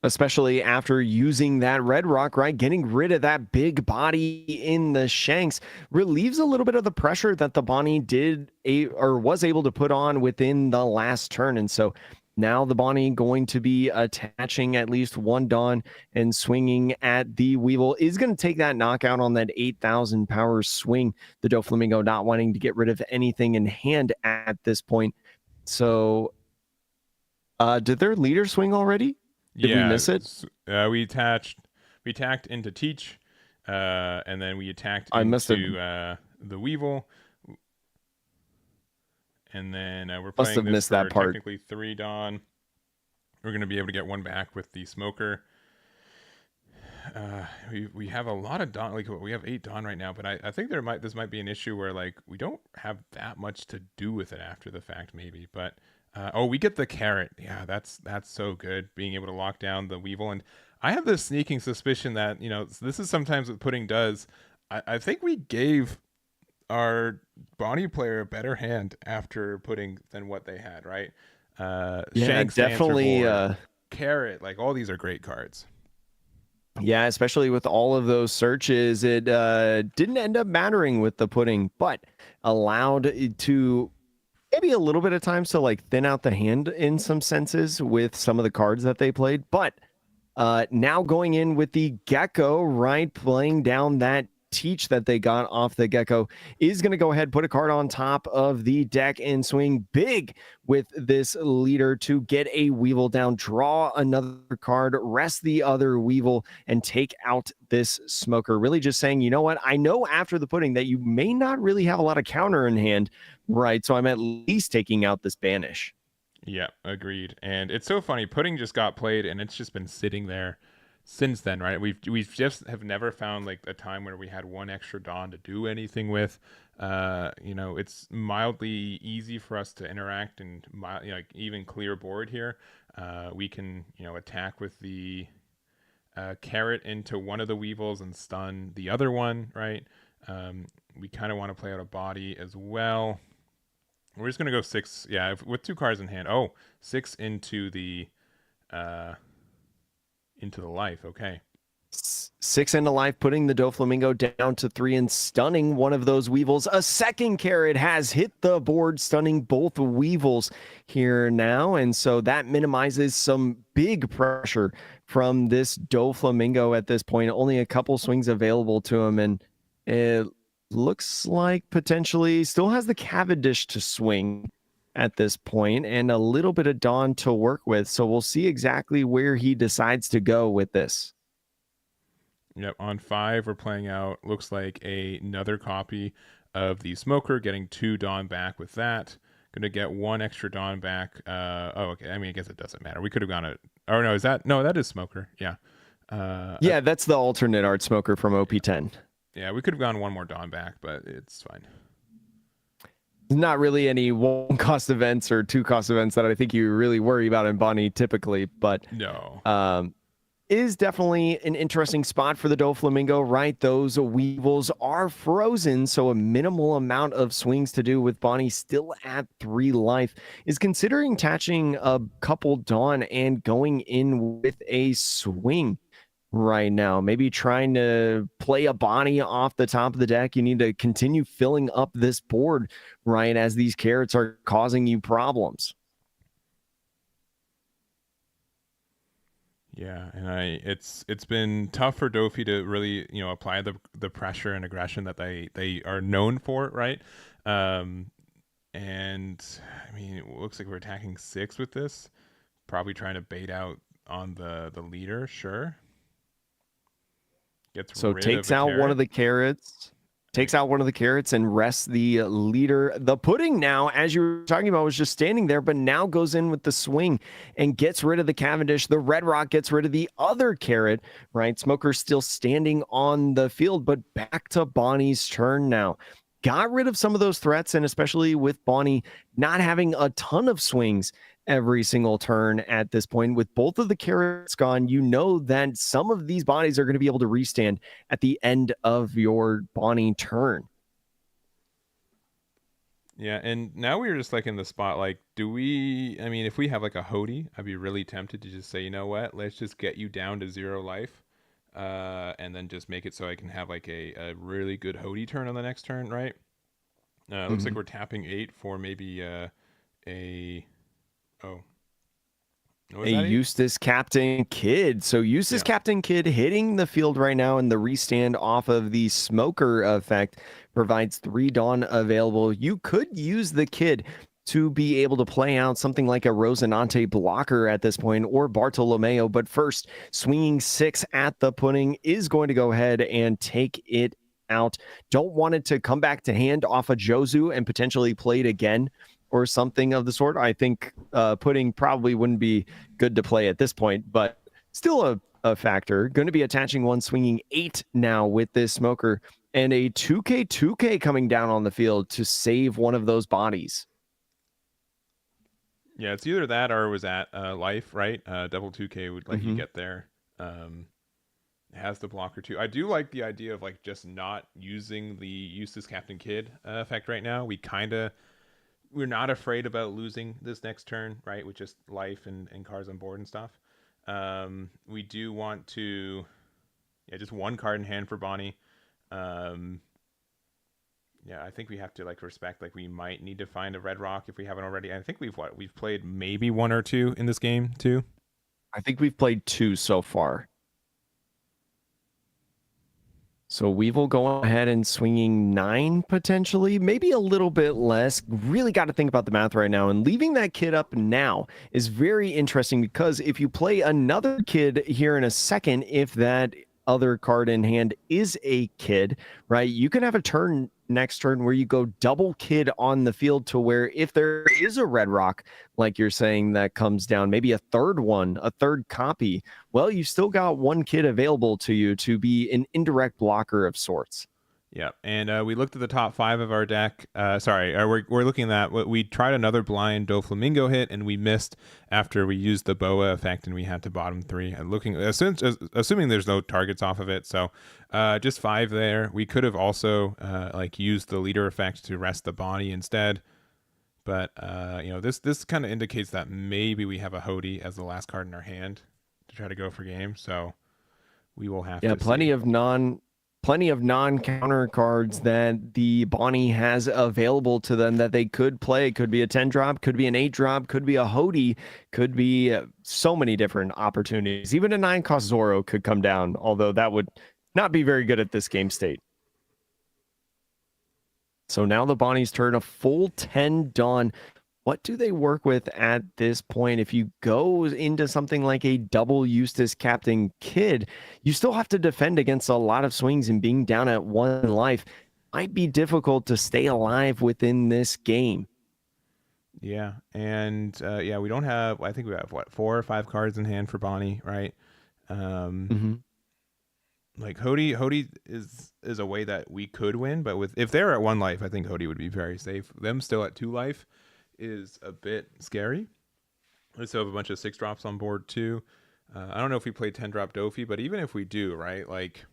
Especially after using that red rock, right? Getting rid of that big body in the shanks relieves a little bit of the pressure that the Bonnie or was able to put on within the last turn. And so now the Bonnie going to be attaching at least one Dawn and swinging at the Weevil is going to take that knockout on that 8,000 power swing. The Doflamingo not wanting to get rid of anything in hand at this point. So did their leader swing already? Did we Yeah, miss it? we attacked into Teach, and then we attacked I must have. into the Weevil. And then we're Must playing have this missed that for part. technically 3 Dawn. We're going to be able to get 1 back with the Smoker. We have a lot of Dawn. Like, we have 8 Dawn right now, but I think this might be an issue where, like, we don't have that much to do with it after the fact, maybe. But oh, we get the Carrot. Yeah, that's so good, being able to lock down the Weevil. And I have this sneaking suspicion that, this is sometimes what Pudding does. I think we gave our Bonnie player a better hand after Pudding than what they had, right? Yeah, Shanks to answer definitely. board, Carrot, like, all these are great cards. Yeah, especially with all of those searches, it didn't end up mattering with the Pudding, but allowed it to maybe a little bit of times to like thin out the hand in some senses with some of the cards that they played. But now going in with the Gecko, right, playing down that teach that they got off the Gecko, is going to go ahead, put a card on top of the deck and swing big with this leader to get a Weevil down, draw another card, rest the other Weevil, and take out this Smoker. Really just saying, you know what? I know after the Pudding that you may not really have a lot of counter in hand, right? So I'm at least taking out this Banish. Yeah, agreed. And it's so funny. Pudding just got played, and it's just been sitting there since then, right? We've just have never found like a time where we had 1 extra Dawn to do anything with. It's mildly easy for us to interact and like even clear board here. We can attack with the Carrot into one of the Weevils and stun the other one, right? We kind of want to play out a body as well. We're just gonna go 6, yeah, with 2 cards in hand. Oh, 6 into the life. Okay. 6 into life, putting the Doflamingo down to 3 and stunning one of those Weevils. A second Carrot has hit the board, stunning both Weevils here now, and so that minimizes some big pressure from this Doflamingo at this point. Only a couple swings available to him, and it looks like potentially still has the Cavendish to swing at this point and a little bit of Dawn to work with. So we'll see exactly where he decides to go with this. Yep, on 5, we're playing out, looks like another copy of the Smoker, getting 2 Dawn back with that. Going to get 1 extra Dawn back. Okay. I mean, I guess it doesn't matter. We could have gone it. Oh, no, that is Smoker. Yeah. That's the alternate art Smoker from OP10. Yeah, we could have gone 1 more Dawn back, but it's fine. Not really any 1 cost events or 2 cost events that I think you really worry about in Bonnie typically, but no. Is definitely an interesting spot for the Doflamingo, right? Those Weevils are frozen, so a minimal amount of swings to do with Bonnie still at 3 life. Is considering attaching a couple Dawn and going in with a swing right now. Maybe trying to play a Bonnie off the top of the deck. You need to continue filling up this board, right, as these Carrots are causing you problems. Yeah, and it's been tough for Dofi to really apply the pressure and aggression that they are known for, right? And I mean, it looks like we're attacking 6 with this, probably trying to bait out on the leader. Sure, takes out one of the Carrots. Takes out one of the Carrots and rests the leader. The Pudding now, as you were talking about, was just standing there, but now goes in with the swing and gets rid of the Cavendish. The Red Rock gets rid of the other Carrot, right? Smoker's still standing on the field, but back to Bonnie's turn now. Got rid of some of those threats, and especially with Bonnie not having a ton of swings every single turn at this point. With both of the Carrots gone, you know that some of these bodies are going to be able to restand at the end of your Bonnie turn. Yeah, and now we're just like in the spot, like, if we have like a Hody, I'd be really tempted to just say, you know what, let's just get you down to 0 life. And then just make it so I can have like a really good Hody turn on the next turn, right? Looks like we're tapping 8 for maybe a Eustace Captain Kidd. So Eustace Captain Kidd hitting the field right now, and the restand off of the Smoker effect provides 3 Dawn available. You could use the Kidd to be able to play out something like a Rosinante blocker at this point, or Bartolomeo. But first, swinging 6 at the Pudding is going to go ahead and take it out. Don't want it to come back to hand off a Jozu and potentially play it again or something of the sort. I think putting probably wouldn't be good to play at this point, but still a factor. Going to be attaching one, swinging 8 now with this smoker, and a 2K coming down on the field to save one of those bodies. Yeah, it's either that or it was at life, right? Double 2K would let you get there. Has the blocker too. I do like the idea of like just not using the Eustace Captain Kidd effect right now. We're not afraid about losing this next turn, right? With just life and cards on board and stuff. We do want to, just one card in hand for Bonnie. I think we have to like respect, like we might need to find a red rock if we haven't already. I think we've played maybe 1 or 2 in this game too. I think we've played 2 so far. So we will go ahead and swinging 9 potentially, maybe a little bit less. Really got to think about the math right now. And leaving that kid up now is very interesting because if you play another kid here in a second, if that other card in hand is a kid, right, you can have a turn next turn where you go double kid on the field to where if there is a red rock, like you're saying, that comes down, maybe a third copy, well, you still got one kid available to you to be an indirect blocker of sorts. Yeah, and we looked at the top 5 of our deck. We're looking at that. We tried another blind Doflamingo hit, and we missed after we used the Boa effect, and we had to bottom 3. And assuming there's no targets off of it, so just 5 there. We could have also used the leader effect to rest the body instead. But this kind of indicates that maybe we have a Hody as the last card in our hand to try to go for game. So we will have to. Plenty of non-counter cards that the Bonnie has available to them that they could play. Could be a 10 drop, could be an 8 drop, could be a Hody, could be so many different opportunities. Even a 9-cost Zoro could come down, although that would not be very good at this game state. So now the Bonnie's turn, a full 10 Dawn. What do they work with at this point? If you go into something like a double Eustace Captain Kidd, you still have to defend against a lot of swings, and being down at 1 life might be difficult to stay alive within this game. Yeah, and we don't have, I think we have 4 or 5 cards in hand for Bonnie, right? Like Hody is a way that we could win, but if they're at 1 life, I think Hody would be very safe. Them still at 2 life is a bit scary. We still have a bunch of 6 drops on board too. I don't know if we play 10 drop Dofi, but even if we do, right, like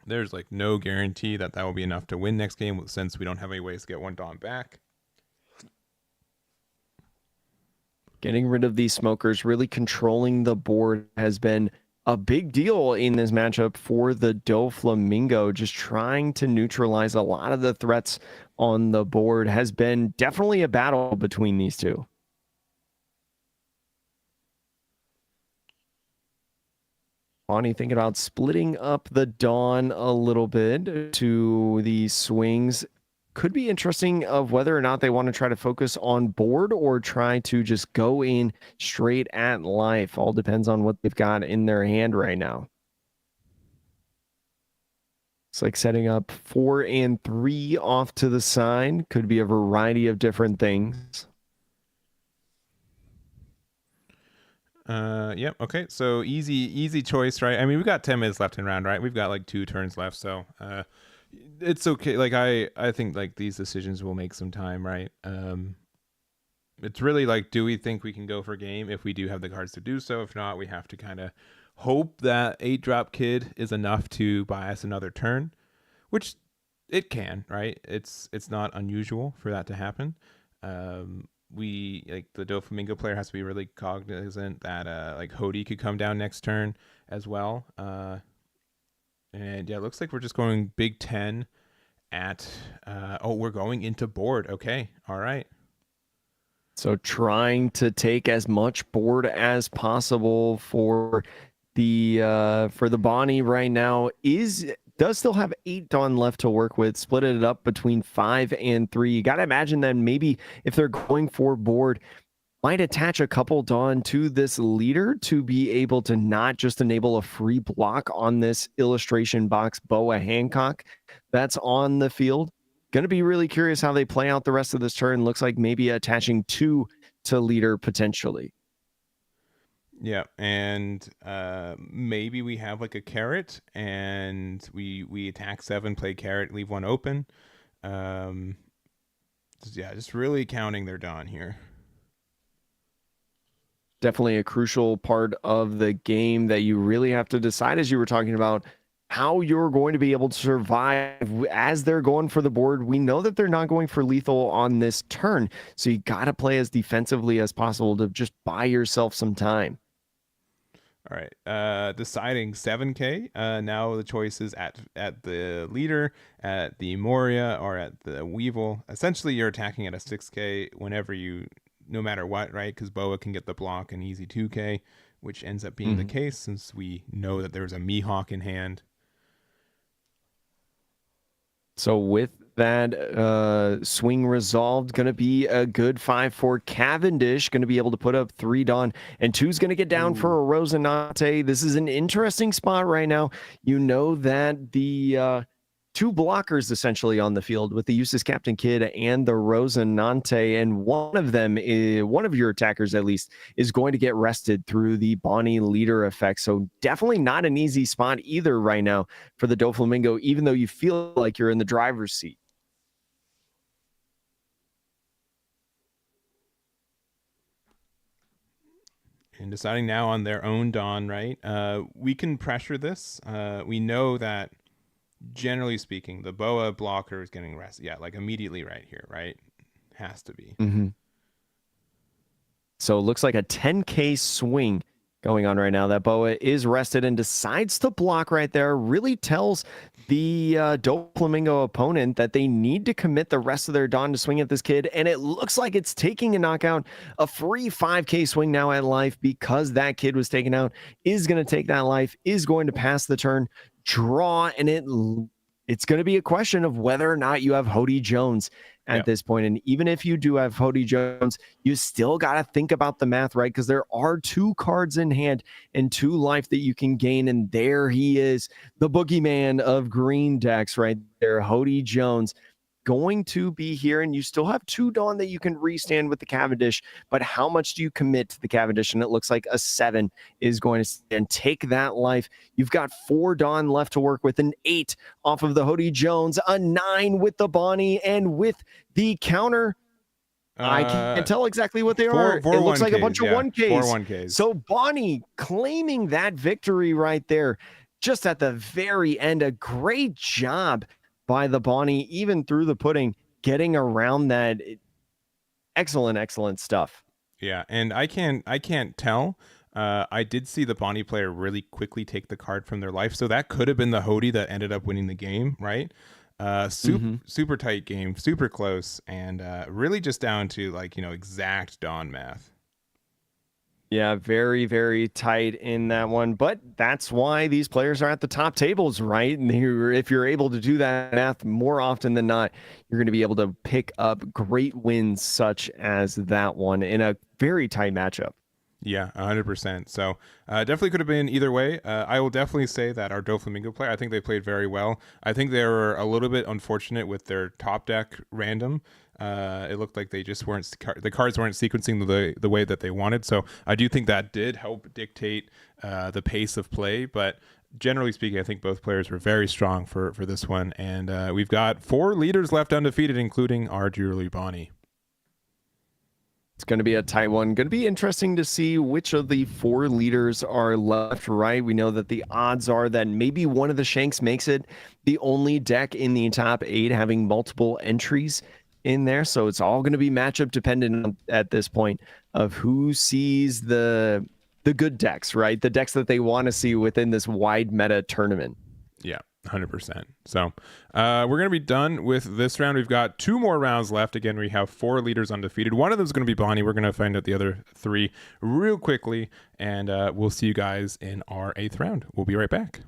there's like no guarantee that will be enough to win next game since we don't have any ways to get 1 Dawn back. Getting rid of these smokers, really controlling the board has been a big deal in this matchup for the Doflamingo. Just trying to neutralize a lot of the threats on the board has been definitely a battle between these two. Bonnie thinking about splitting up the Dawn a little bit to the swings. Could be interesting of whether or not they want to try to focus on board or try to just go in straight at life. All depends on what they've got in their hand right now. It's like setting up 4 and 3 off to the side. Could be a variety of different things. Yep. Okay. So easy choice, right? I mean, we've got 10 minutes left in round, right? We've got like 2 turns left, so it's okay. Like I think like these decisions will make some time, right? It's really like, do we think we can go for game if we do have the cards to do so? If not, we have to kind of hope that 8 drop Kidd is enough to buy us another turn, which it can, right? It's not unusual for that to happen. We like the Doflamingo player has to be really cognizant that like Hody could come down next turn as well. And yeah, it looks like we're just going Big 10 at we're going into board. Okay. All right. So trying to take as much board as possible for the Bonnie right now does still have 8 Dawn left to work with, split it up between 5 and 3. You got to imagine then maybe if they're going for board, might attach a couple Dawn to this leader to be able to not just enable a free block on this illustration box Boa Hancock that's on the field. Going to be really curious how they play out the rest of this turn. Looks like maybe attaching 2 to leader potentially. Yeah, and maybe we have like a carrot, and we attack 7, play carrot, leave 1 open. Just really counting their Dawn here. Definitely a crucial part of the game that you really have to decide, as you were talking about, how you're going to be able to survive as they're going for the board. We know that they're not going for lethal on this turn, so you got to play as defensively as possible to just buy yourself some time. All right, deciding 7K. Now the choice is at the leader, at the Moria, or at the Weevil. Essentially, you're attacking at a 6K whenever you, no matter what, right? Because Boa can get the block an easy 2K, which ends up being the case since we know that there's a Mihawk in hand. So with that swing resolved, going to be a good 5 for Cavendish. Going to be able to put up 3 Dawn, and 2's going to get down for a Rosinante. This is an interesting spot right now. You know that the 2 blockers essentially on the field with the Eustace Captain Kid and the Rosinante, and one of them is one of your attackers at least is going to get rested through the Bonnie leader effect. So definitely not an easy spot either right now for the Doflamingo, even though you feel like you're in the driver's seat. And deciding now on their own Dawn, right? We can pressure this. We know that, generally speaking, the Boa blocker is getting rested. Yeah, like immediately right here, right? Has to be. So it looks like a 10K swing going on right now. That Boa is rested and decides to block right there. Really tells the Doflamingo opponent that they need to commit the rest of their Dawn to swing at this kid. And it looks like it's taking a knockout. A free 5K swing now at life because that kid was taken out. Is going to take that life, is going to pass the turn, draw, and it's going to be a question of whether or not you have Hody Jones at this point. And even if you do have Hody Jones, you still got to think about the math, right? Because there are 2 cards in hand and 2 life that you can gain. And there he is, the boogeyman of green decks right there, Hody Jones, going to be here. And you still have 2 Dawn that you can restand with the Cavendish, but how much do you commit to the Cavendish? And it looks like a 7 is going to stand. Take that life. You've got 4 Dawn left to work with, an 8 off of the Hody Jones, a 9 with the Bonnie, and with the counter, I can't tell exactly what they are. It looks like a bunch of 1Ks. 4 1Ks. So Bonnie claiming that victory right there, just at the very end. A great job by the Bonnie, even through the pudding, getting around that. Excellent stuff. Yeah, and I can't tell. I did see the Bonnie player really quickly take the card from their life, so that could have been the Hody that ended up winning the game, right? Super tight game, super close, and really just down to exact Dawn math. Yeah, very tight in that one. But that's why these players are at the top tables, right? And if you're able to do that math more often than not, you're going to be able to pick up great wins such as that one in a very tight matchup. Yeah, 100%. So definitely could have been either way. I will definitely say that our Doflamingo player, I think they played very well. I think they were a little bit unfortunate with their top deck random. It looked like they just weren't, the cards weren't sequencing the way that they wanted. So I do think that did help dictate the pace of play. But generally speaking, I think both players were very strong for this one. And we've got 4 leaders left undefeated, including our dearly Bonnie. It's going to be a tight one. Going to be interesting to see which of the 4 leaders are left, right? We know that the odds are that maybe one of the Shanks makes it, the only deck in the top 8 having multiple entries in there. So it's all going to be matchup dependent at this point of who sees the good decks, right? The decks that they want to see within this wide meta tournament. Yeah. 100%. So we're going to be done with this round. We've got 2 more rounds left. Again, we have 4 leaders undefeated. One of them is going to be Bonnie. We're going to find out the other 3 real quickly, and we'll see you guys in our 8th round. We'll be right back.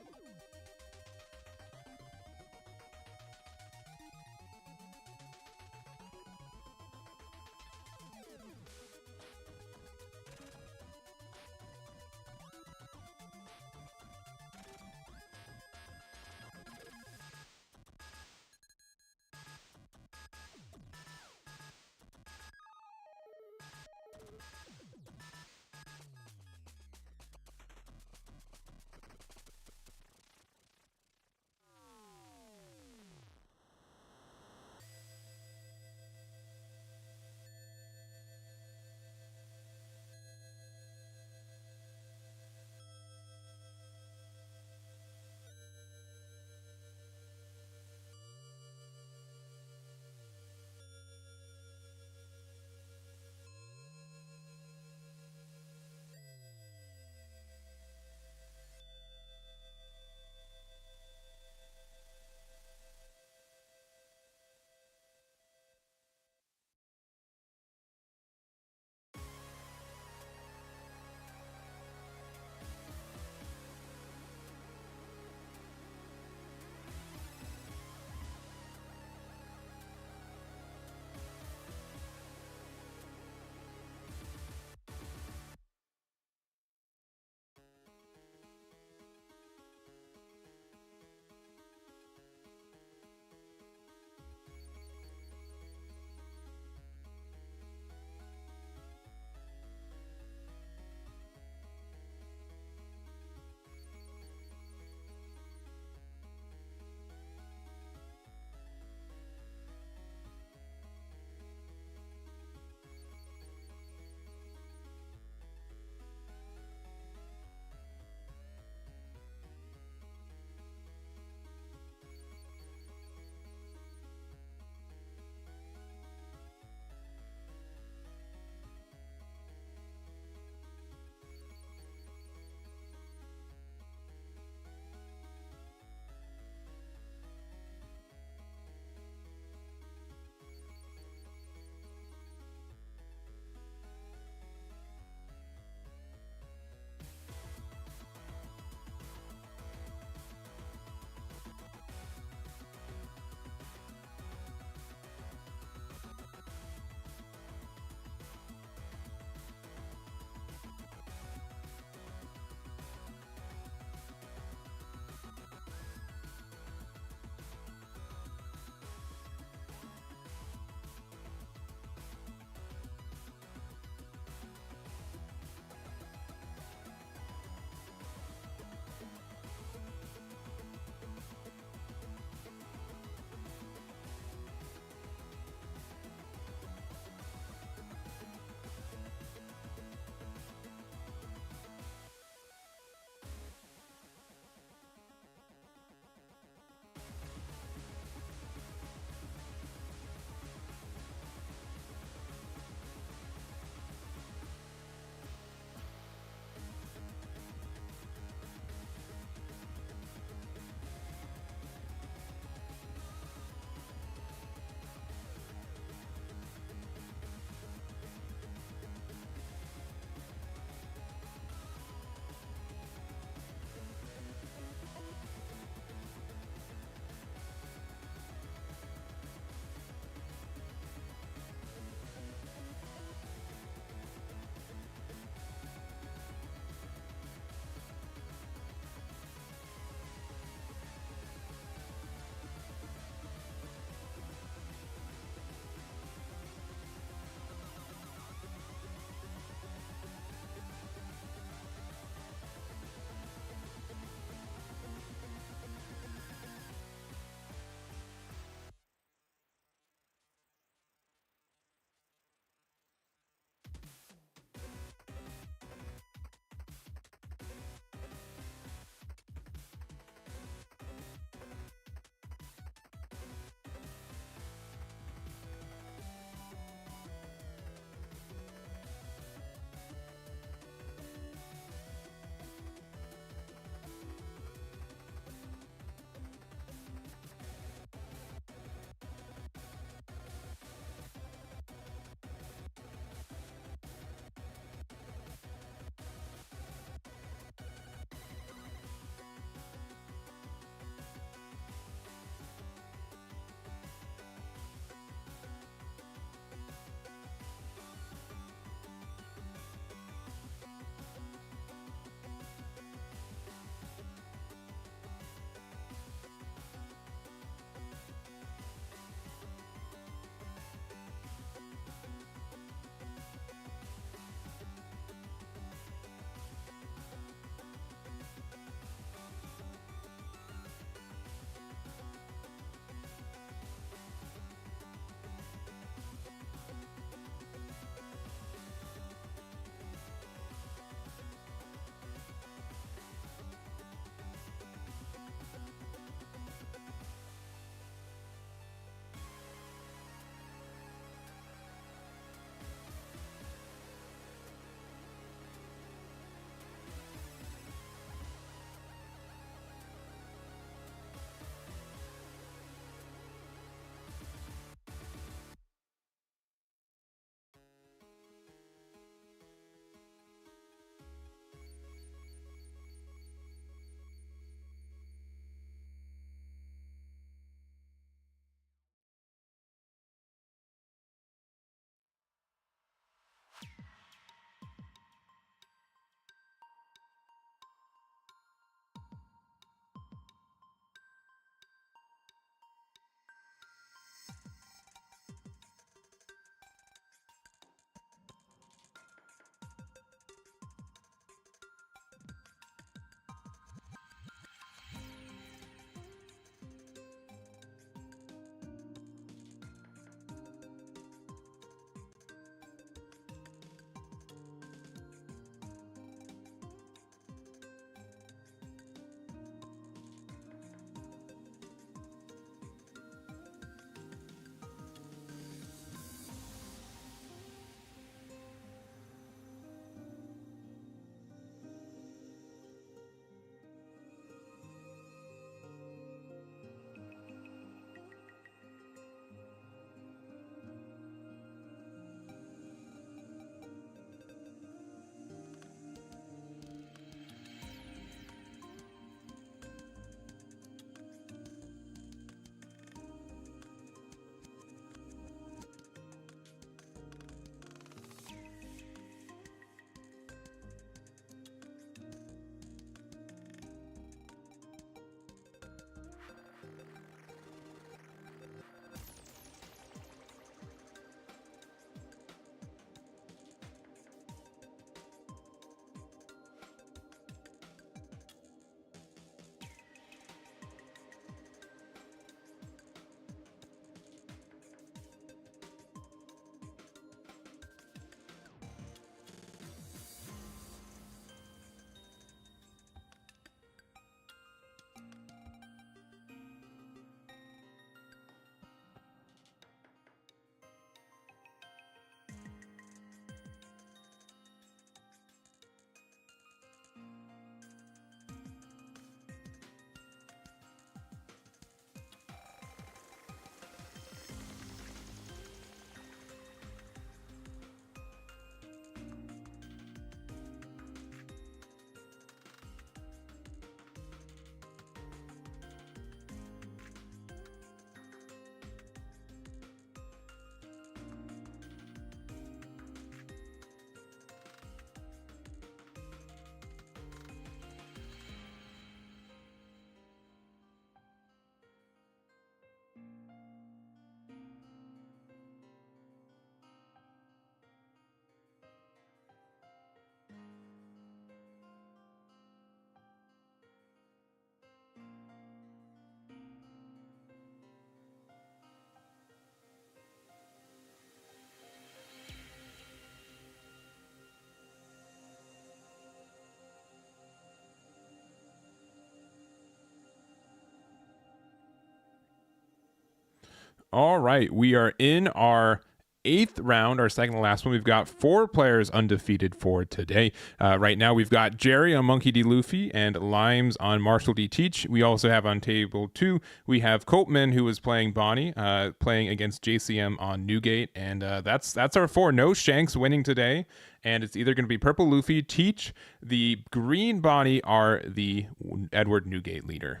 All right, we are in our eighth round, our second to last one. We've got four players undefeated for today. Right now, we've got Jerry on Monkey D. Luffy and Limes on Marshall D. Teach. We also have on table two, we have Copeman, who is playing Bonnie, playing against JCM on Newgate. And that's our four. No Shanks winning today. And it's either going to be Purple Luffy, Teach, the Green Bonnie are the Edward Newgate leader.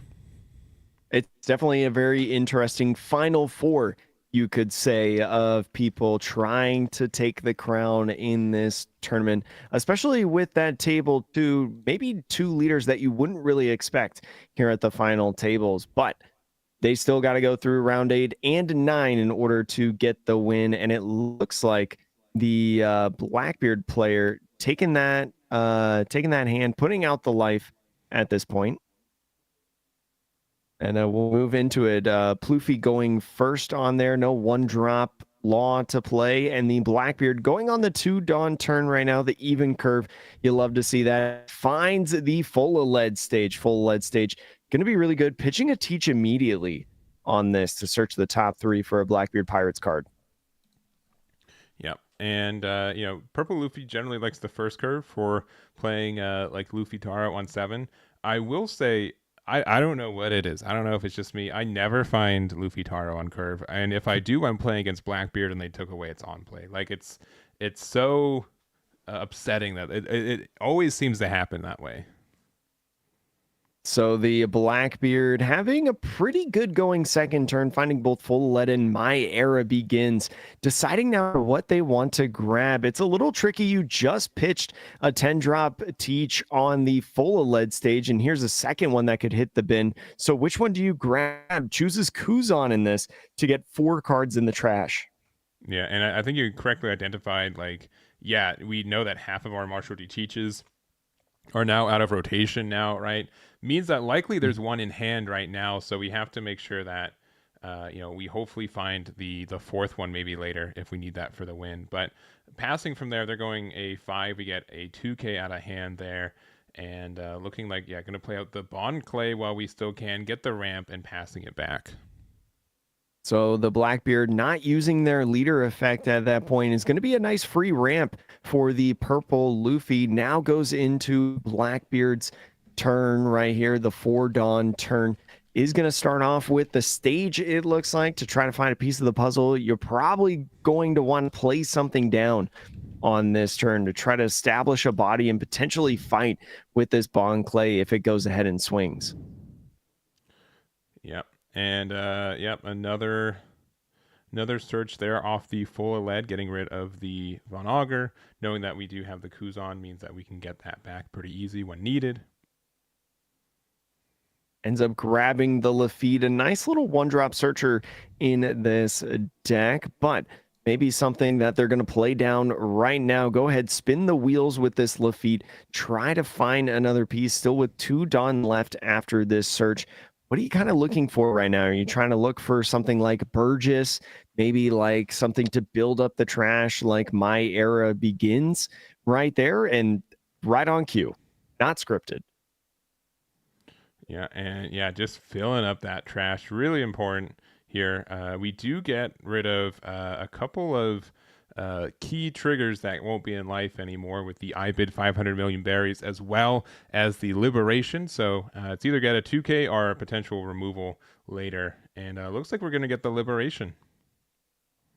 It's definitely a very interesting final four, you could say, of people trying to take the crown in this tournament, especially with that table two, maybe two leaders that you wouldn't really expect here at the final tables. But they still got to go through round 8 and 9 in order to get the win. And it looks like the Blackbeard player taking that hand, putting out the life at this point. And we'll move into it. Ploofy going first on there. No one drop law to play. And the Blackbeard going on the 2 Dawn turn right now. The even curve. You love to see that. Finds the full lead stage. Full lead stage. Going to be really good. Pitching a Teach immediately on this to search the top 3 for a Blackbeard Pirates card. Yep. And, Purple Luffy generally likes the first curve for playing like Luffy Taro on 7. I will say, I don't know what it is. I don't know if it's just me. I never find Luffy Taro on curve. And if I do, I'm playing against Blackbeard and they took away its on play. Like it's so upsetting that it always seems to happen that way. So the Blackbeard having a pretty good going second turn, finding both full lead and My Era Begins, deciding now what they want to grab. It's a little tricky. You just pitched a 10 drop Teach on the full lead stage, and here's a second one that could hit the bin. So which one do you grab? Chooses Kuzan in this to get 4 cards in the trash. Yeah, and I think you correctly identified, we know that half of our Marshall D teaches are now out of rotation now, right? Means that likely there's one in hand right now, so we have to make sure that we hopefully find the fourth one maybe later if we need that for the win. But passing from there, they're going a 5. We get a 2K out of hand there, and looking like going to play out the Bond Clay while we still can get the ramp and passing it back. So the Blackbeard not using their leader effect at that point is going to be a nice free ramp for the Purple Luffy. Now goes into Blackbeard's turn right here. The 4 Dawn turn is going to start off with the stage, it looks like, to try to find a piece of the puzzle. You're probably going to want to play something down on this turn to try to establish a body and potentially fight with this Bond Clay if it goes ahead and swings. Yep. And another search there off the full lead, getting rid of the Von Auger. Knowing that we do have the Kuzan means that we can get that back pretty easy when needed. Ends up grabbing the Lafitte, a nice little 1-drop searcher in this deck, but maybe something that they're going to play down right now. Go ahead, spin the wheels with this Lafitte. Try to find another piece, still with 2 Dawn left after this search. What are you kind of looking for right now? Are you trying to look for something like Burgess, maybe like something to build up the trash like My Era Begins right there and right on cue, not scripted? Yeah, and just filling up that trash, really important here. We do get rid of a couple of key triggers that won't be in life anymore with the I bid 500 million berries as well as the liberation. So it's either get a 2K or a potential removal later. And looks like we're going to get the liberation.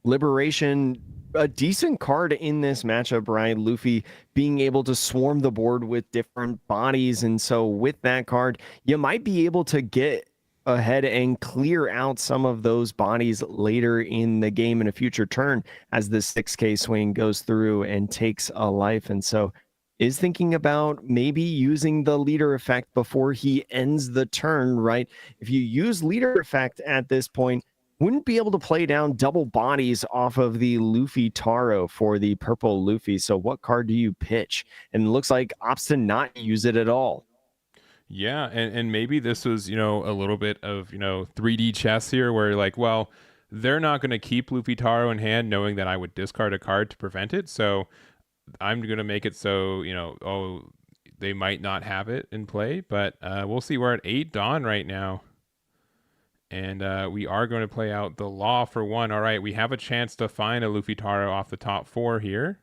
Liberation, a decent card in this matchup, right? Luffy being able to swarm the board with different bodies. And so with that card, you might be able to get ahead and clear out some of those bodies later in the game in a future turn as the 6K swing goes through and takes a life. And so is thinking about maybe using the leader effect before he ends the turn, right? If you use leader effect at this point, wouldn't be able to play down double bodies off of the Luffy Taro for the Purple Luffy. So what card do you pitch? And it looks like opts to not use it at all. Yeah, and maybe this was, a little bit of, 3D chess here where you're like, well, they're not going to keep Luffy Taro in hand knowing that I would discard a card to prevent it. So I'm going to make it so, they might not have it in play. But we'll see. We're at 8 Dawn right now. And we are going to play out the law for 1. All right, we have a chance to find a Luffy Taro off the top 4 here.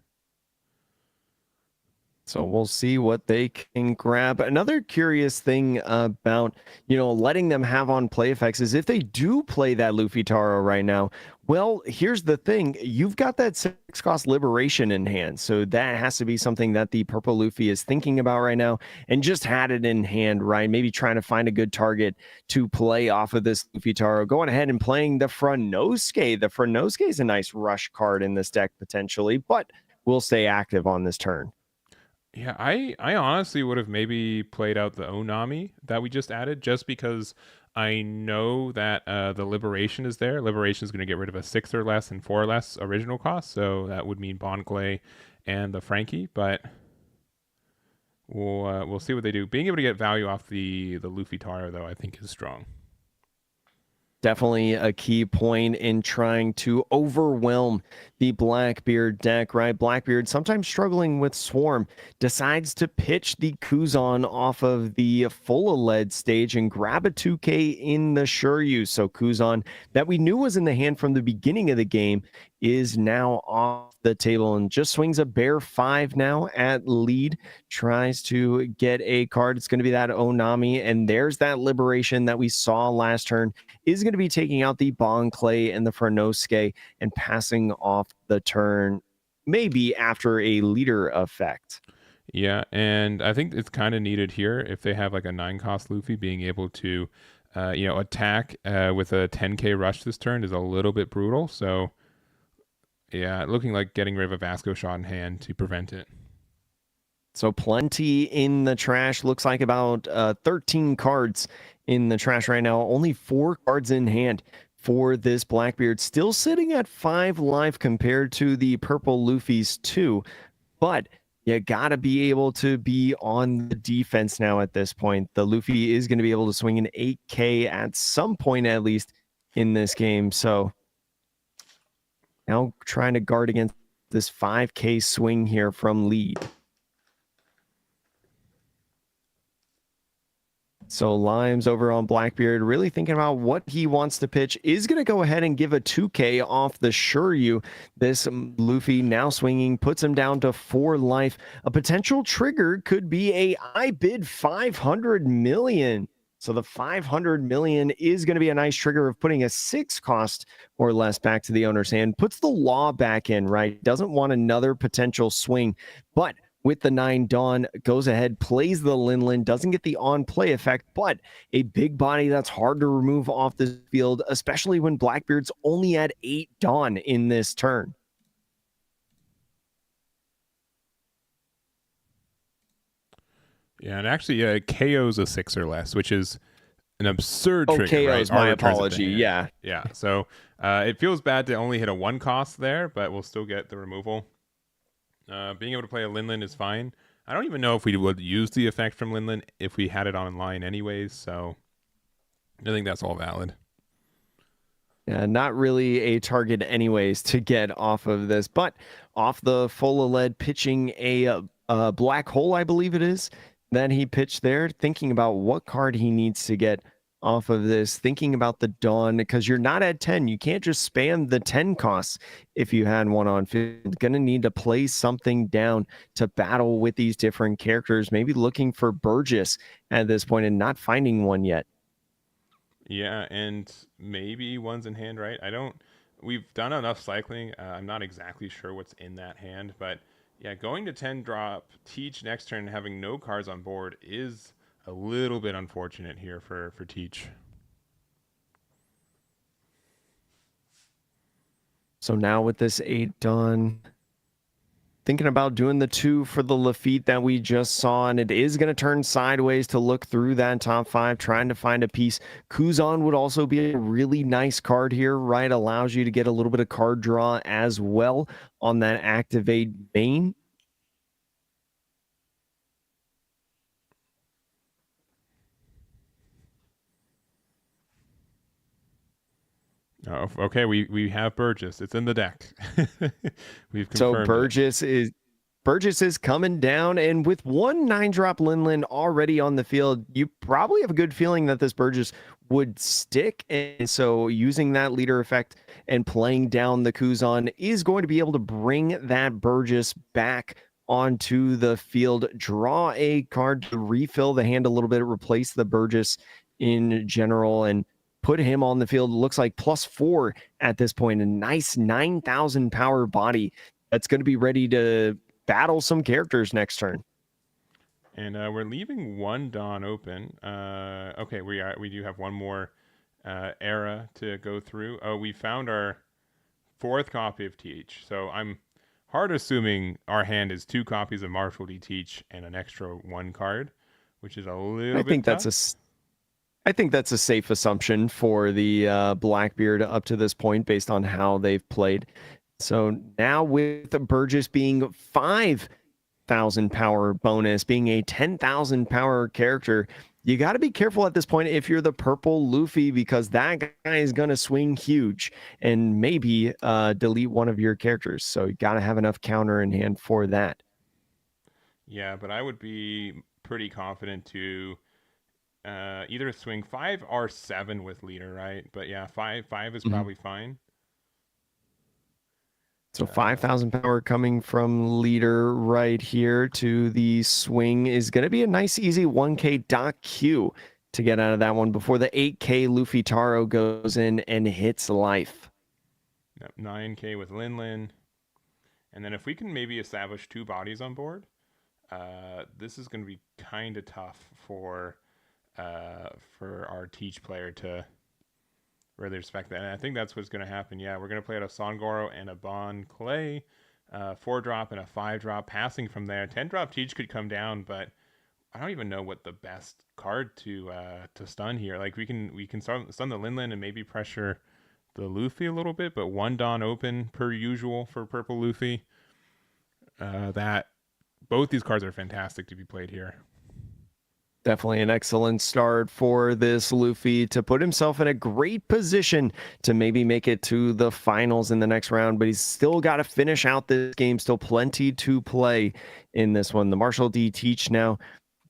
So we'll see what they can grab. Another curious thing about, letting them have on play effects is if they do play that Luffy Taro right now, well, here's the thing. You've got that 6 cost liberation in hand. So that has to be something that the purple Luffy is thinking about right now and just had it in hand, right? Maybe trying to find a good target to play off of this Luffy Taro. Going ahead and playing the Franosuke. The Franosuke is a nice rush card in this deck potentially, but will stay active on this turn. Yeah, I honestly would have maybe played out the Onami that we just added, just because I know that the Liberation is there. Liberation is going to get rid of a 6 or less and 4 or less original cost, so that would mean Bon Clay and the Frankie. But we'll see what they do. Being able to get value off the Luffy Taro though, I think is strong. Definitely a key point in trying to overwhelm the Blackbeard deck, right? Blackbeard, sometimes struggling with Swarm, decides to pitch the Kuzan off of the full lead stage and grab a 2K in the Shuryu. So Kuzan, that we knew was in the hand from the beginning of the game, is now off the table and just swings a bare 5 now at lead. Tries to get a card. It's going to be that Onami, and there's that Liberation that we saw last turn. Is going to be taking out the Bon Clay and the Franosuke and passing off the turn, maybe after a leader effect. Yeah, and I think it's kind of needed here if they have like a 9-cost Luffy, being able to, attack with a 10k rush this turn is a little bit brutal. So, yeah, looking like getting rid of a Vasco shot in hand to prevent it. So plenty in the trash. Looks like about 13 cards in the trash right now. Only 4 cards in hand for this Blackbeard. Still sitting at 5 life compared to the purple Luffy's 2. But you got to be able to be on the defense now at this point. The Luffy is going to be able to swing an 8K at some point, at least in this game. So now trying to guard against this 5K swing here from lead. So Limes over on Blackbeard, really thinking about what he wants to pitch, is going to go ahead and give a 2K off the Shuryu. This Luffy now swinging, puts him down to 4 life. A potential trigger could be a I bid 500 million. So the 500 million is going to be a nice trigger of putting a 6 cost or less back to the owner's hand. Puts the law back in, right? Doesn't want another potential swing, but with the 9 Dawn, goes ahead, plays the Linlin, doesn't get the on-play effect, but a big body that's hard to remove off the field, especially when Blackbeard's only at 8 Dawn in this turn. Yeah, and actually, KO's a 6 or less, which is an absurd trigger. KO's right? my apology. Yeah. Yeah. So it feels bad to only hit a 1 cost there, but we'll still get the removal. Being able to play a Linlin is fine. I don't even know if we would use the effect from Linlin if we had it online anyways, so I think that's all valid. Yeah, not really a target anyways to get off of this, but off the full lead, pitching a black hole, I believe it is, that he pitched there, thinking about what card he needs to get off of this, thinking about the Dawn, because you're not at 10. You can't just spam the 10 costs if you had one on field. Going to need to play something down to battle with these different characters, maybe looking for Burgess at this point and not finding one yet. Yeah, and maybe one's in hand, right? We've done enough cycling. I'm not exactly sure what's in that hand, but yeah, going to 10 drop, Teach next turn, having no cards on board is a little bit unfortunate here for Teach. So now with this 8 done, thinking about doing the 2 for the Lafitte that we just saw, and it is going to turn sideways to look through that top 5, trying to find a piece. Kuzan would also be a really nice card here, right? Allows you to get a little bit of card draw as well on that activate main. Oh, okay, we have Burgess. It's in the deck. We've confirmed So Burgess is Burgess is coming down, and with one 9-drop Linlin already on the field, you probably have a good feeling that this Burgess would stick. And so using that leader effect and playing down the Kuzan is going to be able to bring that Burgess back onto the field, draw a card to refill the hand a little bit, replace the Burgess in general, and put him on the field. Looks like +4 at this point. A nice 9,000 power body that's going to be ready to battle some characters next turn. And we're leaving one Dawn open. Okay, we do have one more era to go through. Oh, we found our fourth copy of Teach. So I'm hard assuming our hand is 2 copies of Martial D Teach and an extra 1 card, which is a little I bit think tough. I think that's a safe assumption for the Blackbeard up to this point, based on how they've played. So now with Burgess being 5,000 power bonus, being a 10,000 power character, you got to be careful at this point if you're the purple Luffy, because that guy is going to swing huge and maybe delete one of your characters. So you got to have enough counter in hand for that. Yeah, but I would be pretty confident to either swing 5 or 7 with leader, right? But yeah, 5 is Mhm. probably fine. So 5,000 power coming from leader right here to the swing is going to be a nice, easy 1K Doc Q to get out of that one before the 8K Luffy Taro goes in and hits life. 9K with Linlin. And then if we can maybe establish 2 bodies on board, this is going to be kind of tough for our Teach player to really respect that. And I think that's what's going to happen. Yeah, we're going to play out a Songoro and a Bon Clay, 4-drop and a 5-drop. Passing from there, 10-drop Teach could come down, but I don't even know what the best card to stun here. Like we can stun the Linlin and maybe pressure the Luffy a little bit, but 1 Dawn open per usual for purple Luffy. That both these cards are fantastic to be played here. Definitely an excellent start for this Luffy to put himself in a great position to maybe make it to the finals in the next round, but he's still got to finish out this game. Still plenty to play in this one. The Martial D Teach now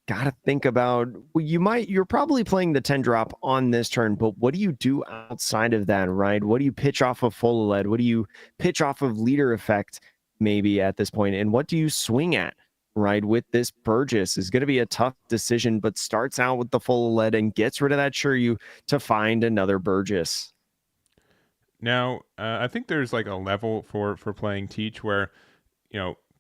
got to think about, well, you're probably playing the 10-drop on this turn, but what do you do outside of that, right? What do you pitch off of full lead? What do you pitch off of leader effect maybe at this point? And what do you swing at, right? With this Burgess is going to be a tough decision, but starts out with the full lead and gets rid of that Shiryu to find another Burgess. Now, I think there's like a level for playing Teach where,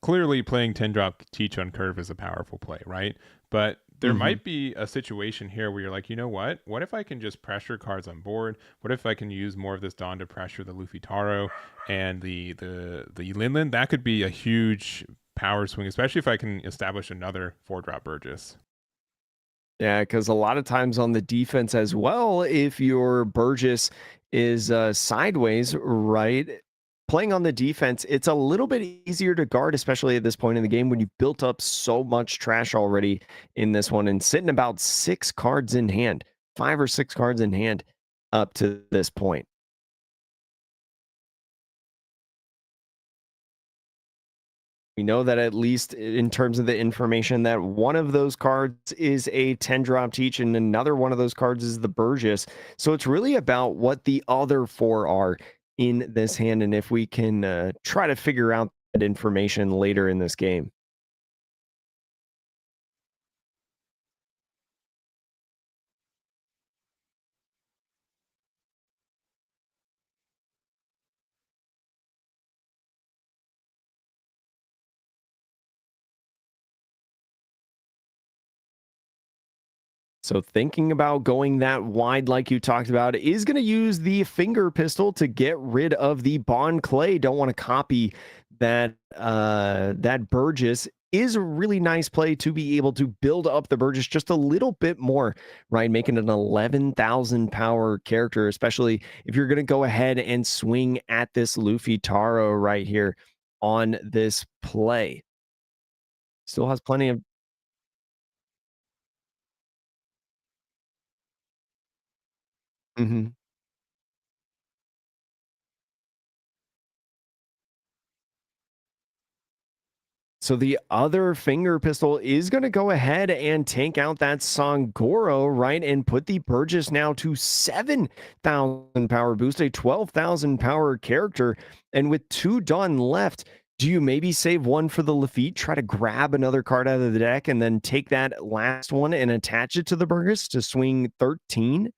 clearly playing 10-drop Teach on curve is a powerful play, right? But there Mm-hmm. might be a situation here where you're like, you know what? What if I can just pressure cards on board? What if I can use more of this Dawn to pressure the Luffy Taro and the Linlin? That could be a huge power swing, especially if I can establish another 4-drop Burgess. Yeah, because a lot of times on the defense as well, if your Burgess is sideways, right? Playing on the defense, it's a little bit easier to guard, especially at this point in the game when you built up so much trash already in this one and sitting about 6 cards in hand, 5 or 6 cards in hand up to this point. We know that at least in terms of the information that one of those cards is a 10-drop Teach and another one of those cards is the Burgess. So it's really about what the other 4 are in this hand and if we can try to figure out that information later in this game. So thinking about going that wide, like you talked about, is going to use the finger pistol to get rid of the Bond Clay. Don't want to copy that Burgess. Is a really nice play to be able to build up the Burgess just a little bit more, right? Making it an 11,000 power character, especially if you're going to go ahead and swing at this Luffy Taro right here on this play. Still has plenty of. Mhm. So the other finger pistol is going to go ahead and take out that Sangoro, right? And put the Burgess now to 7,000 power boost, a 12,000 power character. And with 2 done left, do you maybe save one for the Lafitte, try to grab another card out of the deck, and then take that last one and attach it to the Burgess to swing 13?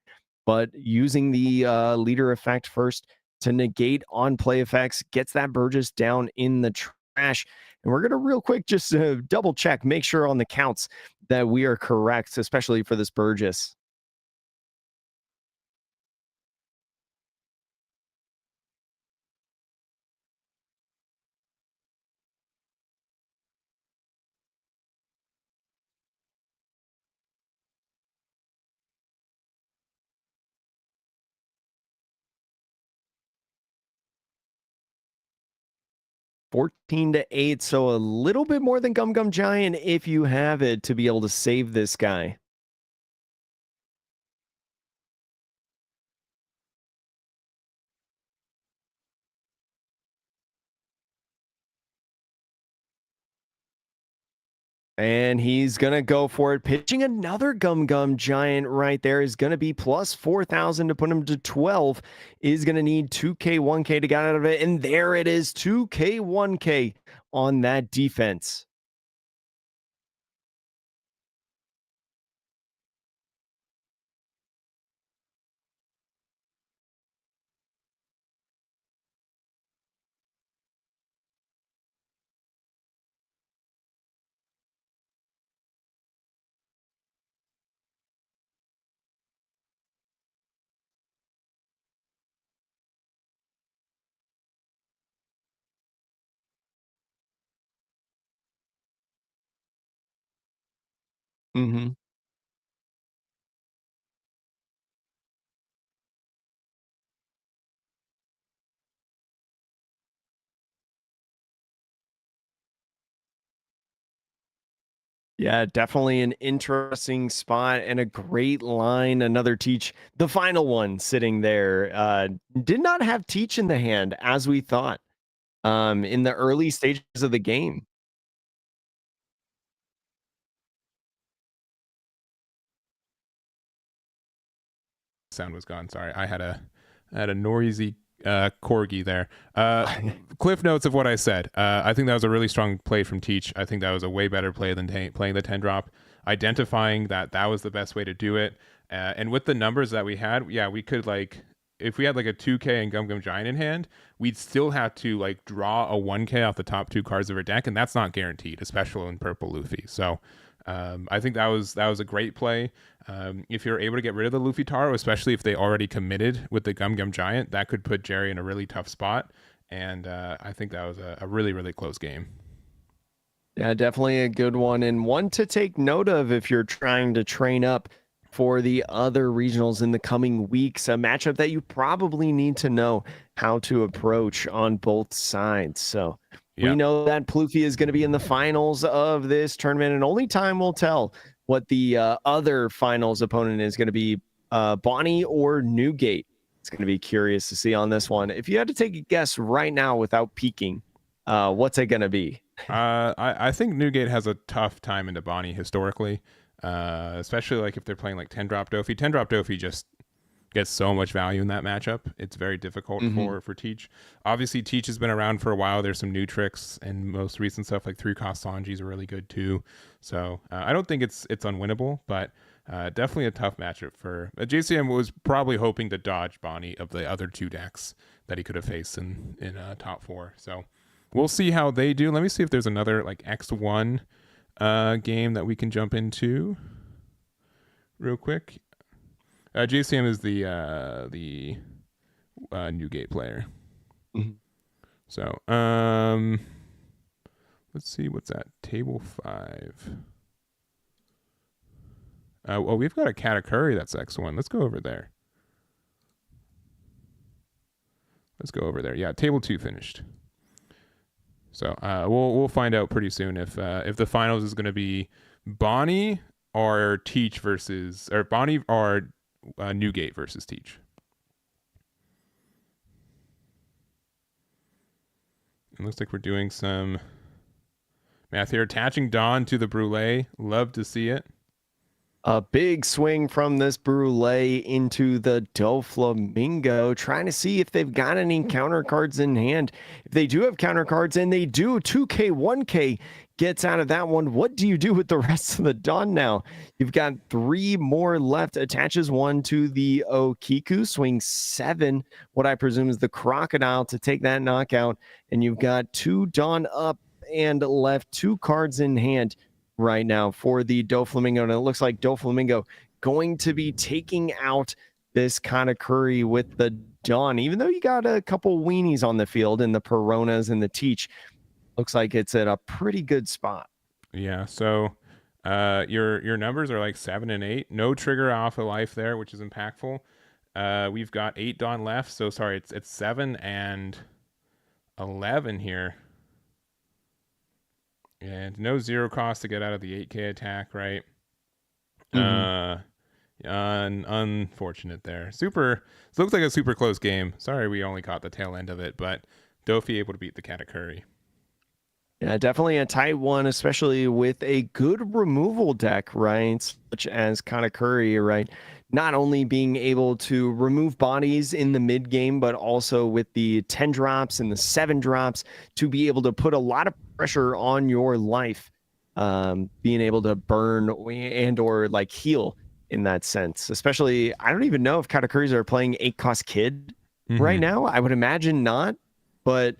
But using the leader effect first to negate on play effects gets that Burgess down in the trash. And we're going to real quick just double check, make sure on the counts that we are correct, especially for this Burgess. 14-8, so a little bit more than Gum Gum Giant if you have it to be able to save this guy. And he's going to go for it. Pitching another Gum Gum Giant right there is going to be plus 4,000 to put him to 12. Is going to need 2K, 1K to get out of it. And there it is, 2K, 1K on that defense. Mm-hmm. Yeah, definitely an interesting spot and a great line. Another Teach, the final one sitting there. Did not have Teach in the hand as we thought in the early stages of the game. Sound was gone. Sorry, I had a noisy corgi there. Cliff notes of what I said. I think that was a really strong play from Teach. I think that was a way better play than playing the 10 drop. Identifying that that was the best way to do it, and with the numbers that we had, yeah, we could like if we had like a 2K and Gum Gum Giant in hand, we'd still have to like draw a 1K off the top 2 cards of our deck, and that's not guaranteed, especially in purple Luffy. So I think that was a great play. If you're able to get rid of the Luffy Taro, especially if they already committed with the Gum Gum Giant, that could put Jerry in a really tough spot. And I think that was a really, really close game. Yeah, definitely a good one, and one to take note of if you're trying to train up for the other regionals in the coming weeks. A matchup that you probably need to know how to approach on both sides. So we Yep. know that Plouffe is going to be in the finals of this tournament, and only time will tell what the other finals opponent is going to be, Bonnie or Newgate. It's going to be curious to see on this one. If you had to take a guess right now without peeking, what's it going to be? I think Newgate has a tough time into Bonnie historically, especially like if they're playing like 10 drop Dofi. 10 drop Dofi just gets so much value in that matchup. It's very difficult for Teach. Obviously, Teach has been around for a while. There's some new tricks and most recent stuff like 3-cost Sanji is really good too. So I don't think it's unwinnable, but definitely a tough matchup for JCM was probably hoping to dodge Bonnie of the other 2 decks that he could have faced in top 4. So we'll see how they do. Let me see if there's another like X1 game that we can jump into real quick. JCM is the Newgate player. Mm-hmm. So let's see what's that table 5. Well, we've got a Katakuri that's X1. Let's go over there. Yeah, table 2 finished. So we'll find out pretty soon if the finals is going to be Bonnie or Teach versus or Bonnie or Newgate versus Teach. It looks like we're doing some Matthew attaching Dawn to the Brulee. Love to see it. A big swing from this Brulee into the Doflamingo, trying to see if they've got any counter cards in hand. If they do have counter cards, and they do, 2K, 1K gets out of that one. What do you do with the rest of the Dawn now? You've got 3 more left. Attaches 1 to the Okiku, swings 7, what I presume is the Crocodile, to take that knockout. And you've got 2 Dawn up and left, 2 cards in hand right now for the Doflamingo. And it looks like Doflamingo going to be taking out this Katakuri with the Dawn, even though you got a couple weenies on the field in the Peronas and the Teach. Looks like it's at a pretty good spot. Yeah, so your numbers are like 7 and 8. No trigger off of life there, which is impactful. We've got 8 Dawn left, so sorry, it's 7 and 11 here. And no 0 cost to get out of the 8K attack, right? Unfortunate there. It looks like a super close game. Sorry we only caught the tail end of it, but Dofi able to beat the Katakuri. Yeah, definitely a tight one, especially with a good removal deck, right? Such as Katakuri, right? Not only being able to remove bodies in the mid game, but also with the 10 drops and the 7 drops to be able to put a lot of pressure on your life, being able to burn and or like heal in that sense. Especially, I don't even know if Katakuris are playing 8 cost Kid right now. I would imagine not, but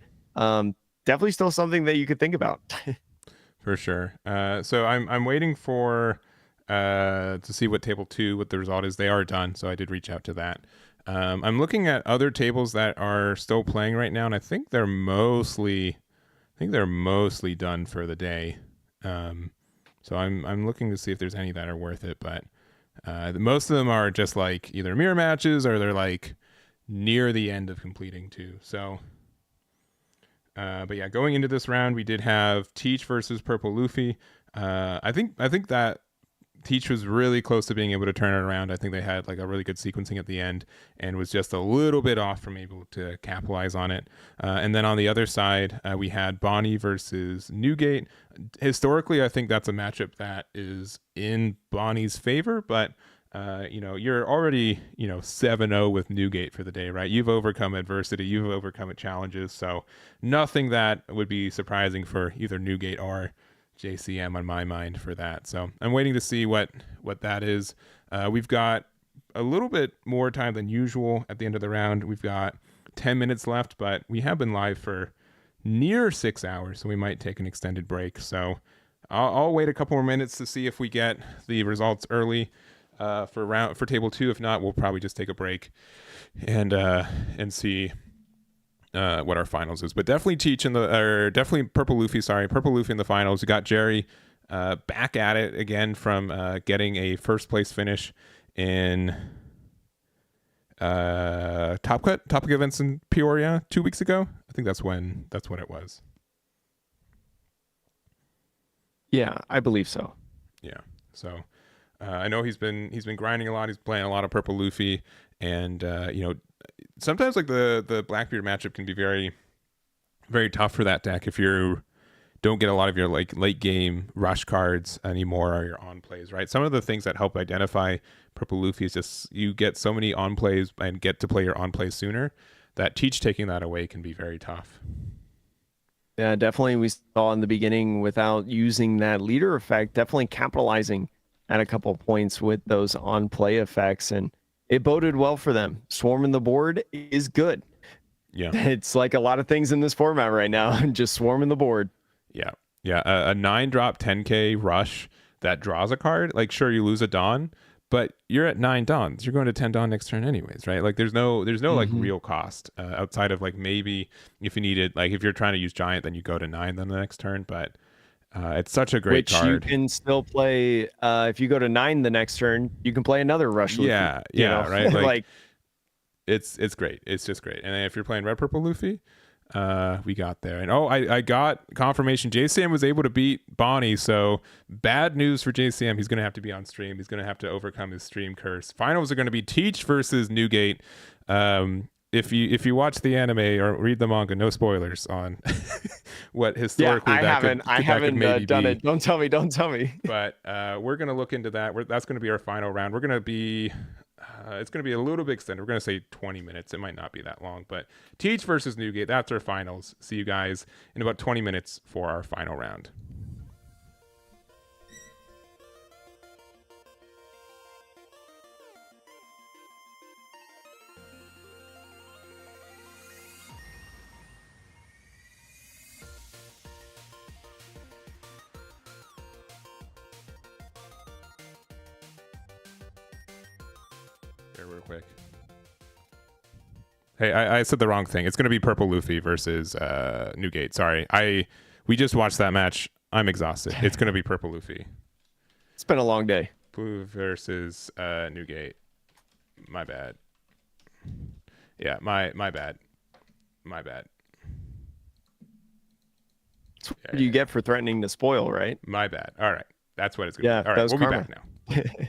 definitely still something that you could think about. For sure. So I'm waiting for to see what table 2, what the result is. They are done, so I did reach out to that. I'm looking at other tables that are still playing right now, and I think they're mostly done for the day. So I'm looking to see if there's any that are worth it, but most of them are just like either mirror matches or they're like near the end of completing too. So but yeah, going into this round, we did have Teach versus Purple Luffy. I think that Teach was really close to being able to turn it around. I think they had like a really good sequencing at the end and was just a little bit off from able to capitalize on it. And then on the other side, we had Bonnie versus Newgate. Historically, I think that's a matchup that is in Bonnie's favor, but you're already, 7-0 with Newgate for the day, right? You've overcome adversity, you've overcome challenges, so nothing that would be surprising for either Newgate or JCM on my mind for that. So I'm waiting to see what that is. We've got a little bit more time than usual at the end of the round. We've got 10 minutes left, but we have been live for near 6 hours, so we might take an extended break. So I'll wait a couple more minutes to see if we get the results early for table 2. If not, we'll probably just take a break and see what our finals is. But definitely definitely Purple Luffy in the finals. We got Jerry back at it again from getting a first place finish in Top Cut events in Peoria 2 weeks ago. I think that's when it was. Yeah, I believe so. Yeah. So I know he's been grinding a lot. He's playing a lot of Purple Luffy, and sometimes like the Blackbeard matchup can be very, very tough for that deck if you don't get a lot of your like late game rush cards anymore or your on plays, right? Some of the things that help identify Purple Luffy is just you get so many on plays and get to play your on plays sooner that Teach taking that away can be very tough. Yeah, definitely. We saw in the beginning without using that leader effect, definitely capitalizing at a couple points with those on play effects, and it boded well for them. Swarming the board is good. Yeah, it's like a lot of things in this format right now, just swarming the board. Yeah. A 9-drop 10K rush that draws a card. Like, sure, you lose a Dawn, but you're at 9 Dawns. You're going to 10 Dawn next turn anyways, right? Like, there's no like real cost outside of like maybe if you needed, like if you're trying to use Giant, then you go to 9 then the next turn, but. It's such a great card. You can still play if you go to 9 the next turn, you can play another Rush Luffy. Yeah, right. Like it's great. It's just great. And then if you're playing Red Purple Luffy, we got there. And I got confirmation. JCM was able to beat Bonnie. So bad news for JCM. He's going to have to be on stream. He's going to have to overcome his stream curse. Finals are going to be Teach versus Newgate. if you watch the anime or read the manga, no spoilers on what Yeah, historically I that haven't. could I that could haven't maybe done be. it. Don't tell me. Don't tell me. But we're gonna look into that. That's gonna be our final round. We're gonna be. It's gonna be a little bit extended. We're gonna say 20 minutes. It might not be that long, but Teach versus Newgate. That's our finals. See you guys in about 20 minutes for our final round. Here, real quick. Hey, I said the wrong thing. It's going to be Purple Luffy versus Newgate. Sorry. We just watched that match. I'm exhausted. It's going to be Purple Luffy. It's been a long day. Blue versus Newgate. My bad. Yeah, my bad. My bad. That's what you get for threatening to spoil, right? My bad. All right. That's what it's going to be. All that right, was we'll karma. be back now.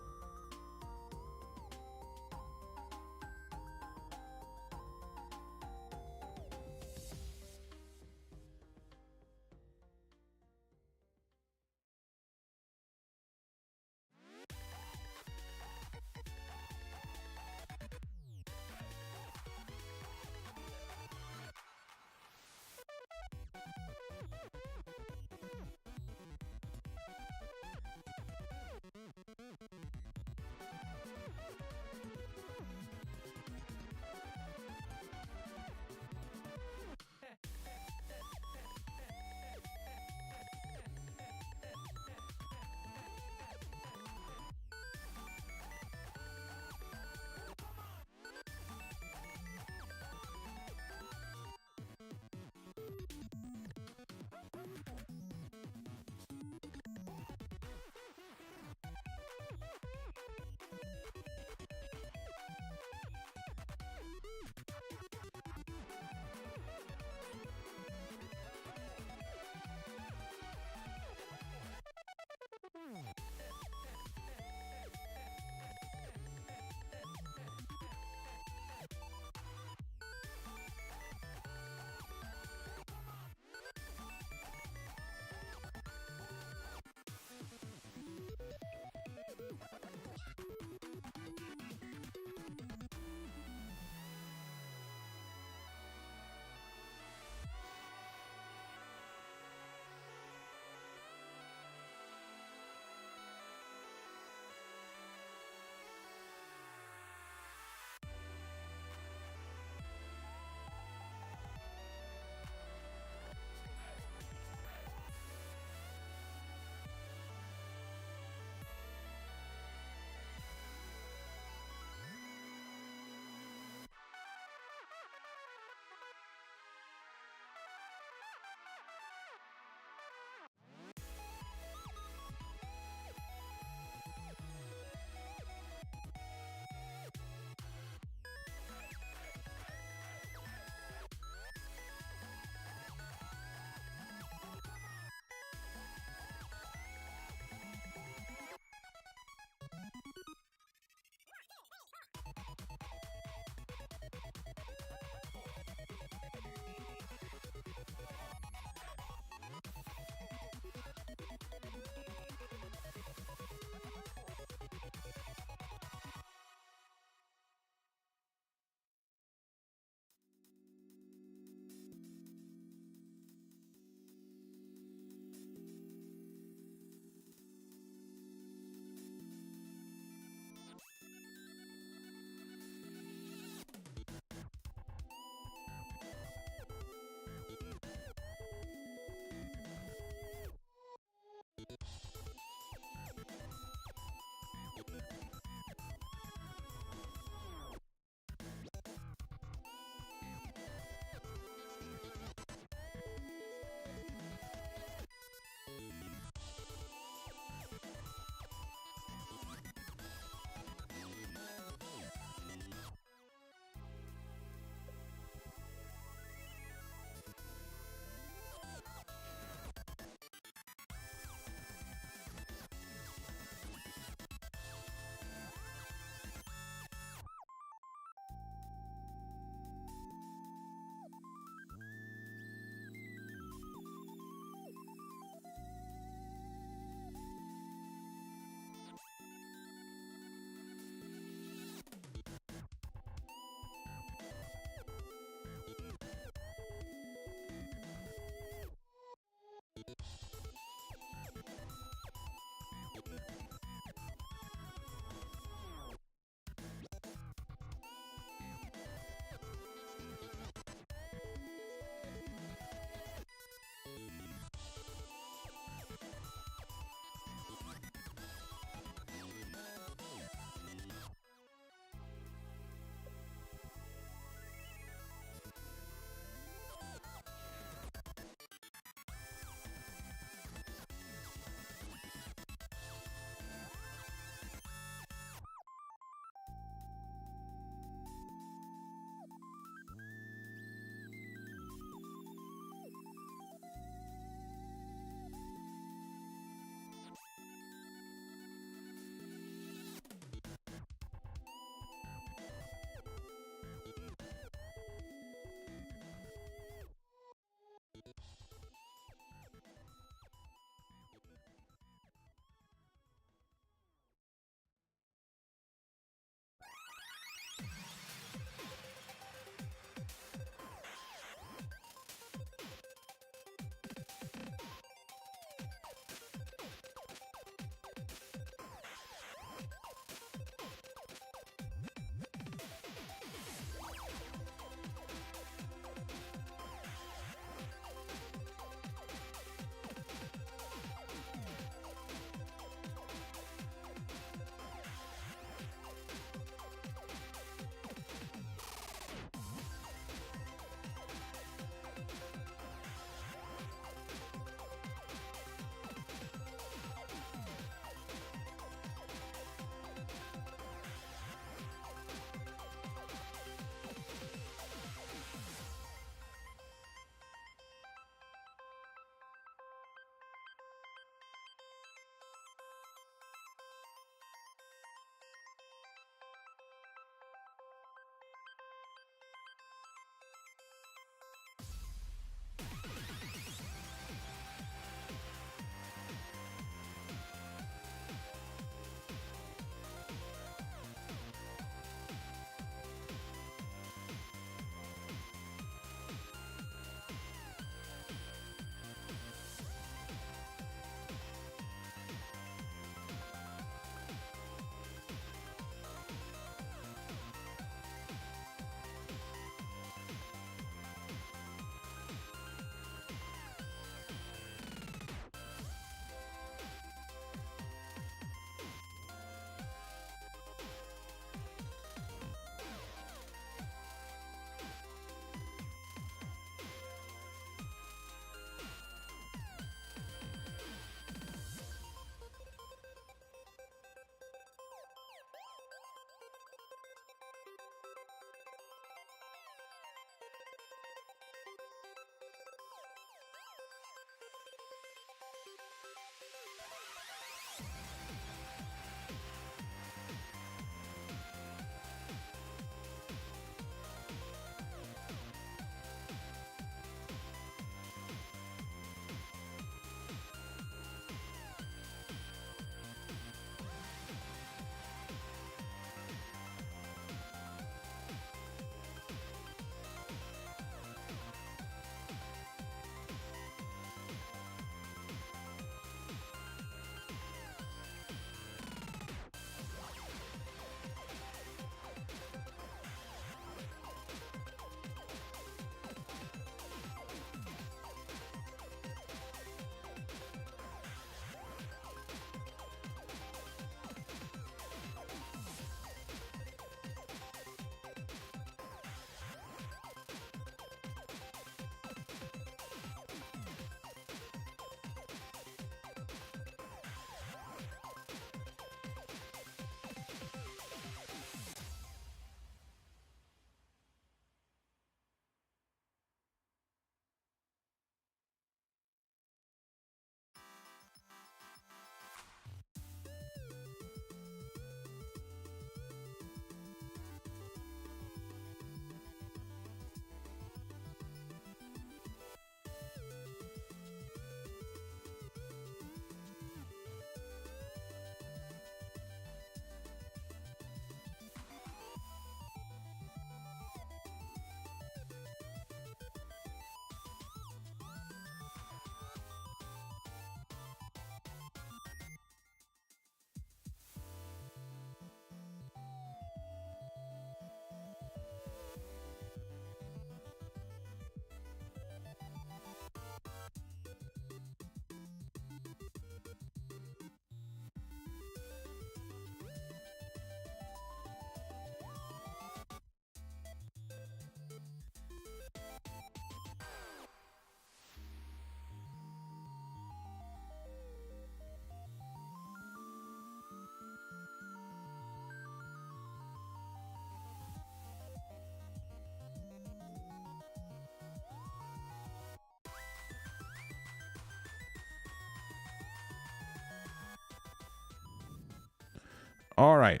All right.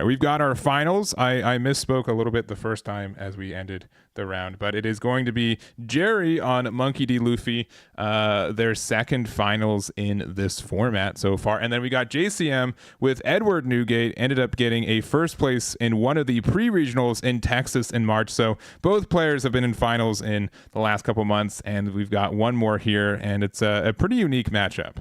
We've got our finals. I misspoke a little bit the first time as we ended the round, but it is going to be Jerry on Monkey D. Luffy, their second finals in this format so far. And then we got JCM with Edward Newgate, ended up getting a first place in one of the pre-regionals in Texas in March. So both players have been in finals in the last couple months, and we've got one more here, and it's a pretty unique matchup.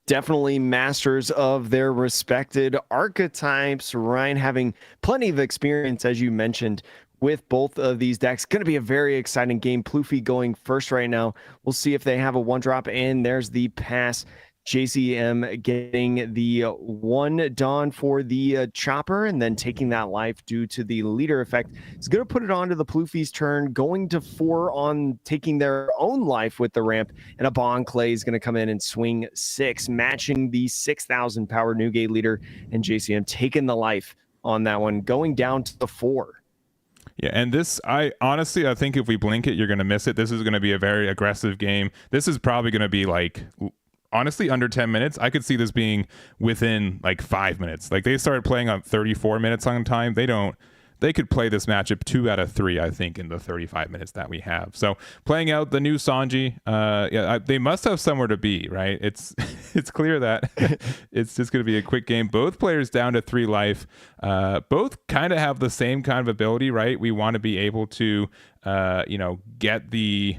Definitely masters of their respected archetypes. Ryan having plenty of experience, as you mentioned, with both of these decks. Going to be a very exciting game. Plouffe going first right now. We'll see if they have a one drop, and there's the pass. JCM getting the one Dawn for the chopper, and then taking that life due to the leader effect. It's going to put it onto the Plouffe's turn, going to 4 on taking their own life with the ramp, and a Bon Clay is going to come in and swing 6, matching the 6,000 power Newgate leader, and JCM taking the life on that one, going down to the 4. Yeah, and this, I think if we blink it, you're going to miss it. This is going to be a very aggressive game. This is probably going to be like, honestly, under 10 minutes. I could see this being within like 5 minutes. Like, they started playing on 34 minutes on time. They could play this matchup 2 out of 3, I think, in the 35 minutes that we have. So playing out the new Sanji, they must have somewhere to be, right? It's clear that it's just going to be a quick game. Both players down to 3 life. Both kind of have the same kind of ability, right? We want to be able to, get the...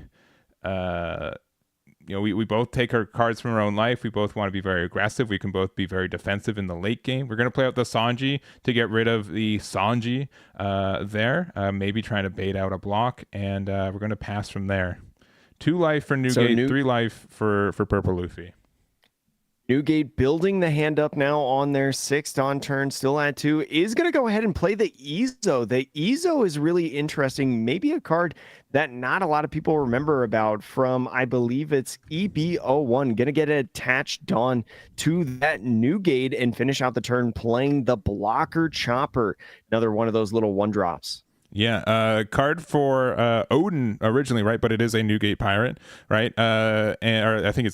we both take our cards from our own life. We both want to be very aggressive. We can both be very defensive in the late game. We're going to play out the Sanji to get rid of the Sanji there, maybe trying to bait out a block, and we're going to pass from there. 2 life for Newgate, 3 life for Purple Luffy. Newgate building the hand up now on their 6th Dawn turn, still at 2, is going to go ahead and play the Ezo. The Ezo is really interesting, maybe a card that not a lot of people remember about from, I believe it's EB01. Going to get an attached Dawn to that Newgate and finish out the turn playing the Blocker Chopper. Another one of those little 1-drops. Yeah, card for Odin originally, right? But it is a Newgate pirate, right? Or I think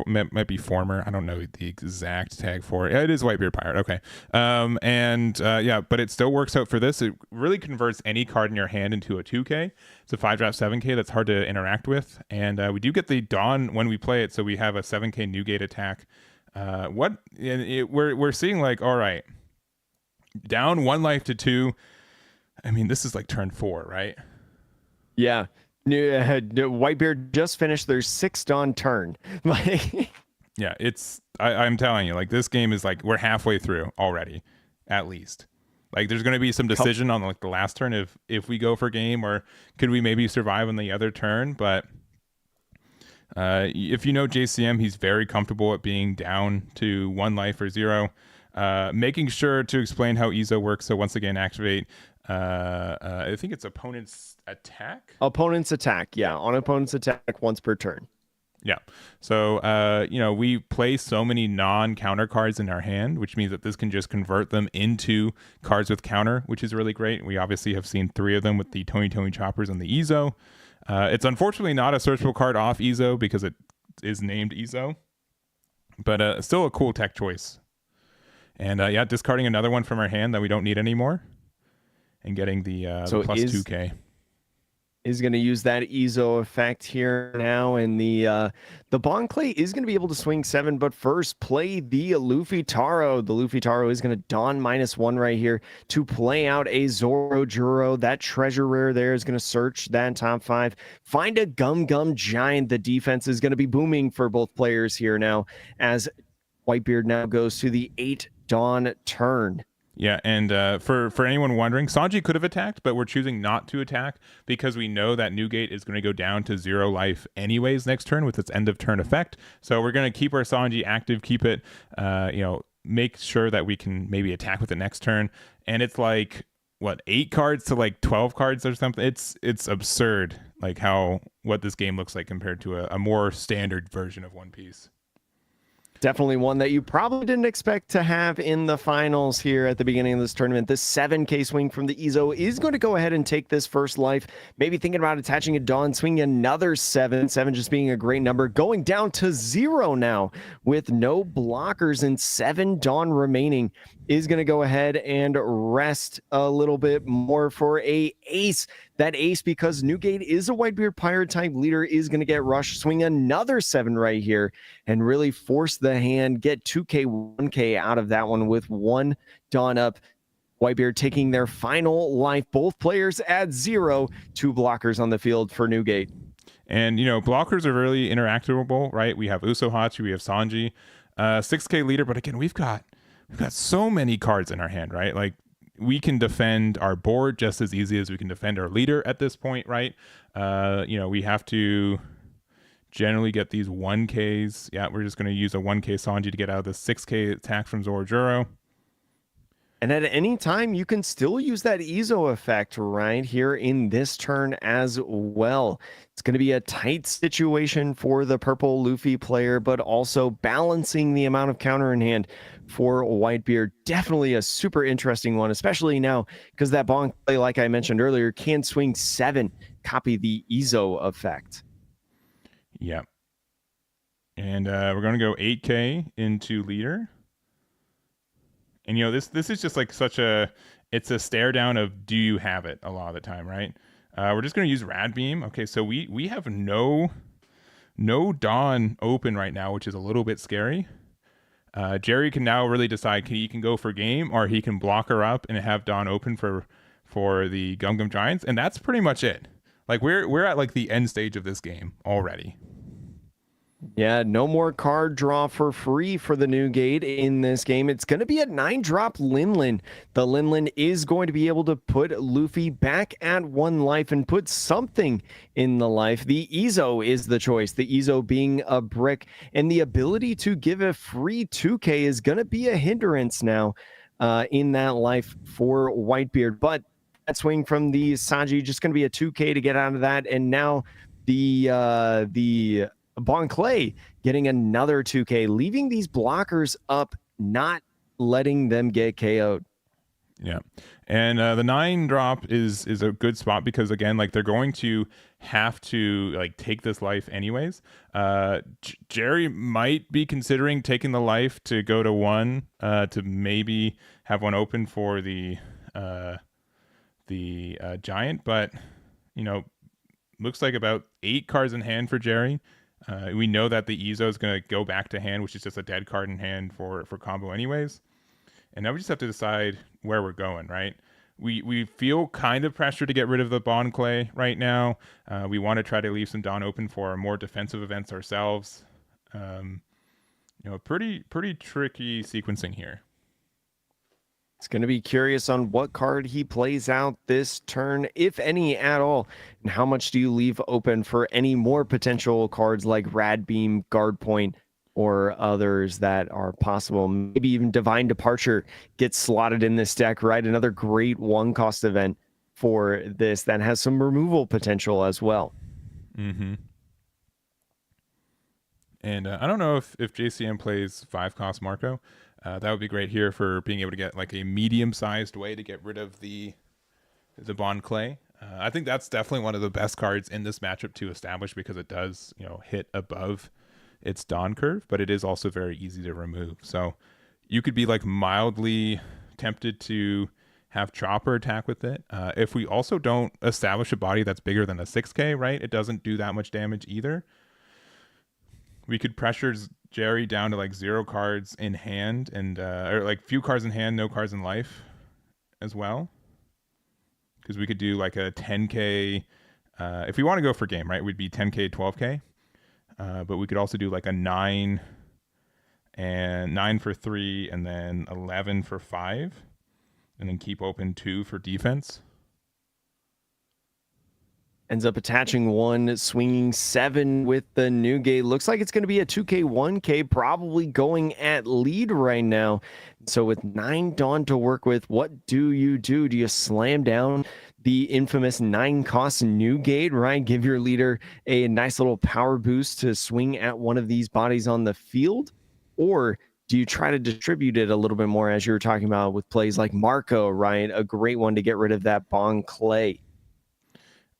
might be former. I don't know the exact tag for it. Yeah, it is Whitebeard pirate. Okay. But it still works out for this. It really converts any card in your hand into a 2K. It's a 5-drop 7K that's hard to interact with, and we do get the Dawn when we play it, so we have a 7K Newgate attack. We're seeing like, all right, down 1 life to 2. I mean, this is like turn 4, right? Yeah. Whitebeard just finished their 6th Dawn turn. Yeah, I'm telling you, like, this game is like, we're halfway through already, at least. Like, there's going to be some decision on like the last turn if we go for game, or could we maybe survive on the other turn. But if you know JCM, he's very comfortable at being down to 1 life or 0. Making sure to explain how Ezo works. So once again, activate. I think it's opponent's attack. Opponent's attack, yeah. On opponent's attack once per turn. Yeah. So, we play so many non-counter cards in our hand, which means that this can just convert them into cards with counter, which is really great. We obviously have seen 3 of them with the Tony Choppers and the Ezo. It's unfortunately not a searchable card off Ezo because it is named Ezo, but still a cool tech choice. And discarding another one from our hand that we don't need anymore. And getting the plus 2K. Is going to use that Ezo effect here now, and the Bon Clay is going to be able to swing 7, but first play the Luffy Taro. The Luffy Taro is going to Dawn -1 right here to play out a Zoro Juro. That treasure rare there is going to search that top 5. Find a Gum Gum Giant. The defense is going to be booming for both players here now, as Whitebeard now goes to the 8 Dawn turn. Yeah, and for anyone wondering, Sanji could have attacked, but we're choosing not to attack because we know that Newgate is going to go down to 0 life anyways next turn with its end of turn effect. So we're going to keep our Sanji active, keep it, make sure that we can maybe attack with it next turn. And it's like, 8 cards to like 12 cards or something? It's absurd, like what this game looks like compared to a more standard version of One Piece. Definitely one that you probably didn't expect to have in the finals here at the beginning of this tournament. This 7K swing from the Ezo is going to go ahead and take this first life. Maybe thinking about attaching a Dawn, swinging another 7. 7 just being a great number. Going down to 0 now with no blockers and 7 Dawn remaining. is going to go ahead and rest a little bit more for a ace. That ace, because Newgate is a Whitebeard Pirate type leader, is going to get rushed, swing another 7 right here, and really force the hand, get 2K, 1K out of that one with 1 Dawn up. Whitebeard taking their final life. Both players at 0. 2 blockers on the field for Newgate. And, blockers are really interactable, right? We have Usohachi, we have Sanji, 6K leader, but again, we've got so many cards in our hand, right? Like, we can defend our board just as easy as we can defend our leader at this point, right? We have to generally get these 1Ks. Yeah, we're just going to use a 1K Sanji to get out of the 6K attack from Zorojuro. And at any time, you can still use that Ezo effect right here in this turn as well. It's going to be a tight situation for the purple Luffy player, but also balancing the amount of counter in hand for Whitebeard. Definitely a super interesting one, especially now because that Bonk play, like I mentioned earlier, can swing 7, copy the Ezo effect. Yeah. And we're going to go 8K into leader. And this is just like it's a stare down of, do you have it a lot of the time, right? We're just gonna use Rad Beam. Okay, so we have no Dawn open right now, which is a little bit scary. Jerry can now really decide he can go for game, or he can block her up and have Dawn open for the Gum Gum Giants, and that's pretty much it. Like, we're at like the end stage of this game already. Yeah, no more card draw for free for the Newgate in this game. It's going to be a 9-drop Linlin. The Linlin is going to be able to put Luffy back at 1 life and put something in the life. The Ezo is the choice, the Ezo being a brick, and the ability to give a free 2K is going to be a hindrance now in that life for Whitebeard. But that swing from the Sanji just going to be a 2K to get out of that, and now the Bon Clay getting another 2K, leaving these blockers up, not letting them get KO'd. Yeah. And the 9-drop is a good spot because, again, like, they're going to have to like take this life anyways. Jerry might be considering taking the life to go to 1 to maybe have 1 open for the giant, but looks like about 8 cards in hand for Jerry. We know that the Ezo is going to go back to hand, which is just a dead card in hand for combo anyways. And now we just have to decide where we're going, right? We feel kind of pressured to get rid of the Bon Clay right now. We want to try to leave some Dawn open for more defensive events ourselves. Pretty tricky sequencing here. It's going to be curious on what card he plays out this turn, if any at all, and how much do you leave open for any more potential cards like Rad Beam, Guard Point, or others that are possible. Maybe even Divine Departure gets slotted in this deck, right? Another great 1-cost event for this that has some removal potential as well. Mm-hmm. And I don't know if JCM plays 5-cost Marco. That would be great here for being able to get like a medium-sized way to get rid of the Bon Clay. I think that's definitely one of the best cards in this matchup to establish because it does, hit above its Dawn curve, but it is also very easy to remove. So you could be like mildly tempted to have Chopper attack with it. If we also don't establish a body that's bigger than a 6K, right? It doesn't do that much damage either. We could pressure Jerry down to like 0 cards in hand and or like few cards in hand, no cards in life as well. Because we could do like a 10K. If we want to go for game, right? We'd be 10K, 12K. But we could also do like a 9 for 3 and then 11 for 5 and then keep open 2 for defense. Ends up attaching 1, swinging 7 with the Newgate. Looks like it's going to be a 2K, 1K, probably going at lead right now. So with 9 Dawn to work with, what do you do? Do you slam down the infamous 9-cost Newgate, right? Give your leader a nice little power boost to swing at one of these bodies on the field? Or do you try to distribute it a little bit more, as you were talking about with plays like Marco, right? A great one to get rid of that Bon Clay.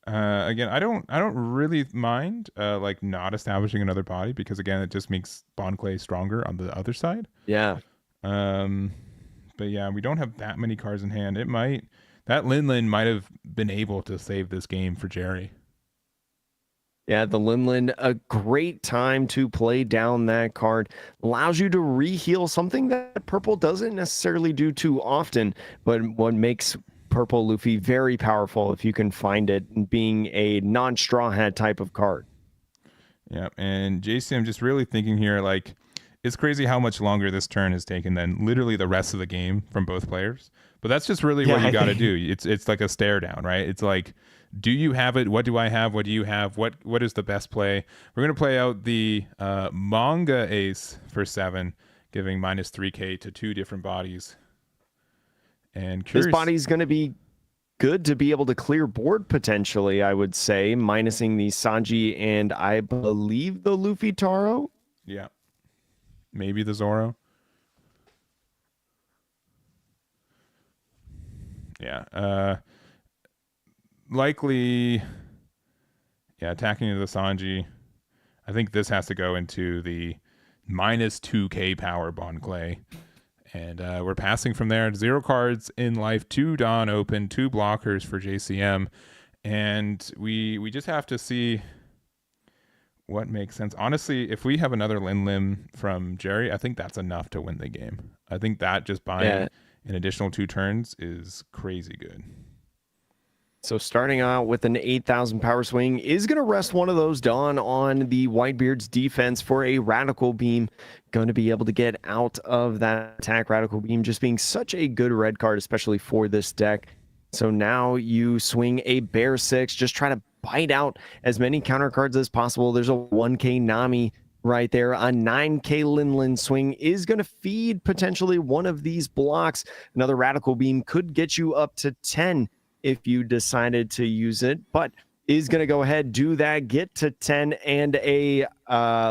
Again, I don't really mind like not establishing another body because again, it just makes Bon Clay stronger on the other side. Yeah. But yeah, we don't have that many cards in hand. That Lin might have been able to save this game for Jerry. Yeah, the Linlin, a great time to play down that card. Allows you to reheal, something that purple doesn't necessarily do too often, but what makes purple Luffy very powerful if you can find it, being a non-straw hat type of card. Yeah, and JC, I'm just really thinking here, like, it's crazy how much longer this turn has taken than literally the rest of the game from both players. But that's just really what you got to do. It's like a stare down, right? It's like, do you have it? What do I have? What do you have? What is the best play? We're gonna play out the manga ace for 7, giving minus 3k to 2 different bodies. And this body's gonna be good to be able to clear board potentially, I would say, minusing the Sanji and I believe the Luffy Taro. Yeah, maybe the Zoro. Yeah, likely, yeah, attacking the Sanji. I think this has to go into the minus 2k power Bon Clay. And we're passing from there. 0 cards in life, 2 Dawn open, 2 blockers for JCM. And we just have to see what makes sense. Honestly, if we have another Lin Lim from Jerry, I think that's enough to win the game. I think that just buying an additional 2 turns is crazy good. So starting out with an 8,000 power swing is going to rest one of those Dawn on the Whitebeard's defense for a Radical Beam. Going to be able to get out of that attack. Radical Beam just being such a good red card, especially for this deck. So now you swing a Bear 6, just try to bite out as many counter cards as possible. There's a 1k Nami right there. A 9k Linlin swing is going to feed potentially one of these blocks. Another Radical Beam could get you up to 10 if you decided to use it, but is going to go ahead, do that, get to 10, and a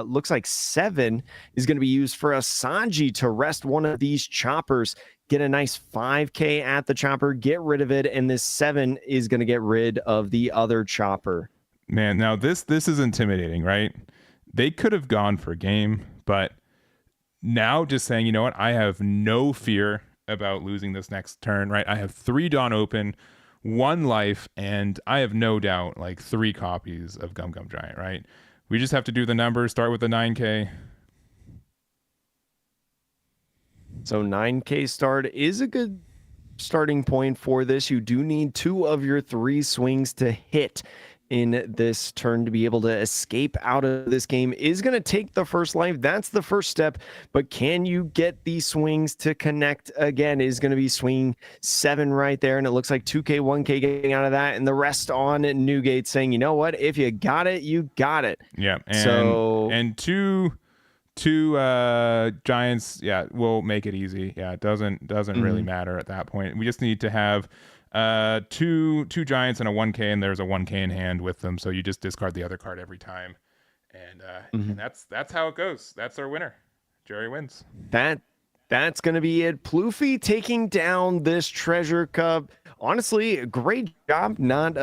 looks like 7 is going to be used for a Sanji to rest one of these choppers, get a nice 5k at the chopper, get rid of it, and this 7 is going to get rid of the other chopper. Man, now this is intimidating, right? They could have gone for game, but now just saying, you know what, I have no fear about losing this next turn, right? I have 3 Dawn open, 1 life, and I have no doubt like 3 copies of Gum Gum Giant, right? We just have to do the numbers, start with the 9k. So 9k start is a good starting point for this. You do need 2 of your 3 swings to hit in this turn to be able to escape out of this game. Is going to take the first life. That's the first step, but can you get these swings to connect again? Is going to be swing 7 right there, and it looks like 2k 1k getting out of that, and the rest on Newgate saying, you know what, if you got it, you got it. Yeah, and two giants, yeah, will make it easy. Yeah, it doesn't really matter at that point. We just need to have two giants and a 1k, and there's a 1k in hand with them, so you just discard the other card every time, and that's how it goes. That's our winner. Jerry wins. That's gonna be it. Ploofy taking down this treasure cup. Honestly, great job, not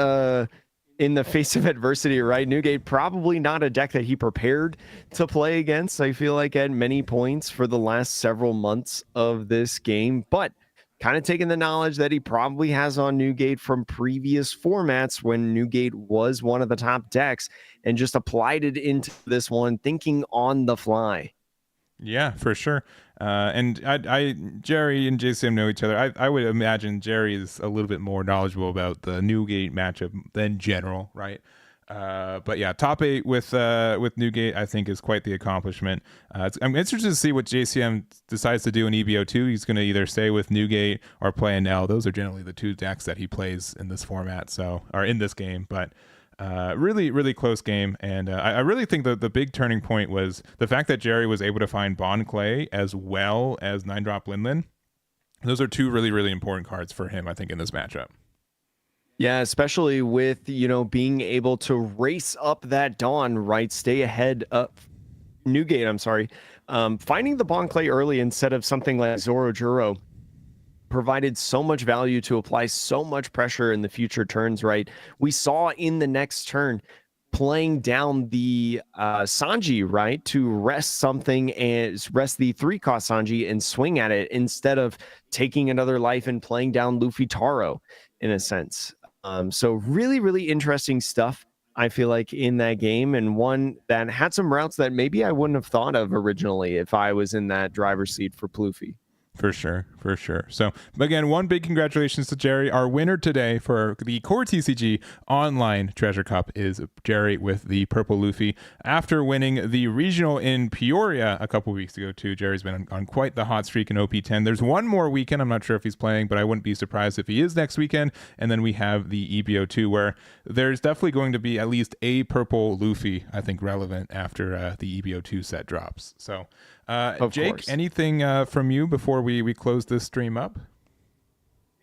in the face of adversity, right? Newgate probably not a deck that he prepared to play against, I feel like, at many points for the last several months of this game, but kind of taking the knowledge that he probably has on Newgate from previous formats when Newgate was one of the top decks and just applied it into this one, thinking on the fly. Yeah, for sure. And Jerry and JCM know each other. I would imagine Jerry is a little bit more knowledgeable about the Newgate matchup than general, right? But yeah, top 8 with Newgate, I think, is quite the accomplishment. I'm interested to see what JCM decides to do in EBO2. He's going to either stay with Newgate or play an L. Those are generally the 2 decks that he plays in this format, or in this game. But really, really close game. And I really think the big turning point was the fact that Jerry was able to find Bon Clay as well as 9-drop Linlin. Those are 2 really, really important cards for him, I think, in this matchup. Yeah, especially with, being able to race up that Dawn, right? Stay ahead of Newgate, I'm sorry. Finding the Bon Clay early instead of something like Zoro Juro provided so much value to apply so much pressure in the future turns, right? We saw in the next turn, playing down the Sanji, right, to rest something and rest the 3-cost Sanji and swing at it instead of taking another life and playing down Luffy Taro in a sense. So really, really interesting stuff, I feel like, in that game, and one that had some routes that maybe I wouldn't have thought of originally if I was in that driver's seat for Pluffy. For sure, for sure. So, again, one big congratulations to Jerry. Our winner today for the Core TCG Online Treasure Cup is Jerry with the Purple Luffy. After winning the regional in Peoria a couple weeks ago, too, Jerry's been on quite the hot streak in OP10. There's one more weekend. I'm not sure if he's playing, but I wouldn't be surprised if he is next weekend. And then we have the EBO2, where there's definitely going to be at least a Purple Luffy, I think, relevant after the EBO2 set drops. So, Jake, course. anything from you before we close this stream up?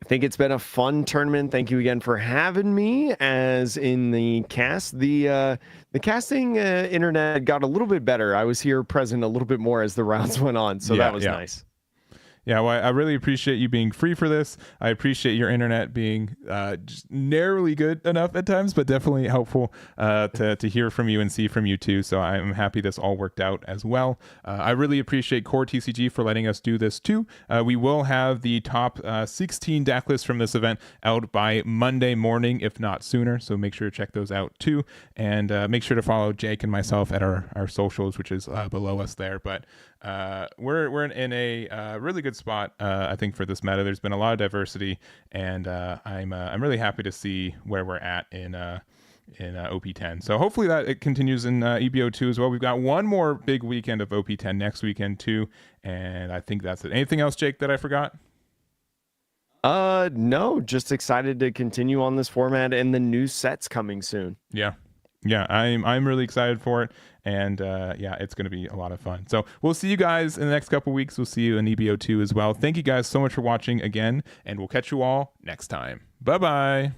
I think it's been a fun tournament. Thank you again for having me. As in the cast, the casting internet got a little bit better. I was here present a little bit more as the rounds went on, so that was nice. Yeah, well, I really appreciate you being free for this. I appreciate your internet being just narrowly good enough at times, but definitely helpful to hear from you and see from you too. So I'm happy this all worked out as well. I really appreciate Core TCG for letting us do this too. We will have the top 16 deck lists from this event out by Monday morning, if not sooner. So make sure to check those out too. And make sure to follow Jake and myself at our socials, which is below us there. But we're in a really good spot, I think, for this meta. There's been a lot of diversity, and I'm really happy to see where we're at in OP10. So hopefully that it continues in EBO2 as well. We've got one more big weekend of OP10 next weekend too, and I think that's it. Anything else, Jake, that I forgot? No, just excited to continue on this format and the new sets coming soon. Yeah, I'm really excited for it, and yeah, it's going to be a lot of fun. So we'll see you guys in the next couple weeks. We'll see you in EBO2 as well. Thank you guys so much for watching again, and we'll catch you all next time. Bye-bye.